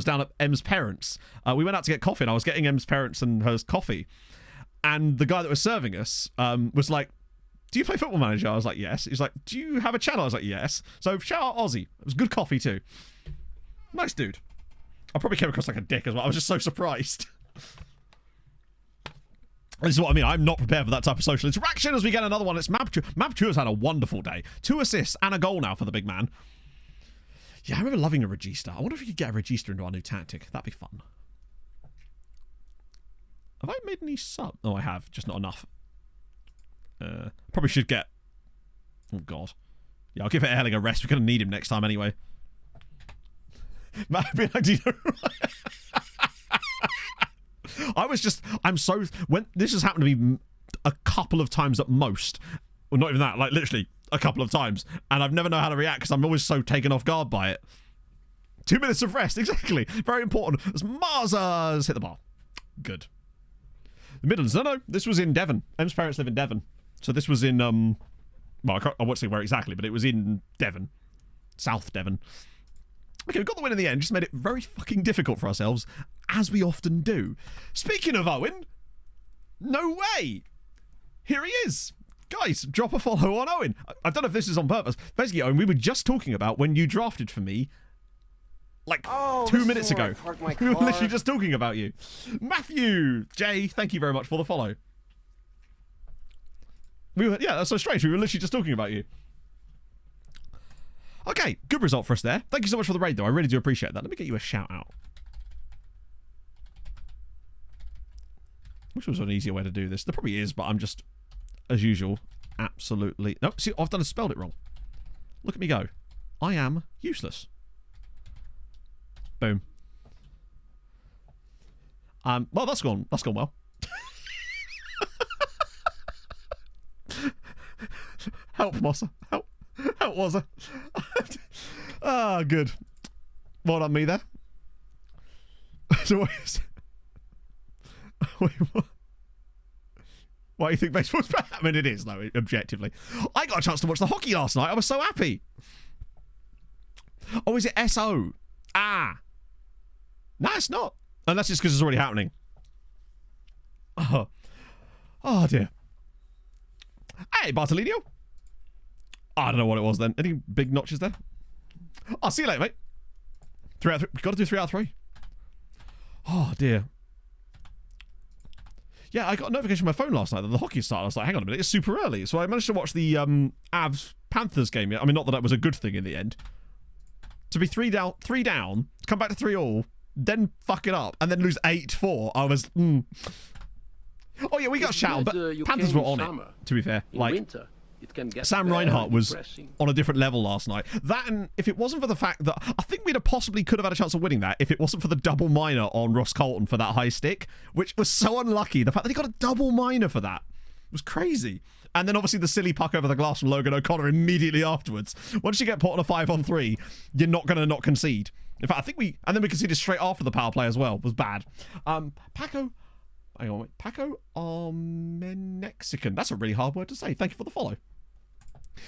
down at Em's parents. We went out to get coffee, and I was getting Em's parents and hers coffee. And the guy that was serving us was like, "Do you play Football Manager?" I was like, "Yes." He's like, "Do you have a channel?" I was like, "Yes." So shout out Aussie. It was good coffee too. Nice dude. I probably came across like a dick as well. I was just so surprised. This is what I mean. I'm not prepared for that type of social interaction as we get another one. It's Mabchu. Mabchu has had a wonderful day. 2 assists and a goal now for the big man. Yeah, I remember loving a regista. I wonder if we could get a regista into our new tactic. That'd be fun. Have I made any sub? Oh, I have. Just not enough. Probably should get... Oh, God. Yeah, I'll give Erling a rest. We're going to need him next time anyway. Matt, be like, do you know... when this has happened to me a couple of times at most, well, not even that, like literally a couple of times, and I've never known how to react because I'm always so taken off guard by it. 2 minutes of rest, exactly. Very important. As Marzas hit the bar. Good. The Midlands. No, this was in Devon. Em's parents live in Devon. So this was in, well, I won't say where exactly, but it was in Devon. South Devon. Okay, we got the win in the end. Just made it very fucking difficult for ourselves, as we often do. Speaking of Owen, no way. Here he is. Guys, drop a follow on Owen. I don't know if this is on purpose. Basically, Owen, we were just talking about when you drafted for me, like 2 minutes ago. We were literally just talking about you. Matthew J, thank you very much for the follow. Yeah, that's so strange. We were literally just talking about you. Okay, good result for us there. Thank you so much for the raid, though. I really do appreciate that. Let me get you a shout-out. Wish there was an easier way to do this. There probably is, but I'm just, as usual, absolutely... No, see, I've spelled it wrong. Look at me go. I am useless. Boom. Well, that's gone well. Help, Mossa. Help. Help, Wazza. Ah, good. Well done, me there. So wait, what? Why do you think baseball's bad? I mean, it is, though, objectively. I got a chance to watch the hockey last night. I was so happy. Oh, is it SO? Ah. No, it's not. Unless it's because it's already happening. Oh, dear. Hey, Bartolino. I don't know what it was then. Any big notches there? I'll see you later, mate. 3 out of 3. We've got to do 3 out of 3. Oh, dear. Yeah, I got a notification on my phone last night that the hockey started. I was like, hang on a minute, it's super early. So I managed to watch the Avs-Panthers game. I mean, not that that was a good thing in the end. To be 3 down, to come back to 3-all, then fuck it up, and then lose 8-4. I was... Oh, yeah, we got shouted, but Panthers were on it, to be fair. Like, winter, it can get Sam Reinhart was depressing. on a different level last night. That, and if it wasn't for the fact that... I think we'd have possibly could have had a chance of winning that if it wasn't for the double minor on Ross Colton for that high stick, which was so unlucky. The fact that he got a double minor for that was crazy. And then obviously the silly puck over the glass from Logan O'Connor immediately afterwards. Once you get put on a 5-on-3, you're not going to not concede. In fact, I think we... And then we conceded straight after the power play as well. It was bad. Paco... Hang on, wait. Paco Mexican. That's a really hard word to say. Thank you for the follow.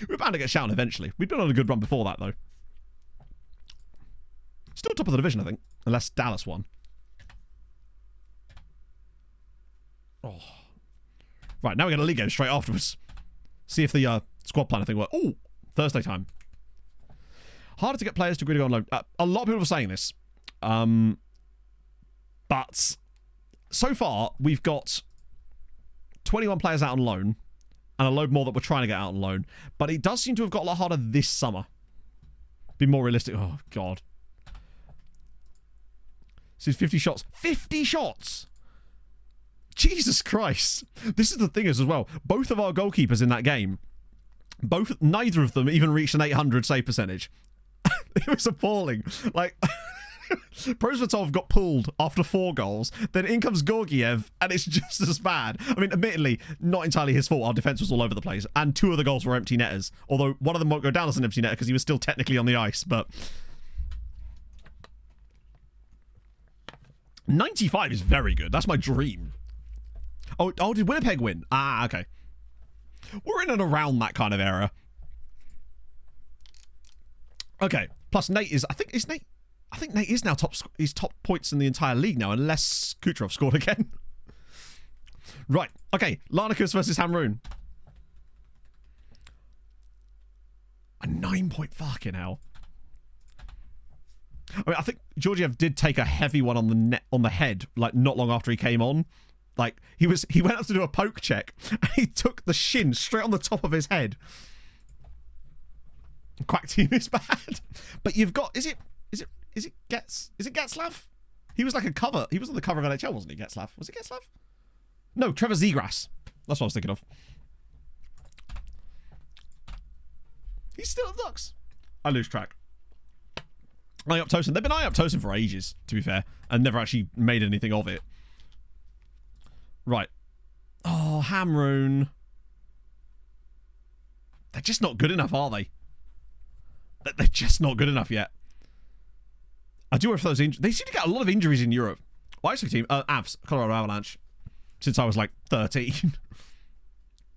We're bound to get shouted eventually. We've been on a good run before that, though. Still top of the division, I think. Unless Dallas won. Oh. Right, now we get a league game straight afterwards. See if the squad planner thing works. Oh, Thursday time. Harder to get players to agree to go on loan. A lot of people are saying this. But... So far, we've got 21 players out on loan and a load more that we're trying to get out on loan. But it does seem to have got a lot harder this summer. Be more realistic. Oh, God. This is 50 shots. 50 shots! Jesus Christ. This is the thing is as well. Both of our goalkeepers in that game, neither of them even reached an 800 save percentage. It was appalling. Like... Prosvetov got pulled after 4 goals. Then in comes Gorgiev, and it's just as bad. I mean, admittedly, not entirely his fault. Our defence was all over the place. And 2 of the goals were empty netters. Although one of them won't go down as an empty netter because he was still technically on the ice. But 95 is very good. That's my dream. Oh, did Winnipeg win? Ah, okay. We're in and around that kind of era. Okay. Plus Nate is... I think Nate is now he's top points in the entire league now, unless Kucherov scored again. Right. Okay. Larnakus versus Hamroon. A 9-point fucking hell. I mean, I think Georgiev did take a heavy one on the head, like not long after he came on. Like he went up to do a poke check, and he took the shin straight on the top of his head. Quack team is bad, but you've got is it Getzlav? He was like a cover. He was on the cover of NHL, wasn't he, Getzlav? Was it Getzlav? No, Trevor Zegras. That's what I was thinking of. He's still at Ducks. I lose track. Eyeing up Tosin. They've been eyeing up Tosin for ages, to be fair, and never actually made anything of it. Right. Oh, Hamroon. They're just not good enough, are they? They're just not good enough yet. I do wonder if those injuries... They seem to get a lot of injuries in Europe. Well, actually, team... Avs, Colorado Avalanche. Since I was like 13.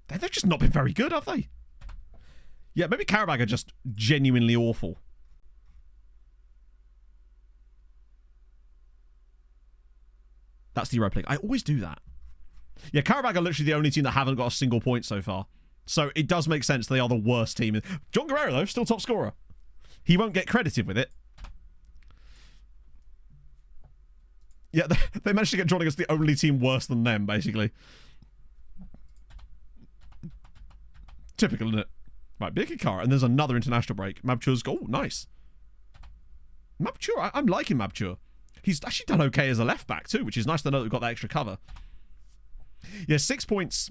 They've just not been very good, have they? Yeah, maybe Karabag are just genuinely awful. That's the Europa League. I always do that. Yeah, Karabag are literally the only team that haven't got a single point so far. So it does make sense they are the worst team. John Guerrero, though, still top scorer. He won't get credited with it. Yeah, they managed to get drawn against the only team worse than them, basically. Typical, isn't it? Right, Birkikara, and there's another international break. Mabchure's goal, nice. Mabchure, I'm liking Mabchure. He's actually done okay as a left back too, which is nice to know that we've got that extra cover. Yeah, 6 points.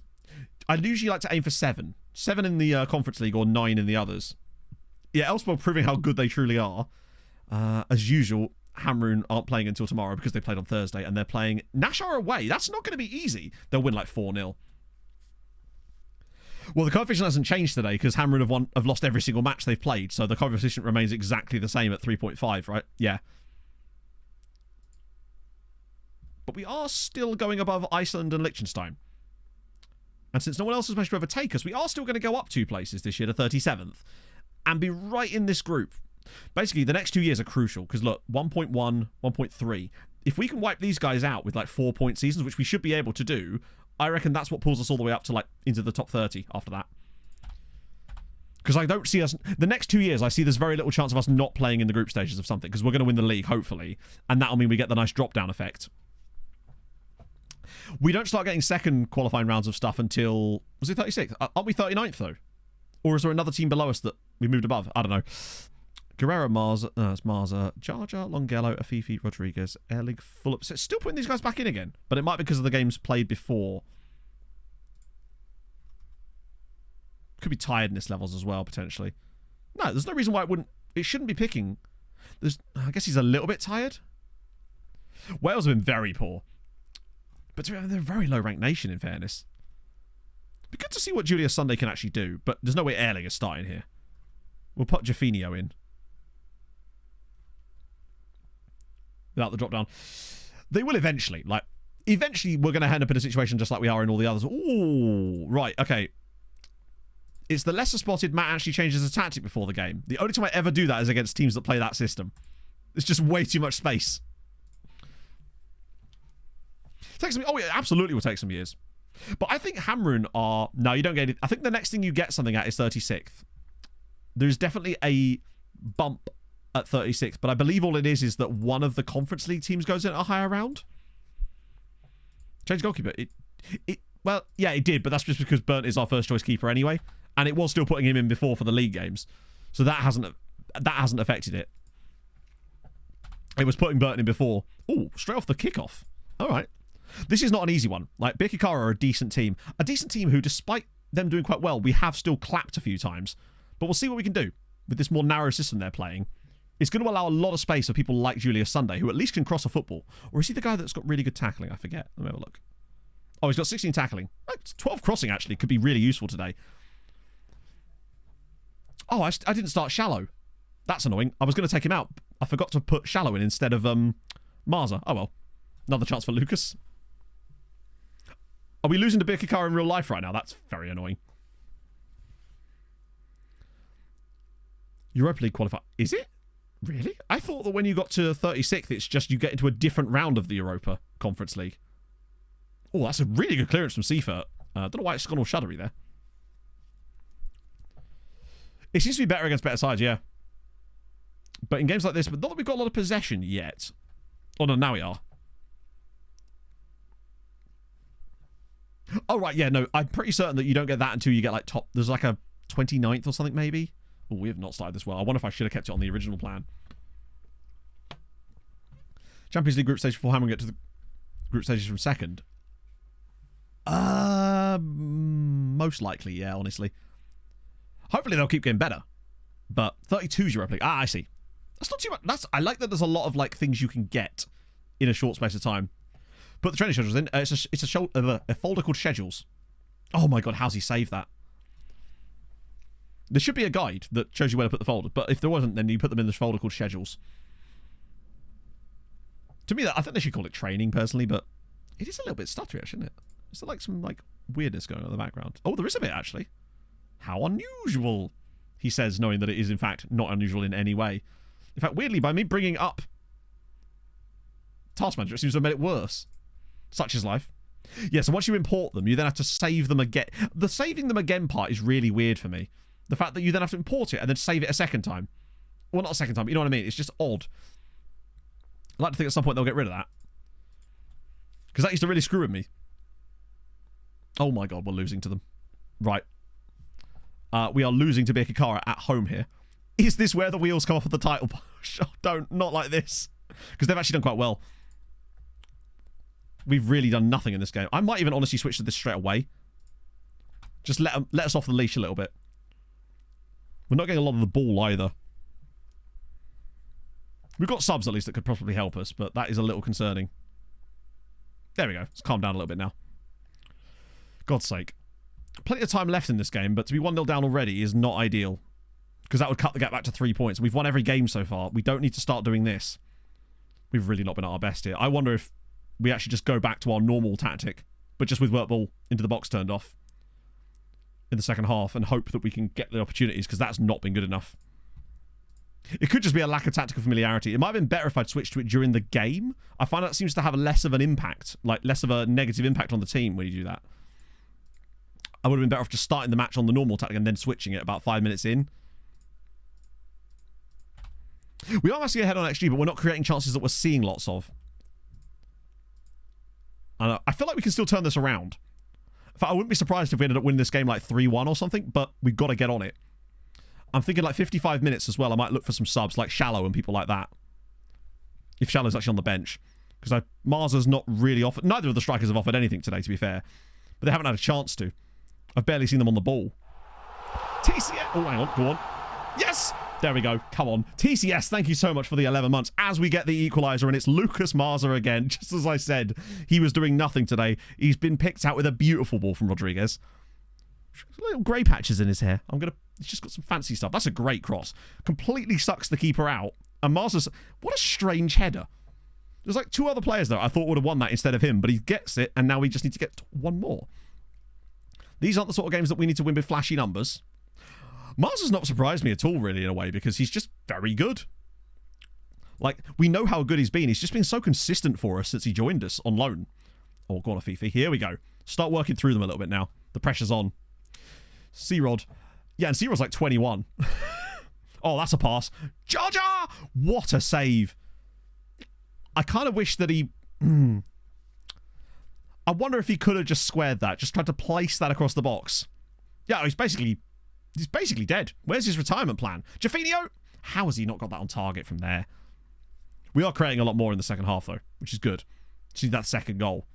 I usually like to aim for 7. 7 in the Conference League or 9 in the others. Yeah, Elfsborg proving how good they truly are. As usual, Hamroon aren't playing until tomorrow because they played on Thursday, and they're playing Nashar away. That's not going to be easy. They'll win like 4-0. Well, the coefficient hasn't changed today because Hamroon have lost every single match they've played, so the coefficient remains exactly the same at 3.5, right? Yeah. But we are still going above Iceland and Liechtenstein. And since no one else has managed to overtake us, we are still going to go up 2 places this year to 37th and be right in this group Basically, the next 2 years are crucial because look, 1.1, 1.3. If we can wipe these guys out with like 4-point seasons, which we should be able to do, I reckon that's what pulls us all the way up to like into the top 30 after that. Because I don't see us... The next 2 years, I see there's very little chance of us not playing in the group stages of something because we're going to win the league, hopefully. And that'll mean we get the nice drop-down effect. We don't start getting second qualifying rounds of stuff until... Was it 36th? Aren't we 39th, though? Or is there another team below us that we moved above? I don't know. Guerrero, Marza, it's Marza, Jar Jar, Longello, Afifi, Rodriguez, Erling, Fulham. So it's still putting these guys back in again. But it might be because of the games played before. Could be tiredness levels as well, potentially. No, there's no reason why it wouldn't... It shouldn't be picking. I guess he's a little bit tired. Wales have been very poor. But they're a very low-ranked nation, in fairness. It'd be good to see what Julius Sunday can actually do. But there's no way Erling is starting here. We'll put Jaffinio in. Without the drop-down. They will eventually. Like, eventually we're going to end up in a situation just like we are in all the others. Ooh, right, okay. It's the lesser spotted Matt actually changes his tactic before the game. The only time I ever do that is against teams that play that system. It's just way too much space. Takes me. Oh, yeah, absolutely will take some years. But I think Hamrun are... No, you don't get it. I think the next thing you get something at is 36th. There's definitely a bump at 36th, but I believe all it is that one of the Conference League teams goes in at a higher round. Change goalkeeper. Well, yeah, it did, but that's just because Burnt is our first choice keeper anyway. And it was still putting him in before for the league games. So that hasn't affected it. It was putting Burton in before. Ooh, straight off the kickoff. All right. This is not an easy one. Like, Birkirkara are a decent team. A decent team who, despite them doing quite well, we have still clapped a few times. But we'll see what we can do with this more narrow system they're playing. It's going to allow a lot of space for people like Julius Sunday, who at least can cross a football. Or is he the guy that's got really good tackling? I forget. Let me have a look. Oh, he's got 16 tackling. 12 crossing, actually. Could be really useful today. Oh, I didn't start Shallow. That's annoying. I was going to take him out. I forgot to put Shallow in instead of Marza. Oh, well. Another chance for Lucas. Are we losing to Birkirkara in real life right now? That's very annoying. Europa League qualifier. Is it? Really? I thought that when you got to 36th, it's just you get into a different round of the Europa Conference League. Oh, that's a really good clearance from Seifert. I don't know why it's gone all shuddery there. It seems to be better against better sides, yeah. But in games like this, but not that we've got a lot of possession yet. Oh, no, now we are. Oh, right, yeah, no, I'm pretty certain that you don't get that until you get, like, top... There's, like, a 29th or something, maybe? Oh, we have not started this well. I wonder if I should have kept it on the original plan. Champions League group stage before Hammer get to the group stages from second. Most likely, yeah, honestly. Hopefully they'll keep getting better. But 32's Europa League. Ah, I see. That's not too much. I like that there's a lot of like things you can get in a short space of time. Put the training schedules in. It's a folder called Schedules. Oh my god, how's he saved that? There should be a guide that shows you where to put the folder. But if there wasn't, then you put them in this folder called Schedules. To me, I think they should call it training, personally. But it is a little bit stuttery, shouldn't it? Is there like some like weirdness going on in the background? Oh, there is a bit, actually. How unusual, he says, knowing that it is, in fact, not unusual in any way. In fact, weirdly, by me bringing up Task Manager, it seems to have made it worse. Such is life. Yeah, so once you import them, you then have to save them again. The saving them again part is really weird for me. The fact that you then have to import it and then save it a second time. Well, not a second time, but you know what I mean? It's just odd. I'd like to think at some point they'll get rid of that. Because that used to really screw with me. Oh my god, we're losing to them. Right. We are losing to Birkirkara at home here. Is this where the wheels come off of the title push? Oh, don't. Not like this. Because they've actually done quite well. We've really done nothing in this game. I might even honestly switch to this straight away. Just let us off the leash a little bit. We're not getting a lot of the ball either. We've got subs at least that could probably help us, but that is a little concerning. There we go. Let's calm down a little bit now. God's sake. Plenty of time left in this game, but to be 1-0 down already is not ideal. Because that would cut the gap back to 3 points. We've won every game so far. We don't need to start doing this. We've really not been at our best here. I wonder if we actually just go back to our normal tactic, but just with work ball into the box turned off in the second half and hope that we can get the opportunities, because that's not been good enough. It could just be a lack of tactical familiarity. It might have been better if I'd switched to it during the game. I find that seems to have less of an impact, like less of a negative impact on the team when you do that. I would have been better off just starting the match on the normal tactic and then switching it about 5 minutes in. We are massively ahead on XG, but we're not creating chances that we're seeing lots of. And I feel like we can still turn this around. In fact, I wouldn't be surprised if we ended up winning this game like 3-1 or something, but we've got to get on it. I'm thinking like 55 minutes as well. I might look for some subs like Shallow and people like that. If Shallow's actually on the bench. Because Marza's not really offered... Neither of the strikers have offered anything today, to be fair. But they haven't had a chance to. I've barely seen them on the ball. TCS... Oh, hang on. Go on. Yes! There we go. Come on. TCS, thank you so much for the 11 months. As we get the equaliser, and it's Lucas Marza again. Just as I said, he was doing nothing today. He's been picked out with a beautiful ball from Rodriguez. Little grey patches in his hair. He's just got some fancy stuff. That's a great cross. Completely sucks the keeper out. And Marza's... What a strange header. There's like 2 other players there I thought would have won that instead of him, but he gets it, and now we just need to get 1 more. These aren't the sort of games that we need to win with flashy numbers. Marza's not surprised me at all, really, in a way, because he's just very good. Like, we know how good he's been. He's just been so consistent for us since he joined us on loan. Oh, go on, Afifi. Here we go. Start working through them a little bit now. The pressure's on. C-Rod. Yeah, and C-Rod's like 21. Oh, that's a pass. Jar Jar! What a save. I kind of wish that he... I wonder if he could have just squared that. Just tried to place that across the box. Yeah, he's basically dead. Where's his retirement plan? Jaffinio? How has he not got that on target from there? We are creating a lot more in the second half, though, which is good. See that second goal.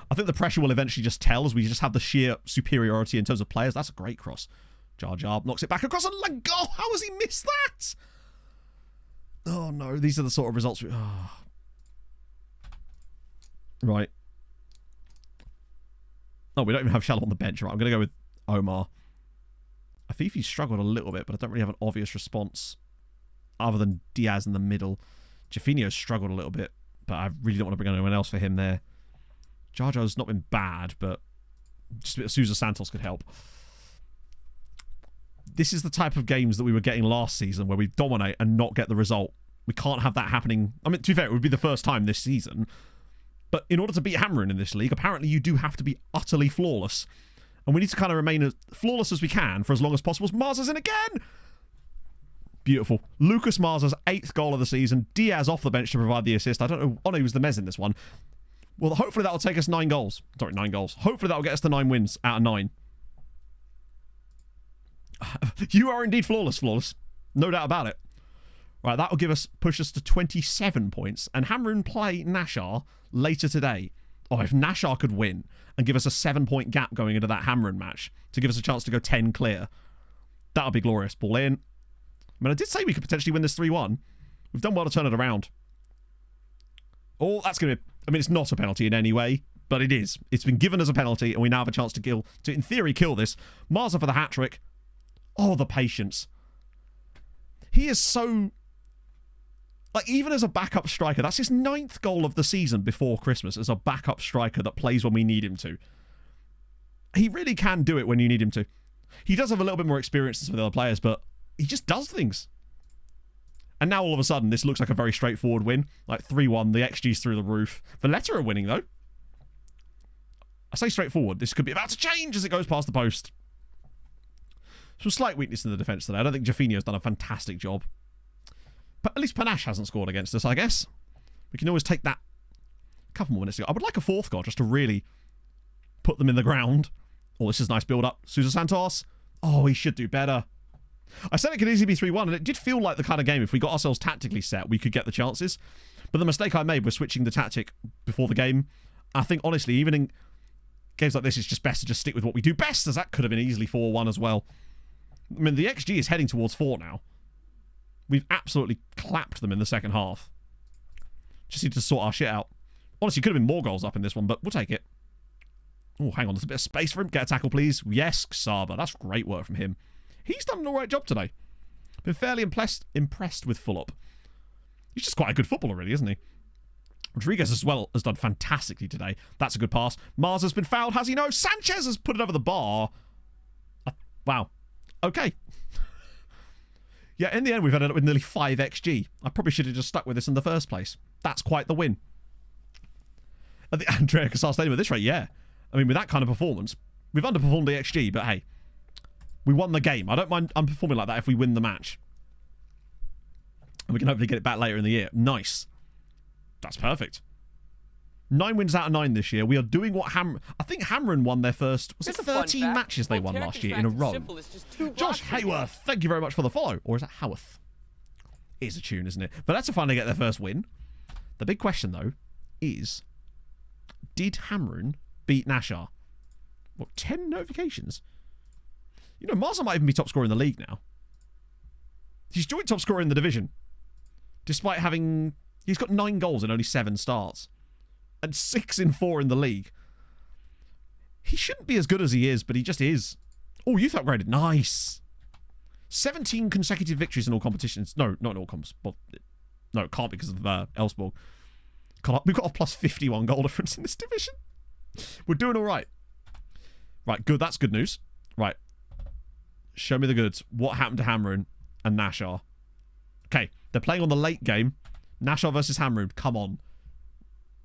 I think the pressure will eventually just tell as we just have the sheer superiority in terms of players. That's a great cross. Jar Jar knocks it back across and let go. How has he missed that? Oh, no. These are the sort of results. Right. Oh, we don't even have Shallow on the bench. Right, I'm going to go with Omar. Afifi struggled a little bit, but I don't really have an obvious response other than Diaz in the middle. Jaffinio struggled a little bit, but I really don't want to bring anyone else for him there. Jar Jar's not been bad, but just a bit of Sousa Santos could help. This is the type of games that we were getting last season where we dominate and not get the result. We can't have that happening. I mean, to be fair, it would be the first time this season. But in order to beat Hamrin in this league, apparently you do have to be utterly flawless. And we need to kind of remain as flawless as we can for as long as possible. Marza's in again! Beautiful. Lucas Marza's 8th goal of the season. Diaz off the bench to provide the assist. I don't know. Oh, no, he was the Mez in this one. Well, hopefully that'll take us 9 goals. Sorry, 9 goals. Hopefully that'll get us to 9 wins out of 9. You are indeed flawless. No doubt about it. Right, that'll push us to 27 points. And Hamrun play Nashar later today. Oh, if Nashar could win and give us a 7-point gap going into that Hamrun match to give us a chance to go 10 clear, that would be glorious. Ball in. I mean, I did say we could potentially win this 3-1. We've done well to turn it around. Oh, that's going to be... I mean, it's not a penalty in any way, but it is. It's been given as a penalty, and we now have a chance to, in theory, kill this. Marza for the hat-trick. Oh, the patience. He is so... Like, even as a backup striker, that's his 9th goal of the season before Christmas as a backup striker that plays when we need him to. He really can do it when you need him to. He does have a little bit more experience than some of the other players, but he just does things. And now, all of a sudden, this looks like a very straightforward win. Like 3-1, the XG's through the roof. Valletta are winning, though. I say straightforward. This could be about to change as it goes past the post. Some slight weakness in the defence today. I don't think Jaffinio's done a fantastic job. But at least Panache hasn't scored against us, I guess. We can always take that a couple more minutes ago. I would like a 4th goal just to really put them in the ground. Oh, this is a nice build-up. Sousa Santos. Oh, he should do better. I said it could easily be 3-1, and it did feel like the kind of game, if we got ourselves tactically set, we could get the chances. But the mistake I made was switching the tactic before the game. I think, honestly, even in games like this, it's just best to just stick with what we do best, as that could have been easily 4-1 as well. I mean, the XG is heading towards 4 now. We've absolutely clapped them in the second half. Just need to sort our shit out. Honestly, could have been more goals up in this one, but we'll take it. Oh, hang on. There's a bit of space for him. Get a tackle, please. Yes, Zabar. That's great work from him. He's done an alright job today. Been fairly impressed with Fulop. He's just quite a good footballer, really, isn't he? Rodriguez as well has done fantastically today. That's a good pass. Mars has been fouled, has he? No. Sanchez has put it over the bar. Wow. Okay. Yeah, in the end, we've ended up with nearly 5 XG. I probably should have just stuck with this in the first place. That's quite the win. At the Andrea Casar Stadium at this rate, yeah. I mean, with that kind of performance, we've underperformed the XG, but hey, we won the game. I don't mind underperforming like that if we win the match. And we can hopefully get it back later in the year. Nice. That's perfect. 9 wins out of 9 this year. We are doing what I think Hamron won their first... Was it 13 matches they won last year in a row? Josh Hayworth, thank you very much for the follow. Or is it Howarth? It is a tune, isn't it? But that's to finally get their first win. The big question, though, is... Did Hamron beat Nashar? What, 10 notifications? You know, Marza might even be top scorer in the league now. He's joint top scorer in the division. Despite having... He's got 9 goals and only 7 starts. And 6 in 4 in the league. He shouldn't be as good as he is, but he just is. Oh, youth upgraded. Nice. 17 consecutive victories in all competitions. No, not in all comps. But no, it can't because of Elfsborg. We've got a plus 51 goal difference in this division. We're doing all right. Right, good. That's good news. Right. Show me the goods. What happened to Hamron and Nashar? Okay, they're playing on the late game. Nashar versus Hamron. Come on.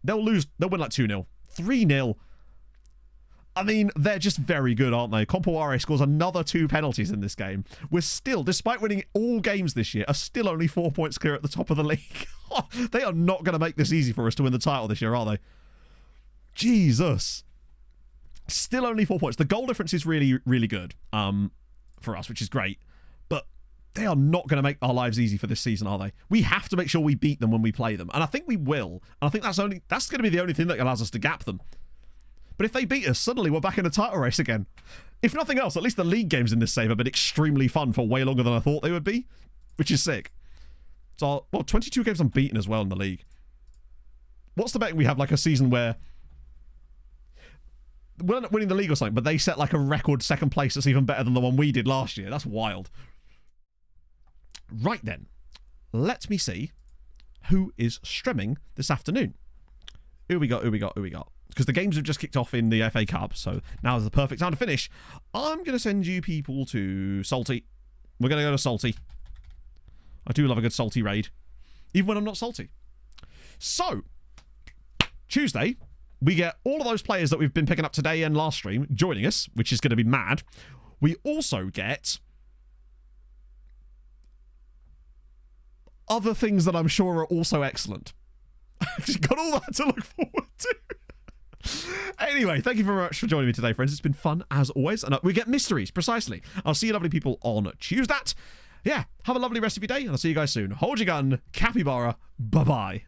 They'll lose. They'll win like 2-0. 3-0. I mean, they're just very good, aren't they? Compoire scores another 2 penalties in this game. We're still, despite winning all games this year, are still only 4 points clear at the top of the league. They are not going to make this easy for us to win the title this year, are they? Jesus. Still only 4 points. The goal difference is really, really good for us, which is great. But they are not going to make our lives easy for this season, are they? We have to make sure we beat them when we play them. And I think we will. And I think that's going to be the only thing that allows us to gap them. But if they beat us, suddenly we're back in a title race again. If nothing else, at least the league games in this save have been extremely fun for way longer than I thought they would be, which is sick. So, well, 22 games unbeaten as well in the league. What's the betting we have like a season where we're not winning the league or something, but they set like a record second place that's even better than the one we did last year? That's wild. Right then, let me see who is streaming this afternoon. Who we got? Because the games have just kicked off in the FA Cup, so now is the perfect time to finish. I'm going to send you people to Salty. We're going to go to Salty. I do love a good Salty raid, even when I'm not salty. So, Tuesday, we get all of those players that we've been picking up today and last stream joining us, which is going to be mad. We also get other things that I'm sure are also excellent. I've got all that to look forward to. Anyway, thank you very much for joining me today, friends. It's been fun, as always. And we get mysteries, precisely. I'll see you lovely people on Tuesday. Yeah, have a lovely rest of your day, and I'll see you guys soon. Hold your gun. Capybara. Bye-bye.